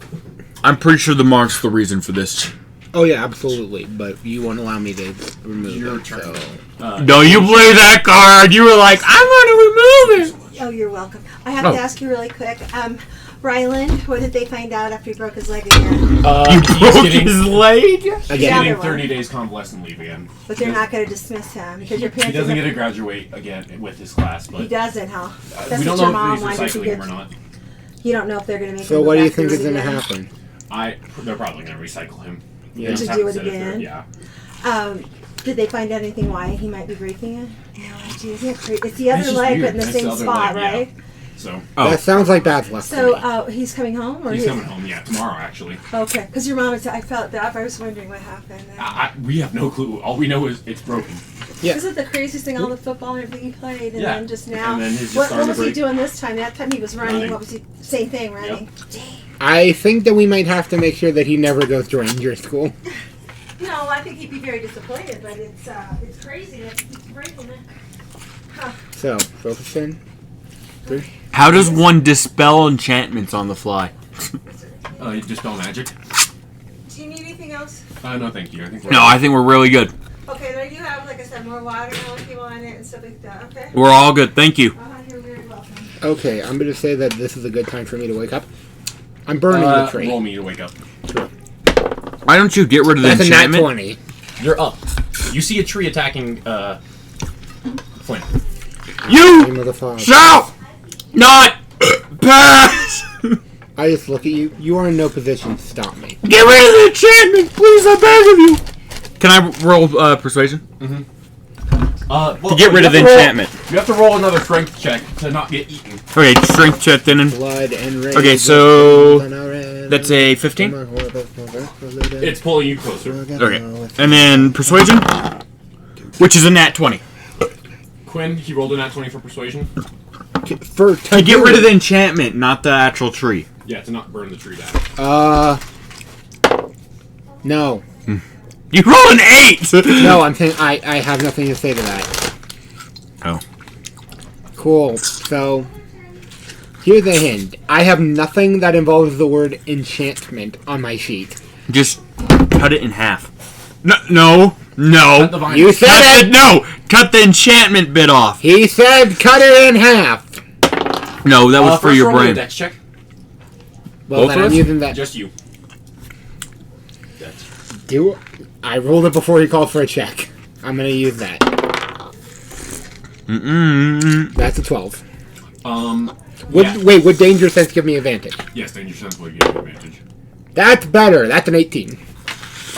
I'm pretty sure the mark's the reason for this. oh yeah, absolutely. But you won't allow me to remove Your it. turn. So. No, you play that card. You were like, I'm gonna remove it. Oh, you're welcome. I have Oh. to ask you really quick. Ryland, what did they find out after he broke his leg again? You He's broke getting, his leg. he's Again. getting Another one. 30 days convalescent leave again. But they're not going to dismiss him because your He parents. doesn't get to graduate again with his class, but He doesn't, huh? That's we what don't your know mom if he's wanted to recycling him get. or not. You don't know if they're going to make. So him go what do you back think to is it going to again? happen? They're probably going to recycle him. Yeah. They just To haven't do it said if they're- again? Yeah. Did they find out anything why he might be breaking it? No idea. Isn't it crazy? It's the other It's just leg, weird. but in the It's same the other spot, leg, yeah. right? So Oh. That sounds like bad luck So to me. he's coming home, or he's coming home. Yeah, tomorrow actually. Okay, because your mom was. I felt that. I was wondering what happened. We have no clue. All we know is it's broken. Yeah. Isn't it the craziest thing? All the football and everything he played, and Yeah. then just now. And then he's just what starting was to he break. doing this time? That time he was running. Running. What was he? Same thing, running. I think that we might have to make sure that he never goes to ranger school. No, I think he'd be very disappointed, but it's crazy that he keeps breaking it. So, focus in. How does one dispel enchantments on the fly? You dispel magic. Do you need anything else? No, thank you. I think we're No, I think we're really good. Okay, then I do have, like I said, more water now if you want it and stuff like that. Okay. We're all good. Thank you. You're very welcome. Okay, I'm going to say that this is a good time for me to wake up. I'm burning the tree. Roll me to wake up. Why don't you get rid of the That's a nat enchantment? 20. You're up. You see a tree attacking Flint. You Name of the father. shall not pass. I just look at you. You are in no position to stop me. Get rid of the enchantment, please. I beg of you. Can I roll persuasion to get rid of the enchantment? You have to roll another strength check to not get eaten. Okay, strength check then. Blood and rage. Okay, so that's a 15. It's pulling you closer. Okay, and then persuasion, which is a nat 20. Quinn, he rolled a nat 20 for persuasion. To get rid of the enchantment, not the actual tree. Yeah, to not burn the tree down. No. You roll an 8. No, I'm saying I have nothing to say to that. Oh. Cool. So, here's a hint. I have nothing that involves the word enchantment on my sheet. Just cut it in half. No. Cut the vine. You said it! Cut the enchantment bit off. He said cut it in half. No, that was for First your roll me a brain. dex check. Well, Both then of I'm us? using that. Just you. I rolled it before he called for a check. I'm gonna use that. That's a 12. Yeah. Wait, would danger sense give me advantage? Yes, danger sense will give you advantage. That's better. That's an 18.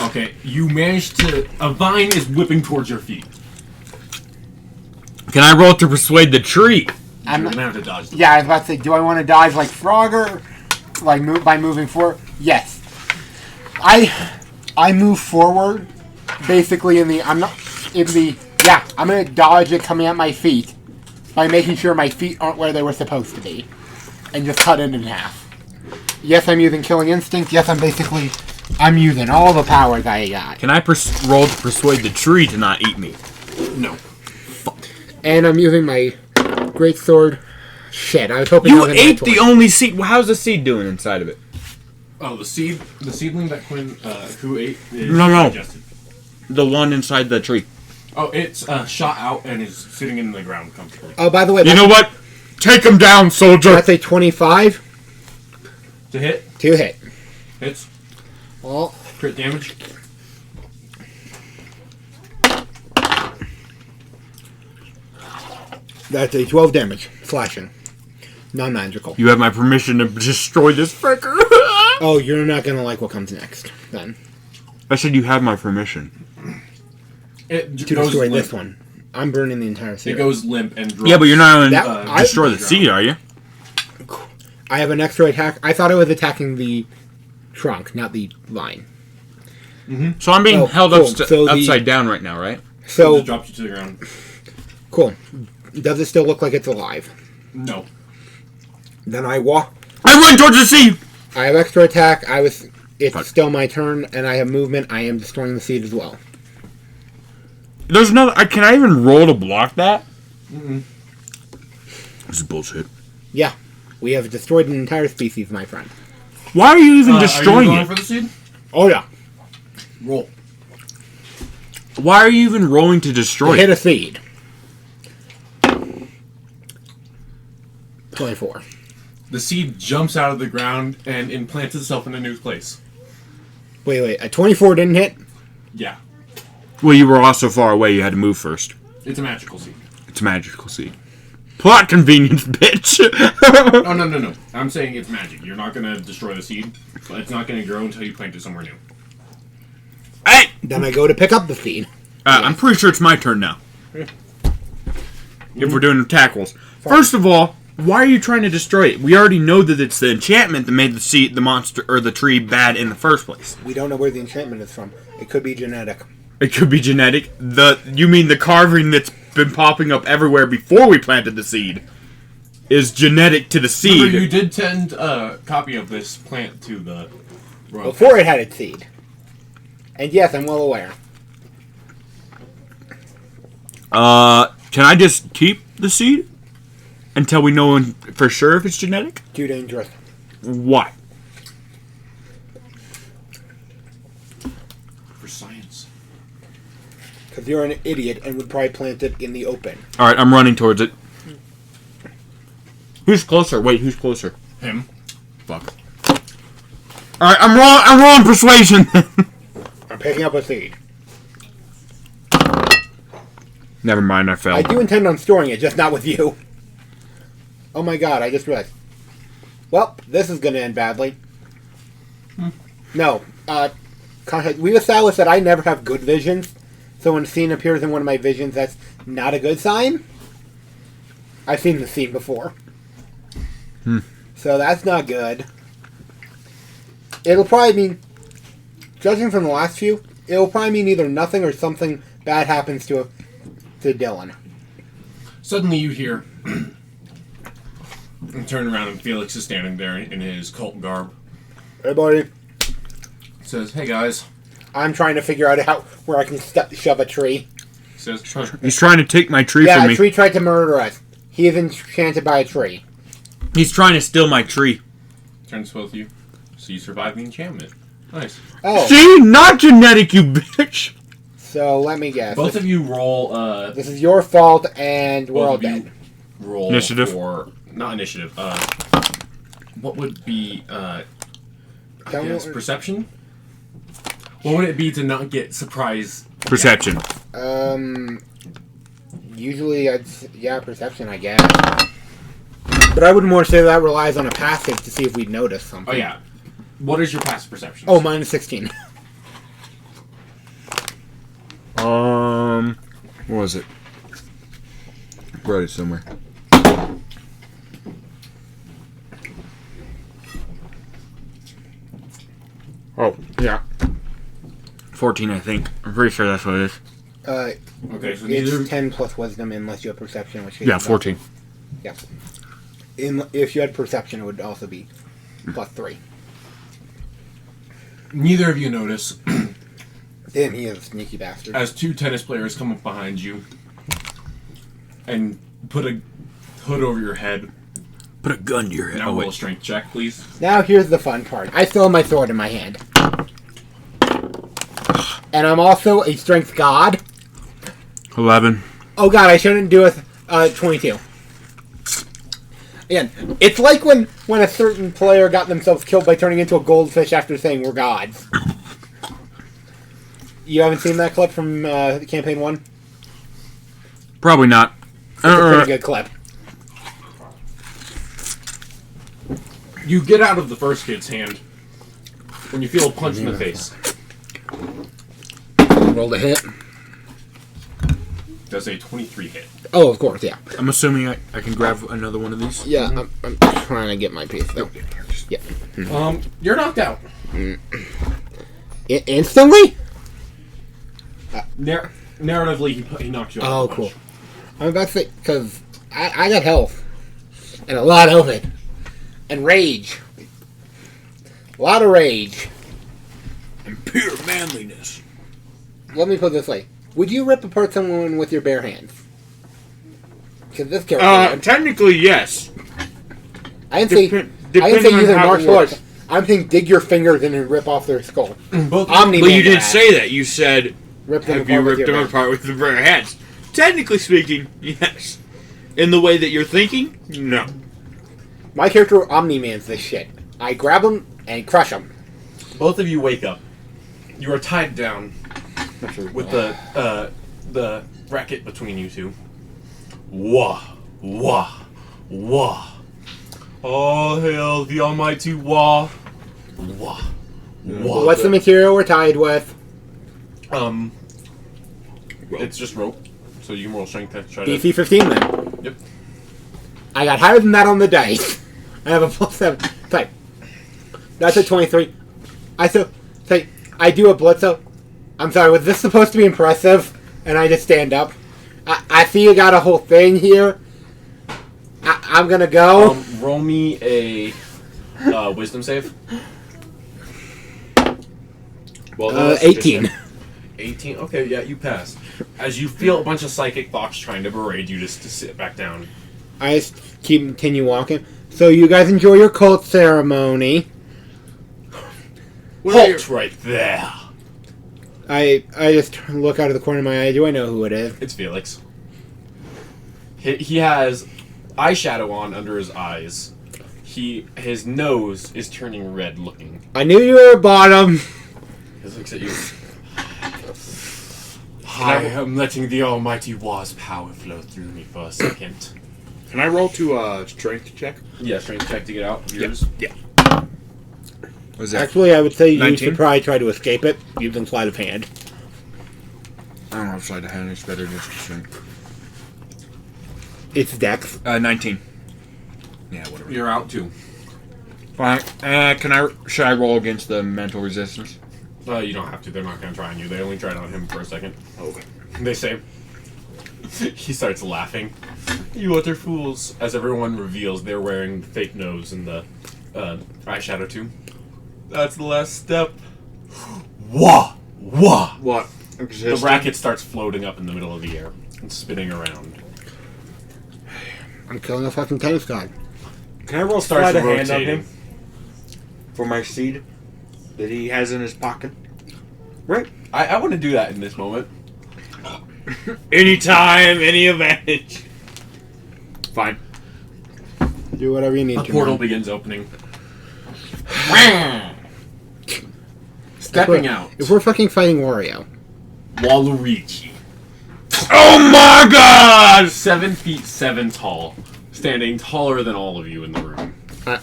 Okay, you managed to... A vine is whipping towards your feet. Can I roll to persuade the tree? I'm You're not, gonna have to dodge them. yeah, I was about to say, do I want to dodge like Frogger, like by moving forward? Yes. I move forward, basically I'm gonna dodge it coming at my feet by making sure my feet aren't where they were supposed to be, and just cut it in half. Yes, I'm using Killing Instinct. Yes, I'm using all the powers I got. Can I roll to persuade the tree to not eat me? No. And I'm using my Great Sword. Shit, I was hoping I You was in ate that the one. only seed. How's the seed doing inside of it? Oh, the seedling that Quinn who ate is No. digested. The one inside the tree. Oh, it's shot out and is sitting in the ground comfortably. Oh, by the way, You know what? Take him down, soldier. that's a 25 To hit, to hit. hits, Well, crit damage. that's a 12 damage. Slashing. Non-magical. You have my permission to destroy this fricker. Oh, you're not gonna like what comes next, then. I said you have my permission. It To goes destroy limp. this one. I'm burning the entire It series. goes limp and drops. Yeah, but you're not going That- to I- destroy the seed, are you? I have an extra attack. I thought I was attacking the trunk, not the vine. So I'm being Oh, held cool. So the- upside down right now, right? It So, just drops you to the ground. cool. Does it still look like it's alive? No. Then I walk. I'm running towards the seed. I have extra attack. It's Fuck. still my turn, and I have movement. I am destroying the seed as well. There's no. Can I even roll to block that? This is bullshit. Yeah. We have destroyed an entire species, my friend. Why are you even Are you destroying going it? for the seed? Oh, yeah. Roll. Why are you even rolling to destroy Hit it? a seed. 24. The seed jumps out of the ground and implants itself in a new place. Wait. A 24 didn't hit? Yeah. Well, you were also far away. You had to move first. It's a magical seed. It's a magical seed. Plot convenience, bitch. Oh, no. I'm saying it's magic. You're not going to destroy the seed, but it's not going to grow until you plant it somewhere new. Hey! Then I go to pick up the seed. I'm pretty sure it's my turn now. If we're doing tackles. First of all, why are you trying to destroy it? We already know that it's the enchantment that made the seed, the monster, or the tree bad in the first place. We don't know where the enchantment is from. It could be genetic. It could be genetic. You mean the carving that's been popping up everywhere before we planted the seed is genetic to the seed? Remember, you did send a copy of this plant to the royal. Before it had its seed. And yes, I'm well aware. Can I just keep the seed until we know for sure if it's genetic? Too dangerous. Why? For science. Because you're an idiot and would probably plant it in the open. All right, I'm running towards it. Who's closer? Wait, who's closer? Him. Fuck. All right, I'm rolling persuasion. I'm picking up a seed. Never mind, I fell. I do intend on storing it, just not with you. Oh my god, I just realized. Well, this is going to end badly. No, we've established that I never have good visions. So when a scene appears in one of my visions, that's not a good sign. I've seen the scene before. So that's not good. It'll probably mean, judging from the last few, it'll probably mean either nothing or something bad happens to Dylan. Suddenly you hear and turn around and Felix is standing there in his cult garb. Hey buddy, Says, "Hey guys." I'm trying to figure out where I can shove a tree. Says, He's trying to take my tree Yeah, from a me. tree tried to murder us. He is enchanted by a tree. He's trying to steal my tree. turns to both of you. So you survived the enchantment. Nice. Oh, See? Not genetic, you bitch! so let me guess. Both of you roll. This is your fault, and we're Both all of you dead. roll Initiative? for not initiative. What would be I Tell me guess what- perception? What would it be to not get surprise? Perception. Usually, perception, I guess. But I would more say that relies on a passive to see if we notice something. Oh yeah. What is your passive perception? Oh, minus 16. What was it? Wrote it somewhere. Oh, yeah. 14, I think. I'm pretty sure that's what it is. Okay, so neither. It's 10 plus wisdom unless you have perception, which Yeah, 14. Yeah. If you had perception, it would also be plus 3. Neither of you notice Damn, he is a sneaky bastard. as two tennis players come up behind you and put a hood over your head. Put a gun to your head. Now Oh, roll a wait. strength check, please. Now here's the fun part. I still have my sword in my hand. And I'm also a strength god. 11. Oh god, I shouldn't do a 22. Again, it's like when a certain player got themselves killed by turning into a goldfish after saying we're gods. You haven't seen that clip from Campaign 1? Probably not. It's a pretty good clip. You get out of the first kid's hand when you feel a punch in the face. Roll the hit. Does a 23 hit. Oh, of course, yeah. I'm assuming I can grab another one of these. Yeah, I'm trying to get my piece, though. Yeah. You're knocked out. Instantly? Narratively, he knocked you out. Oh, with a cool. punch. I'm about to say, because I got health. And a lot of it. And rage. A lot of rage. And pure manliness. Let me put it this way. Would you rip apart someone with your bare hands? Because this character... Technically, yes. I didn't say depending on using how it martial works. arts. I'm saying dig your fingers in and rip off their skull. Both. Omni-Man But you didn't that. say that. You said, Rip them have you apart with ripped your them bare- apart with the bare hands? Technically speaking, yes. In the way that you're thinking, no. My character Omni-Man's this shit. I grab him and crush him. Both of you wake up. You are tied down with the bracket between you two. Wah, wah, wah. All hail the almighty Wah. Wah, wah. What's the material we're tied with? It's just rope. So you can roll strength to try to... DC 15 then. Yep. I got higher than that on the dice. I have a plus 7. Type. That's a 23. I do a blitzo. I'm sorry, was this supposed to be impressive? And I just stand up. I see you got a whole thing here. I'm gonna go. Roll me a wisdom save. Well, 18. 18. Okay, yeah, you pass. As you feel a bunch of psychic thoughts trying to berate you just to sit back down. I just continue walking. So you guys enjoy your cult ceremony. Halt right there. I just look out of the corner of my eye. Do I know who it is? It's Felix. He has eyeshadow on under his eyes. His nose is turning red looking. I knew you were a bottom. He looks at you. I am letting the almighty Wah's power flow through me for a second. Can I roll to strength check? Yeah, strength check to get out. Yours. Yeah. What's that? Actually, I would say you 19? should probably try to escape it using sleight of hand. I don't know if sleight of hand is better than strength. It's dex. 19. Yeah, whatever. You're out too. Fine. Should I roll against the mental resistance? You don't have to. They're not going to try on you. They only tried on him for a second. Okay. They say. He starts laughing. You utter fools! As everyone reveals they're wearing fake nose and the eyeshadow too. That's the last step. Wah! Wah! What? The bracket starts floating up in the middle of the air and spinning around. I'm killing a fucking tennis god. Can I roll Starts sleight of hand on rotating. him? For my seed that he has in his pocket? Right. I want to do that in this moment. Anytime, any advantage. Fine. Do whatever you need A to. portal man. begins opening. If Stepping we're- out. If we're fucking fighting Wario. Waluigi. Oh my god! 7 feet 7 tall. Standing taller than all of you in the room.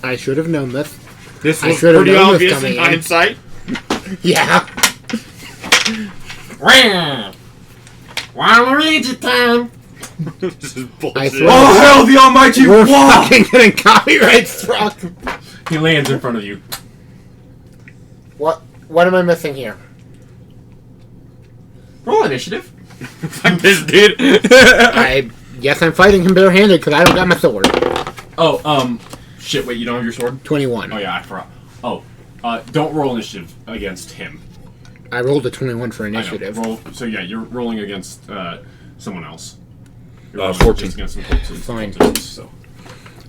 I should have known this. This I was should've pretty known this obvious in coming in. hindsight. Yeah. Waluigi time! This is I bullshit. swear. Oh hell, the almighty We're Wah! fucking getting copyright struck. He lands in front of you. What am I missing here? Roll initiative. Fuck this dude. I guess I'm fighting him barehanded because I don't got my sword. Oh, shit, wait, you don't have your sword? 21. Oh, yeah, I forgot. Oh, don't roll initiative against him. I rolled a 21 for I know. initiative. Roll, so, yeah, you're rolling against someone else. You're rolling 14. just against some cultists. Fine. So.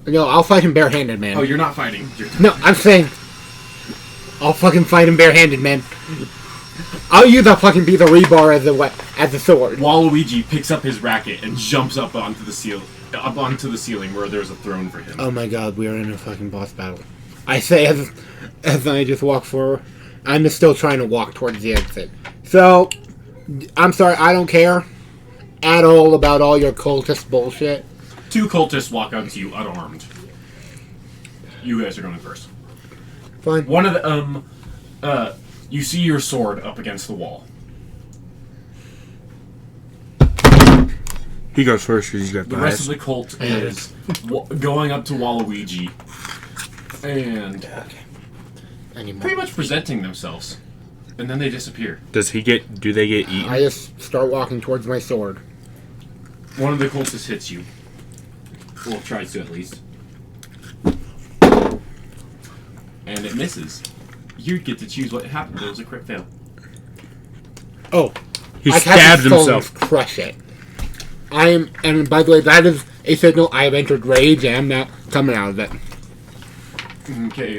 No, I'll fight him barehanded, man. Oh, you're not fighting. No, I'm saying I'll fucking fight him barehanded, man. I'll use a fucking piece of rebar as the sword. Waluigi picks up his racket and jumps up onto the ceiling where there's a throne for him. Oh my god, we are in a fucking boss battle. I say as I just walk forward. I'm still trying to walk towards the exit. So, I'm sorry, I don't care at all about all your cultist bullshit. 2 cultists walk up to you unarmed. You guys are going first. Fine. One of the, you see your sword up against the wall. He goes first because he's got The rest of the cult is going up to Waluigi and pretty much presenting themselves. And then they disappear. Do they get eaten? I just start walking towards my sword. One of the cultists hits you. Well, tries to at least. And it misses. You get to choose what happened. It was a crit fail. Oh. He I stabbed cast himself. Crush it. And by the way, that is a signal I have entered rage and I'm not coming out of it. Okay,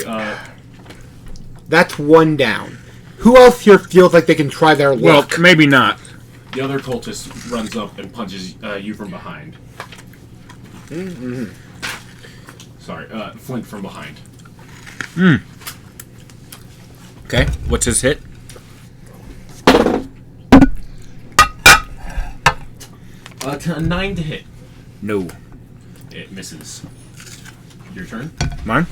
That's one down. Who else here feels like they can try their Well, luck? maybe not. the other cultist runs up and punches you from behind. Mm-hmm. Sorry, Flint from behind. Okay, what's his hit? A 9 to hit. No. It misses. Your turn? Mine?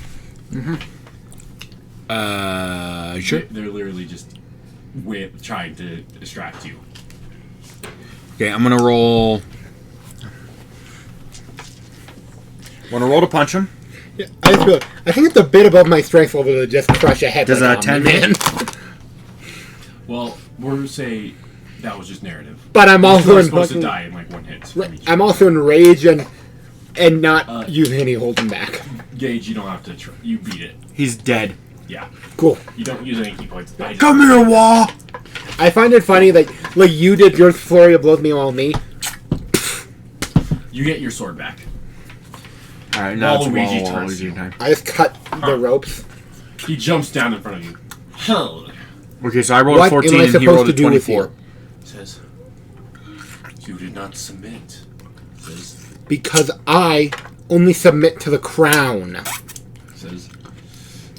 Sure. They're literally just trying to distract you. Okay, I'm gonna roll. Wanna roll to punch him? Yeah, I think it's a bit above my strength level to just crush a head. Does like a 10 man. hit? Well, we're say that was just narrative. But I'm You're also in supposed to fucking, die in like 1 hit. from each. I'm also in rage and not using any holding back. Gage, you don't have to. You beat it. He's dead. Yeah. Cool. You don't use any key points. Come here, Wall! I find it funny that like you did your flurry of blows, meanwhile me. You get your sword back. Alright, now it's Waluigi Wall. turns you. Waluigi time. I just cut the ropes. He jumps down in front of you. Hell. Okay, so I rolled What a 14 am I and he supposed rolled to a do with 24. you? Says, you did not submit. Says, Because I only submit to the crown. says,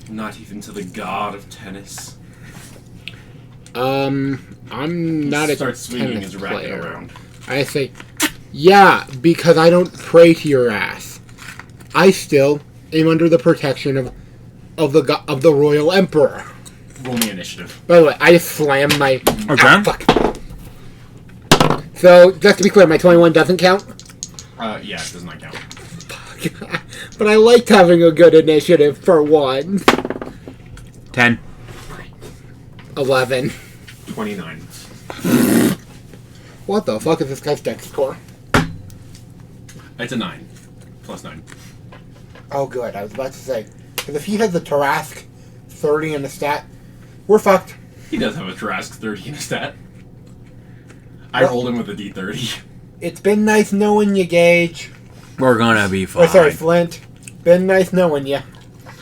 not even to the god of tennis. I'm not a Starts swinging tennis his racket player. around. I say, yeah, because I don't pray to your ass. I still am under the protection of the royal emperor. Roll me initiative. By the way, I just slammed my. Okay. Ah, fuck. So just to be clear, my 21 doesn't count. Yeah, it does not count. But I liked having a good initiative for one. 10. 11. 29. What the fuck is this guy's dex score? It's a 9. Plus 9. Oh, good. I was about to say. Because if he has the Tarask 30 in the stat, we're fucked. He does have a Tarask 30 in his stat. I Well- rolled him with a D30. It's been nice knowing you, Gage. We're gonna be fine. Oh, sorry, Flint. Been nice knowing you.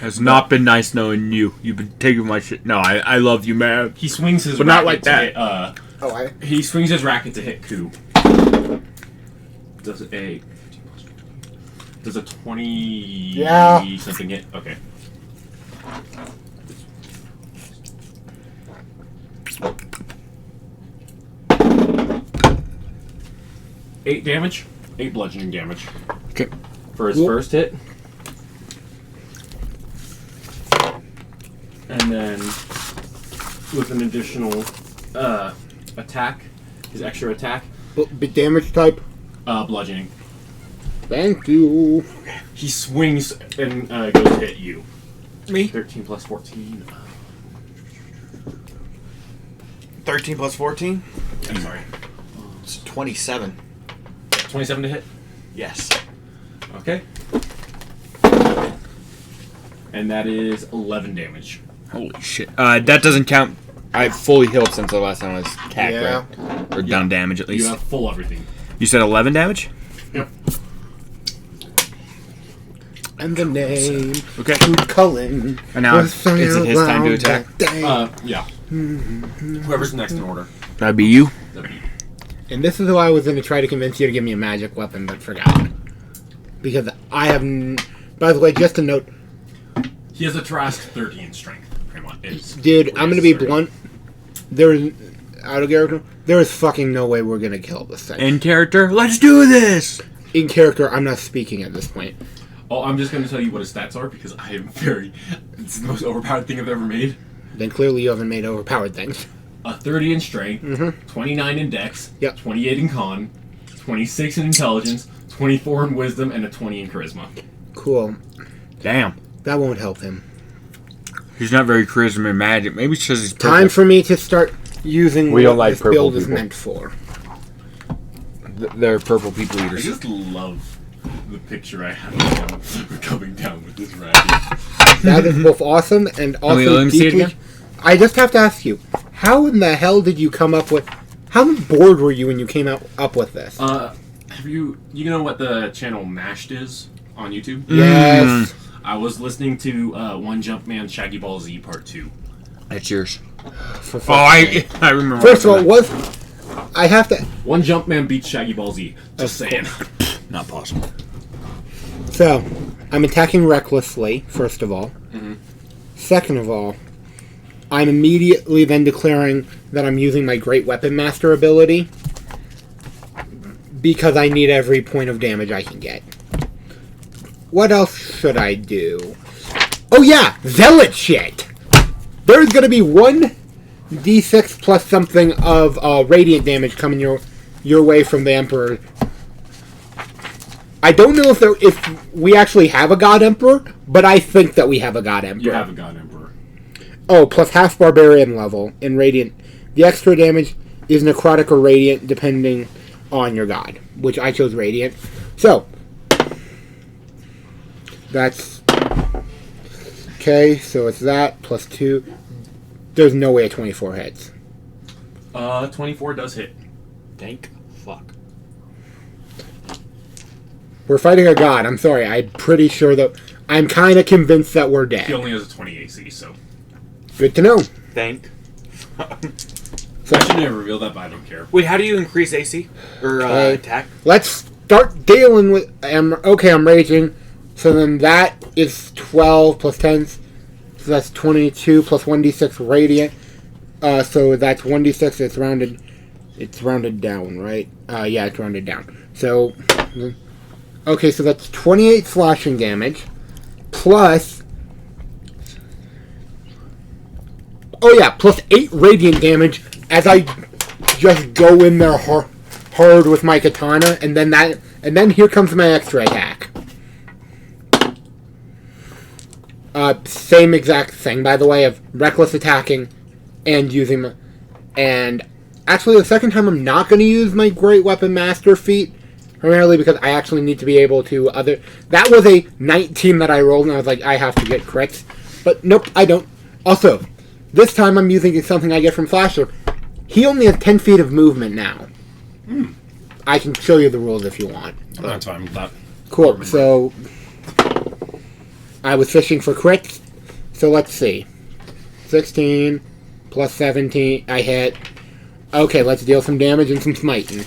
Has not been nice knowing you. You've been taking my shit. No, I love you, man. He swings his But racket not like to that. hit, Oh, he swings his racket to hit Ku. Does a 20 Yeah. something hit? Okay. Eight damage. 8 bludgeoning damage. Okay. For his Cool. first hit. And then with an additional attack, his extra attack, Big damage type. Bludgeoning. Thank you. He swings and goes to hit you. Me? 13 plus 14. 13 plus 14? I'm sorry. It's 27. 27 to hit. Yes. Okay. And that is 11 damage. Holy shit. That doesn't count. I fully healed since the last time I was attacked, Yeah. right? Or done damage at You least. have full everything. You said 11 damage? Yep. And the name Okay. to Cullen. And now was is it his time to around attack? that day. Yeah. Whoever's next in order. That'd be you. That'd be- And this is why I was going to try to convince you to give me a magic weapon, but forgot. Because I have... By the way, just a note. He has a Trask 30 in strength, pretty much. Dude, I'm going to be blunt. There is... Out of character, there is fucking no way we're going to kill this thing. In character, let's do this! In character, I'm not speaking at this point. Oh, I'm just going to tell you what his stats are because I am very... It's the most overpowered thing I've ever made. Then clearly you haven't made overpowered things. A 30 in strength, 29 in dex, Yep. 28 in con, 26 in intelligence, 24 in wisdom, and a 20 in charisma. Cool. Damn. That won't help him. He's not very charisma and magic. Maybe it's because he's purple. Time for me to start using We what don't like this purple build is people. meant for. They're purple people I eaters. just love the picture I have of him coming down with this racket. That is both awesome and also let me see it deeply... again? I just have to ask you, how in the hell did you come up with... How bored were you when you came up with this? Have you know what the channel Mashed is on YouTube? Yes. I was listening to One Jump Man Shaggy Ball Z Part 2. That's yours. For Oh, fuck's sake. I remember. First of all, was... I have to... One Jump Man beats Shaggy Ball Z. Just Of saying. Not possible. So, I'm attacking recklessly, first of all. Second of all, I'm immediately then declaring that I'm using my Great Weapon Master ability because I need every point of damage I can get. What else should I do? Oh yeah! Zealot shit! There's gonna be 1d6 plus something of radiant damage coming your way from the Emperor. I don't know if we actually have a God Emperor, but I think that we have a God Emperor. You have a God Emperor. Oh, plus half Barbarian level in Radiant. The extra damage is Necrotic or Radiant, depending on your God, which I chose Radiant. So, that's... Okay, so it's that, plus 2. There's no way a 24 hits. 24 does hit. Thank fuck. We're fighting a God, I'm sorry, I'm pretty sure that... I'm kind of convinced that we're He dead. only has a 20 AC, so... Good to know. Thank. So, I shouldn't have revealed that, but I don't care. Wait, how do you increase AC? Or attack? let's start dealing with... Okay, I'm raging. So then that is 12 plus 10. So that's 22 plus 1d6 radiant. So that's 1d6. It's rounded down, right? Yeah, it's rounded down. So... Okay, so that's 28 slashing damage. Plus... Oh yeah, plus 8 radiant damage as I just go in there hard with my katana, and then here comes my extra attack. Same exact thing, by the way, of reckless attacking and using my... And actually, the second time I'm not going to use my Great Weapon Master feat, primarily because I actually need to be able to other... That was a 19 that I rolled, and I was like, I have to get crits. But nope, I don't. Also, this time I'm using something I get from Flasher. He only has 10 feet of movement now. I can show you the rules if you want. That's fine with that. Cool, so... I was fishing for crits, so let's see. 16 plus 17, I hit. Okay, let's deal some damage and some smiting.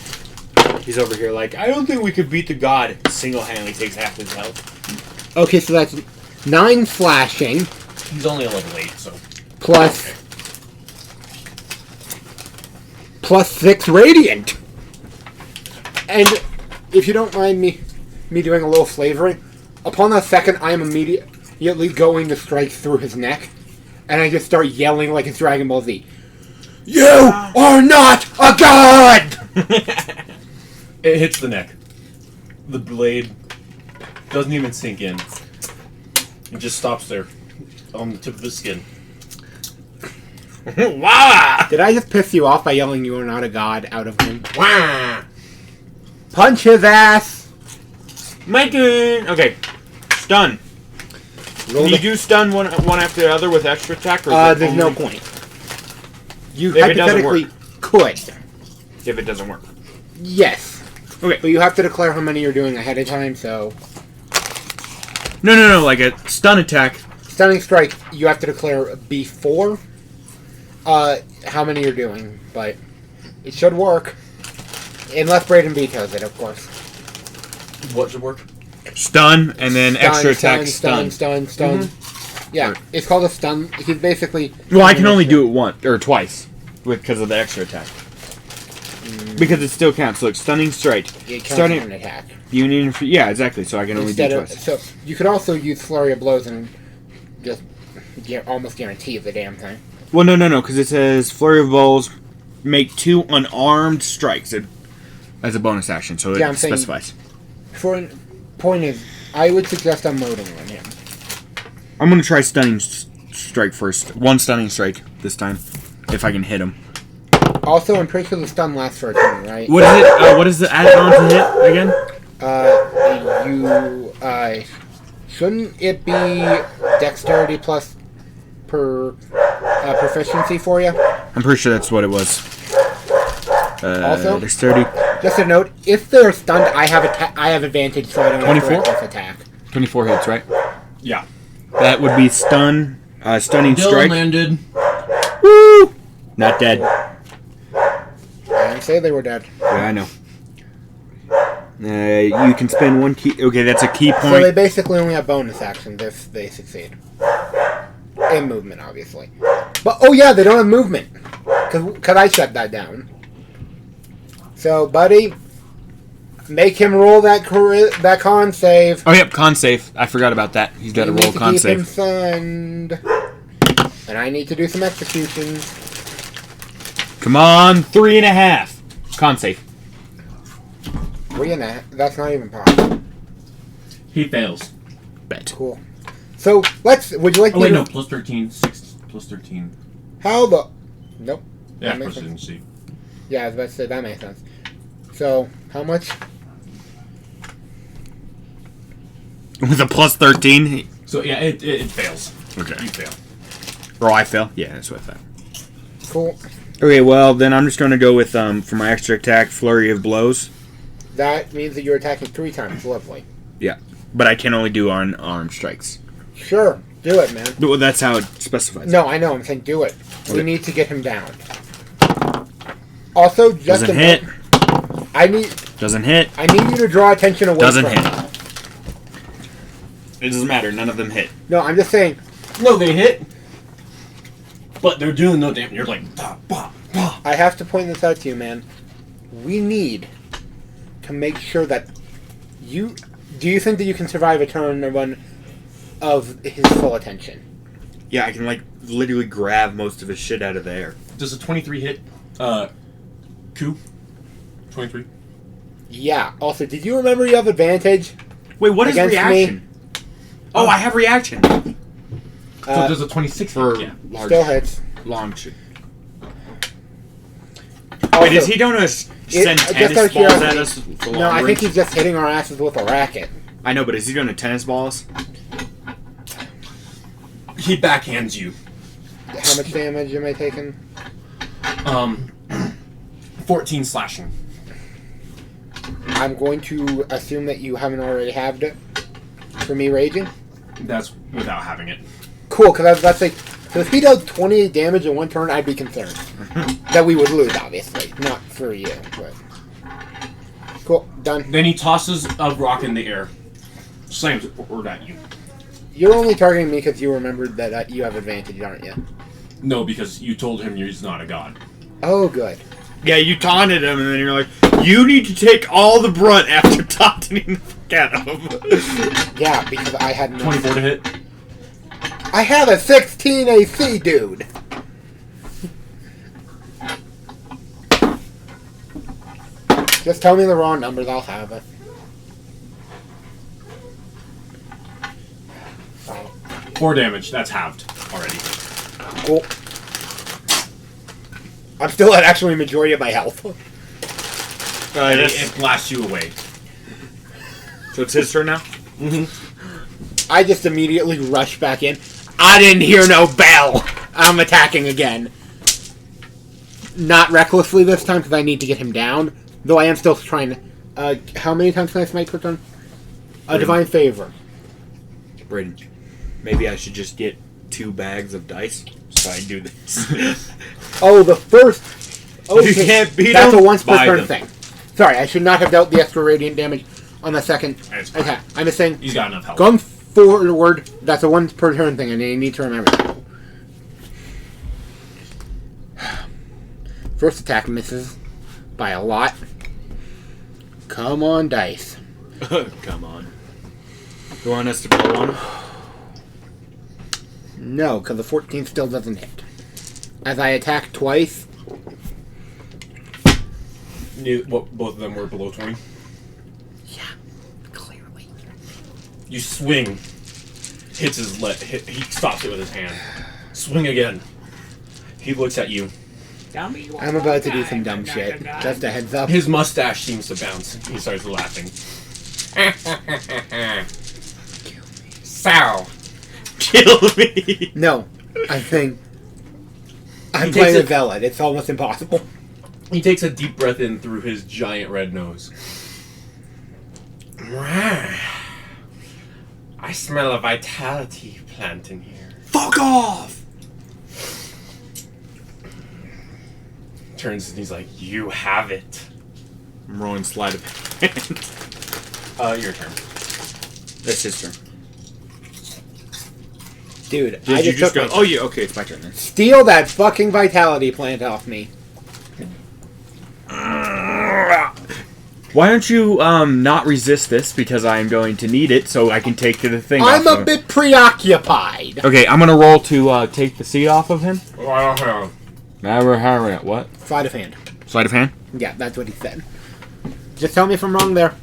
He's over here like, I don't think we could beat the god. Single-handedly takes half his health. Okay, so that's 9 slashing, He's only a level 8, so... plus 6 radiant. And if you don't mind me doing a little flavoring, upon that second, I am immediately going to strike through his neck, and I just start yelling like it's Dragon Ball Z. You are not a god! It hits the neck. the blade doesn't even sink in. It just stops there on the tip of his skin. Wow! Did I just piss you off by yelling "You are not a god" out of him? Punch his ass! My turn. Okay. Stun. Roll Can you the- do stun one after the other with extra attack? Or is it there's no only point. You If it doesn't hypothetically could. if it doesn't work? Yes. Okay. But you have to declare how many you're doing ahead of time, so... No. Like a stun attack. Stunning strike, you have to declare before how many you're doing, but it should work. Unless Braden vetoes it, of course. What should work? Stun and then extra attack. Stun. Yeah, it's called a stun. He's basically... Well, I can only do it once or twice because of the extra attack. Because it still counts. Look, stunning strike. It counts Starting as an attack. yeah, exactly. So I can only do Instead of, twice. so you could also use flurry of blows and just almost guarantee the damn thing. Well, no, because it says flurry of blows, make 2 unarmed strikes as a bonus action. So Yeah, it I'm saying- specifies. Point is, I would suggest unloading on him. I'm gonna try stunning strike first. 1 stunning strike this time, if I can hit him. Also, I'm pretty sure the stun lasts for a turn, right? What is it? What is the added on to hit again? Shouldn't it be dexterity plus proficiency for you? I'm pretty sure that's what it was. Also? Dexterity. Just a note: if they're stunned, I have advantage, so I don't have to 24? reckless attack. 24 hits, right? Yeah. That would be stunning strike. landed. Woo! Not dead. I didn't say they were dead. Yeah, I know. You can spend 1 key. Okay, that's a key So they point. basically only have bonus actions if they succeed. And movement, obviously. But, oh yeah, they don't have movement. Because I shut that down. So, buddy, make him roll that con save. Oh, yep, con save. I forgot about that. He's got to You roll need con keep him save. stunned. And I need to do some executions. Come on, 3.5. Con save. 3.5. That's not even possible. He fails. Bet. Cool. So, would you like Oh me wait, to... no, plus 13. 6 plus 13. How the... Nope. Yeah, That makes sense. proficiency. Yeah, I was about to say, that makes sense. So, how much? With a plus 13. So yeah, it fails. Okay. You fail. Oh, I fail? Yeah, that's what I thought. Cool. Okay, well, then I'm just going to go with, for my extra attack, Flurry of Blows. That means that you're attacking 3 times. Lovely. Yeah. But I can only do unarmed strikes. Sure. Do it, man. Well, that's how it specifies. No, I know. I'm saying do it. We Okay. need to get him down. Also, just Doesn't a hit. note, I need Doesn't hit. you to draw attention away Doesn't from hit. It doesn't matter. None of them hit. No, I'm just saying, No, they hit. But they're doing no damage. You're like, bah, bah, bah. I have to point this out to you, man. We need to make sure that you... Do you think that you can survive a turn or one of his full attention? Yeah, I can, literally grab most of his shit out of the air. Does a 23 hit? Coup? 23? Yeah. Also, did you remember you have advantage? Wait, what is Against reaction? Oh, I have reaction. So does a 26 For hit? Yeah. large, Still hits. long shit. Also, Wait, is he going to send just out tennis of balls at curiosity- us? For No, long I think range? he's just hitting our asses with a racket. I know, but is he going to tennis balls? He backhands you. How much damage am I taking? 14 slashing. I'm going to assume that you haven't already halved it for me raging. That's without having it. Cool, because I was about to say, so if he does 28 damage in one turn, I'd be concerned. That we would lose, obviously. Not for you, but... Cool, done. Then he tosses a rock in the air. Slams it forward at you. You're only targeting me because you remembered that you have advantage, aren't you? No, because you told him he's not a god. Oh, good. Yeah, you taunted him, and then you're like, you need to take all the brunt after taunting the fuck out of him. Yeah, because I had no... 24 to hit. I have a 16 AC, dude! Just tell me the wrong numbers, I'll have it. 4 damage. That's halved already. Cool. I'm still at actually majority of my health. And it blasts you away. So it's his turn now? I just immediately rush back in. I didn't hear no bell. I'm attacking again. Not recklessly this time because I need to get him down. Though I am still trying to... how many times can I smite per turn? A Divine Favor. Brayden, maybe I should just get 2 bags of dice so I do this. Oh, the first... Okay, You can't beat that's them? a once per Buy turn them. thing. Sorry, I should not have dealt the extra radiant damage on the second That's fine. attack. I'm just saying, He's got enough health. going forward, that's a once per turn thing, and you need to remember that. First attack misses by a lot. Come on, dice. Come on. You want us to blow on him? No, because the 14 still doesn't hit. As I attack twice, Both of them were below 20. clearly. You swing. Hits his leg. He stops it with his hand. Swing again. He looks at you. I'm about to do some dumb shit. Just a heads up. His mustache seems to bounce. He starts laughing. So, Kill me! No, I think I'm He playing takes a Velad. It's almost impossible. he takes a deep breath in through his giant red nose. I smell a vitality plant in here. Fuck off! Turns and he's like, "You have it." I'm rolling sleight of hand. Your turn. That's his turn. Dude, Did I you just just took go? my... Oh, yeah, okay, it's my turn then. Steal that fucking vitality plant off me. Why don't you not resist this because I am going to need it so I can take the thing I'm off a of bit preoccupied. Okay, I'm gonna roll to take the seed off of him. Wow. What? Sleight of hand. Sleight of hand? Yeah, that's what he said. Just tell me if I'm wrong there.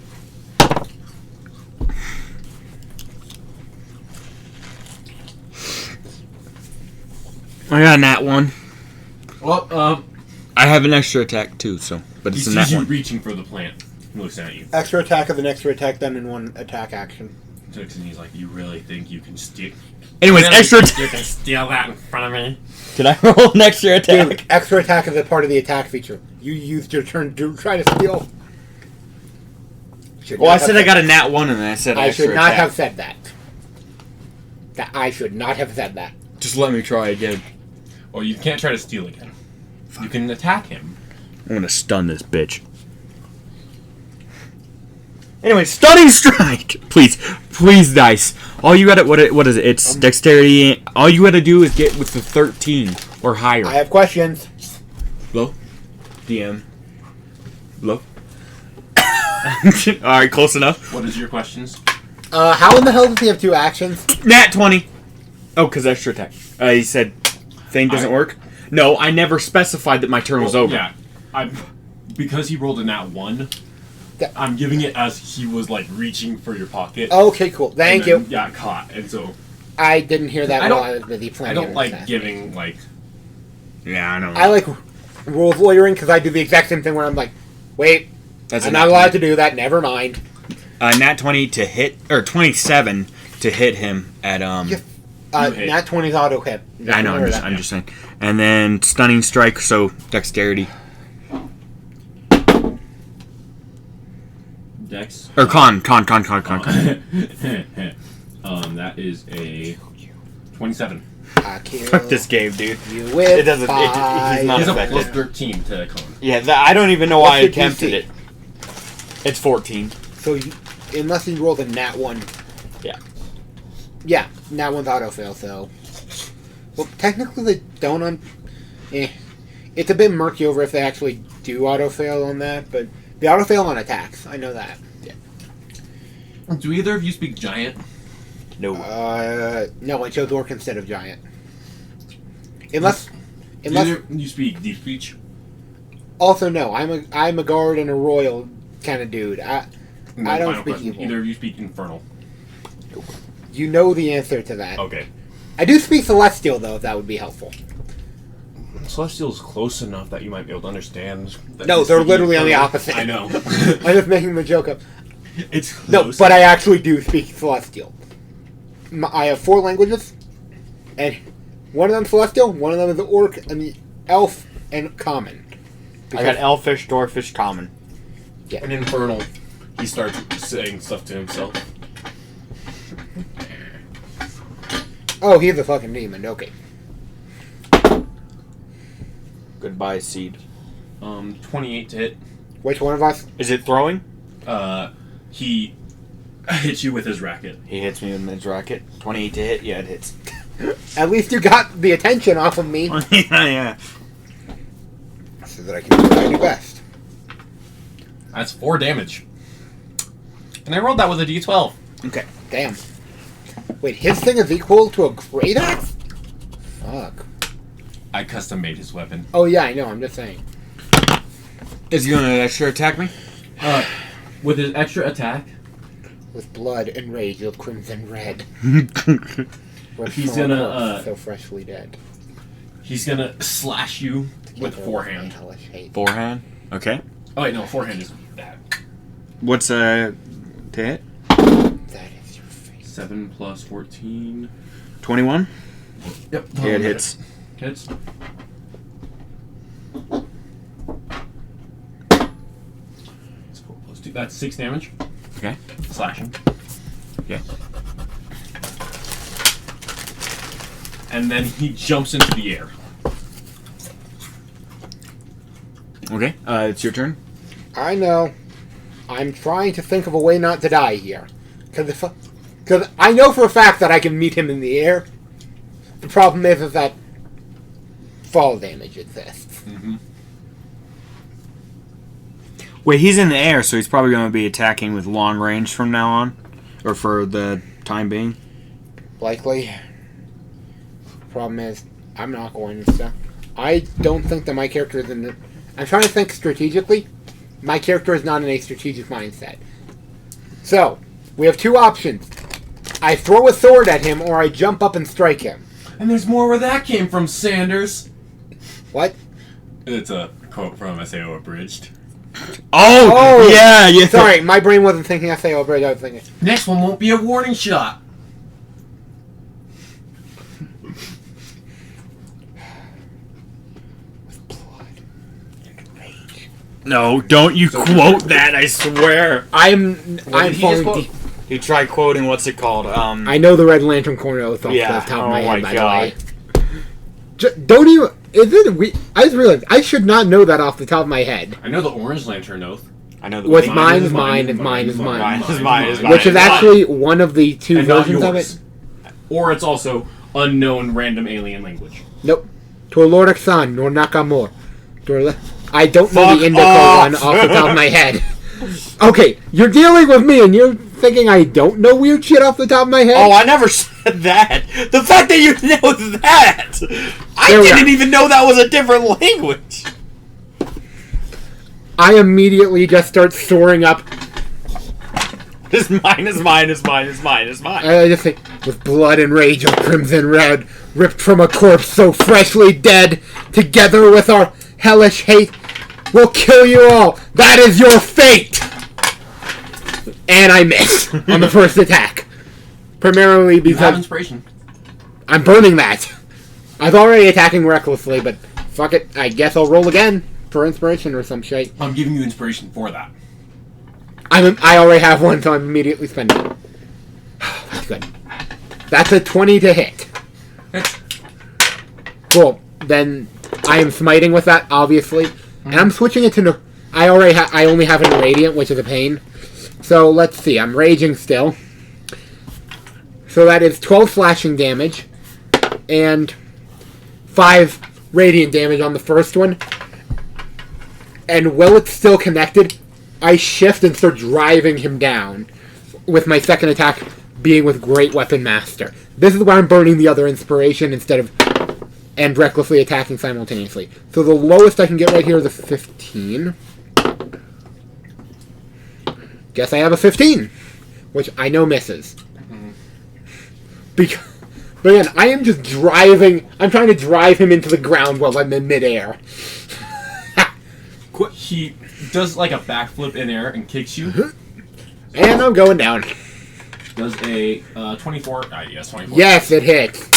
I got a nat 1. Well, I have an extra attack too, so but he it's a nat sees you 1. reaching for the plant. He looks at you. Extra attack of an extra attack done in one attack action. And he's like, "You really think you can steal? Anyways, Really extra think you attack. can steal that in front of me?" Did I roll an extra attack? Dude, extra attack is a part of the attack feature. You used your turn to try to steal. Should Well, not I have said I got a nat 1 and then I said I extra should not attack. have said that. I should not have said that. Just let me try again. Or you can't try to steal again. You can attack him. I'm gonna stun this bitch. Anyway, stunning strike! Please, dice. All you gotta, what is it? It's dexterity. All you gotta do is get with the 13 or higher. I have questions. Low? DM. Low? Alright, close enough. What is your questions? How in the hell does he have 2 actions? Nat 20! Oh, because extra attack. He said, thing doesn't work? No, I never specified that my turn was over. Yeah, because he rolled a nat 1. Yeah. I'm giving it as he was like reaching for your pocket. Okay, cool. Thank and then you. Got caught, and so I didn't hear that I while don't- I was busy I playing. don't like giving like. Yeah, I know. I like rules lawyering because I do the exact same thing where I'm like, wait, That's I'm a not nat allowed 20. to do that. Never mind. Nat 20 to hit, or 27 to hit him at, Yeah. hit. Nat 20's auto hit. I know, Remember I'm that. just saying. And then stunning strike, so dexterity. Dex. Or con. That is a 27. I kill Fuck this game, dude. you with It doesn't- he's fire. not He's a effective. plus 13 to con. Yeah, I don't even know why I What's your attempted DC? it. It's 14. So unless you rolled a nat 1. Yeah. Yeah, nat 1's auto fail, so. Well, technically they don't it's a bit murky over if they actually do auto fail on that, but they auto fail on attacks. I know that. Do either of you speak giant? No. No, it shows orc instead of giant. Do Unless either of you speak deep speech? also no, I'm a guard and a royal kind of dude. I And I then don't final speak question, evil. Either of you speak infernal? You know the answer to that. Okay. I do speak Celestial, though, if that would be helpful. Celestial's close enough that you might be able to understand. That No, he's they're speaking literally on the Infernal. opposite. I know. I'm just making the joke up. It's No, close. but I actually do speak Celestial. I have 4 languages, and one of them Celestial, one of them is Orc, and the Elf, and Common. I got Elfish, Dwarfish, Common. And Infernal, he starts saying stuff to himself. Oh, he's a fucking demon. Okay. Goodbye, Seed. 28 to hit. Which one of us? Is it throwing? He hits you with his racket. He hits me with his racket. 28 to hit? Yeah, it hits. At least you got the attention off of me, yeah. so that I can do what I do best. That's 4 damage. And I rolled that with a d12. Okay. Damn. Wait, his thing is equal to a great axe? Fuck. I custom made his weapon. Oh yeah, I know. I'm just saying. Is he gonna extra attack me? With his extra attack, With blood and rage of crimson red. He's From a gonna, corpse so freshly dead. he's gonna slash you with Together forehand. my hellish hate. Forehand. Okay. Oh wait, no, forehand is that. What's to hit? That is your face. 7 plus 14. 21. Yep. Yeah, it hits. Hits. That's 4 plus 2. That's 6 damage. Okay. Slashing. Yeah. And then he jumps into the air. Okay. It's your turn. I know. I'm trying to think of a way not to die here. Because I know for a fact that I can meet him in the air. The problem is that fall damage exists. Mm-hmm. Wait, he's in the air, so he's probably going to be attacking with long range from now on, or for the time being. Likely. Problem is, I'm not going to. I don't think that my character is in the... I'm trying to think strategically. My character is not in a strategic mindset. So, we have 2 options. I throw a sword at him, or I jump up and strike him. And there's more where that came from, Sanders. What? It's a quote from SAO Abridged. Oh, yeah, yeah. Sorry, my brain wasn't thinking SAO Bridge, I was thinking... Next one won't be a warning shot. No, don't you quote that, I swear. I'm did falling he just quote? deep. You try quoting, what's it called? I know the Red Lantern corner oath off the top of my head, by God. the way. Don't even... Is it... I just realized, I should not know that off the top of my head. I know the Orange Lantern oath. I know the What's one. mine is mine is mine is mine. Mine is mine is mine. Which is actually one of the 2 And not versions of yours. it. Or it's also unknown random alien language. Nope. Torloric San, nor Nakamura. I don't know Fuck the Indico off. one off the top of my head. Okay, you're dealing with me and you're thinking I don't know weird shit off the top of my head? Oh, I never said that. The fact that you know that. I There we didn't are. even know that was a different language. I immediately just start soaring up. Is mine is mine is mine is mine is mine. I just think, with blood and rage of crimson red, ripped from a corpse so freshly dead, together with our hellish hate, we'll kill you all. That is your fate. And I miss on the first attack. Primarily You have because inspiration. I'm burning that. I was already attacking recklessly, but fuck it. I guess I'll roll again for inspiration or some shit. I'm giving you inspiration for that. I already have one, so I'm immediately spending it. That's good. That's a 20 to hit. Cool. Then I am smiting with that, obviously, and I'm switching it to no. I only have it in radiant, which is a pain. So let's see. I'm raging still. So that is 12 slashing damage and 5 radiant damage on the first one. And while it's still connected, I shift and start driving him down, with my second attack being with Great Weapon Master. This is where I'm burning the other inspiration instead of... and recklessly attacking simultaneously. So the lowest I can get right here is a 15. Guess I have a 15, which I know misses. But again, I am just driving. I'm trying to drive him into the ground while I'm in midair. He does like a backflip in air and kicks you. And I'm going down. Does a 24. Yes, 24. Yes, it hits.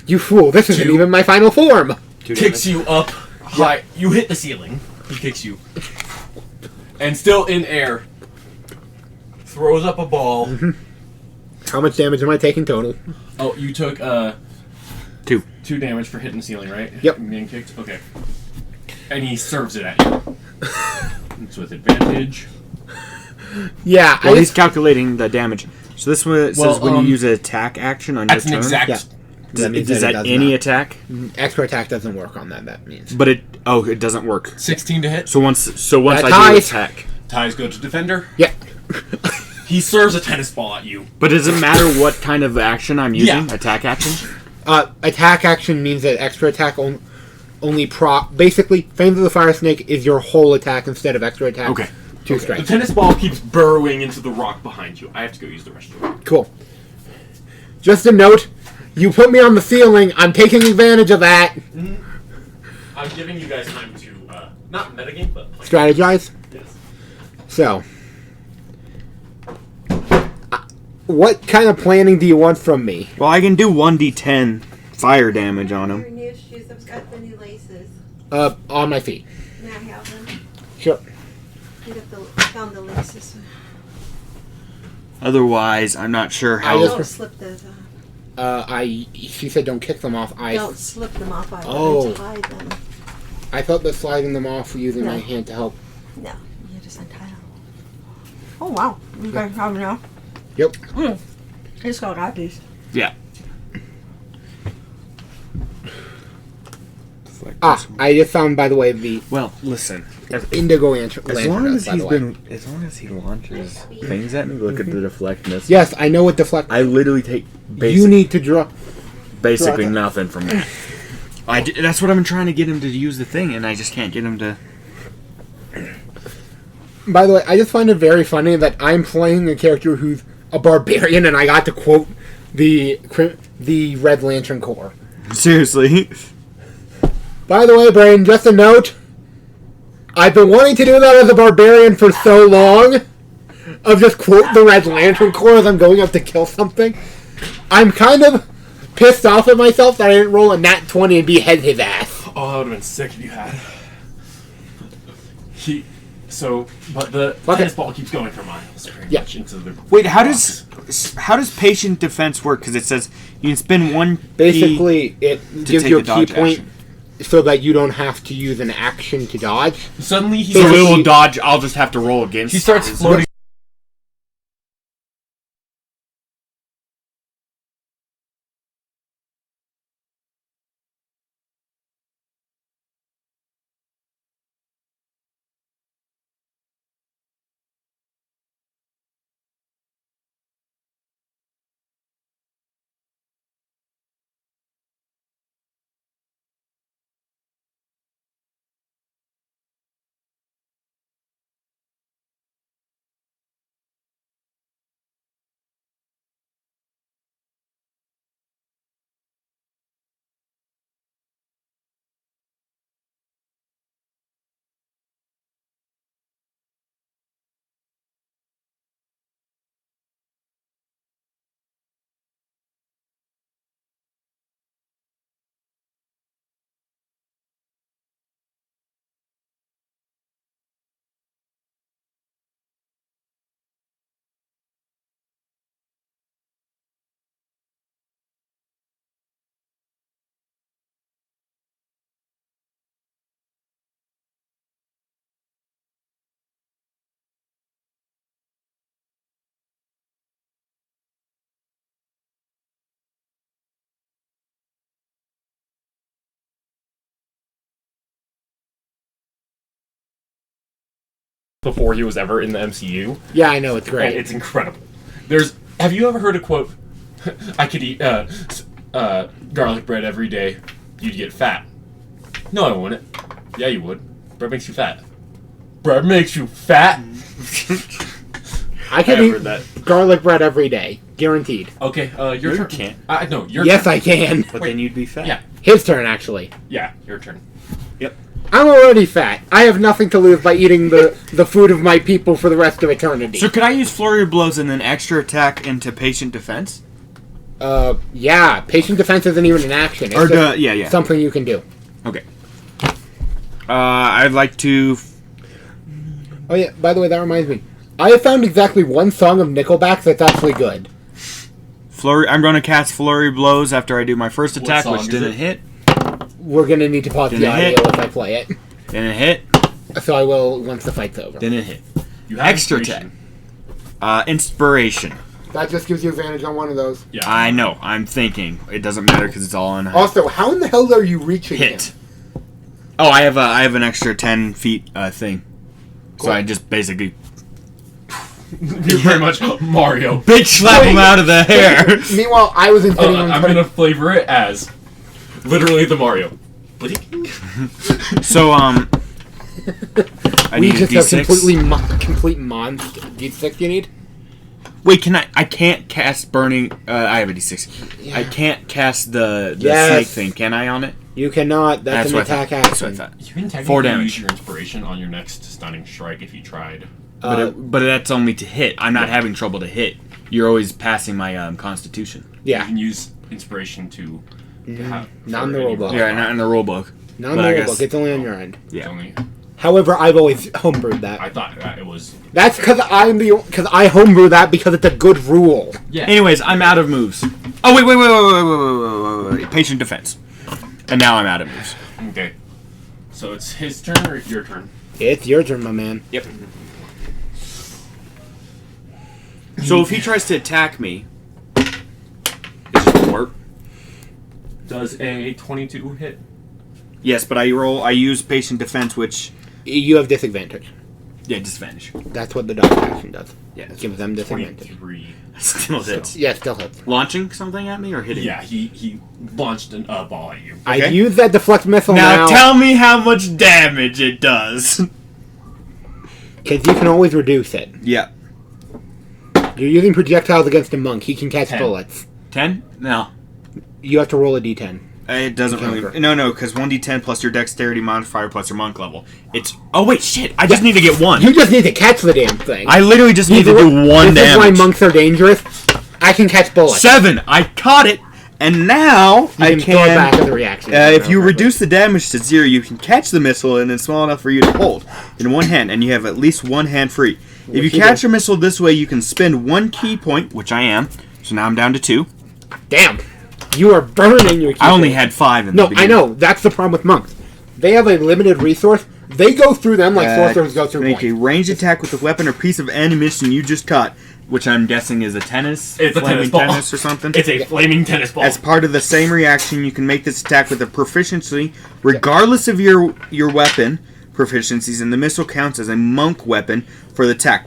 You fool! This isn't 2. even my final form. Kicks you up high. You hit the ceiling. He kicks you. And still in air. Throws up a ball. How much damage am I taking total? Oh, you took 2. 2 damage for hitting the ceiling, right? Yep. And getting kicked? Okay. And he serves it at you. It's with advantage. Yeah, Well, he's calculating the damage. So this one says Well, when you use an attack action on your That's an turn. exact. Yeah. That means Is that it that does any not. attack? Extra attack doesn't work on that. That means. But it doesn't work. 16 to hit. So once That I do ties. attack. Ties go to defender. Yeah. He serves a tennis ball at you. But does it matter what kind of action I'm using? Yeah. Attack action? Attack action means that extra attack only basically, Flames of the Fire Snake is your whole attack instead of extra attack. Okay. 2 The strength. tennis ball keeps burrowing into the rock behind you. I have to go use the restroom. Cool. Just a note, you put me on the ceiling. I'm taking advantage of that. I'm giving you guys time to not metagame, but play. Strategize. Yes. So, what kind of planning do you want from me? Well, I can do 1d10 fire damage on Your him. new shoes, I've got the new laces. On my feet. May I have them? Sure. I found the laces. Otherwise, I'm not sure how. just- Don't slip those off. She said don't kick them off. Don't slip them off. I Oh. want to tie them. I thought that sliding them off using my No. hand to help. No, you just untie them. Oh wow, you guys have them now. Yep. I just got these. Yeah. I just found, by the way, the Well, listen. indigo lantern. As long as by the way. as long as he launches things at me, look at the deflect miss. Yes, I know what deflect. I literally take You need to draw. basically draw that. nothing from him. That's what I'm trying to get him to use the thing, and I just can't get him to. By the way, I just find it very funny that I'm playing a character who's a barbarian, and I got to quote the Red Lantern Corps. Seriously. By the way, Brain, just a note. I've been wanting to do that as a barbarian for so long. Of just quote the Red Lantern Corps as I'm going up to kill something. I'm kind of pissed off at myself that I didn't roll a nat 20 and behead his ass. Oh, that would have been sick if you had. But the Okay. tennis ball keeps going for miles, pretty Yeah. much into the. Wait, how rocks. does patient defense work? Because it says you can spend 1 Basically, it gives take you a the key dodge point action. so that you don't have to use an action to dodge. Suddenly he So starts, it will dodge. I'll just have to roll against. he starts floating. Before he was ever in the MCU, Yeah, I know, it's and great. it's incredible. Have you ever heard a quote? I could eat garlic bread every day. You'd get fat. No, I wouldn't. Yeah, you would. Bread makes you fat. Bread makes you fat. I can Ever eat that. garlic bread every day, guaranteed. Okay, your you turn. can't. No, your Yes, turn. I can. But Wait. then you'd be fat. Yeah. His turn, actually. Yeah, your turn. I'm already fat. I have nothing to lose by eating the food of my people for the rest of eternity. So could I use flurry of blows and then extra attack into patient defense? Yeah. Patient defense isn't even an action. It's just yeah. something you can do. I'd like to. Oh yeah. By the way, that reminds me. I have found exactly one song of Nickelback that's actually good. Flurry. I'm going to cast flurry of blows after I do my first attack, song which is didn't it? hit. We're gonna need to pause the Didn't audio hit. if I play it. Didn't hit. So I will once the fight's over. Didn't hit. You have Extra inspiration. Inspiration. That just gives you advantage on one of those. Yeah. I know. I'm thinking it doesn't matter because it's all on Also, how in the hell are you reaching hit. him? Oh, I have an extra 10 feet thing. Cool. So I just basically You're very much Mario. big slap him out of the hair. Meanwhile, I was intending on I'm putting... gonna flavor it as literally the Mario. So I We need a just have D6. complete monster. D6 you need? Wait, can I can't cast burning. I have a D6. Yeah. I can't cast the Yes. snake thing. Can I on it? You cannot. That's an what I attack thought. That's what I action. thought. You can technically 4 damage. use your inspiration on your next stunning strike if you tried. But that's only to hit. I'm not having trouble to hit. You're always passing my Constitution. You Yeah. can use inspiration to have. Not in the for any rulebook. roll. Yeah, not in the rule book. Not in But the I rulebook. guess- It's only on your end. It's Yeah. only- However, I've always homebrewed that. I thought it was. That's because I homebrew that because it's a good rule. Yeah. Anyways, I'm out of moves. Oh wait. Patient defense. And now I'm out of moves. Okay. So it's his turn or your turn? It's your turn, my man. Yep. So if he tries to attack me, it just won't work. Does a 22 hit? Yes, but I use patient defense, which You have disadvantage. disadvantage. That's what the dodge action does. Yeah, It gives them disadvantage. 23. still hits. Yeah, it still hits. Launching something at me or hitting? Yeah, he launched a ball at you. I Okay. use that deflect missile Now now tell me how much damage it does. because you can always reduce it. Yeah. You're using projectiles against a monk. He can catch 10. bullets. 10? No. You have to roll a d10. It doesn't Counter. really. No, because 1d10 plus your dexterity modifier plus your monk level. It's. Oh, wait, shit. I just need to get one. You just need to catch the damn thing. I literally just need to do one This is why damage. monks are dangerous. I can catch bullets. 7! I caught it! And now You I can throw it back can. as a reaction. If you reduce the damage to 0, you can catch the missile and it's small enough for you to hold in one hand, and you have at least one hand free. If you he catch does. a missile this way, you can spend 1 key point, which I am. So now I'm down to 2. Damn, you are burning your. I only keyboard. had 5 in No, the beginning. I know. That's the problem with monks. They have a limited resource. They go through them like sorcerers go through Make a points. ranged attack with the weapon or piece of ammunition you just caught, which I'm guessing is a tennis, It's a flaming tennis ball. tennis or something. It's a flaming tennis ball. As part of the same reaction, you can make this attack with a proficiency, regardless of your weapon proficiencies, and the missile counts as a monk weapon for the attack,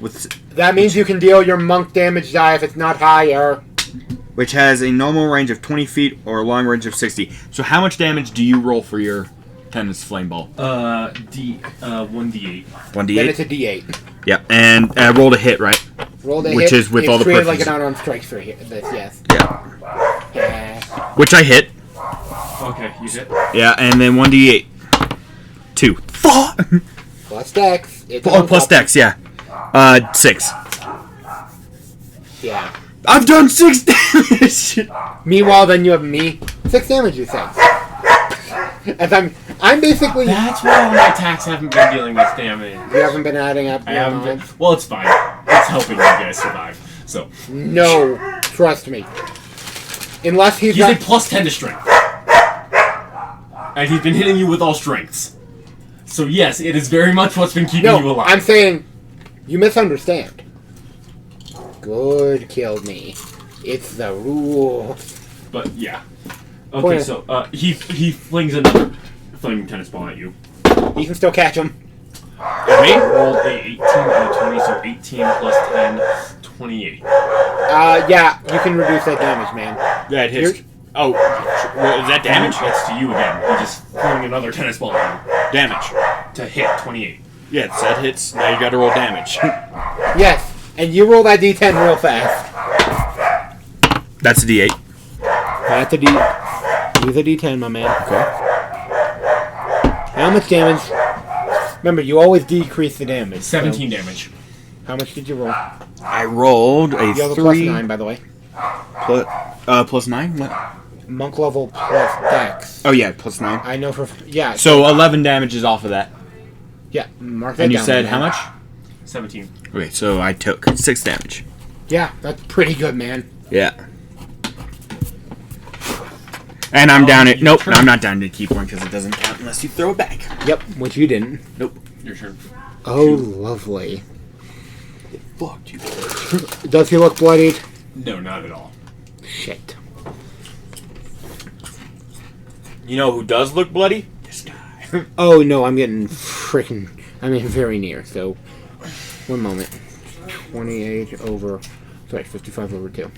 That means you can deal your monk damage die if it's not higher. which has a normal range of 20 feet or a long range of 60. So how much damage do you roll for your tennis flame ball? 1d8. 1d8? Then it's a d8. Yep, and I rolled a hit, right? Roll the Which hit. is with it's all the treated like an proficiency. unarmed strike for this. Yes. Yeah. Yeah. Which I hit. Okay, you hit. Yeah, and then 1d8. 2. Fuck! Plus dex. It's Oh, on plus top. dex, yeah. 6. Yeah. I've done 6 damage! Meanwhile, then you have me. 6 damage, you say. As I'm basically. That's why all my attacks haven't been dealing with damage. You haven't been adding up. I your haven't been. knowledge? Well, it's fine. It's helping you guys survive. So No, trust me. Unless he's he's a not. plus 10 to strength, and he's been hitting you with all strengths. So yes, it is very much what's been keeping you No, alive. I'm saying you misunderstand. Good killed me. It's the rule. But yeah. Point Okay, it. so he flings another flaming tennis ball at you. You can still catch him. Me? Rolled a 18 and a 20, so 18 plus 10, 28. Yeah, you can reduce that damage, man. Yeah, it hits. Oh, well, is that damage? That's to you again. He just flung another tennis ball at Damage. you to hit 28. Yes, that hits. Now you gotta roll damage. Yes, And you roll that D10 real fast. That's a D8. That's a D. Use a D10, my man. Okay. How much damage? Remember, you always decrease the damage. 17 so damage. how much did you roll? I rolled a You have a 3 +9, by the way. plus 9. What? Monk level plus Dex. Oh yeah, plus 9. I know for yeah. So 11 damages off of that. Yeah, mark that And you down, said man. how much? 17. Okay, so I took 6 damage. Yeah, that's pretty good, man. Yeah. And I'm down it. Nope, I'm not down to key point because it doesn't count unless you throw it back. Yep, which you didn't. Your turn. Oh, lovely. Fuck you. Does he look bloodied? No, not at all. Shit. You know who does look bloody? This guy. Oh no, I'm getting freaking. I mean, very near. So, one moment. 28 over. Sorry, 55 over 2.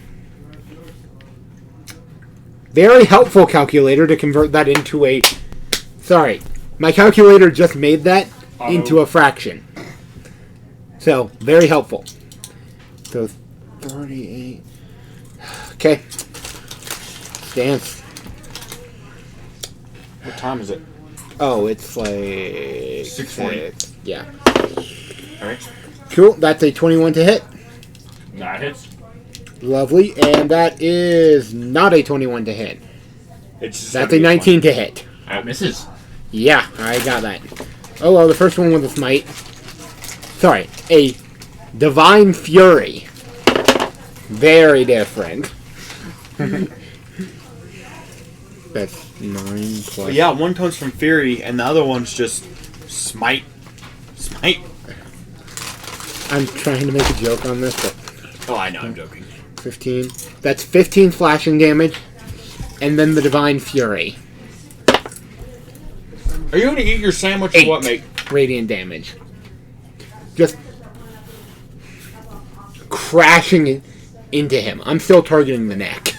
Very helpful calculator to convert that into a. Sorry, my calculator just made that into a fraction. So, very helpful. So, 38. Okay. Dance. What time is it? Oh, it's like 6:40. Yeah. Alright. Cool. That's a 21 to hit. That hits. Lovely. And that is not a 21 to hit. It's just That's a 19 to hit. That misses. Yeah, I got that. Oh, well, the first one was a smite. Sorry, a Divine Fury. Very different. That's 9 plus. Yeah, one comes from Fury, and the other one's just Smite. Smite. I'm trying to make a joke on this, but Oh, I know, I'm joking. 15. That's 15 slashing damage, and then the Divine Fury. Are you going to eat your sandwich 8 or what, mate? radiant damage. Just crashing into him. I'm still targeting the neck.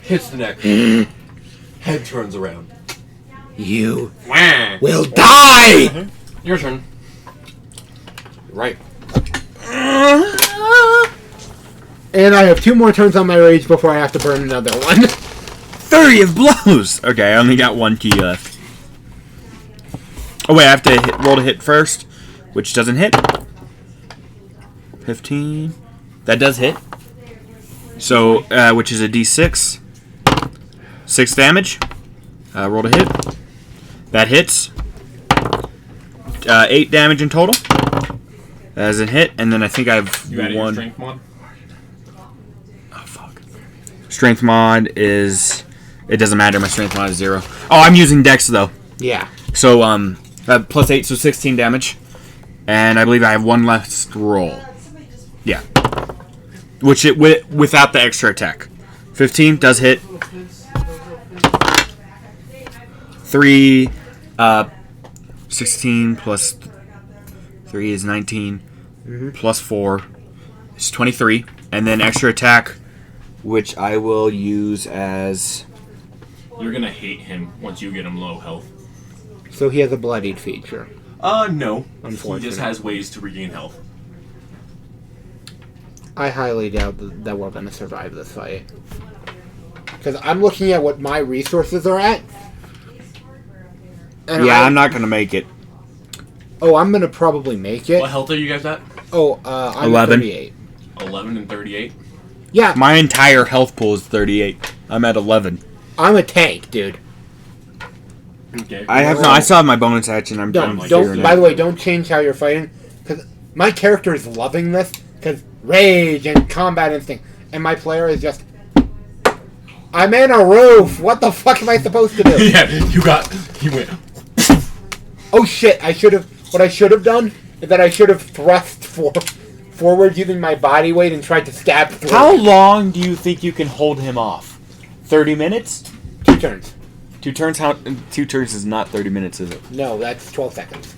Hits the neck. Head turns around. You Wah! will die! Your turn. Right. And I have 2 more turns on my rage before I have to burn another one. 30 of blows! Okay, I only got 1 key left. Oh wait, I have to roll to hit first, which doesn't hit. 15. That does hit. So, which is a d6. 6 damage. Roll to hit. That hits. 8 damage in total. That doesn't hit, and then I think I have You added your 1. strength mod? Oh, fuck. Strength mod is... It doesn't matter, my strength mod is 0. Oh, I'm using Dex, though. Yeah. So, plus 8, so 16 damage. And I believe I have 1 left roll. Yeah. Which, without the extra attack. 15 does hit. 3, 16 plus 3 is 19. Plus 4 is 23. And then extra attack, which I will use as... You're gonna hate him once you get him low health. So he has a bloodied feature. No. He Unfortunate. just has ways to regain health. I highly doubt that we're going to survive this fight. Because I'm looking at what my resources are at. And Yeah, I'm not going to make it. Oh, I'm going to probably make it. What health are you guys at? Oh, I'm 11. 38. 11 and 38. Yeah, My entire health pool is 38. I'm at 11. I'm a tank, dude. Okay. I still have my bonus action. I'm Don't, like don't. figuring By it the way, don't change how you're fighting. Because my character is loving this. Because rage and combat instinct. And my player is just... I'm in a roof. What the fuck am I supposed to do? Yeah, you got. He went. Oh shit! What I should have done is that I should have thrust forward using my body weight and tried to stab through. How long do you think you can hold him off? 30 minutes? 2 turns. 2 turns? 2 turns is not 30 minutes, is it? No, that's 12 seconds.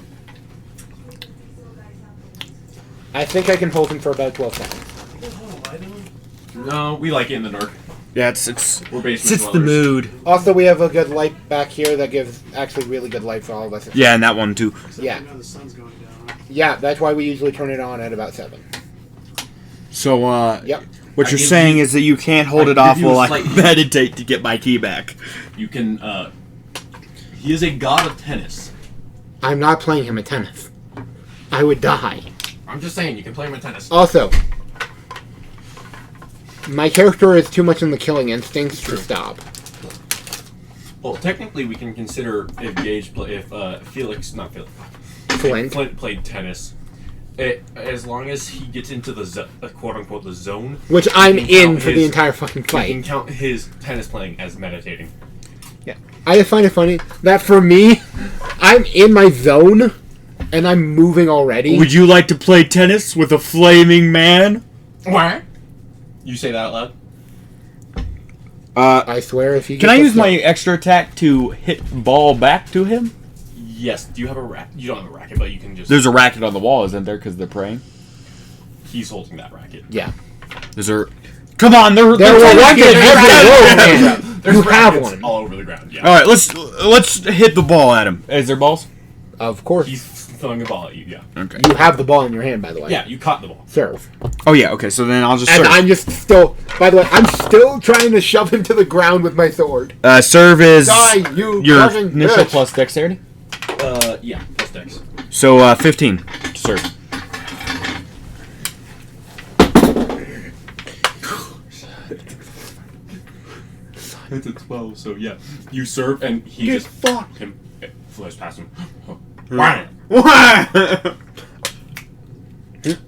I think I can hold him for about 12 seconds. No, we like it in the dark. Yeah, it's We're basement it's the dwellers. mood. Also, we have a good light back here that gives actually really good light for all of us. Yeah, and that one too. Except Yeah. you know the sun's going down. Huh? Yeah, that's why we usually turn it on at about 7. So, Yep. what I you're give saying you- is that you can't hold I it off give you a while I slight- meditate to get my key back. You can. He is a god of tennis. I'm not playing him at tennis. I would die. I'm just saying, you can play him at tennis. Also, my character is too much in the killing instincts to stop. Well, technically, we can consider if Gage Felix, not Felix, Flint. played tennis. As long as he gets into the quote unquote the zone, Which I'm you can in count for the entire fucking you can fight. count his tennis playing as meditating. I just find it funny that for me, I'm in my zone and I'm moving already. Would you like to play tennis with a flaming man? What? You say that out loud? I swear if you Can get I the use my flip- extra attack to hit ball back to him? Yes. Do you have a racket? You don't have a racket, but you can just. There's a racket on the wall, isn't there? Because they're praying. He's holding that racket. Yeah. Is there? Come on, There were one in every room. There's You have rackets one. all over the ground. Yeah. All right, let's hit the ball at him. Is there balls? Of course. He's throwing a ball at you. Yeah. Okay. You have the ball in your hand, by the way. Yeah. You caught the ball. Serve. Oh yeah. Okay. So then I'll just And serve. I'm just still, by the way, I'm still trying to shove him to the ground with my sword. Serve is Die, you your fucking initial bitch. plus dexterity. Yeah. Plus dex. So 15 to serve. It's a 12, so yeah. You serve, and he Get just fucked. him flies past him.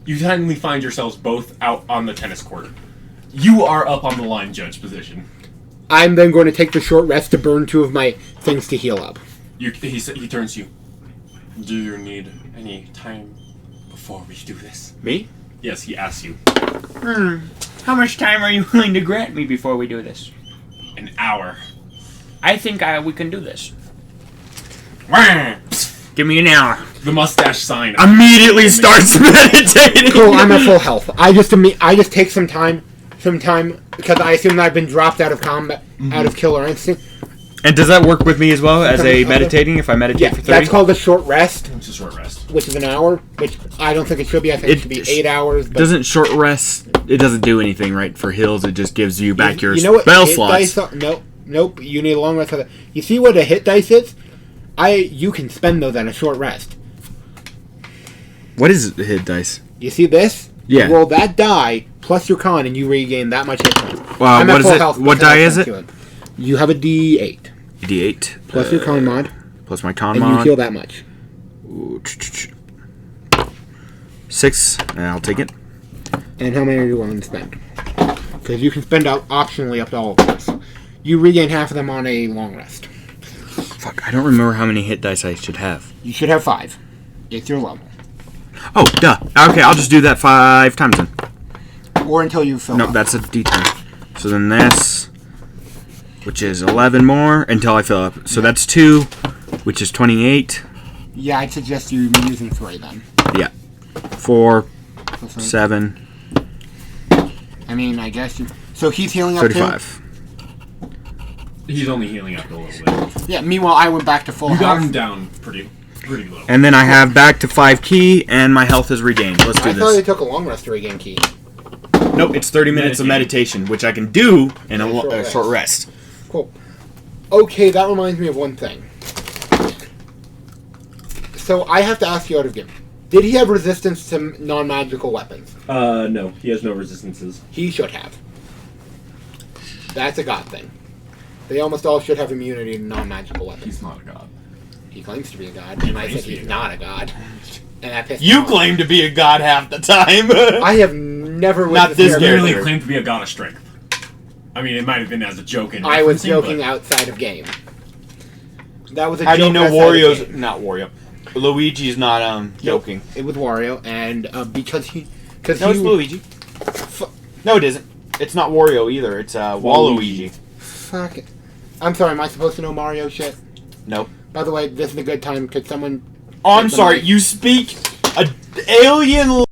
You suddenly find yourselves both out on the tennis court. You are up on the line judge position. I'm then going to take the short rest to burn 2 of my things to heal up. He turns to you. Do you need any time before we do this? Me? Yes, he asks you. How much time are you willing to grant me before we do this? An hour. I think we can do this. Give me an hour. The mustache sign. Immediately starts meditating. Cool, I'm at full health. I just take some time because I assume that I've been dropped out of combat, out of killer instinct. And does that work with me as well as a meditating? If I meditate Yeah, for 30? that's called a short rest, It's a short rest. which is an hour, which I don't think it should be. I think it should be 8 hours. But Doesn't short rest? It doesn't do anything, right? For heals, it just gives you back your you know what spell hit slots. dice are? Nope. You need a long rest for that. You see what a hit dice is? You can spend those on a short rest. What is hit dice? You see this? Yeah. You roll that die plus your con, and you regain that much hit points. Well, I'm at what is full it? health What because I die is can't it? heal him. You have a D8 D8 plus your con mod, plus my con and you mod. heal that much. Ooh, 6, and I'll take it. And how many are you willing to spend? Because you can spend out optionally up to all of those. You regain half of them on a long rest. Fuck, I don't remember how many hit dice I should have. You should have 5. It's your level. Oh, duh. Okay, I'll just do that 5 times then. Or until you fill No, up. that's a D10. So then this, which is 11 more until I fill up. So that's 2, which is 28. Yeah, I'd suggest you using 3 then. Yeah. 4, So 7, I mean, I guess you... So he's healing up 35. He's only healing up a little bit. too? Yeah, meanwhile, I went back to full You got health. him down pretty low. And then I have back to 5 key, and my health is regained. Let's do I thought it this. took a long rest to regain key. Nope, it's 30 minutes of meditation, which I can do in a short rest. Cool. Okay, that reminds me of one thing. So I have to ask you out of game. Did he have resistance to non-magical weapons? No, he has no resistances. He should have. That's a god thing. They almost all should have immunity to non-magical weapons. He's not a god. He claims to be a god, and I claims said to be he's a not a god. And that pissed me You off. claim to be a god half the time. I have never Not witnessed this a He character. merely claimed to be a god of strength. I mean, it might have been as a joke. In I was referencing, joking but outside of game. That was a How do you joke know outside of Wario's game. not Wario? Luigi's not joking. It was Wario, and because he... No, it's Luigi. No, it isn't. It's not Wario either. It's Waluigi. Fuck it. I'm sorry, am I supposed to know Mario shit? Nope. By the way, this is a good time. Could someone... Oh, I'm Take the sorry. mic. You speak a alien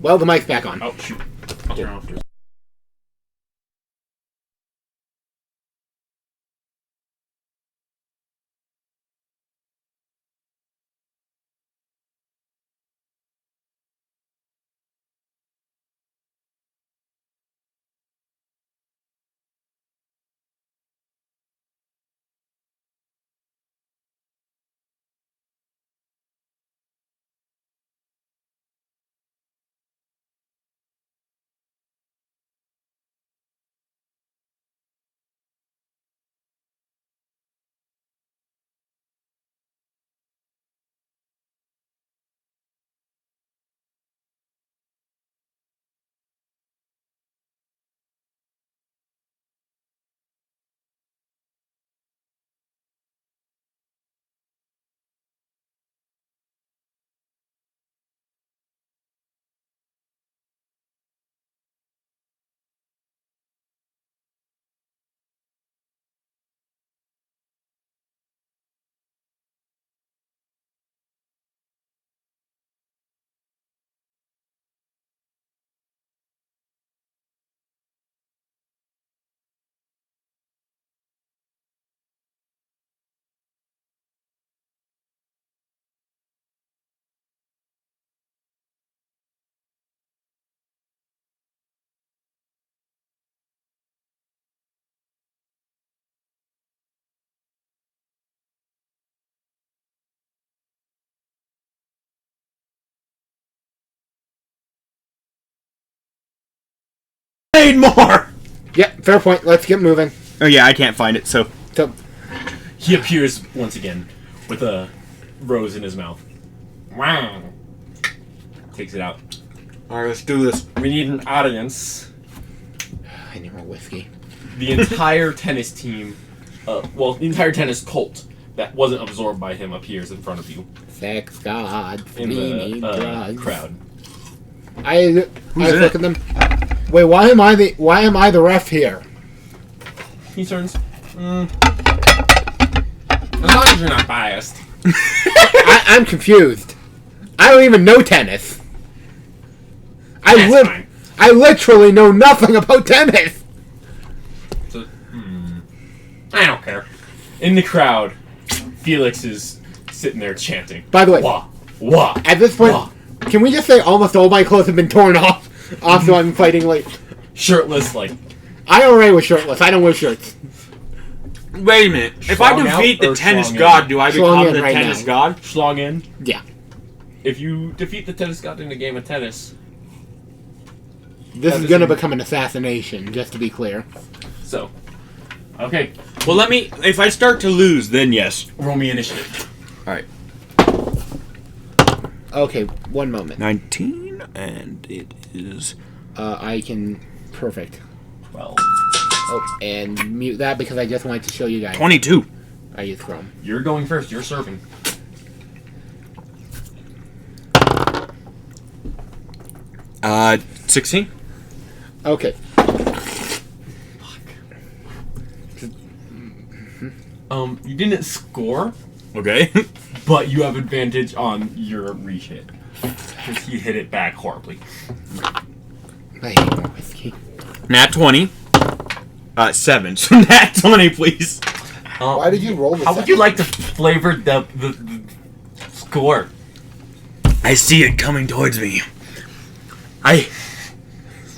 Well, the mic's back on. Oh shoot! I'll turn off. Need more. Yep, fair point. Let's get moving. Oh yeah, I can't find it. So So, He appears once again with a rose in his mouth. Wow. Takes it out. all right, let's do this. We need an audience. I need more whiskey. The entire tennis team, the entire tennis cult that wasn't absorbed by him appears in front of you Sex gods, in meaning the drugs. crowd. I in look it? at them. Wait, why am I the ref here? He turns. As long as you're not biased. I'm confused. I don't even know tennis. That's fine. I literally know nothing about tennis. So, I don't care. In the crowd, Felix is sitting there chanting. By the way, Wah, wah, at this point, wah. can we just say almost all my clothes have been torn off? So I'm fighting like Shirtless, like, I already was shirtless. I don't wear shirts. Wait a minute. If I Schlong out defeat the or tennis schlong in? god, do I Schlong become in the right tennis now. god? schlong in. Yeah. If you defeat the tennis god in a game of tennis, This That is gonna doesn't- become an assassination, just to be clear. so. Okay, Well, let me. If I start to lose, then yes. roll me initiative. All right. Okay, one moment. 19, and it is I can perfect. 12. Oh, and mute that because I just wanted to show you guys. 22. I use Chrome. You're going first. You're serving. 16. Okay. You didn't score, Okay. but you have advantage on your re-hit. Because he hit it back horribly. I hate more whiskey. Nat 20. 7. So nat 20, please. Why did you roll the How would you like to flavor the score? I see it coming towards me.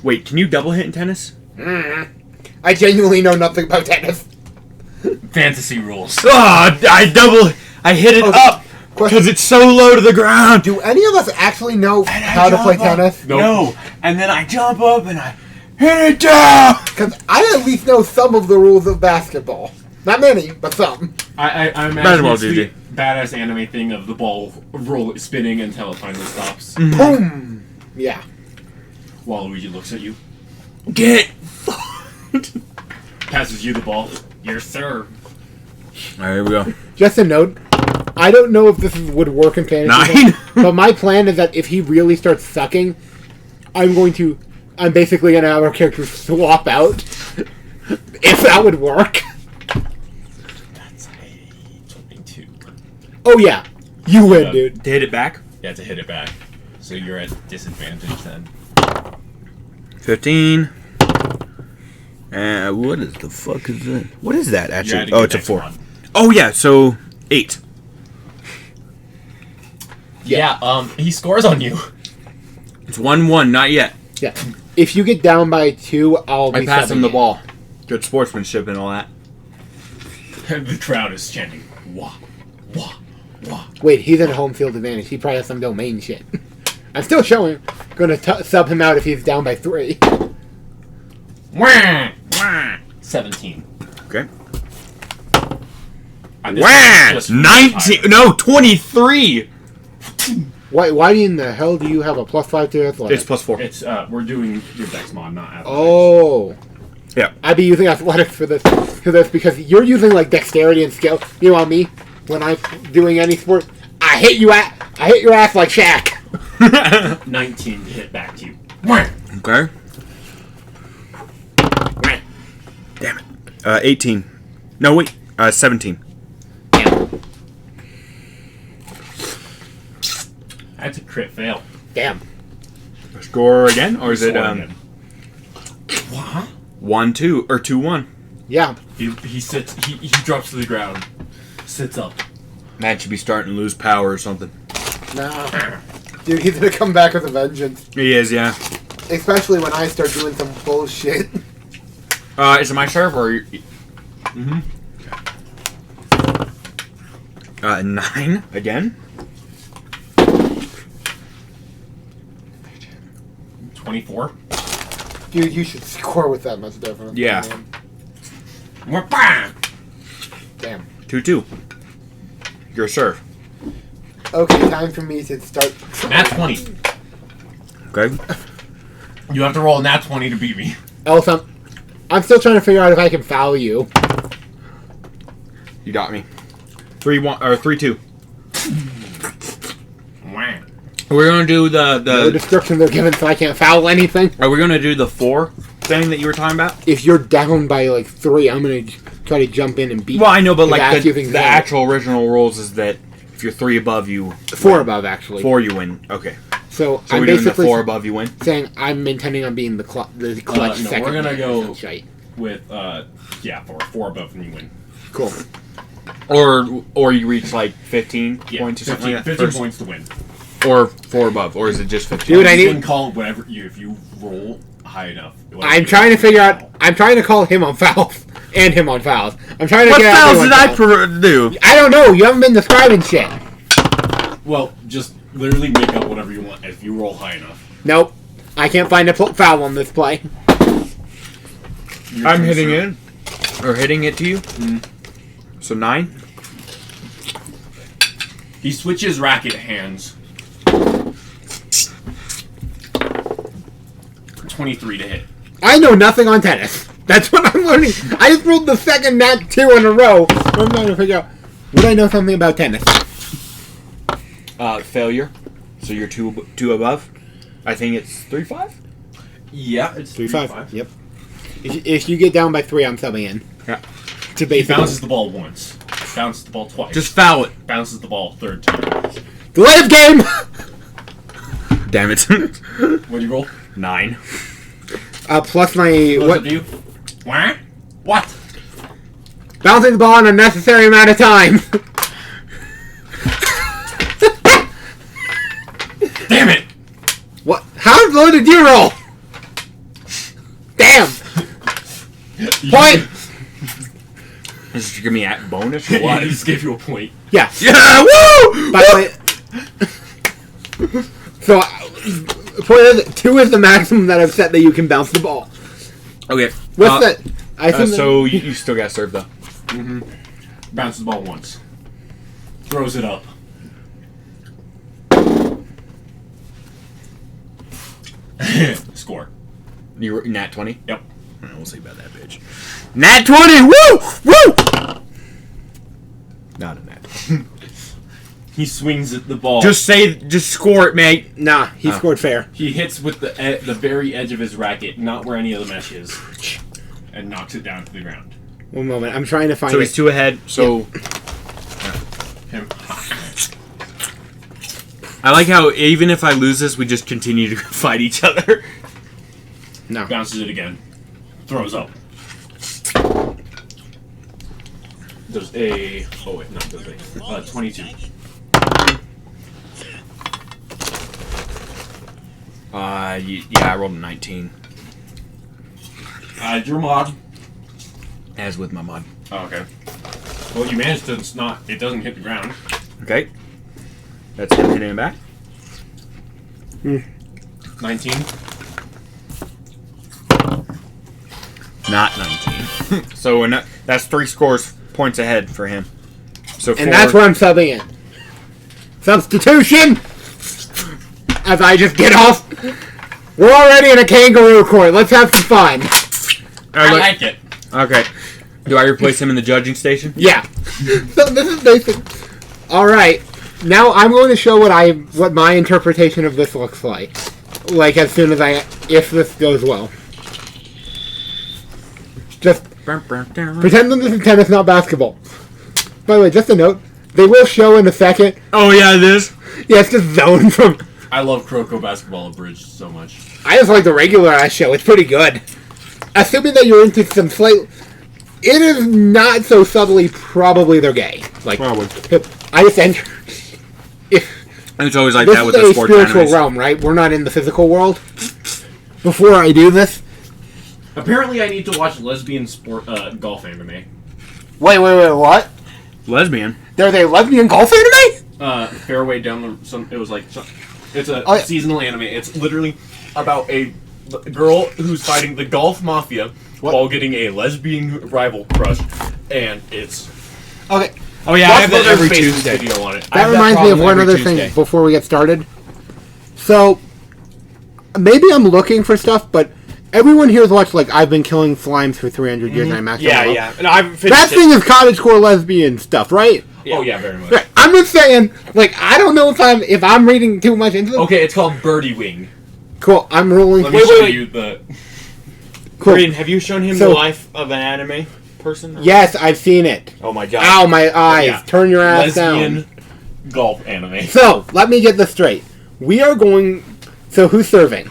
Wait, can you double hit in tennis? I genuinely know nothing about tennis. Fantasy rules. I hit it up because it's so low to the ground. Do any of us actually know how to play tennis? Nope. No, and then I jump up and I hit it down. Because I at least know some of the rules of basketball. Not many, but some. I'm Basketball, imagining it's GG. the badass anime thing of the ball spinning until it finally stops. Boom! Yeah. Waluigi looks at you, Get. passes you the ball. Yes, sir. Alright, here we go. Just a note. I don't know if would work in fantasy. 9. But my plan is that if he really starts sucking, I'm basically going to have our characters swap out. If that would work. That's a 22. Oh yeah. You win, dude. To hit it back. Yeah, to hit it back. So you're at disadvantage then. 15. What is the fuck is that? What is that You had actually? to Oh, get it's a next 4. one. Oh yeah, so 8. Yeah, he scores on you. It's 1-1, not yet. Yeah. If you get down by 2, I'll be I pass him subbing the in. ball. Good sportsmanship and all that. The crowd is chanting, wah, wah, wah. Wait, he's in home field advantage. He probably has some domain shit. I'm still showing. Gonna sub him out if he's down by 3. Wah, wah. 17. Okay. This Wah! is just 19. No, 23. Why in the hell do you have a +5 to athletics? It's +4. It's we're doing your dex mod, not athletics. Oh. Yeah. I'd be using athletics for this because you're using like dexterity and skill. You know what I mean? When I'm doing any sport, I hit your ass like Shaq. 19 to hit back to you. Wah. Okay. Damn it. 18. No, wait. 17. That's a crit fail. Damn. Score again, or is it Score again. 1-2 or 2-1? Yeah. He sits. He drops to the ground. Sits up. Man should be starting to lose power or something. Nah. Dude, he's gonna come back with a vengeance. He is, yeah. Especially when I start doing some bullshit. Is it my serve or? Mm-hmm. 9 again. 24. Dude, you should score with that much difference. Yeah. Man. Wah, bam. Damn. 2-2. Your serve. Okay, time for me to start. Nat 20. Okay. You have to roll a nat 20 to beat me. Else, I'm still trying to figure out if I can foul you. You got me. 3-1 or 3-2. Wah. We're gonna do No the. description they're given, so I can't foul anything. Are we gonna do the 4 thing that you were talking about? If you're down by like 3, I'm gonna try to jump in and beat. Well, I know, but the like ass the using that. actual original rules is that if you're 3 above, you 4 above actually. 4 you win. Okay. So So I'm we're doing the basically 4 above, you win. saying I'm intending on being the clutch no, second. we're gonna man go- or some shite. With yeah, 4 above and you win. Cool. Or you reach like 15 Yeah, points or 15, something like that. 15 First- points to win. Or 4 above, or is it just 15? Dude, I You need- can call whatever if you roll high enough. I'm trying to figure out. I'm trying to call him on fouls and him on fouls. I'm trying to What get out fouls him did on I fouls. do? I don't know. You haven't been describing shit. Well, just literally make up whatever you want if you roll high enough. Nope. I can't find a foul on this play. Your I'm turn, hitting sir. it. Or hitting it to you. Mm. So 9. He switches racket hands. 23 to hit. I know nothing on tennis. That's what I'm learning. I just rolled the second nat 2 in a row. I'm trying to figure out. Would I know something about tennis? Failure. So you're 2 above. I think it's 3-5. Yeah, it's 3-5. Yep. If you get down by 3, I'm subbing in. Yeah. To He basically bounces the ball once. Bounces the ball twice. Just foul it. bounces the ball third time. delay of game. Damn it. What'd you roll? 9. Plus my Close what? up to you. Wah? What? Bouncing the ball in a necessary amount of time. Damn it! What? How low did you roll? Damn. Point. Did you give me a bonus or I what? just gave you a point. Yeah. Yeah, woo! By the way. So, point is, 2 is the maximum that I've set that you can bounce the ball. Okay. What's that? I think So you still got served though. Mm-hmm. Bounces the ball once. Throws it up. Score. You were Nat 20? Yep. We'll see about that bitch. Nat 20! Woo! Woo! Not a nat. He swings at the ball. Just score it, mate. Nah, he scored fair. He hits with the very edge of his racket, not where any of the mesh is, and knocks it down to the ground. One moment, I'm trying to find So it. he's 2 ahead. So Him. I like how even if I lose this, we just continue to fight each other. No. Bounces it again. Throws up. There's a... Oh, wait. No, there's a... 22. Yeah, I rolled a 19. Your mod. As with my mod. Oh, okay. Well, you managed to not... It doesn't hit the ground. Okay. That's him hitting it back. 19. Not 19. So we're not, that's 3 points ahead for him. So And that's where I'm subbing in. Substitution! As I just get off. We're already in a kangaroo court. Let's have some fun. I like it. Okay. Do I replace him in the judging station? Yeah. So this is basic. Alright. Now I'm going to show what my interpretation of this looks like. Like as soon as if this goes well. Just pretend that this is tennis, not basketball. By the way, just a note, they will show in a second. Oh yeah, it is. Yeah, it's just zoned from. I love Croco Basketball Abridged so much. I just like the regular ass show. It's pretty good. Assuming that you're into some slight. It is not so subtly. Probably they're gay. Like Probably. I just enter. It's always like This that is with the a sports spiritual animes. realm, right? We're not in the physical world. Before I do this, Apparently, I need to watch lesbian sport golf anime. wait, what? Lesbian. There's a lesbian golf anime? Fairway down the... It was like... It's a Oh, yeah. seasonal anime. It's literally about a girl who's fighting the golf mafia while getting a lesbian rival crush. And it's... Okay. Oh yeah, I have that Watch every Mother's Basement's Tuesday. video on it. I have That reminds me of problem one every other thing Tuesday. before we get started. So, maybe I'm looking for stuff, but everyone here has watched, like, I've been killing slimes for 300 years and I maxed Yeah, them out. yeah. And I've finished That it. thing is cottagecore lesbian stuff, right? Oh, yeah, very much. Right. I'm just saying, like, I don't know if I'm reading too much into it. Okay, it's called Birdie Wing. Cool, I'm rolling. Let me show you the... Cool. Brayden, have you shown him So- the life of an anime person? Yes, I've seen it. Oh my god. Ow, my eyes. Yeah. Turn your ass Lesbian down. golf anime. So, let me get this straight. We are going... So, who's serving?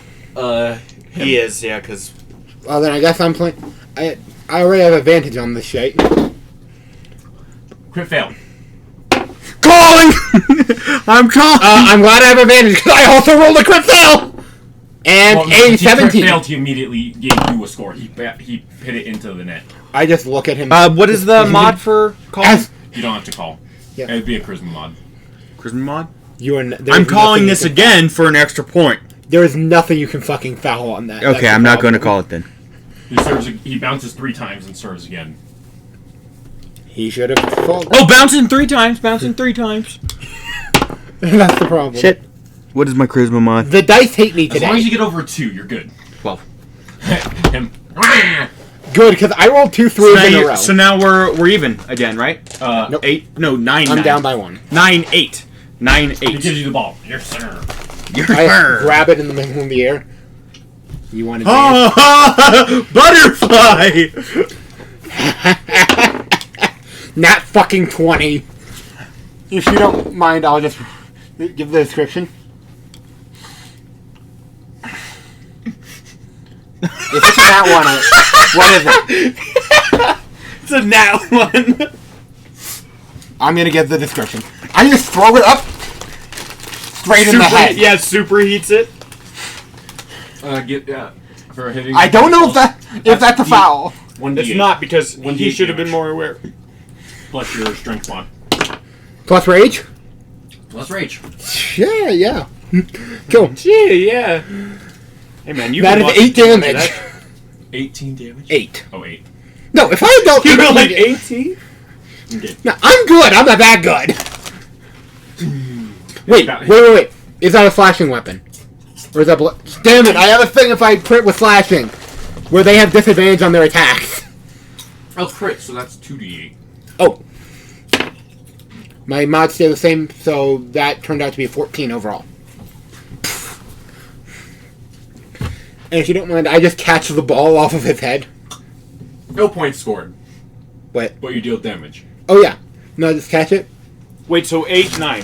He is, yeah, because... Well, then I guess I'm playing... I already have advantage on this shit. Crit fail. Calling! I'm calling! I'm glad I have advantage because I also rolled a crit fail! And Well, a he 17. failed, he immediately gave you a score. He hit it into the net. I just look at him. what is the mod for calling? As You don't have to call. Yeah. It'd be a charisma mod. Charisma mod? you are, I'm calling this again for an extra point. There is nothing you can fucking foul on that. Okay, I'm not going to call it then. He bounces 3 times and serves again. He should have called. Oh, bouncing 3 times, bouncing 3 times. That's the problem. Shit. What is my charisma mod? The dice hate me As long as today. you get over a 2, you're good. 12. Him. Good, because I rolled 2 threes in a row. So now we're even again, right? Nope. 8. No, 9. I'm 9. down by 1. 9, 8. 9, 8. He gives you the ball. Yes, sir. I grab it in the middle of the air. You want to Butterfly! Not fucking 20. If you don't mind, I'll just give the description. If it's that one, what is it? It's a nat one. I'm gonna give the description. I just throw it up straight in the head. Yeah, superheats it. For hitting. I don't know if that's a foul. 1d8 It's not because he 1d8 should have been damage. more aware. Plus your strength mod. Plus rage? Plus rage. Yeah. Cool. Gee, yeah. Hey man, you That is 8 damage. 18 damage? 8. Oh, 8. No, if I don't... You were like 18? Okay. No, I'm good. I'm not that good. Wait. Is that a slashing weapon? Or is that... Damn it, I have a thing if I crit with slashing. Where they have disadvantage on their attacks. Oh, crit, so that's 2d8. Oh. My mods stay the same, so that turned out to be a 14 overall. And if you don't mind, I just catch the ball off of his head. No points scored, What? but you deal damage. Oh, yeah. No, just catch it. Wait, so 8, 9.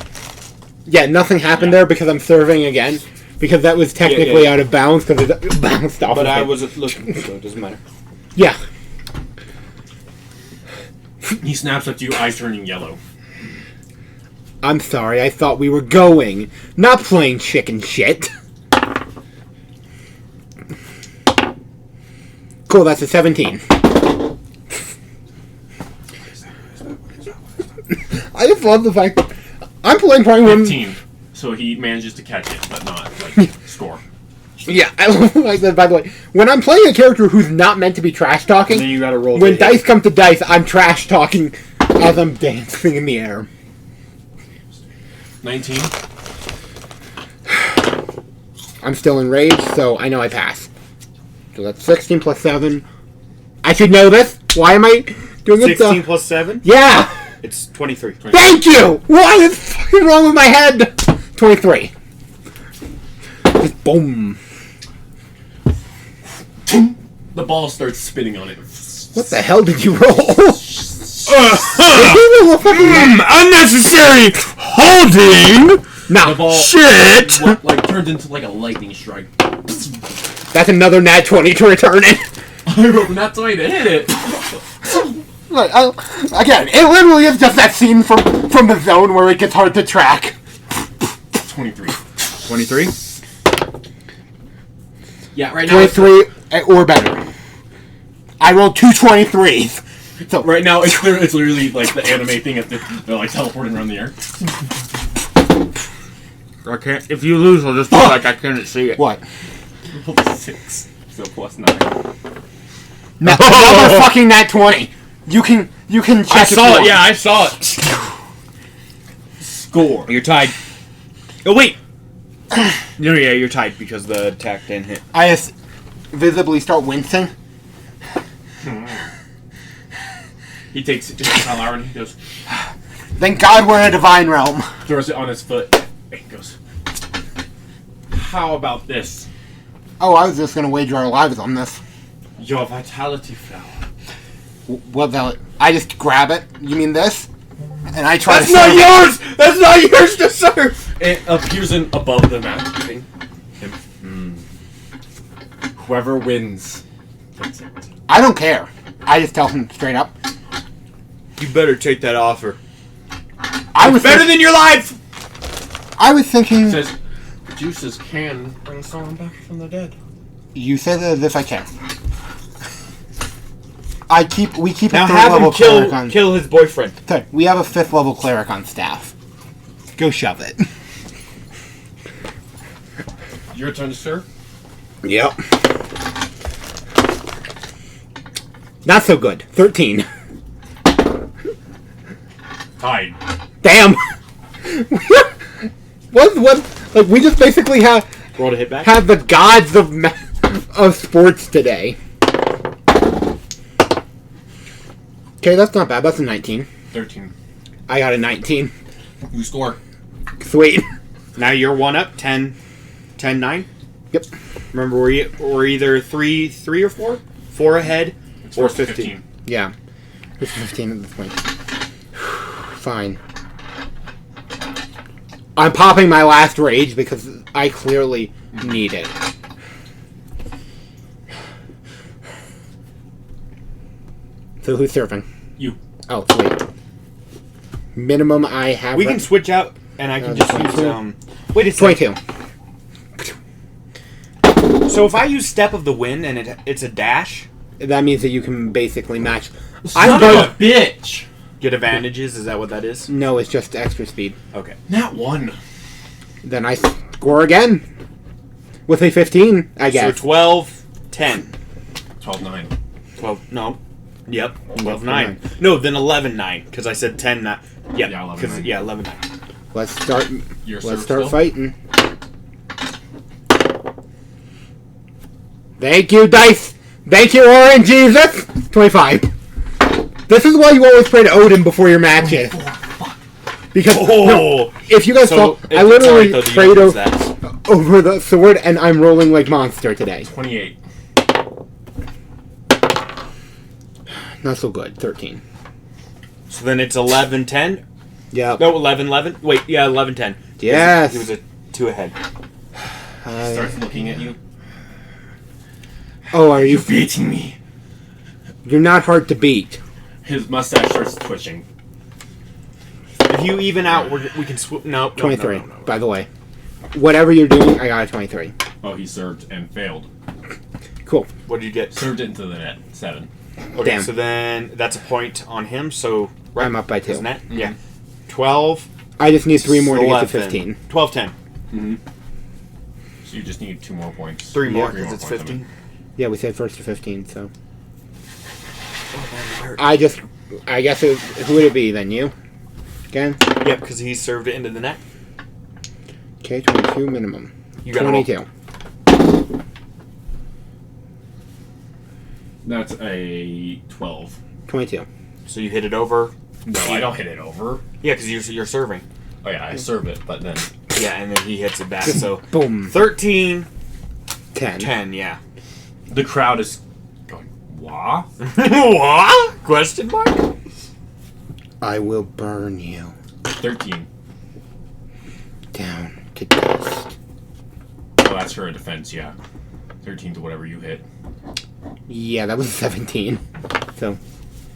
Yeah, nothing happened there because I'm serving again. Because that was technically out of bounds because it bounced off. But of I it. wasn't looking, so it doesn't matter. Yeah. He snaps at you, eyes turning yellow. I'm sorry, I thought we were going, not playing chicken shit. Cool, that's a 17. I just love the fact that I'm playing probably one. 15. So he manages to catch it, but not, like, score. Yeah, I like that, by the way. When I'm playing a character who's not meant to be trash talking, And then you gotta roll. when to dice hit. come to dice, I'm trash talking as I'm dancing in the air. 19. I'm still enraged, so I know I pass. So that's 16 plus 7. I should know this. Why am I doing it? 16 plus 7? Yeah! It's 23. Thank you! What is fucking wrong with my head? 23. Just boom. The ball starts spinning on it. What the hell did you roll? Unnecessary holding! The ball Shit! like turns into like a lightning strike. That's another nat 20 to return it. I rolled not 20 to hit it. Look, again, it literally is just that scene from the Zone where it gets hard to track. 23. 23? Yeah, right now. 23 or better. I rolled 2 23s. So Right now, it's literally like the anime thing at they're like teleporting around the air. I can't. If you lose, I'll just feel like I couldn't see it. what? 6. So plus 9. Another fucking nat 20. You can check I if you saw want. it. Yeah, I saw it. Score. You're tied. Oh wait. No, yeah, you're tied because the attack didn't hit. I just visibly start wincing. He takes it to Tyler and he goes, Thank God we're in a divine realm. throws it on his foot, and goes, "How about this? Oh, I was just gonna wager our lives on this. Your vitality flower." What the? I just grab it. You mean this? And I try That's to. not serve it. yours. That's not yours to serve. It appears in above the map. Giving him. Whoever wins takes it. I don't care. I just tell him straight up. You better take that offer. I was Better than your life. I was thinking. Says juices can bring someone back from the dead. You say that as if I can. We keep Now a 3rd have level him cleric on. kill his boyfriend. Sorry, we have a 5th level cleric on staff. Go shove it. Your turn, sir. Yep. Not so good. 13. Tied. Damn. what? Like we just basically have Roll to hit back. the gods of sports today. Okay, that's not bad. That's a 19. 13. I got a 19. You score. Sweet. Now you're 1 up. 10, 9. Yep. Remember, we're either 3 or 4, 4 ahead, or 15. Yeah. It's 15 at this point. Fine. I'm popping my last rage because I clearly need it. So who's surfing? You. Oh, sweet. Minimum I have. We can switch out, and I can just use 22. Wait a second. 22. So if I use Step of the Wind and it's a dash, That means that you can basically match. Son of a bitch! get advantages. Is that what that is? No, it's just extra speed. Okay. Not 1. Then I score again. With a 15, I guess. So 12, 10. 12-9. 12, no. Yep, 12, 9. No, then 11, 9. Because I said 10, 9. Yep. Yeah, 11, 9. Yeah, 11, 9. Let's start. Your Let's serve start still? fighting. Thank you, dice. Thank you, Orange Jesus. 25. This is why you always pray to Odin before your matches. Because no, if you guys saw, I literally prayed over the sword, and I'm rolling like monster today. 28. Not so good. 13. So then it's 11, 10. Yeah. No, 11, 11. Wait, yeah, 11, 10. Yes. He was a 2 ahead. Starts looking at you. Oh, are you? You're beating me. You're not hard to beat. His mustache starts twitching. If you even out, we can swoop. No, 23. No. By the way, whatever you're doing, I got a 23. Oh, he served and failed. Cool. What did you get? Served into the net. 7. Okay, Damn. so then that's a point on him. So right, I'm up by 2. isn't that? Yeah. 12. I just need 3 more to get to 11. 15. 12, 10. Mm-hmm. So you just need 2 more points. 3 more Yeah. because it's points, I 15. Yeah, we said first to 15, so. Oh, that hurt. I guess who would it be then? You? Again? Yep, because he served it into the net. Okay, 22 minimum. You got 22. That's a 12. 22. So you hit it over. No, I don't hit it over. Yeah, because you're serving. Oh yeah, I serve it, but then Yeah, and then he hits it back. So Boom. 13, 10. 10. Yeah. the crowd is going, "Wah?" What? Question mark? I will burn you 13. down to dust. Oh, that's for a defense, yeah. 13 to whatever you hit. Yeah, that was 17. So,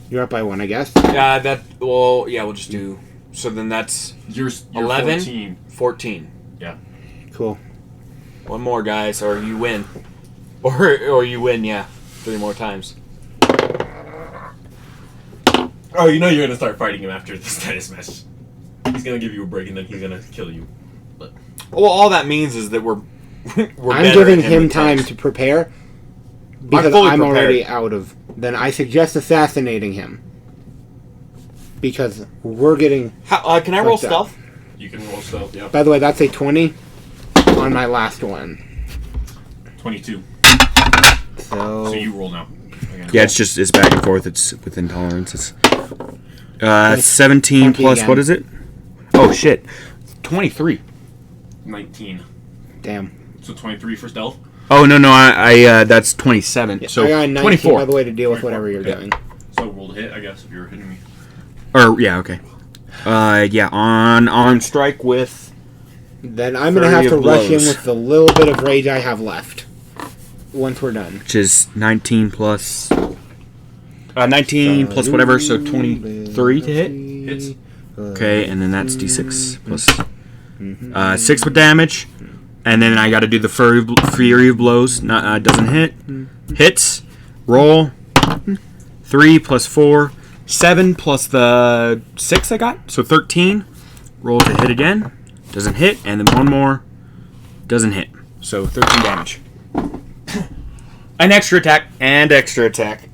you're up by 1, I guess. Yeah, we'll just do. So then that's You're 11? 14. 14. Cool. One more, guys, or you win. Or you win, yeah. 3 more times. Oh, you know you're gonna start fighting him after this tennis match. He's gonna give you a break and then he's gonna kill you. Well, all that means is that we're I'm better giving at him with time tennis. to prepare because fully I'm prepared. already out of. Then I suggest assassinating him because we're getting. Can I roll Fucked up. stealth? You can roll stealth, yeah. By the way, that's a 20 on my last one. 22. So, So you roll now. Again. Yeah, it's back and forth. It's within tolerance. It's 17 Funky plus again. what is it? Oh shit, 23. 19. damn. So 23 for stealth? Oh no, I that's 27. So I got a 19 24. by the way to deal with whatever you're Okay. doing. So roll to hit, I guess, if you're hitting me. Or yeah, okay. Yeah, on arm strike with Then I'm gonna have to Flurry of rush in blows. with the little bit of rage I have left. Once we're done. which is 19 plus 19 plus whatever, so 23 to hit. Hits. Okay, and then that's d6 plus 6 with damage, and then I got to do the fury of blows. Not doesn't hit. Hits. Roll. 3 plus 4, 7 plus the 6 I got, so 13. Roll to hit again. Doesn't hit, and then one more. Doesn't hit. So 13 damage. An extra attack and extra attack.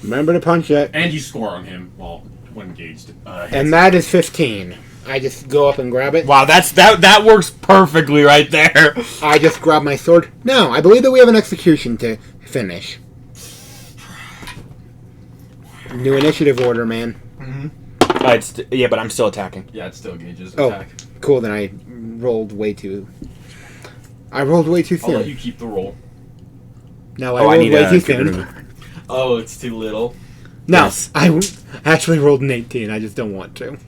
Remember to punch it. And you score on him when engaged. And that is 15. I just go up and grab it. Wow, that works perfectly right there. I just grab my sword. No, I believe that we have an execution to finish. New initiative order, man. Yeah, but I'm still attacking. Yeah, it still gauges Oh. attack. Cool, then I rolled way too... I rolled way too I'll let soon. you keep the roll. No, I Oh, I rolled need way too to get rid of soon. it. Oh, it's too little. No, Yes. I actually rolled an 18. I just don't want to.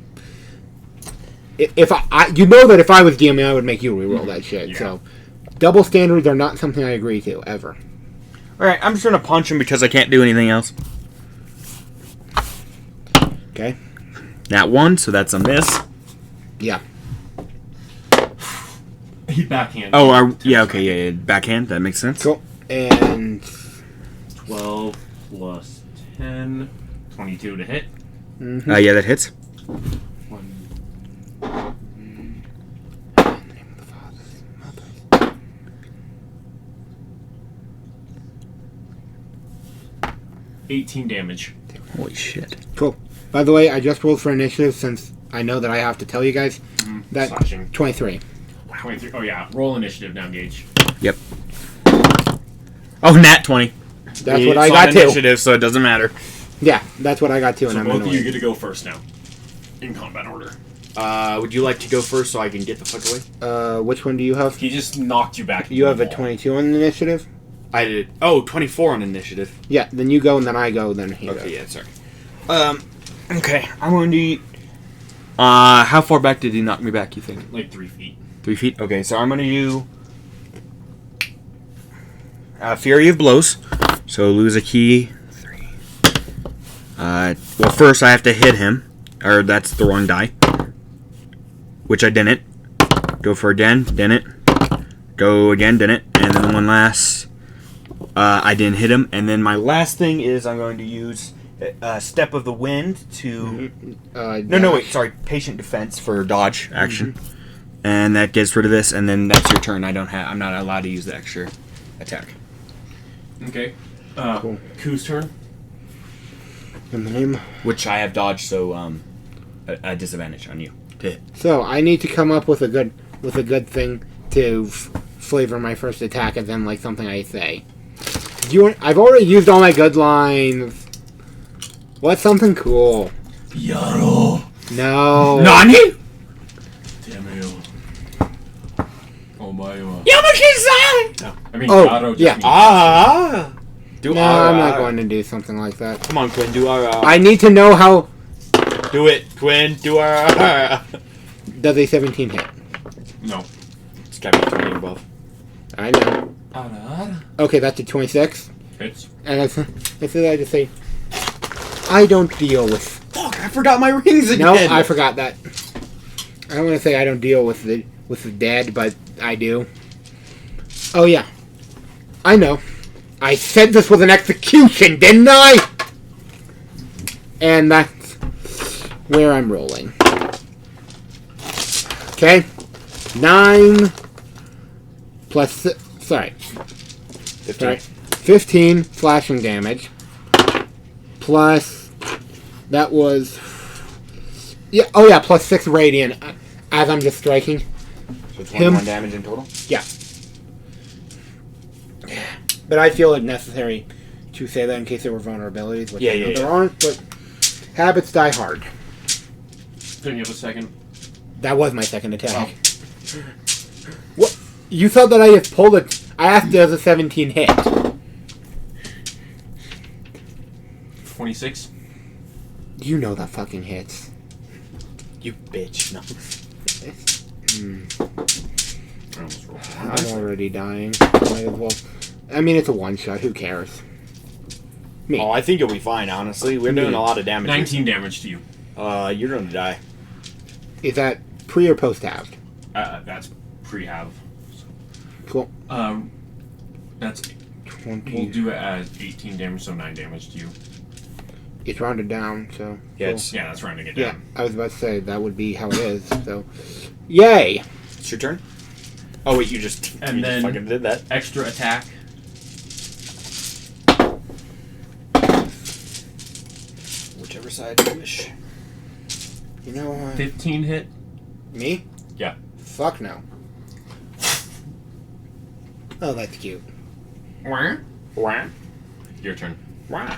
If I you know that if I was DMing, I would make you re-roll that shit. Yeah. So, double standards are not something I agree to, ever. Alright, I'm just gonna punch him because I can't do anything else. Okay? That one, so that's a miss. Yeah. He backhand. Oh, yeah, okay, yeah, backhand, that makes sense. Cool. And 12 plus 10. 22 to hit. Yeah, that hits. 18 damage. Holy shit. cool. By the way, I just rolled for initiative since I know that I have to tell you guys. That Slashing. 23. 23. Oh, yeah. Roll initiative now, Gage. Yep. Oh, nat 20. That's what I It's got on too. initiative, so it doesn't matter. Yeah, that's what I got too, and So I'm both of you annoyed. get to go first now. In combat order. Would you like to go first so I can get the fuck away? Which one do you have? He just knocked you back. You have a into the wall. 22 on initiative? I did. Oh, 24 on initiative. Yeah, then you go and then I go, then he Okay, goes. yeah, sorry. Okay, I'm going to eat How far back did he knock me back, you think? Like 3 feet. 3 feet? Okay, so I'm going to do Fury of Blows. So lose a key. 3. Well, first I have to hit him. Or that's the wrong die. Which I didn't. Go for again. Didn't. Go again. Didn't. And then one last. I didn't hit him. And then my last thing is I'm going to use Step of the Wind to... No, wait. Sorry. Patient Defense for dodge action. And that gets rid of this. And then that's your turn. I'm not allowed to use the extra attack. Okay. Cool. Ku's turn. In the name. Which I have dodged, so a disadvantage on you to hit. So I need to come up with a good thing to flavor my first attack, and then like something I say. I've already used all my good lines. What's something cool? Yaro. No. Nani? Damn. Oh my. Yamakizai! No. I mean, Oh, Yaro just yeah. means- Ah! Do No, I'm not going to do something like that. Come on, Quinn. Do our. I need to know how. Do it, Quinn. Do our. Does a 17 hit? No. It's got to be 20 above. I know. Okay, that's a 26. Hits. And I just say, I don't deal with. Fuck! I forgot my rings again. No, I forgot that. I don't want to say I don't deal with the dead, but I do. Oh yeah, I know. I said this was an execution, didn't I? And that's where I'm rolling. Okay, 9 plus sorry, 15 slashing damage plus that was plus 6 radiant as I'm just striking. So 21 damage in total? Yeah. But I feel it necessary to say that in case there were vulnerabilities, which I know there aren't, but habits die hard. Don't you have a second? That was my second attack. What? You thought that I just pulled it? I asked it as a 17 hit. 26. You know that fucking hits. You bitch. No. I almost rolled. I'm already dying. Might as well. I mean, it's a one shot. Who cares? Me. Oh, I think you'll be fine, honestly. We're doing a lot of damage. 19 damage to you. You're gonna die. Is that pre or post halved? That's pre-have. Cool. That's 20. we'll do it as 18 damage, so 9 damage to you. It's rounded down, so. Yeah, cool. it's, Yeah, that's rounding it Yeah, down. I was about to say that would be how it is. So, yay! it's your turn. Oh wait, you just then- fucking did that. Extra attack. Whichever side you wish. You know what? 15 hit. Me? Yeah. Fuck no. Oh, that's cute. Wah. Your turn. Wah.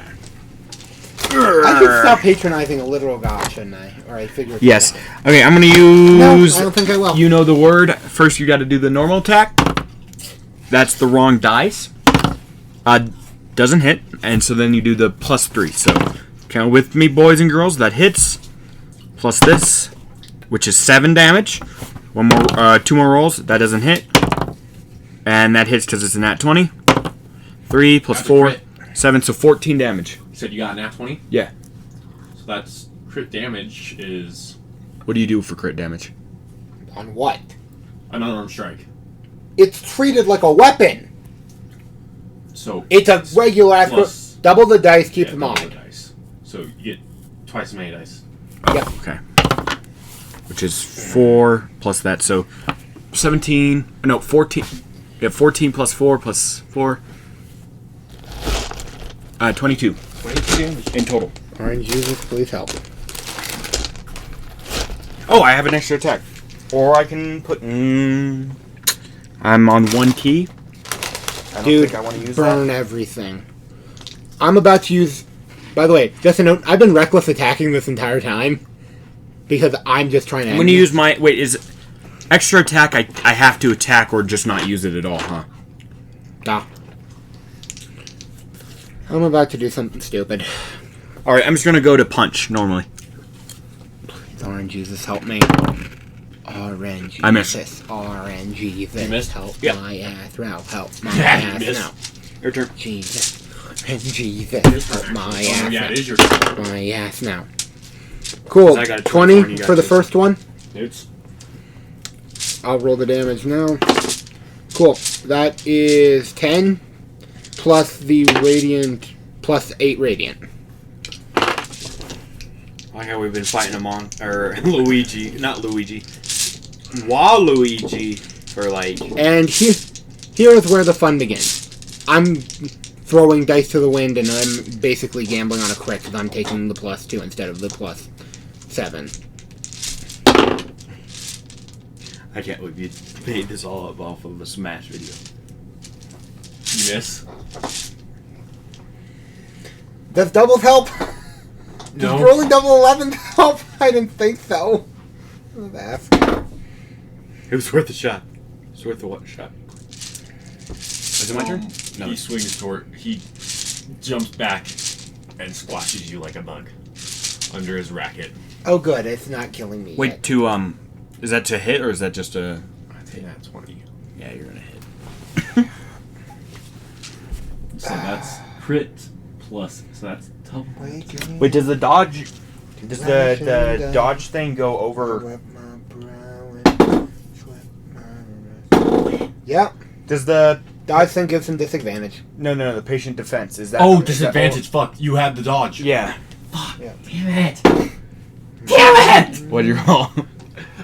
I could stop patronizing a literal god, shouldn't I? Or I figure. Yes. Okay, I'm going to No, use... I don't think I will. You know the word. First, you got to do the normal attack. That's the wrong dice. Doesn't hit. And so then you do the +3. So count with me, boys and girls. That hits. Plus this, which is 7 damage. 2 more rolls. That doesn't hit. And that hits because it's a nat 20. 3 plus That's a 4, crit. 7. So 14 damage. You said you got a nat 20? Yeah. So that's crit damage is What do you do for crit damage? On what? an unarmed strike. It's treated like a weapon. So It's a regular ass. Plus- Double the dice, keep yeah, them double on. the dice. So you get twice as many dice. Yep. Okay. Which is 4 plus that. So 17. No, 14. Yeah, 14 plus 4 plus 4. 22 22 damage. in total. Orange users, please help. Oh, I have an extra attack. Or I can put. I'm on 1 key. I don't Dude, think I want to use burn that. everything. I'm about to use. By the way, just a note. I've been reckless attacking this entire time because I'm just trying to. I'm going to use my. Wait, is extra attack? I have to attack or just not use it at all, huh? Nah. I'm about to do something stupid. All right, I'm just going to go to punch normally. Orange Jesus, help me. Orange I miss. Jesus. Orange Jesus. You missed? Help Yep. my ass now. Help my Yeah, you ass missed. now. Your turn. Jesus. Orange Jesus. Help my Oh, ass yeah, now. it is your turn. My ass now. Cool. I got a 20 20, you got for the this. first one. It's I'll roll the damage now. Cool. That is 10 plus the radiant plus 8 radiant. Like how we've been fighting Luigi, not Luigi, Waluigi for like. And here's where the fun begins. I'm throwing dice to the wind, and I'm basically gambling on a crit because I'm taking the +2 instead of the +7. I can't believe you made this all up off of a Smash video. you miss. Does doubles help? No. Does rolling double 11 help? I didn't think so. That's It was worth a shot. It's worth a shot. Is it my turn? No. He swings toward. He jumps back and splashes you like a bug under his racket. oh good. It's not killing me. Wait, yet. to is that to hit or is that just a? I think that's 20. Yeah, you're gonna hit. So that's crit plus. So that's double. Wait, does the dodge? Does the dodge thing go over? Yep. Does the Dodge thing gives him disadvantage. no the patient defense is that? Oh, is that- disadvantage. Fuck. You had the dodge. yeah. Damn it. Damn it! What do you roll?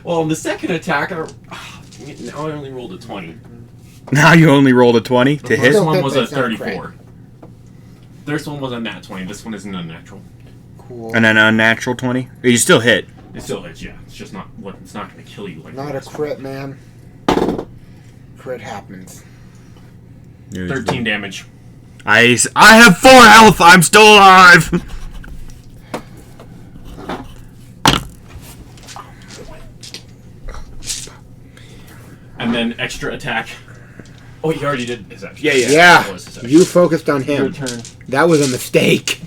Well, on the second attack, now I only rolled a 20. Now you only rolled a 20 to The hit. first Still one hit, was but a it's not 34. This one was a nat 20. This one isn't unnatural. Cool. And then a natural 20. You still hit. It still hits, yeah. It's just not. It's not going to kill you like Not a this. crit, man. Crit happens. 13 damage. I have 4 health. I'm still alive. And then extra attack. Oh, he already did his action. Yeah. Yeah, That was his action. you focused on Your him. turn. That was a mistake.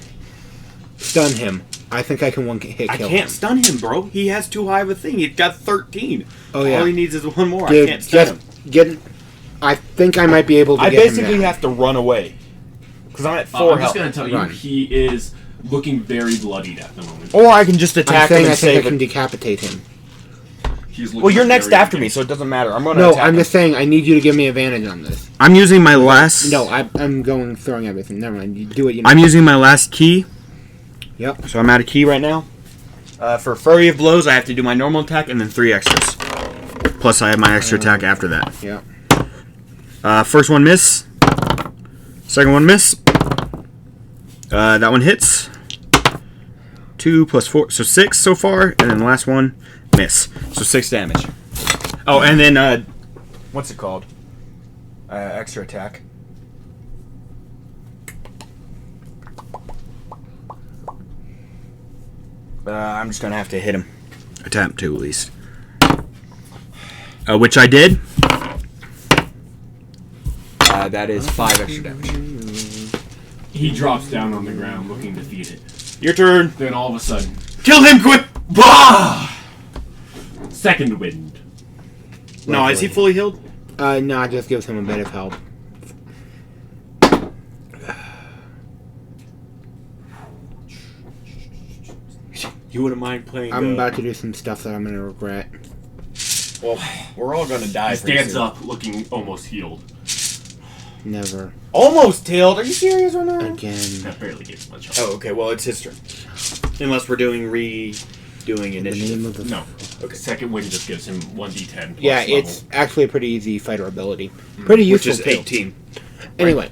Stun him. I think I can one hit I kill can't him. stun him, bro. He has too high of a thing. He's got 13. Oh yeah. All he needs is one more. Dude, I can't stun him. get. I think I might be able to I get basically him now. have to run away because I'm at 4 I'm just health. going to tell you, Run. he is looking very bloodied at the moment. Or I can just I'm attack him saying I and think I save can it. decapitate him. He's looking Well, you're next very after me, weak. so it doesn't matter. I'm gonna No, attack I'm him. just saying I need you to give me advantage on this. I'm using my last. No, I'm going throwing everything. Never mind. You do what you know. I'm using my last key. Yep. So I'm out of key right now. For Flurry of Blows, I have to do my normal attack and then 3 extras. Plus, I have my extra attack after that. Yeah. First one miss. Second one miss. That one hits. 2 plus 4, so 6 so far, and then the last one miss. So 6 damage. Oh, and then what's it called? Extra attack. I'm just gonna have to hit him. Attempt to at least. Which I did. That is 5 extra damage. He drops down on the ground looking defeated. Your turn. Then all of a sudden, Kill him quick! bah! Second wind. No, is he fully healed? No, it just gives him a bit of help. You wouldn't mind playing. I'm about to do some stuff that I'm gonna regret. Well, we're all gonna die. He pretty stands soon. up looking almost healed. Never Almost healed. Are you serious right now? again. That barely gets much help. Oh, okay. Well, it's his turn. Unless we're doing redoing The name initiative. of the No. Okay. Second wind just gives him 1d10. Plus Yeah, level. it's actually a pretty easy fighter ability. Pretty Which useful is too. 18. Anyway,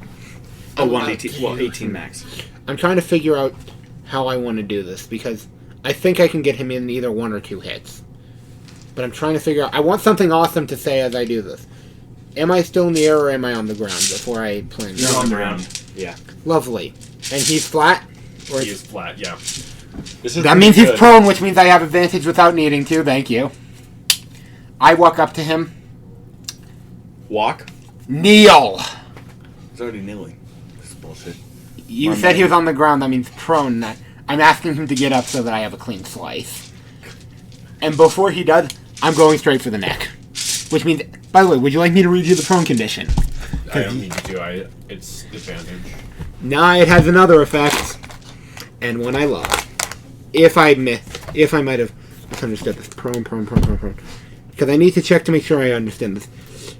Oh, 1d10. Well, 18 max. I'm trying to figure out how I want to do this because I think I can get him in either 1 or 2 hits. But I'm trying to figure out. I want something awesome to say as I do this. Am I still in the air or am I on the ground before I plan? You're on the ground. Lovely. And he's flat? Or He is flat, yeah. This is that means he's prone, which means I have advantage without needing to. Thank you. I walk up to him. Walk. Kneel! He's already kneeling. This is bullshit. You said he was on the ground. That means prone. I'm asking him to get up so that I have a clean slice. And before he does, I'm going straight for the neck. Which means, by the way, would you like me to read you the prone condition? I don't need to. It's advantage. Nah, it has another effect, and one I love. If I might have misunderstood this. Prone. Because I need to check to make sure I understand this.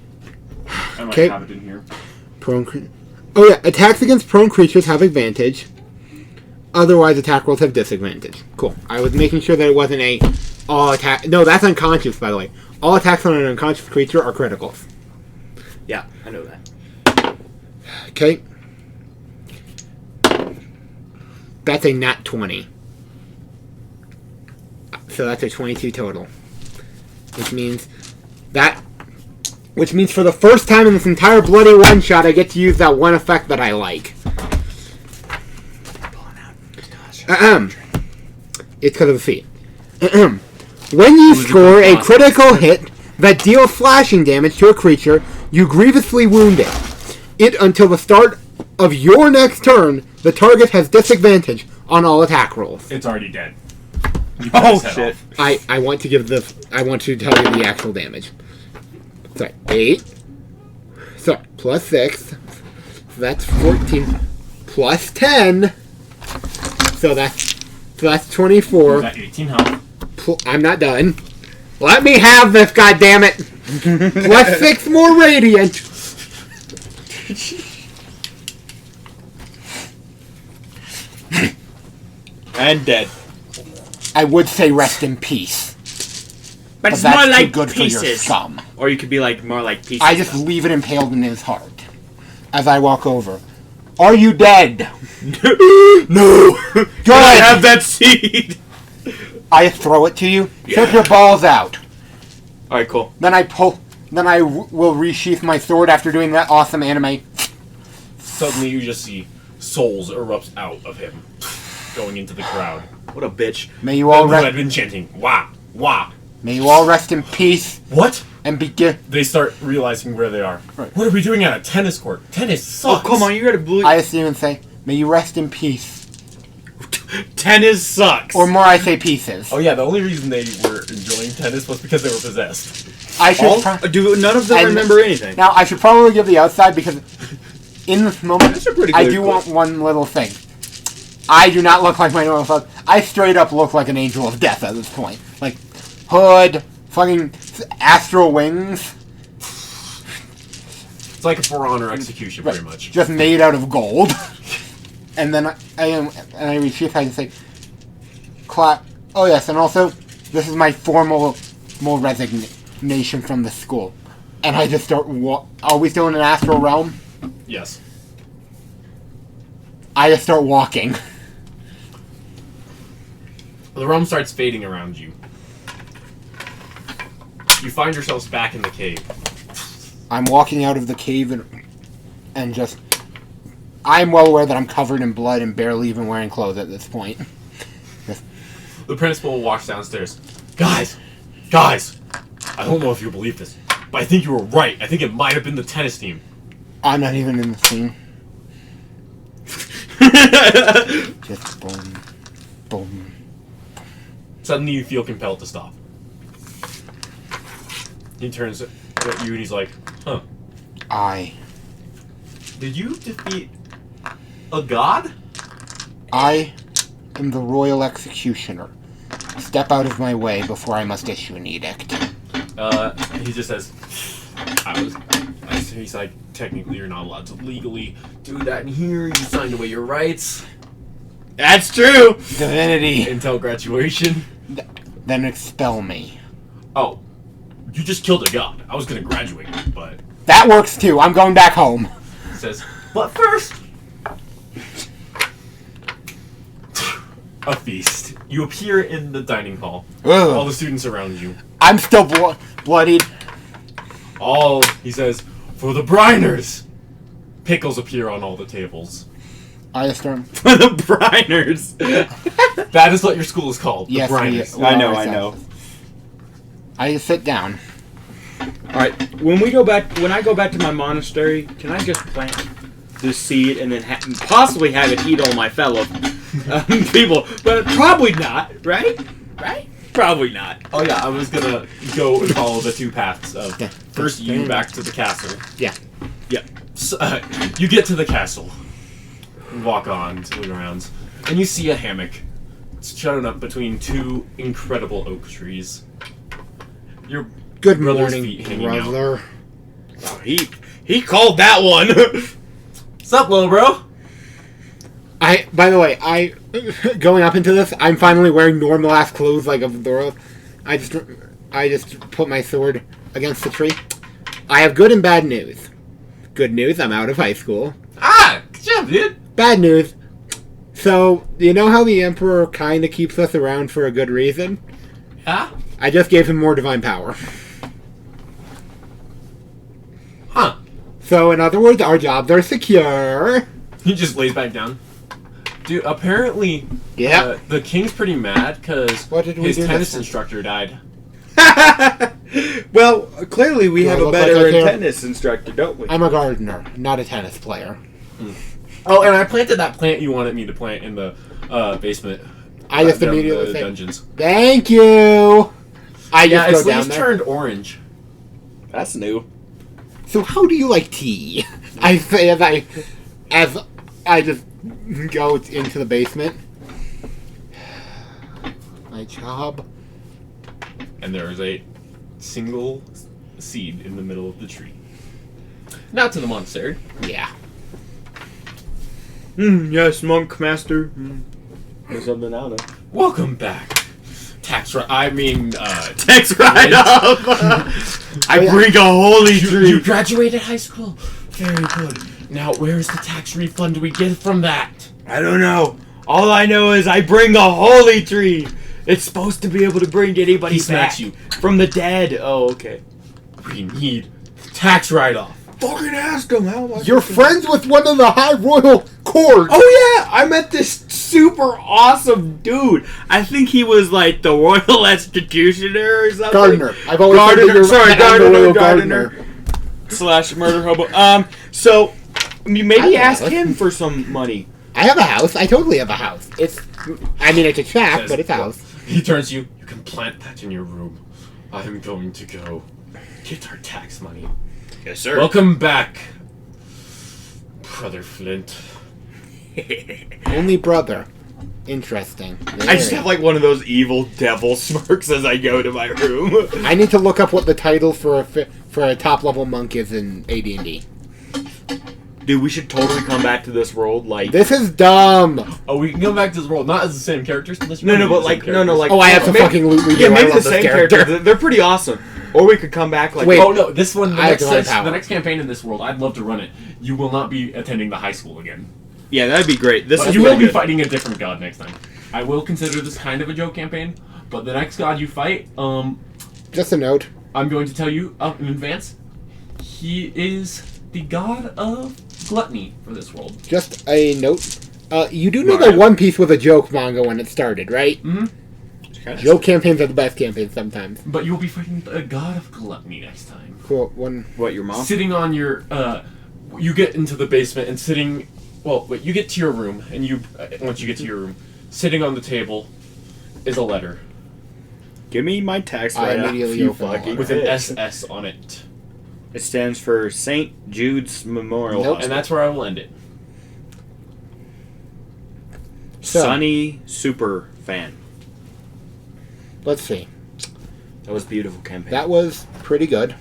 I might Okay. have it in here. Oh yeah, attacks against prone creatures have advantage. Otherwise, attack rolls have disadvantage. Cool. I was making sure that it wasn't a all attack. No, that's unconscious, by the way. All attacks on an unconscious creature are criticals. Yeah, I know that. Okay. That's a nat 20. So that's a 22 total. Which means for the first time in this entire bloody one-shot, I get to use that one effect that I like. It's because of the feat. When you score a critical hit that deals slashing damage to a creature, you grievously wound it. Until the start of your next turn, the target has disadvantage on all attack rolls. It's already dead. Oh shit! I want to tell you the actual damage. Sorry, 8. So plus 6. So that's 14. Plus 10. So that's 24. Got 18 health. I'm not done. Let me have this, goddammit! Plus 6 more radiant. And dead. I would say rest in peace. But it's that's more too like good for your pieces. scum. Or you could be like more like pieces. I just leave it impaled in his heart as I walk over. Are you dead? No. Good. I have that seed. I throw it to you. Put your balls out. All right, cool. Then I will resheath my sword after doing that awesome anime. Suddenly, you just see souls erupt out of him, going into the crowd. What a bitch. May you all Who had rest. been chanting, "Wah, wah." May you all rest in peace What? and begin. They start realizing where they are. Right. What are we doing at a tennis court? Tennis Oh, sucks. come on, you gotta believe. I assume and say, may you rest in peace. Tennis sucks. Or more, I say pieces. Oh yeah, the only reason they were enjoying tennis was because they were possessed. I should. Do none of them And- remember anything? Now I should probably give the outside because in this moment That's a pretty I good do clue. want one little thing. I do not look like my normal self. I straight up look like an angel of death at this point. Like hood, fucking astral wings, It's like a For Honor execution, pretty much. just made out of gold. And then I resheath. I say, clap. Oh yes, and also this is my formal resignation from the school. And I just start. Are we still in an astral realm? Yes. I just start walking. The realm starts fading around you. You find yourselves back in the cave. I'm walking out of the cave and just. I'm well aware that I'm covered in blood and barely even wearing clothes at this point. The principal walks downstairs. Guys! Guys! I don't know if you believe this, but I think you were right. I think it might have been the tennis team. I'm not even in the scene. Just boom, boom. Suddenly you feel compelled to stop. He turns at you and he's like, huh. Did you defeat a god? I am the royal executioner. Step out of my way before I must issue an edict. He just says, he's like, technically you're not allowed to legally do that in here. You signed away your rights That's true. Divinity. until graduation. Then expel me. Oh, you just killed a god. I was gonna graduate, but That works too. I'm going back home. he says, but first, a feast. You appear in the dining hall. All Ugh. the students around you. I'm still bloodied. He says, for the Briners. Pickles appear on all the tables. I just start. The Briners. That is what your school is called. Yes, the Briners. we I know. I just sit down. All right. When I go back to my monastery, can I just plant this seed and then possibly have it eat all my fellow people? But probably not, right? Right? Probably not. Oh yeah, I was gonna go and follow the two paths of Yeah. first you back to the castle. Yeah. So, you get to the castle, walk on to the grounds, and you see a hammock. It's shut up between two incredible oak trees. Your Good brother's morning, feet hanging out. brother. Oh, he called that one. What's up, little bro? By the way, going up into this, I'm finally wearing normal ass clothes like of the world. I just put my sword against the tree. I have good and bad news. Good news, I'm out of high school. Ah, good job, dude. Bad news. So, you know how the Emperor kind of keeps us around for a good reason? Yeah? I just gave him more divine power. Huh. So, in other words, our jobs are secure. He just lays back down. Dude, apparently, Yeah. the king's pretty mad because What did we his do tennis this? instructor died. Well, clearly we Do I have a look like better I care? tennis instructor, don't we? I'm a gardener, not a tennis player. Oh, and I planted that plant you wanted me to plant in the basement. I just down immediately the say, dungeons. thank you. I Yeah, just its go down leaves there. turned orange. That's new. So how do you like tea? I say as I just go into the basement. My job. And there is a single seed in the middle of the tree. Not to the monastery. Yeah. Yes, monk master. There's something out of. Welcome back. Tax Text right up. I bring a holy tree. You graduated high school. Very good. Now, where's the tax refund we get from that? I don't know. All I know is I bring a holy tree. It's supposed to be able to bring anybody He smacks back you. from the dead. Oh, okay. We need tax write-off. Fucking ask him how much. You're friends with one of the High Royal Court. Oh yeah, I met this super awesome dude. I think he was like the royal executioner or something. Gardener. I've always said that Gardener. you're Sorry, I'm the royal gardener. Slash murder hobo. So maybe I ask know. him for some money. I have a house. I totally have a house. It's a shack, Says, but it's a well, house. He turns to you. You can plant that in your room. I'm going to go get our tax money. Yes, sir. Welcome back, Brother Flint. Only brother. Interesting. I just have like one of those evil devil smirks as I go to my room. I need to look up what the title for a top level monk is in AD&D. Dude, we should totally come back to this world like. This is dumb. Oh, we can go back to this world, not as the same characters. But No, but like Oh, I have to maybe- fucking loot redo. Yeah, I maybe love the this same character. character. They're pretty awesome. Or we could come back like. Wait. Oh no, this one, the I have next, divine power. the next campaign in this world, I'd love to run it. You will not be attending the high school again. Yeah, that'd be great. This But is you will really be good. fighting a different god next time. I will consider this kind of a joke campaign, but the next god you fight, Just a note. I'm going to tell you in advance, he is the god of gluttony for this world. Just a note. You do know Mario. that One Piece was a joke manga when it started, right? Mm-hmm. Joke campaigns are the best campaigns sometimes. But you'll be fighting a god of gluttony next time. Cool. One. What, your mom? Sitting on your, you get into the basement and sitting, well, wait, you get to your room, and you, once you get to your room, sitting on the table is a letter Give me my tax I write-off, immediately you open fucking it. with an bitch. SS on it. It stands for St. Jude's Memorial Nope. And Hospital. that's where I will end it. So- Sunny super fan. Let's see. That was a beautiful campaign. That was pretty good.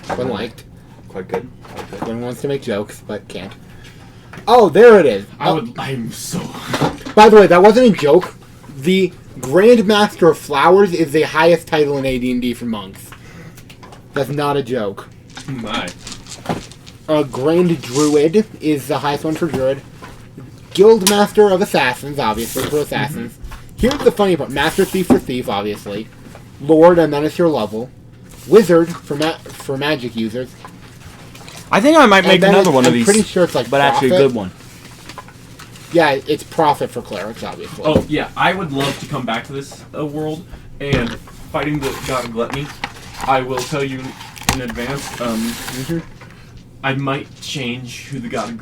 One liked. Quite good. Quite good. One wants to make jokes, but can't. Oh, there it is. I'm so... By the way, that wasn't a joke. The Grand Master of Flowers is the highest title in AD&D for monks. That's not a joke. My. Grand Druid is the highest one for Druid. Guild Master of Assassins, obviously, for Assassins. Here's the funny part. Master Thief for Thief, obviously. Lord, and then it's your level. Wizard for magic users. I think I might And make then another one of I'm these. pretty sure it's like but actually a Prophet. good one. Yeah, it's Prophet for clerics, obviously. Oh, yeah, I would love to come back to this world and fighting the god of gluttony. I will tell you in advance, I might change who the god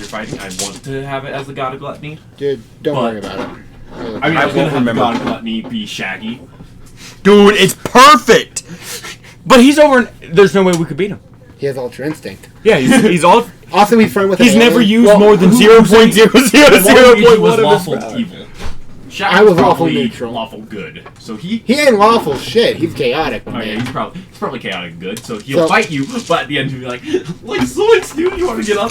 you're fighting. I want to have it as the god of gluttony. Dude, don't But- worry about it. I mean, I I was won't gonna have the remember. god of gluttony be Shaggy, Dude, it's perfect. But he's over. There's no way we could beat him. He has Ultra Instinct. Yeah, he's all. Also, he's friend with. He's an never alien. used more than 0.000.1 was of his lawful power. evil. Shaq I was lawful probably neutral. lawful good. So he. He ain't lawful shit. He's chaotic. Oh Man. yeah, he's probably chaotic good. So he'll So- fight you, but at the end he'll be like Zoinks, dude, you want to get up?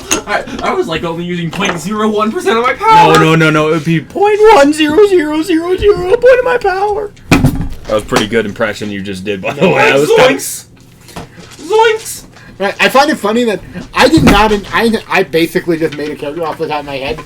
I was like only using 0.01% of my power. No. It would be 0.10000 point of my power. That was pretty good impression you just did, by the way. That was Zoinks! Zoinks! Right, I find it funny that I did not. I basically just made a character off the top of my head.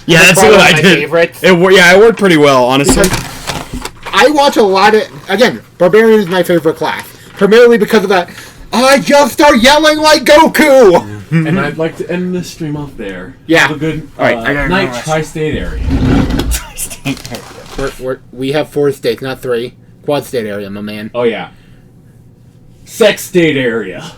Yeah, that's probably what one I of my did. favorites. It worked pretty well, honestly. Because I watch a lot of. Again, Barbarian is my favorite class, primarily because of that. I just start yelling like Goku. And I'd like to end this stream off there. Yeah. Have a good All right, I gotta go night, rest. tri-state area. We have 4 states, not 3. Quad state area, my man. Oh yeah. Sex state area.